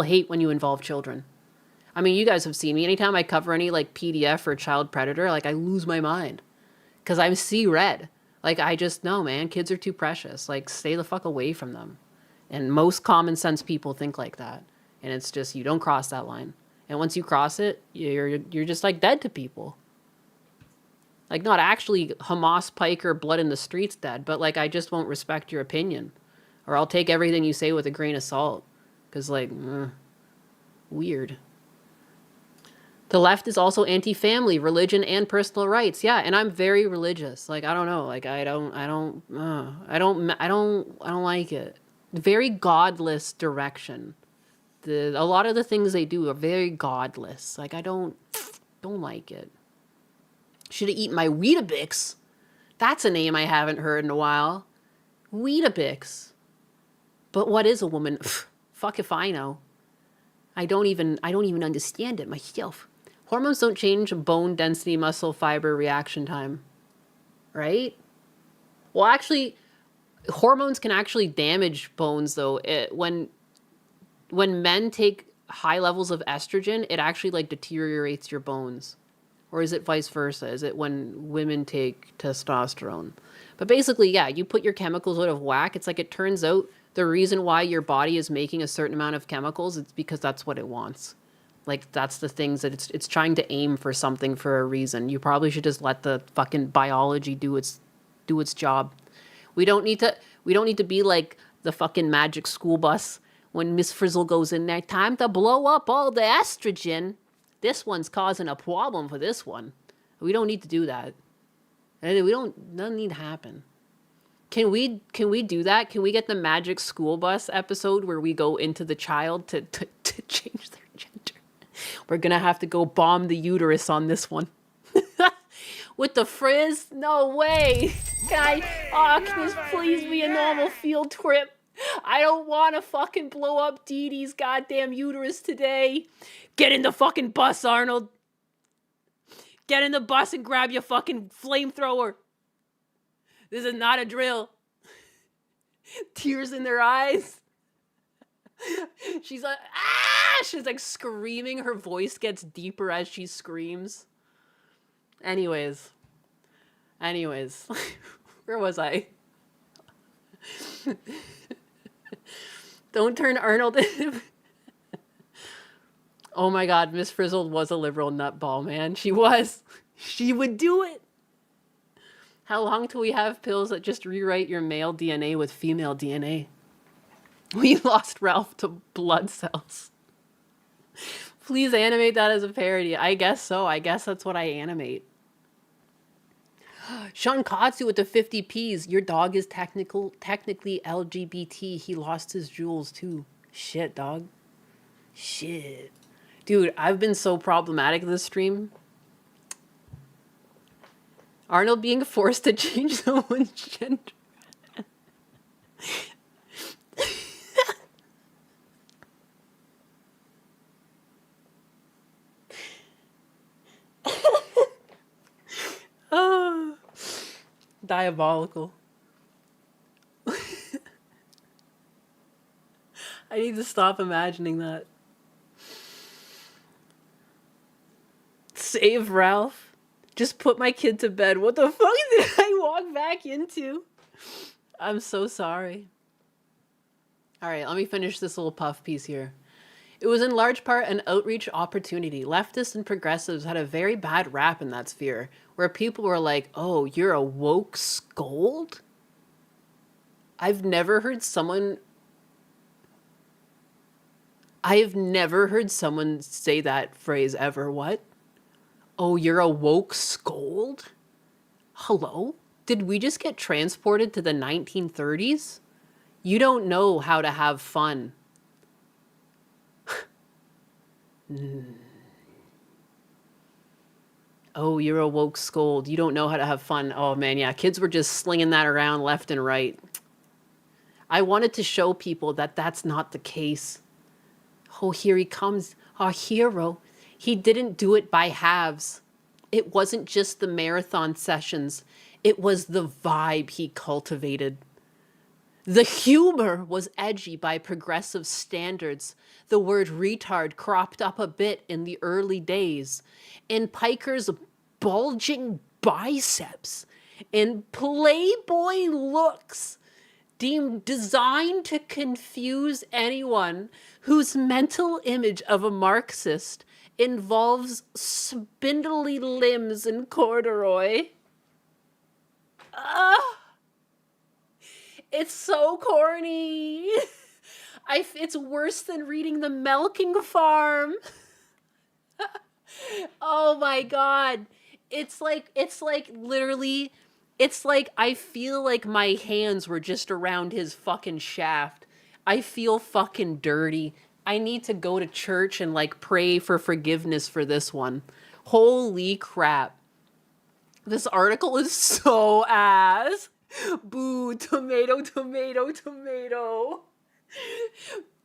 [SPEAKER 1] hate when you involve children. I mean, you guys have seen me. Anytime I cover any like PDF or child predator, like I lose my mind because I see red. Like, I just know, man, kids are too precious. Like, stay the fuck away from them. And most common sense people think like that. And it's just, you don't cross that line. And once you cross it, you're just like dead to people. Like, not actually Hamas, Pike, or blood in the streets dead, but like, I just won't respect your opinion. Or I'll take everything you say with a grain of salt. Because, like, weird. The left is also anti-family, religion, and personal rights. Yeah, and I'm very religious. Like, I don't know. Like, I don't like it. Very godless direction. A lot of the things they do are very godless. Like, I don't like it. Should have eaten my Weetabix. That's a name I haven't heard in a while. Weetabix. But what is a woman? Fuck if I know. I don't even understand it myself. Hormones don't change bone density, muscle fiber, reaction time. Right? Well, actually, hormones can actually damage bones, though. When men take high levels of estrogen, it actually, like, deteriorates your bones. Or is it vice versa? Is it when women take testosterone? But basically, yeah, you put your chemicals out of whack. It's like it turns out the reason why your body is making a certain amount of chemicals, it's because that's what it wants. Like, that's the things that it's trying to aim for something for a reason. You probably should just let the fucking biology do its job. We don't need to be like the fucking magic school bus when Miss Frizzle goes in there. Time to blow up all the estrogen. This one's causing a problem for this one. We don't need to do that. And doesn't need to happen. Can we do that? Can we get the magic school bus episode where we go into the child to change their gender? We're gonna have to go bomb the uterus on this one. With the frizz? No way. Can this please be a normal field trip? I don't want to fucking blow up Dee Dee's goddamn uterus today. Get in the fucking bus, Arnold. Get in the bus and grab your fucking flamethrower. This is not a drill. Tears in their eyes. She's like, ah! She's like screaming. Her voice gets deeper as she screams. Anyways. Where was I? Don't turn Arnold into... Oh my god, Miss Frizzle was a liberal nutball, man. She was. She would do it. How long till we have pills that just rewrite your male DNA with female DNA? We lost Ralph to blood cells. Please animate that as a parody. I guess so. I guess that's what I animate. Shankatsu with the 50 Ps. Your dog is technically LGBT. He lost his jewels too. Shit, dog. Shit. Dude, I've been so problematic this stream. Arnold being forced to change someone's gender. Oh, diabolical. I need to stop imagining that. Save Ralph. Just put my kid to bed. What the fuck did I walk back into? I'm so sorry. All right, let me finish this little puff piece here. It was in large part an outreach opportunity. Leftists and progressives had a very bad rap in that sphere, where people were like, oh, you're a woke scold? I've never heard someone say that phrase ever. What? Oh, you're a woke scold? Hello? Did we just get transported to the 1930s? You don't know how to have fun. Oh, you're a woke scold. You don't know how to have fun. Oh man, yeah. Kids were just slinging that around left and right. I wanted to show people that that's not the case. Oh, here he comes, our hero. He didn't do it by halves. It wasn't just the marathon sessions. It was the vibe he cultivated. The humor was edgy by progressive standards. The word retard cropped up a bit in the early days. And Piker's bulging biceps and Playboy looks deemed designed to confuse anyone whose mental image of a Marxist involves spindly limbs and corduroy. It's so corny. It's worse than reading The Milking Farm. Oh my God. It's like literally, it's like I feel like my hands were just around his fucking shaft. I feel fucking dirty. I need to go to church and like pray for forgiveness for this one. Holy crap. This article is so ass. Boo, tomato, tomato, tomato.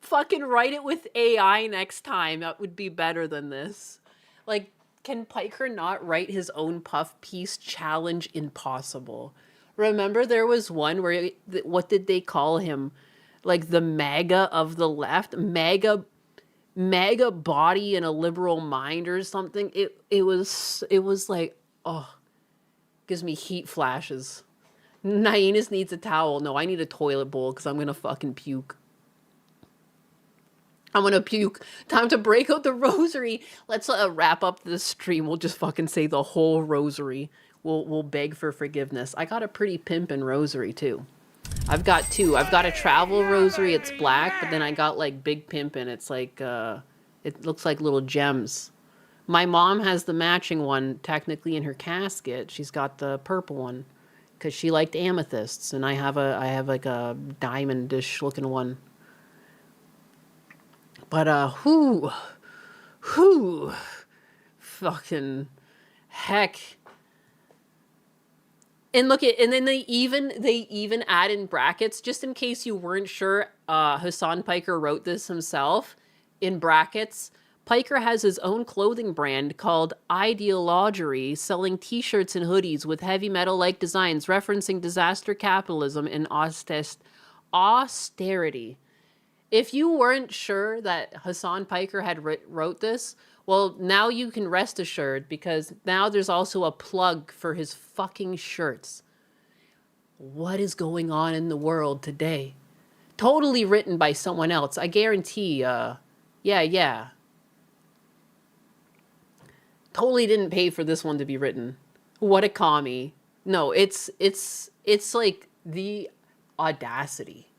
[SPEAKER 1] Fucking write it with AI next time. That would be better than this. Like, can Piker not write his own puff piece? Challenge impossible. Remember there was one where, what did they call him? Like the MAGA of the left? MAGA body and a liberal mind or something. It was like, oh, gives me heat flashes. Nyanus needs a towel. No, I need a toilet bowl because I'm going to fucking puke. I'm going to puke. Time to break out the rosary. Let's wrap up this stream. We'll just fucking say the whole rosary. We'll beg for forgiveness. I got a pretty pimpin' rosary too. I've got two. I've got a travel rosary. It's black, but then I got like big pimpin'. It's like, it looks like little gems. My mom has the matching one technically in her casket. She's got the purple one because she liked amethysts, and I have like a diamond-ish looking one. But fucking heck. And look at, and then they even add in brackets, just in case you weren't sure, Hasan Piker wrote this himself, in brackets. Piker has his own clothing brand called Ideologery, selling t-shirts and hoodies with heavy metal-like designs referencing disaster capitalism and austerity. If you weren't sure that Hasan Piker had wrote this, well, now you can rest assured, because now there's also a plug for his fucking shirts. What is going on in the world today? Totally written by someone else. I guarantee, yeah. Totally didn't pay for this one to be written. What a commie. No, it's like the audacity.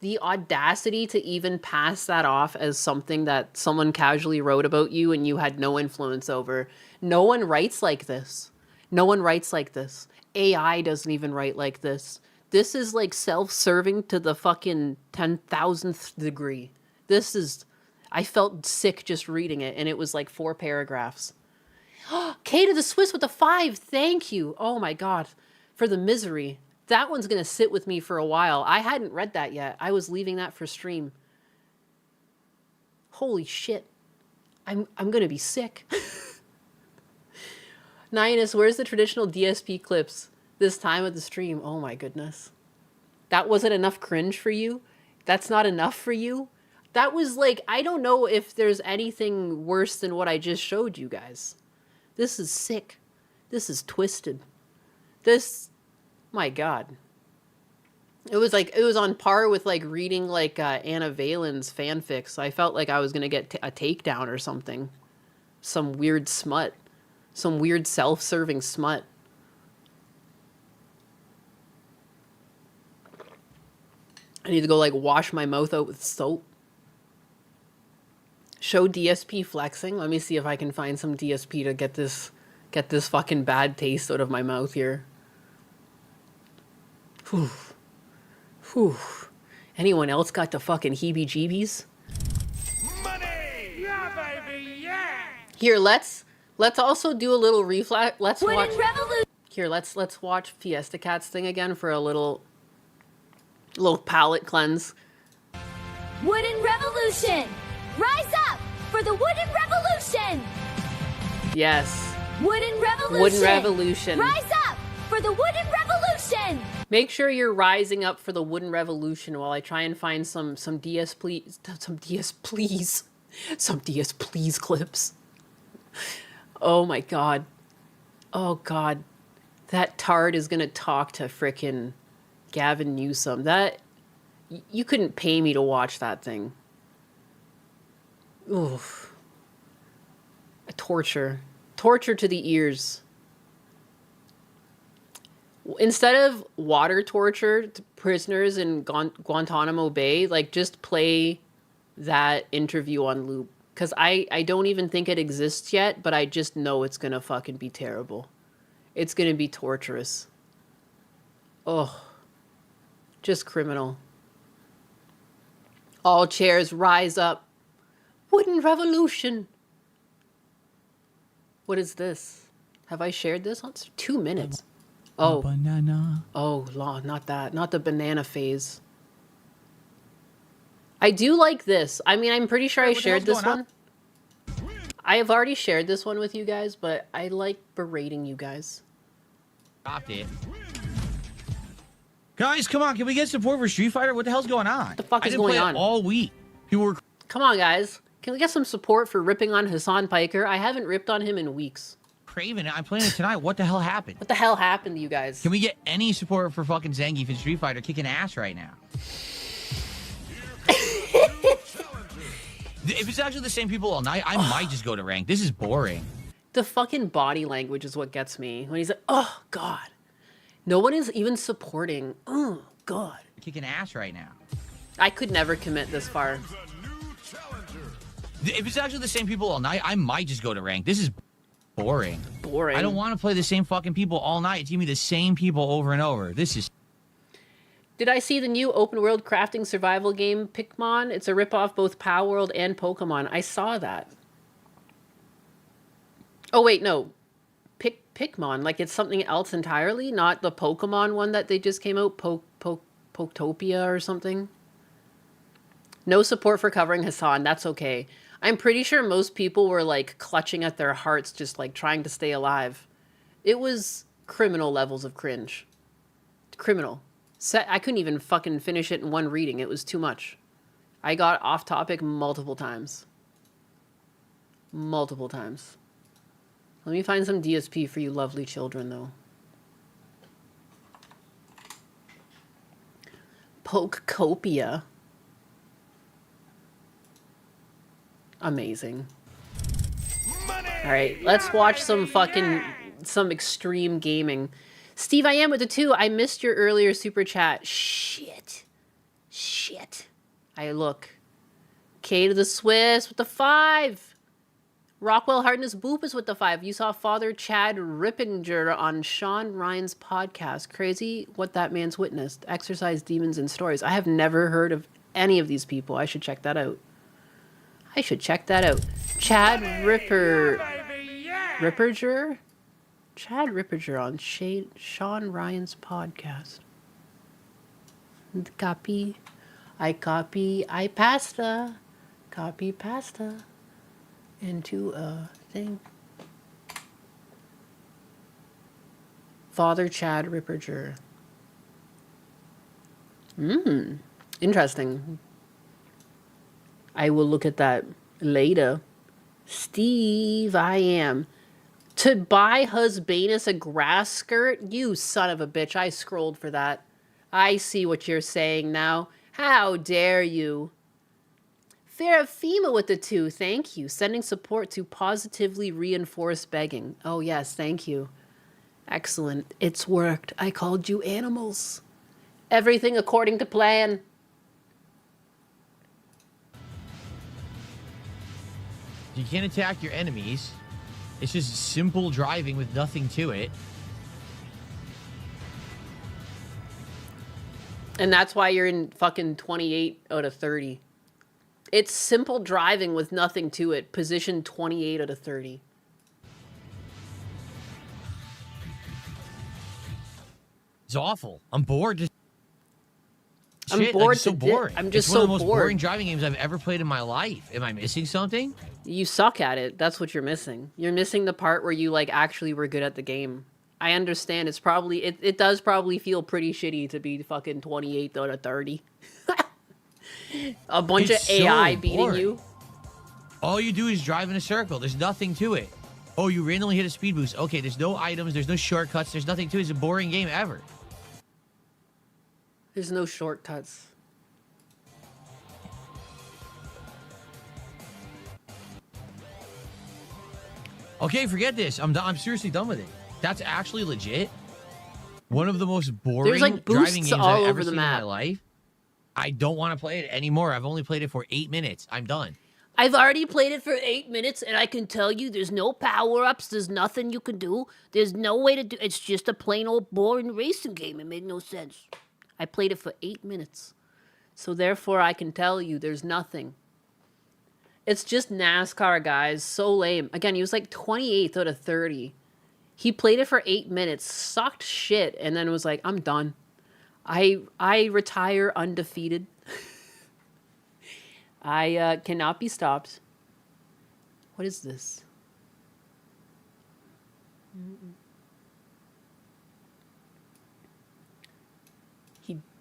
[SPEAKER 1] The audacity to even pass that off as something that someone casually wrote about you and you had no influence over. No one writes like this. No one writes like this. AI doesn't even write like this. This is like self-serving to the fucking 10,000th degree. This is... I felt sick just reading it, and it was like 4 paragraphs. K to the Swiss with a 5. Thank you. Oh my God. For the misery. That one's going to sit with me for a while. I hadn't read that yet. I was leaving that for stream. Holy shit. I'm going to be sick. Nyanus, where's the traditional DSP clips this time of the stream? Oh my goodness. That wasn't enough cringe for you? That's not enough for you? That was like, I don't know if there's anything worse than what I just showed you guys. This is sick. This is twisted. This... My God. It was on par with like reading like Anna Valen's fanfics. I felt like I was going to get a takedown or something. Some weird smut. Some weird self-serving smut. I need to go like wash my mouth out with soap. Show DSP flexing. Let me see if I can find some DSP to get this fucking bad taste out of my mouth here. Whew. Anyone else got the fucking heebie-jeebies?
[SPEAKER 7] Money! Yeah, baby, yeah!
[SPEAKER 1] Here, let's Let's also do a little reflect. Let's
[SPEAKER 14] Wooden
[SPEAKER 1] watch.
[SPEAKER 14] Revolution.
[SPEAKER 1] Here, let's watch Fiesta Cats thing again for a little palate cleanse.
[SPEAKER 14] Wooden Revolution. Rise up for the Wooden Revolution.
[SPEAKER 1] Yes.
[SPEAKER 14] Wooden Revolution.
[SPEAKER 1] Wooden Revolution.
[SPEAKER 14] Rise up for the Wooden Revolution.
[SPEAKER 1] Make sure you're rising up for the Wooden Revolution while I try and find some DS please clips. Oh my god. Oh god. That tard is gonna talk to frickin' Gavin Newsom. That you couldn't pay me to watch that thing. Oof. A torture to the ears. Instead of water torture to prisoners in Guantanamo Bay, like just play that interview on loop. Because I don't even think it exists yet, but I just know it's gonna fucking be terrible. It's gonna be torturous. Oh. Just criminal. All chairs rise up. Wooden Revolution. What is this? Have I shared this? It's 2 minutes. Oh.
[SPEAKER 15] Banana.
[SPEAKER 1] Oh, law, not that. Not the banana phase. I do like this. I mean, I'm pretty sure I shared this one. I have already shared this one with you guys, but I like berating you guys.
[SPEAKER 17] Stopped it. Guys, come on. Can we get support for Street Fighter? What the hell's going on?
[SPEAKER 1] What the fuck is
[SPEAKER 17] I didn't
[SPEAKER 1] going
[SPEAKER 17] play it
[SPEAKER 1] on?
[SPEAKER 17] all week. People were...
[SPEAKER 1] Come on, guys. Can we get some support for ripping on Hassan Piker? I haven't ripped on him in weeks.
[SPEAKER 17] craving it. I'm playing it tonight. What the hell happened?
[SPEAKER 1] What the hell happened to you guys?
[SPEAKER 17] Can we get any support for fucking Zangief in Street Fighter kicking ass right now? If it's actually the same people all night, I might just go to rank. This is boring.
[SPEAKER 1] The fucking body language is what gets me. When he's like, oh, God. No one is even supporting. Oh, God.
[SPEAKER 17] You're kicking ass right now.
[SPEAKER 1] I could never commit this far.
[SPEAKER 17] If it's actually the same people all night, I might just go to rank. This is boring.
[SPEAKER 1] Boring.
[SPEAKER 17] I don't want to play the same fucking people all night. It's giving me the same people over and over. This is...
[SPEAKER 1] Did I see the new open world crafting survival game, Pikmin? It's a ripoff both Pow World and Pokemon. I saw that. Oh, wait, no. Pikmin, like it's something else entirely? Not the Pokemon one that they just came out? Poktopia or something? No support for covering Hassan. That's okay. I'm pretty sure most people were like clutching at their hearts, just like trying to stay alive. It was criminal levels of cringe. Criminal. I couldn't even fucking finish it in one reading. It was too much. I got off topic multiple times. Multiple times. Let me find some DSP for you lovely children, though. Pokecopia. Amazing. Alright, let's watch some extreme gaming. Steve, I am with the 2. I missed your earlier super chat. Shit. I look. K to the Swiss with the 5. Rockwell Hardness Boopus with the 5. You saw Father Chad Rippinger on Sean Ryan's podcast. Crazy what that man's witnessed. Exercise demons and stories. I have never heard of any of these people. I should check that out. Chad Rippinger? Chad Rippinger on Sean Ryan's podcast. Copy pasta into a thing. Father Chad Rippinger. Interesting. I will look at that later. Steve, I am. To buy Husbanus a grass skirt? You son of a bitch. I scrolled for that. I see what you're saying now. How dare you? Ferafima with the 2. Thank you. Sending support to positively reinforce begging. Oh, yes. Thank you. Excellent. It's worked. I called you animals. Everything according to plan.
[SPEAKER 17] You can't attack your enemies. It's just simple driving with nothing to it.
[SPEAKER 1] And that's why you're in fucking 28 out of 30. It's simple driving with nothing to it. Position 28 out of 30.
[SPEAKER 17] It's awful. I'm bored. Just
[SPEAKER 1] I'm
[SPEAKER 17] shit,
[SPEAKER 1] bored
[SPEAKER 17] Like, it's so
[SPEAKER 1] to di-
[SPEAKER 17] boring.
[SPEAKER 1] I'm just
[SPEAKER 17] it's one of
[SPEAKER 1] so
[SPEAKER 17] the most
[SPEAKER 1] bored.
[SPEAKER 17] boring driving games I've ever played in my life. Am I missing something?
[SPEAKER 1] You suck at it. That's what you're missing. You're missing the part where you like actually were good at the game. I understand. It's probably it does probably feel pretty shitty to be fucking 28 out of 30. A bunch
[SPEAKER 17] It's
[SPEAKER 1] of AI
[SPEAKER 17] so
[SPEAKER 1] beating
[SPEAKER 17] boring.
[SPEAKER 1] you.
[SPEAKER 17] All you do is drive in a circle. There's nothing to it. Oh, you randomly hit a speed boost. Okay, there's no items. There's no shortcuts. There's nothing to it. It's a boring game ever.
[SPEAKER 1] There's no shortcuts.
[SPEAKER 17] Okay, forget this. I'm seriously done with it. That's actually legit. One of the most boring
[SPEAKER 1] There's, like,
[SPEAKER 17] driving
[SPEAKER 1] boosts
[SPEAKER 17] games
[SPEAKER 1] all
[SPEAKER 17] I've
[SPEAKER 1] over
[SPEAKER 17] ever
[SPEAKER 1] the
[SPEAKER 17] seen in my
[SPEAKER 1] map.
[SPEAKER 17] life. I don't want to play it anymore. I've only played it for 8 minutes. I'm done.
[SPEAKER 1] I've already played it for 8 minutes, and I can tell you there's no power-ups, there's nothing you can do, there's no way to do it's just a plain old boring racing game. It made no sense. I played it for 8 minutes. So therefore I can tell you there's nothing. It's just NASCAR, guys. So lame. Again, he was like 28th out of 30. He played it for 8 minutes, sucked shit, and then was like, I'm done. I retire undefeated. I cannot be stopped. What is this?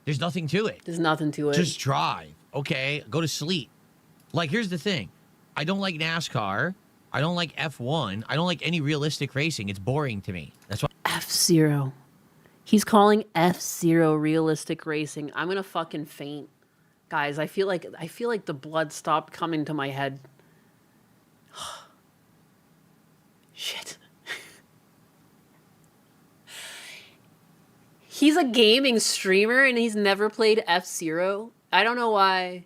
[SPEAKER 17] There's nothing to it.
[SPEAKER 1] There's nothing to it.
[SPEAKER 17] Just drive. Okay, go to sleep. Like, here's the thing. I don't like NASCAR. I don't like F1. I don't like any realistic racing. It's boring to me. That's why.
[SPEAKER 1] F-Zero. He's calling F-Zero realistic racing. I'm gonna fucking faint. Guys, I feel like the blood stopped coming to my head. Shit. He's a gaming streamer and he's never played F-Zero. I don't know why.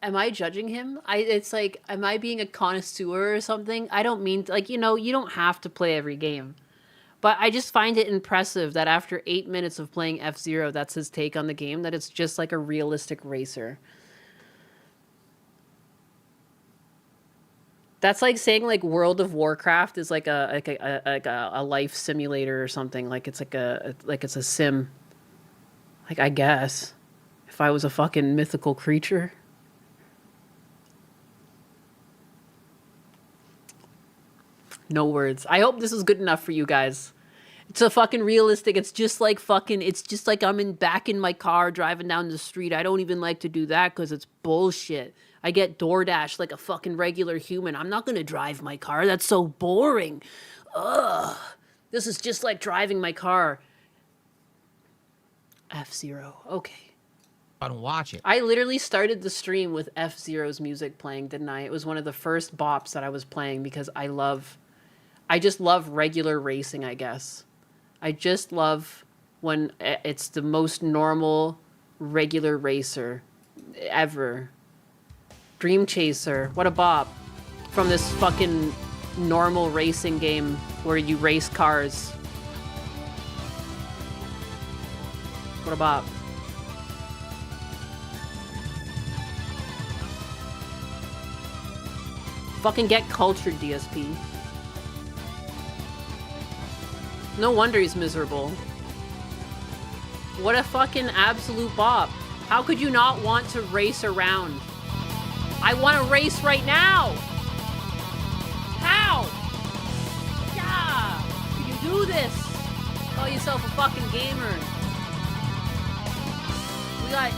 [SPEAKER 1] Am I judging him? It's like, am I being a connoisseur or something? I don't mean, like, you know, you don't have to play every game. But I just find it impressive that after 8 minutes of playing F-Zero, that's his take on the game, that it's just like a realistic racer. That's like saying like World of Warcraft is like a life simulator or something. Like it's it's a sim. Like, I guess if I was a fucking mythical creature. No words. I hope this is good enough for you guys. It's a fucking realistic. It's just like I'm back in my car driving down the street. I don't even like to do that because it's bullshit. I get DoorDash like a fucking regular human. I'm not going to drive my car. That's so boring. Ugh. This is just like driving my car. F-Zero. Okay.
[SPEAKER 17] I don't watch it.
[SPEAKER 1] I literally started the stream with F-Zero's music playing, didn't I? It was one of the first bops that I was playing because I just love regular racing, I guess. I just love when it's the most normal, regular racer ever. Dream Chaser, what a bop. From this fucking normal racing game where you race cars. What a bop. Fucking get cultured, DSP. No wonder he's miserable. What a fucking absolute bop. How could you not want to race around? I want to race right now! How? Yeah! Can you do this? Call yourself a fucking gamer. We got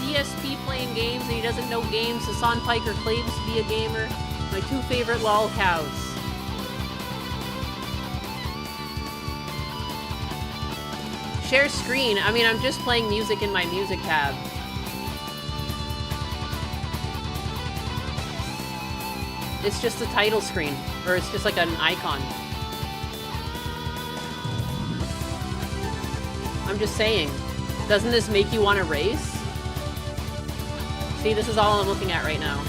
[SPEAKER 1] DSP playing games and he doesn't know games. Hassan Piker claims to be a gamer. My two favorite lol cows. Share screen. I mean, I'm just playing music in my music tab. It's just a title screen, or it's just like an icon. I'm just saying, doesn't this make you want to race? See, this is all I'm looking at right now.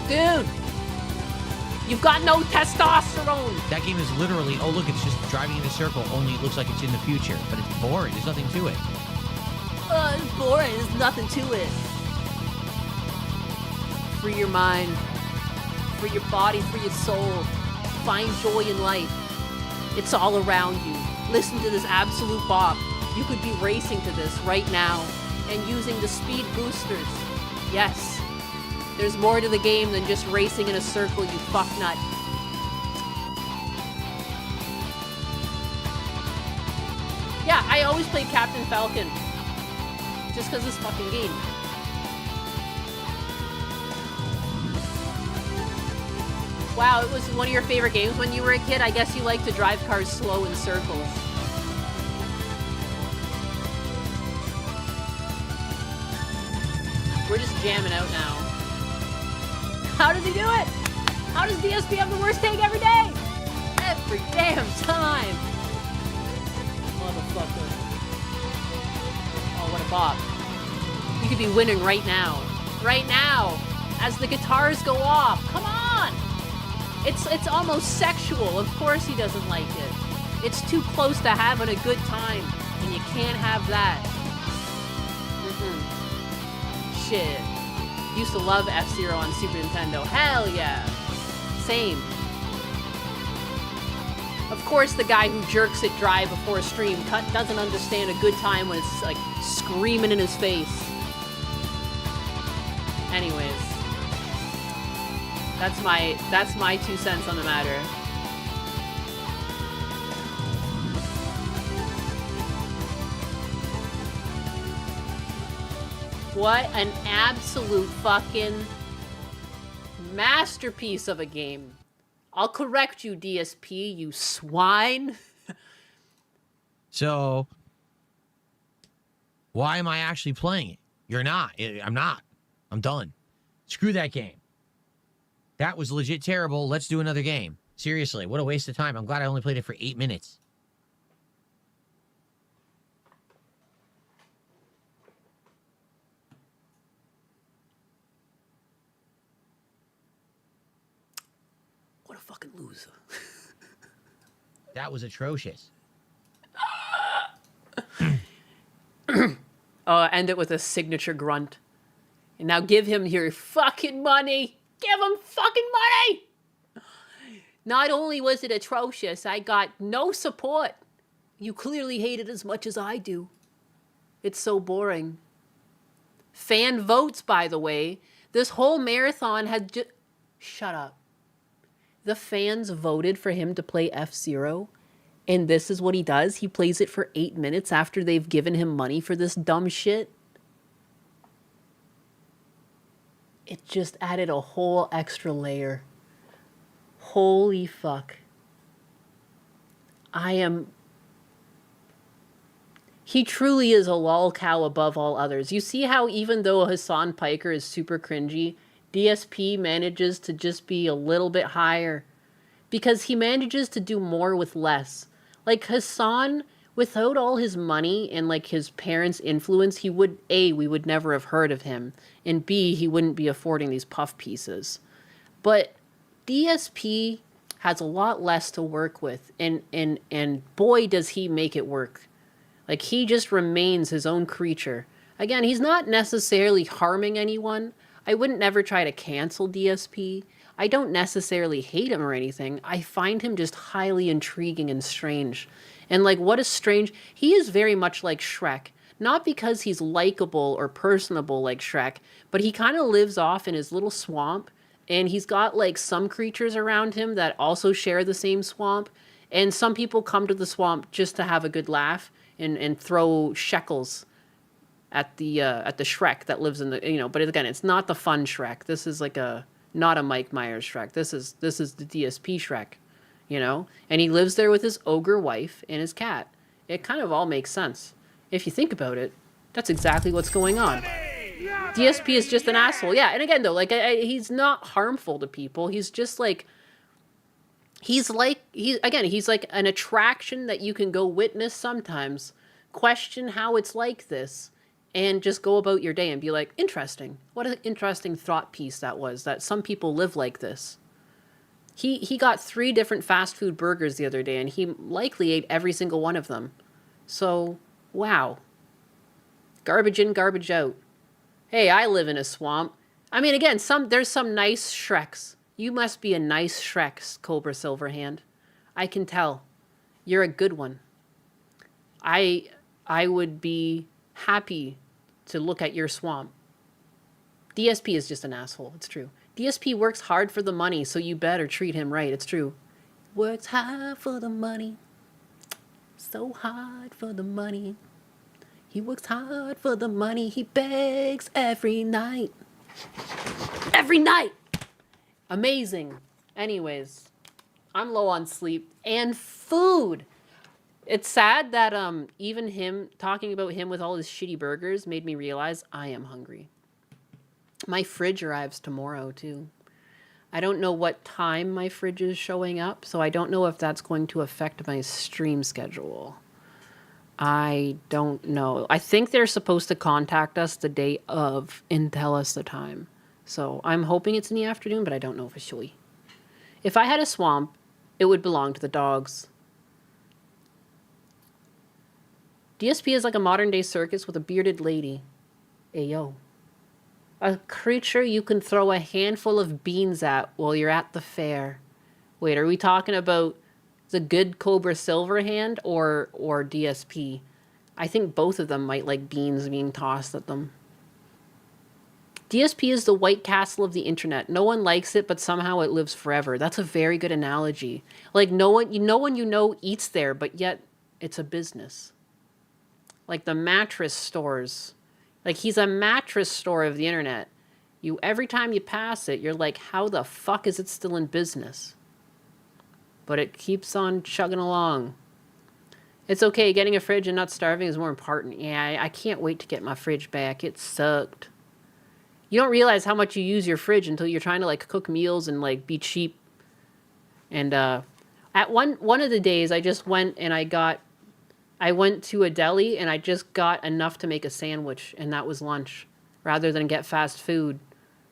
[SPEAKER 1] Dude! You've got no testosterone!
[SPEAKER 17] That game is literally, oh look, it's just driving in a circle, only it looks like it's in the future. But it's boring. There's nothing to it.
[SPEAKER 1] it's boring. There's nothing to it. Free your mind. Free your body. Free your soul. Find joy in life. It's all around you. Listen to this absolute bop. You could be racing to this right now and using the speed boosters. Yes. There's more to the game than just racing in a circle, you fucknut. Yeah, I always played Captain Falcon. Just because this fucking game. Wow, it was one of your favorite games when you were a kid. I guess you like to drive cars slow in circles. We're just jamming out now. How does he do it? How does DSP have the worst take every day? Every damn time. Motherfucker. Oh, what a bop. You could be winning right now. Right now. As the guitars go off. Come on! It's almost sexual. Of course he doesn't like it. It's too close to having a good time. And you can't have that. Shit. Used to love F-Zero on Super Nintendo. Hell yeah. Same. Of course the guy who jerks at Drive before a stream doesn't understand a good time when it's like screaming in his face. Anyways. That's my 2 cents on the matter. What an absolute fucking masterpiece of a game. I'll correct you, DSP, you swine.
[SPEAKER 17] So, why am I actually playing it? You're not. I'm not. I'm done. Screw that game. That was legit terrible. Let's do another game. Seriously, what a waste of time. I'm glad I only played it for 8 minutes.
[SPEAKER 1] What a fucking loser.
[SPEAKER 17] That was atrocious.
[SPEAKER 1] End it with a signature grunt. And now give him your fucking money. Give him fucking money! Not only was it atrocious, I got no support. You clearly hate it as much as I do. It's so boring. Fan votes, by the way. This whole marathon had just... Shut up. The fans voted for him to play F-Zero, and this is what he does? He plays it for 8 minutes after they've given him money for this dumb shit? It just added a whole extra layer. Holy fuck. He truly is a lolcow above all others. You see how even though Hassan Piker is super cringy, DSP manages to just be a little bit higher. Because he manages to do more with less. Like Hassan, without all his money and like his parents' influence, he would, A, we would never have heard of him. And B, he wouldn't be affording these puff pieces. But DSP has a lot less to work with. And boy, does he make it work. Like, he just remains his own creature. Again, he's not necessarily harming anyone. I wouldn't never try to cancel DSP. I don't necessarily hate him or anything. I find him just highly intriguing and strange. And, like, what a strange... He is very much like Shrek. Not because he's likable or personable like Shrek, but he kind of lives off in his little swamp, and he's got, like, some creatures around him that also share the same swamp, and some people come to the swamp just to have a good laugh and throw shekels at the Shrek that lives in the, but again, it's not the fun Shrek. This is like not a Mike Myers Shrek. This is the DSP Shrek, and he lives there with his ogre wife and his cat. It kind of all makes sense. If you think about it, that's exactly what's going on. DSP is just an asshole. Yeah, and again, though, like, he's not harmful to people. He's just like, he's like an attraction that you can go witness sometimes, question how it's like this, and just go about your day and be like, interesting. What an interesting thought piece that was, that some people live like this. He got 3 different fast food burgers the other day, and he likely ate every single one of them. So, wow. Garbage in, garbage out. Hey, I live in a swamp. I mean, again, there's some nice Shreks. You must be a nice Shrek, Cobra Silverhand. I can tell. You're a good one. I would be happy to look at your swamp. DSP is just an asshole. It's true. DSP works hard for the money, so you better treat him right. It's true. Works hard for the money. So hard for the money. He works hard for the money. He begs every night. Every night! Amazing. Anyways, I'm low on sleep and food. It's sad that even him, talking about him with all his shitty burgers made me realize I am hungry. My fridge arrives tomorrow, too. I don't know what time my fridge is showing up, so I don't know if that's going to affect my stream schedule. I don't know. I think they're supposed to contact us the day of and tell us the time. So I'm hoping it's in the afternoon, but I don't know officially. If I had a swamp, it would belong to the dogs. DSP is like a modern-day circus with a bearded lady. Ayo. A creature you can throw a handful of beans at while you're at the fair. Wait, are we talking about the good Cobra Silverhand or DSP? I think both of them might like beans being tossed at them. DSP is the White Castle of the internet. No one likes it, but somehow it lives forever. That's a very good analogy. Like no one you know eats there, but yet it's a business. Like the mattress stores. Like he's a mattress store of the internet. Every time you pass it, you're like, how the fuck is it still in business? But it keeps on chugging along. It's okay, getting a fridge and not starving is more important. Yeah, I can't wait to get my fridge back. It sucked. You don't realize how much you use your fridge until you're trying to like cook meals and like be cheap. And at one of the days I just went and I went to a deli and I just got enough to make a sandwich, and that was lunch rather than get fast food.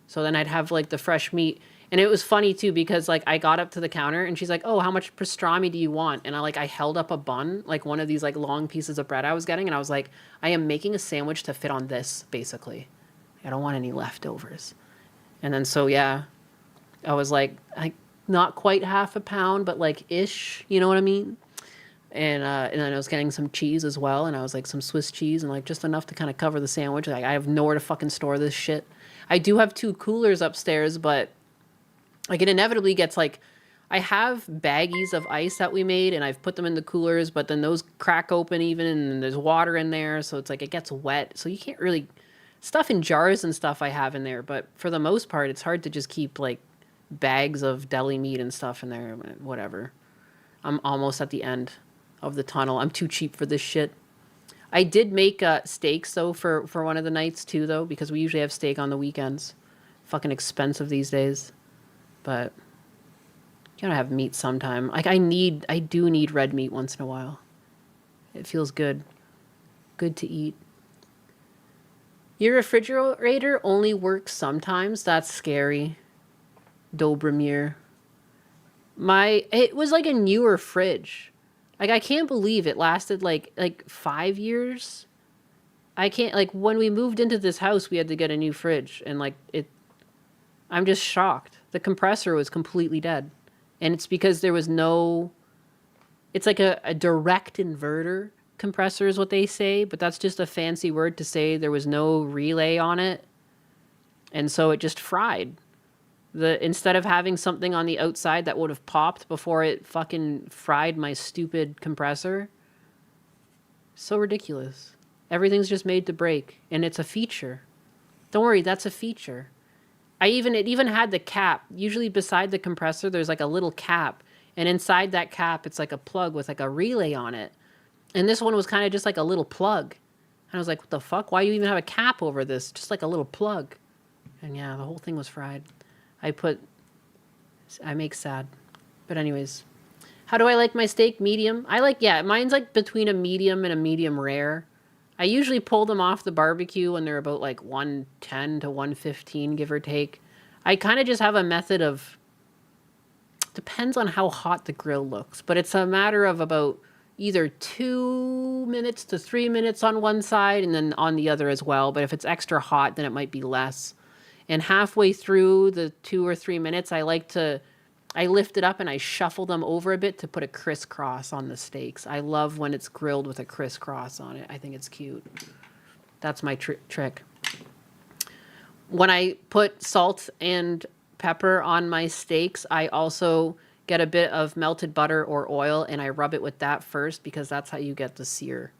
[SPEAKER 1] So then I'd have like the fresh meat. And it was funny too because like I got up to the counter and she's like, "Oh, how much pastrami do you want?" And I held up a bun, like one of these like long pieces of bread I was getting, and I was like, "I am making a sandwich to fit on this, basically. I don't want any leftovers." And then so yeah, I was like, not quite half a pound, but like ish, you know what I mean? And then I was getting some cheese as well, and I was like some Swiss cheese and like just enough to kind of cover the sandwich. Like I have nowhere to fucking store this shit. I do have 2 coolers upstairs, but like it inevitably gets like, I have baggies of ice that we made and I've put them in the coolers, but then those crack open even and there's water in there. So it's like, it gets wet. So you can't really, stuff in jars and stuff I have in there. But for the most part, it's hard to just keep like bags of deli meat and stuff in there, whatever. I'm almost at the end of the tunnel. I'm too cheap for this shit. I did make steaks though for one of the nights too though, because we usually have steak on the weekends. Fucking expensive these days. But you gotta have meat sometime. Like I do need red meat once in a while. It feels good. Good to eat. Your refrigerator only works sometimes. That's scary. Dobromir. It was like a newer fridge. Like I can't believe it lasted like 5 years. I can't, like when we moved into this house, we had to get a new fridge and like I'm just shocked. The compressor was completely dead. And it's because there was it's like a direct inverter compressor is what they say, but that's just a fancy word to say there was no relay on it. And so it just fried. Instead of having something on the outside that would have popped before it fucking fried my stupid compressor. So ridiculous. Everything's just made to break. And it's a feature. Don't worry, that's a feature. It even had the cap. Usually beside the compressor, there's like a little cap. And inside that cap, it's like a plug with like a relay on it. And this one was kind of just like a little plug. And I was like, what the fuck? Why do you even have a cap over this? Just like a little plug. And yeah, the whole thing was fried. I make sad. But anyways, how do I like my steak? Medium? Mine's like between a medium and a medium rare. I usually pull them off the barbecue when they're about like 110 to 115, give or take. I kind of just have a method of, depends on how hot the grill looks, but it's a matter of about either 2 minutes to 3 minutes on one side and then on the other as well. But if it's extra hot, then it might be less. And halfway through the 2 or 3 minutes, I lift it up and I shuffle them over a bit to put a crisscross on the steaks. I love when it's grilled with a crisscross on it. I think it's cute. That's my trick. When I put salt and pepper on my steaks, I also get a bit of melted butter or oil and I rub it with that first because that's how you get the sear.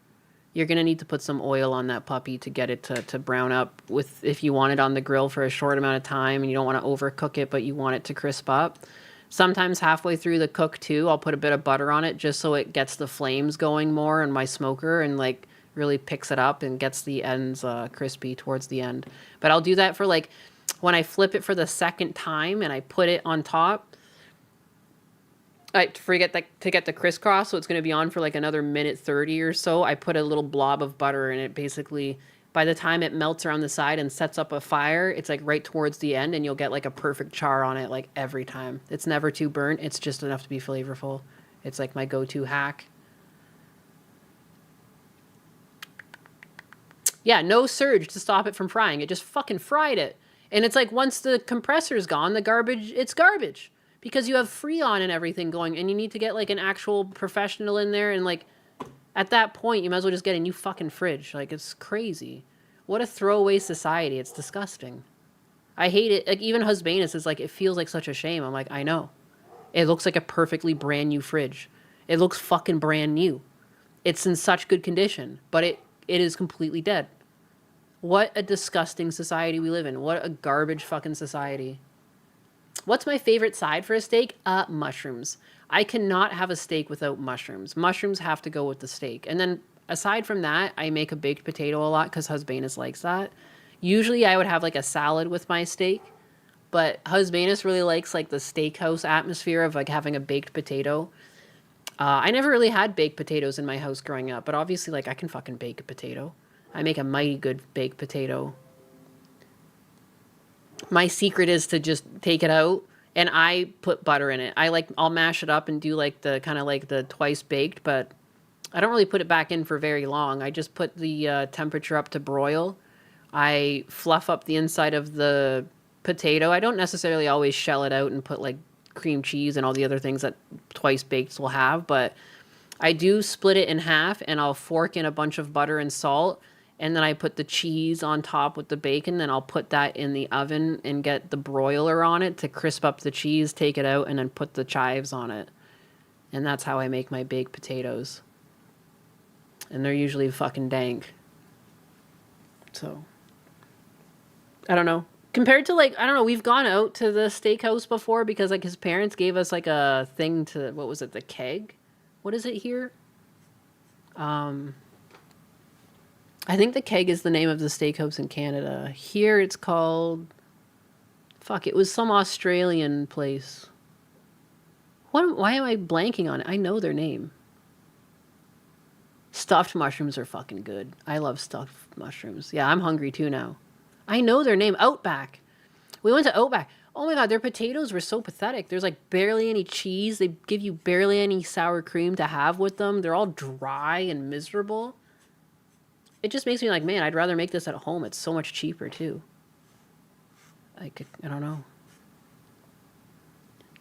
[SPEAKER 1] You're going to need to put some oil on that puppy to get it to brown up with if you want it on the grill for a short amount of time and you don't want to overcook it, but you want it to crisp up. Sometimes halfway through the cook too, I'll put a bit of butter on it just so it gets the flames going more in my smoker and like really picks it up and gets the ends crispy towards the end. But I'll do that for like when I flip it for the second time and I put it on top. I forget to get the crisscross, so it's going to be on for like another minute 30 or so. I put a little blob of butter in it. Basically, by the time it melts around the side and sets up a fire, it's like right towards the end, and you'll get like a perfect char on it like every time. It's never too burnt. It's just enough to be flavorful. It's like my go-to hack. Yeah, no surge to stop it from frying. It just fucking fried it. And it's like once the compressor's gone, the garbage, it's garbage. Because you have Freon and everything going, and you need to get like an actual professional in there, and like at that point you might as well just get a new fucking fridge. Like, it's crazy. What a throwaway society. It's disgusting. I hate it. Like, even Husbanus is like, it feels like such a shame. I'm like, I know. It looks like a perfectly brand new fridge. It looks fucking brand new. It's in such good condition, but it is completely dead. What a disgusting society we live in. What a garbage fucking society. What's my favorite side for a steak? Mushrooms. I cannot have a steak without mushrooms. Mushrooms have to go with the steak. And then aside from that, I make a baked potato a lot because Husbanus likes that. Usually I would have like a salad with my steak, but Husbanus really likes like the steakhouse atmosphere of like having a baked potato. I never really had baked potatoes in my house growing up, but obviously like I can fucking bake a potato. I make a mighty good baked potato. My secret is to just take it out and I put butter in it. I'll mash it up and do like the kind of like the twice baked, but I don't really put it back in for very long. I just put the temperature up to broil. I fluff up the inside of the potato. I don't necessarily always shell it out and put like cream cheese and all the other things that twice baked will have, but I do split it in half and I'll fork in a bunch of butter and salt. And then I put the cheese on top with the bacon. Then I'll put that in the oven and get the broiler on it to crisp up the cheese, take it out, and then put the chives on it. And that's how I make my baked potatoes. And they're usually fucking dank. So, I don't know. Compared to like, I don't know, we've gone out to the steakhouse before because like his parents gave us like a thing to, what was it, the keg? What is it here? I think the Keg is the name of the steakhouse in Canada. Here it's called... Fuck, it was some Australian place. Why am I blanking on it? I know their name. Stuffed mushrooms are fucking good. I love stuffed mushrooms. Yeah, I'm hungry too now. I know their name. Outback. We went to Outback. Oh my god, their potatoes were so pathetic. There's like barely any cheese. They give you barely any sour cream to have with them. They're all dry and miserable. It just makes me like, man, I'd rather make this at home. It's so much cheaper, too. I don't know.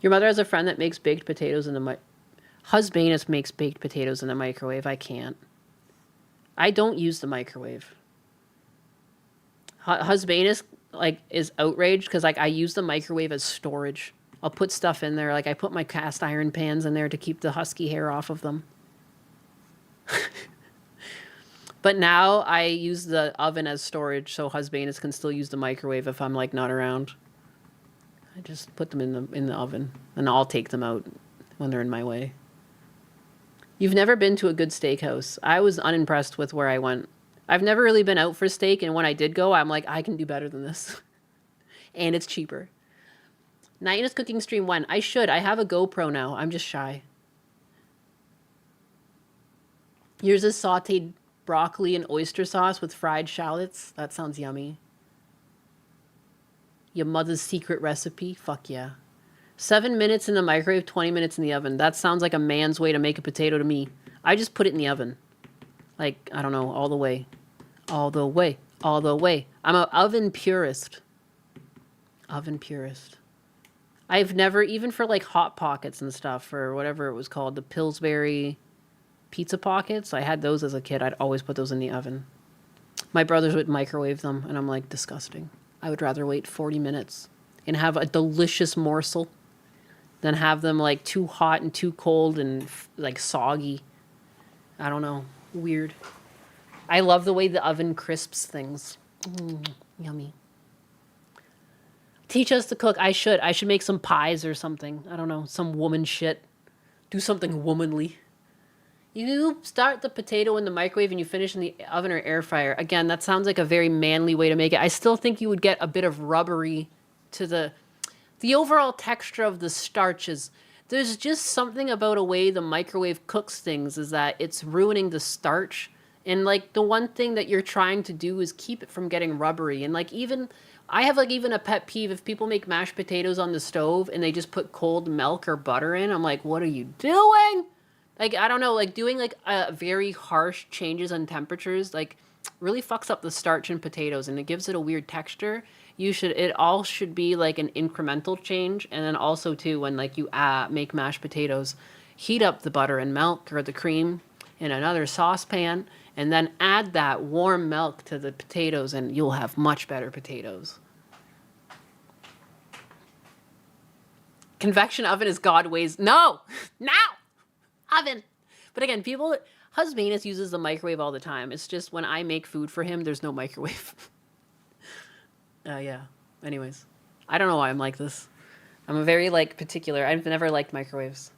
[SPEAKER 1] Your mother has a friend that makes baked potatoes in the Husbanus makes baked potatoes in the microwave. I can't. I don't use the microwave. Husbanus, like, is outraged because, like, I use the microwave as storage. I'll put stuff in there. Like, I put my cast iron pans in there to keep the husky hair off of them. But now I use the oven as storage so Husbanus can still use the microwave if I'm like not around. I just put them in the oven and I'll take them out when they're in my way. You've never been to a good steakhouse. I was unimpressed with where I went. I've never really been out for steak, and when I did go, I'm like, I can do better than this. And it's cheaper. Naina's cooking stream when? I should. I have a GoPro now. I'm just shy. Yours is sauteed broccoli and oyster sauce with fried shallots. That sounds yummy. Your mother's secret recipe? Fuck yeah. 7 minutes in the microwave, 20 minutes in the oven. That sounds like a man's way to make a potato to me. I just put it in the oven. Like, I don't know, all the way. All the way. All the way. I'm an oven purist. Oven purist. I've never, even for like Hot Pockets and stuff, or whatever it was called, the Pillsbury pizza pockets, I had those as a kid. I'd always put those in the oven. My brothers would microwave them, and I'm like, disgusting. I would rather wait 40 minutes and have a delicious morsel than have them like too hot and too cold and like soggy. I don't know. Weird. I love the way the oven crisps things. Yummy. Teach us to cook. I should make some pies or something. I don't know. Some woman shit. Do something womanly. You start the potato in the microwave and you finish in the oven or air fryer. Again, that sounds like a very manly way to make it. I still think you would get a bit of rubbery to the overall texture of the starches. There's just something about a way the microwave cooks things is that it's ruining the starch. And like the one thing that you're trying to do is keep it from getting rubbery. And like even, I have like even a pet peeve if people make mashed potatoes on the stove and they just put cold milk or butter in. I'm like, what are you doing? Like, I don't know, like doing like very harsh changes on temperatures, like really fucks up the starch in potatoes and it gives it a weird texture. It all should be like an incremental change. And then also too, when like you make mashed potatoes, heat up the butter and milk or the cream in another saucepan and then add that warm milk to the potatoes and you'll have much better potatoes. Convection oven is God ways. No! Oven. But again, Husbanus uses the microwave all the time. It's just when I make food for him, there's no microwave. Yeah. Anyways, I don't know why I'm like this. I'm a very like particular. I've never liked microwaves.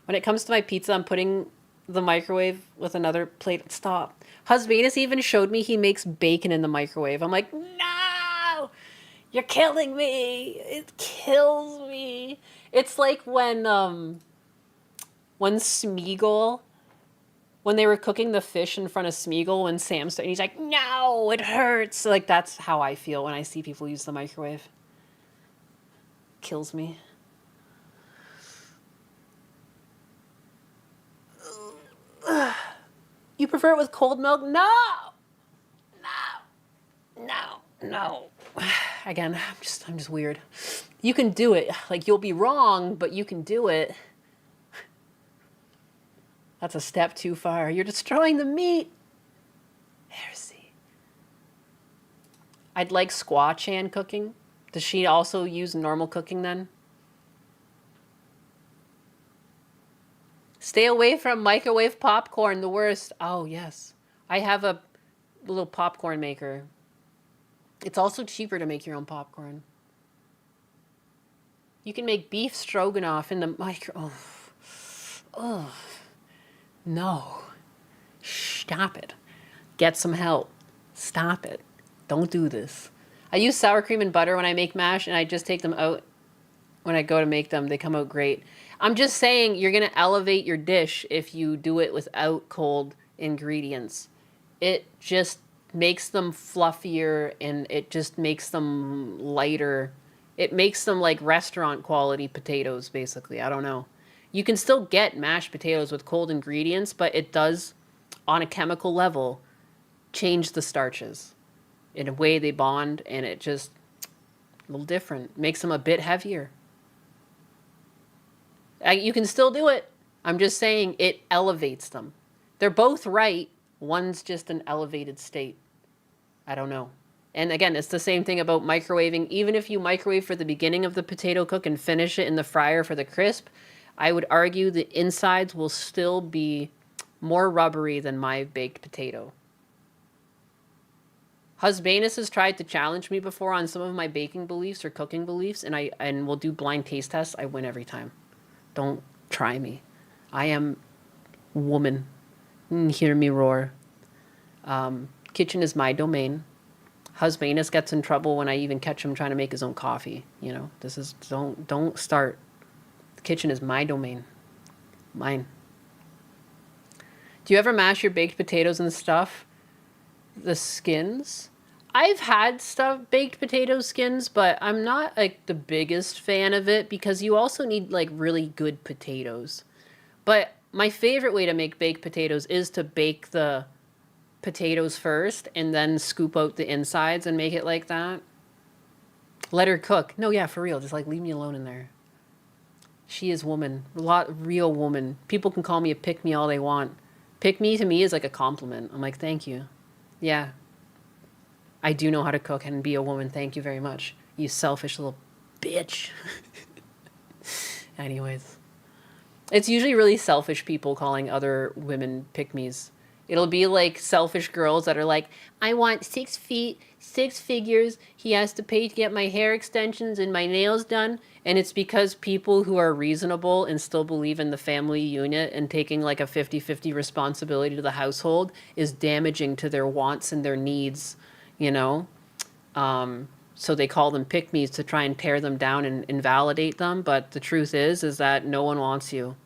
[SPEAKER 1] When it comes to my pizza, I'm putting the microwave with another plate. Stop. Husbanus even showed me he makes bacon in the microwave. I'm like, no, you're killing me. It kills me. It's like when Smeagol, when they were cooking the fish in front of Smeagol, when Sam started, he's like, no, it hurts. Like, that's how I feel when I see people use the microwave. Kills me. You prefer it with cold milk? No. Again, I'm just weird. You can do it. Like, you'll be wrong, but you can do it. That's a step too far. You're destroying the meat. Heresy. I'd like Squaw Chan cooking. Does she also use normal cooking then? Stay away from microwave popcorn, the worst. Oh, yes. I have a little popcorn maker. It's also cheaper to make your own popcorn. You can make beef stroganoff in the micro... Oh. No. Stop it. Get some help. Stop it. Don't do this. I use sour cream and butter when I make mash, and I just take them out. When I go to make them, they come out great. I'm just saying you're going to elevate your dish if you do it without cold ingredients. It just makes them fluffier, and it just makes them lighter. It makes them like restaurant quality potatoes, basically. I don't know. You can still get mashed potatoes with cold ingredients, but it does, on a chemical level, change the starches. In a way they bond, and it just, a little different. Makes them a bit heavier. You can still do it. I'm just saying it elevates them. They're both right. One's just an elevated state. I don't know. And again, it's the same thing about microwaving. Even if you microwave for the beginning of the potato cook and finish it in the fryer for the crisp, I would argue the insides will still be more rubbery than my baked potato. Husbanus has tried to challenge me before on some of my baking beliefs or cooking beliefs, and we'll do blind taste tests. I win every time. Don't try me. I am woman. Hear me roar. Kitchen is my domain. Husbanus gets in trouble when I even catch him trying to make his own coffee. You know, this is, don't start. The kitchen is my domain. Mine. Do you ever mash your baked potatoes and stuff? The skins? I've had baked potato skins, but I'm not like the biggest fan of it because you also need like really good potatoes. But My favorite way to make baked potatoes is to bake the potatoes first and then scoop out the insides and make it like that. Let her cook. No, yeah, for real. Just like leave me alone in there. She is woman. Real woman. People can call me a pick me all they want. Pick me to me is like a compliment. I'm like, thank you. Yeah. I do know how to cook and be a woman. Thank you very much. You selfish little bitch. Anyways. It's usually really selfish people calling other women pick-me's. It'll be like selfish girls that are like, I want 6 feet, 6 figures. He has to pay to get my hair extensions and my nails done. And it's because people who are reasonable and still believe in the family unit and taking like a 50-50 responsibility to the household is damaging to their wants and their needs, you know? So they call them pick-me's to try and tear them down and invalidate them. But the truth is that no one wants you.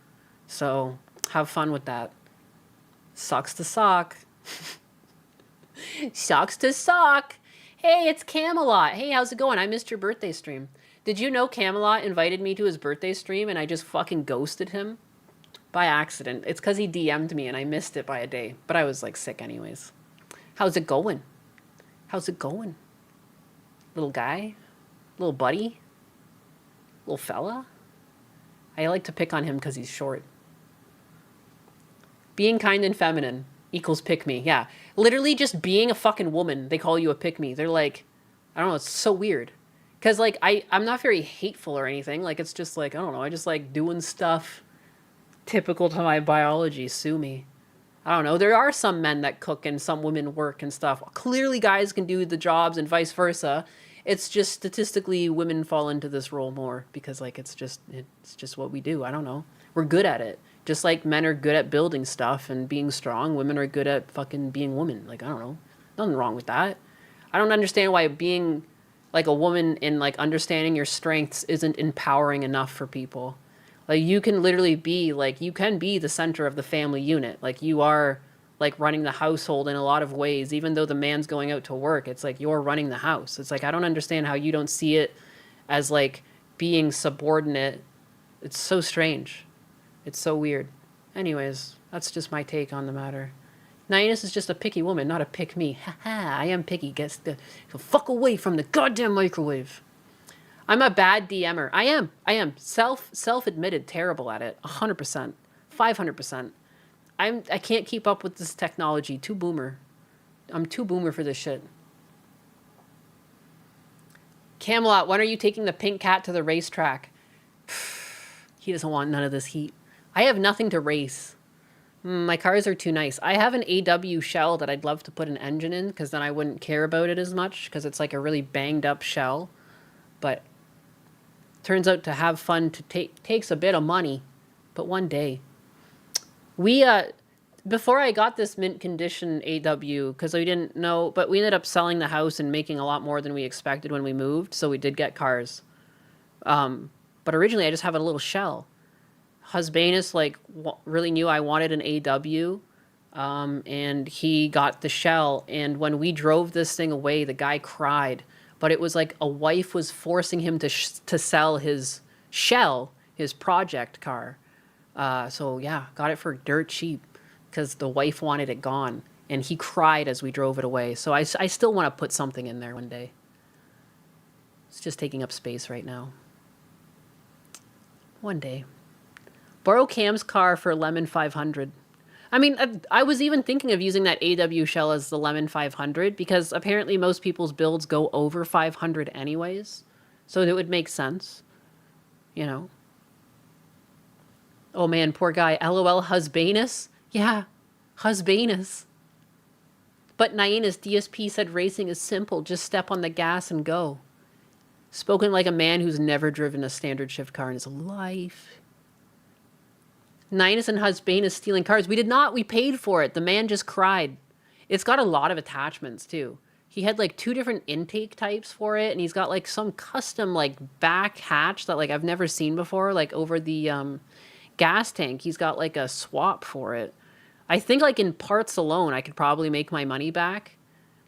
[SPEAKER 1] So have fun with that. Sucks to sock. Sucks to sock. Hey, it's Camelot. Hey, how's it going? I missed your birthday stream. Did you know Camelot invited me to his birthday stream and I just fucking ghosted him? By accident. It's because he DM'd me and I missed it by a day. But I was like sick anyways. How's it going? How's it going? Little guy? Little buddy? Little fella? I like to pick on him because he's short. Being kind and feminine equals pick me. Yeah. Literally just being a fucking woman, they call you a pick me. They're like, I don't know, it's so weird. Because, like, I'm not very hateful or anything. Like, it's just like, I don't know, I just like doing stuff typical to my biology. Sue me. I don't know. There are some men that cook and some women work and stuff. Clearly guys can do the jobs and vice versa. It's just statistically women fall into this role more because, like, it's just what we do. I don't know. We're good at it. Just like men are good at building stuff and being strong, women are good at fucking being women. Like, I don't know. Nothing wrong with that. I don't understand why being like a woman and like understanding your strengths isn't empowering enough for people. Like, you can literally be like, you can be the center of the family unit. Like, you are like running the household in a lot of ways. Even though the man's going out to work, it's like you're running the house. It's like, I don't understand how you don't see it as like being subordinate. It's so strange. It's so weird. Anyways, that's just my take on the matter. Nyanus is just a picky woman, not a pick me. Haha, I am picky. Get the fuck away from the goddamn microwave. I'm a bad DMer. I am. Self-admitted terrible at it. 100%. 500%. I can't keep up with this technology. Too boomer. I'm too boomer for this shit. Camelot, when are you taking the pink cat to the racetrack? He doesn't want none of this heat. I have nothing to race. My cars are too nice. I have an AW shell that I'd love to put an engine in because then I wouldn't care about it as much because it's like a really banged up shell. But turns out to have fun takes a bit of money. But one day. We, before I got this mint condition AW, because we didn't know, but we ended up selling the house and making a lot more than we expected when we moved. So we did get cars. But originally I just have a little shell. Husbanus like really knew I wanted an AW, and he got the shell. And when we drove this thing away, the guy cried. But it was like a wife was forcing him to sell his shell, his project car. So yeah, got it for dirt cheap because the wife wanted it gone, and he cried as we drove it away. So I still want to put something in there one day. It's just taking up space right now. One day. Borrow Cam's car for Lemon 500. I mean, I was even thinking of using that AW shell as the Lemon 500 because apparently most people's builds go over 500 anyways. So it would make sense. You know. Oh man, poor guy. LOL Husbanus? Yeah, Husbanus. But Nyanus DSP said racing is simple. Just step on the gas and go. Spoken like a man who's never driven a standard shift car in his life. Nyanus and Husbanus stealing cars. We did not. We paid for it. The man just cried. It's got a lot of attachments too. He had like 2 different intake types for it, and he's got like some custom like back hatch that like I've never seen before, like over the gas tank. He's got like a swap for it. I think like in parts alone, I could probably make my money back.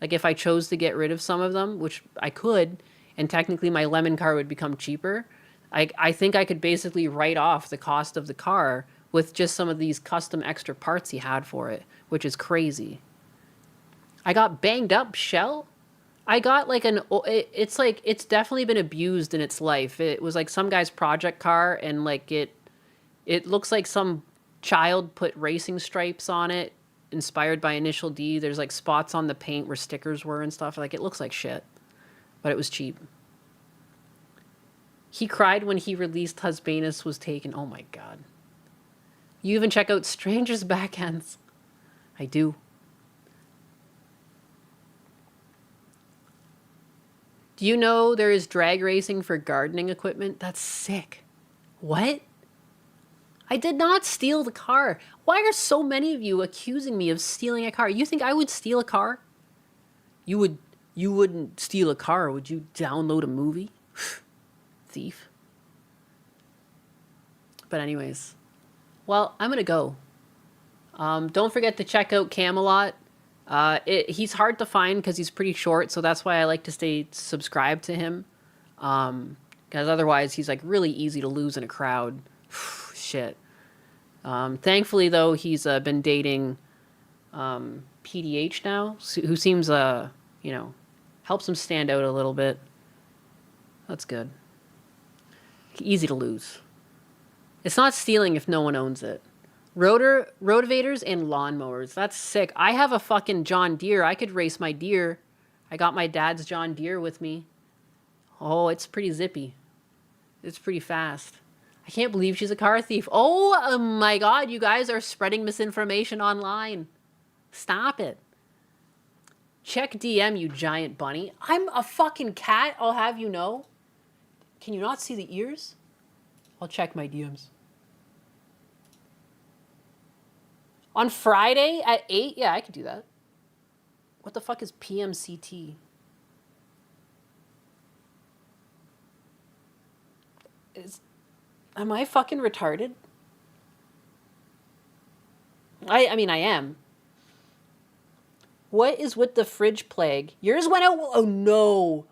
[SPEAKER 1] Like if I chose to get rid of some of them, which I could, and technically my lemon car would become cheaper. I think I could basically write off the cost of the car with just some of these custom extra parts he had for it, which is crazy. I got banged up shell. I got like it's like, it's definitely been abused in its life. It was like some guy's project car, and like it looks like some child put racing stripes on it, inspired by Initial D. There's like spots on the paint where stickers were and stuff. Like, it looks like shit, but it was cheap. He cried when he released Husbanus was taken. Oh my God. You even check out Strangers Backends. I do. Do you know there is drag racing for gardening equipment? That's sick. What? I did not steal the car. Why are so many of you accusing me of stealing a car? You think I would steal a car? You wouldn't steal a car, would you? Download a movie? Thief. But anyways, well, I'm gonna go. Don't forget to check out Camelot. He's hard to find because he's pretty short, so that's why I like to stay subscribed to him. Because otherwise he's like really easy to lose in a crowd. Shit. Thankfully though, he's been dating PDH now, who seems you know, helps him stand out a little bit. That's good. Easy to lose. It's not stealing if no one owns it. Rotavators and lawnmowers. That's sick. I have a fucking John Deere. I could race my Deere. I got my dad's John Deere with me. Oh, it's pretty zippy. It's pretty fast. I can't believe she's a car thief. Oh my God, you guys are spreading misinformation online. Stop it. Check DM, you giant bunny. I'm a fucking cat, I'll have you know. Can you not see the ears? I'll check my DMs. On Friday at 8? Yeah, I could do that. What the fuck is PMCT? Am I fucking retarded? I mean, I am. What is with the fridge plague? Yours went out? Oh, no.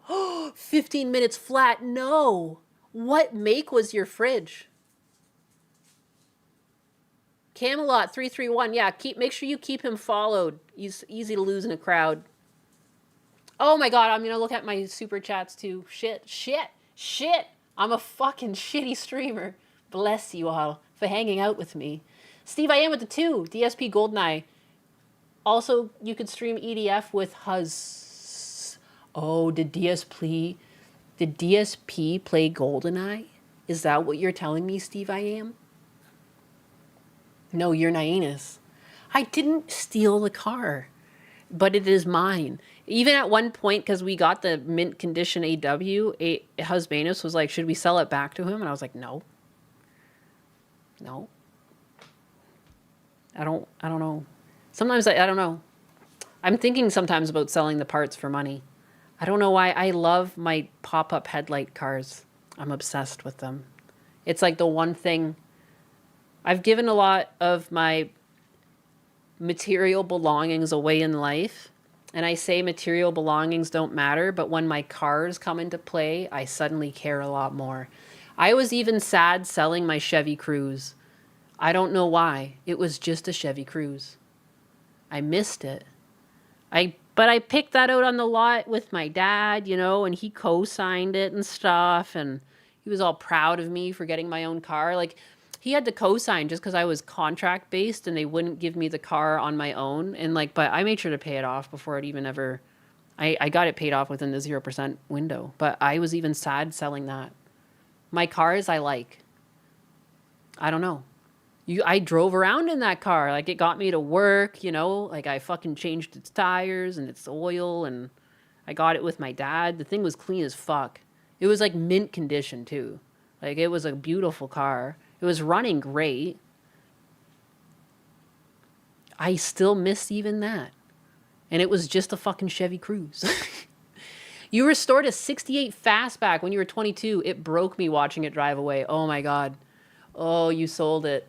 [SPEAKER 1] 15 minutes flat. No. What make was your fridge? Camelot 331. Yeah, make sure you keep him followed. He's easy to lose in a crowd. Oh my God, I'm going to look at my super chats too. Shit. I'm a fucking shitty streamer. Bless you all for hanging out with me. Steve, I am with the 2. DSP Goldeneye. Also, you could stream EDF with Huz. Oh, did DSP play GoldenEye? Is that what you're telling me, Steve I am? No, you're Nyanus. I didn't steal the car, but it is mine. Even at one point, because we got the mint condition AW, Husbanus was like, should we sell it back to him? And I was like, no. I don't know. Sometimes I don't know. I'm thinking sometimes about selling the parts for money. I don't know why. I love my pop-up headlight cars. I'm obsessed with them. It's like the one thing. I've given a lot of my material belongings away in life. And I say material belongings don't matter, but when my cars come into play, I suddenly care a lot more. I was even sad selling my Chevy Cruze. I don't know why. It was just a Chevy Cruze. I missed it. But I picked that out on the lot with my dad, you know, and he co-signed it and stuff, and he was all proud of me for getting my own car. Like, he had to co-sign just because I was contract-based and they wouldn't give me the car on my own. And like, but I made sure to pay it off before it even ever... I got it paid off within the 0% window. But I was even sad selling that. My cars I like. I don't know. I drove around in that car. Like, it got me to work, you know? Like, I fucking changed its tires and its oil, and I got it with my dad. The thing was clean as fuck. It was, like, mint condition, too. Like, it was a beautiful car. It was running great. I still miss even that. And it was just a fucking Chevy Cruze. You restored a 68 Fastback when you were 22. It broke me watching it drive away. Oh, my God. Oh, you sold it.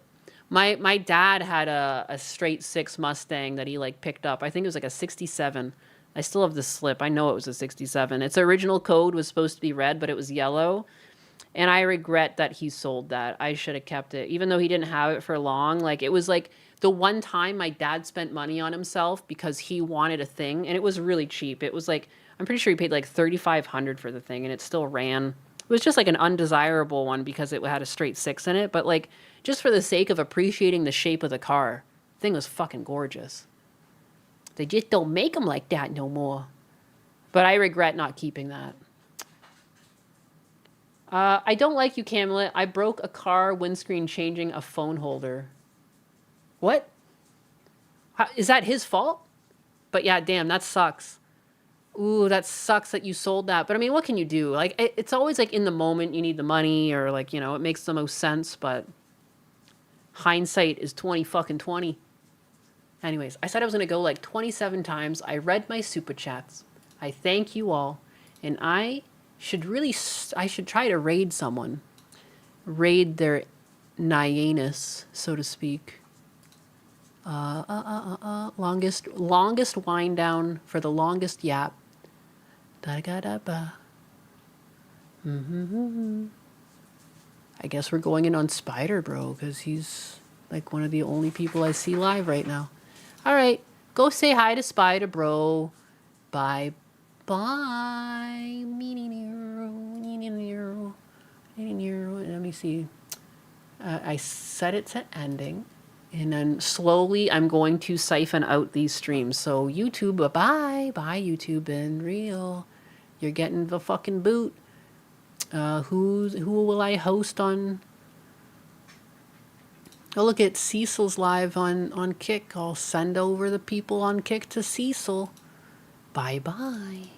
[SPEAKER 1] My dad had a straight 6 Mustang that he like picked up. I think it was like a 67. I still have the slip. I know it was a 67. Its original code was supposed to be red, but it was yellow. And I regret that he sold that. I should have kept it. Even though he didn't have it for long. Like, it was like the one time my dad spent money on himself because he wanted a thing. And it was really cheap. It was like, I'm pretty sure he paid like $3,500 for the thing. And it still ran. It was just like an undesirable one because it had a straight 6 in it. But like, just for the sake of appreciating the shape of the car. The thing was fucking gorgeous. They just don't make them like that no more. But I regret not keeping that. I don't like you, Camelot. I broke a car windscreen changing a phone holder. What? Is that his fault? But yeah, damn, that sucks. Ooh, that sucks that you sold that. But I mean, what can you do? Like, it's always like in the moment you need the money or like, you know, it makes the most sense. But hindsight is 20. Anyways, I said I was going to go like 27 times. I read my super chats. I thank you all. And I should try to raid someone. Raid their Nyanus, so to speak. Longest wind down for the longest yap. Da-da-da-ba. I guess we're going in on Spider Bro because he's like one of the only people I see live right now. All right, go say hi to Spider Bro. Bye. Bye. Let me see. I set it to ending. And then slowly I'm going to siphon out these streams. So YouTube, bye. Bye, YouTube and Real. You're getting the fucking boot. Who will I host on? Oh, look at Cecil's live on Kick. I'll send over the people on Kick to Cecil. Bye-bye.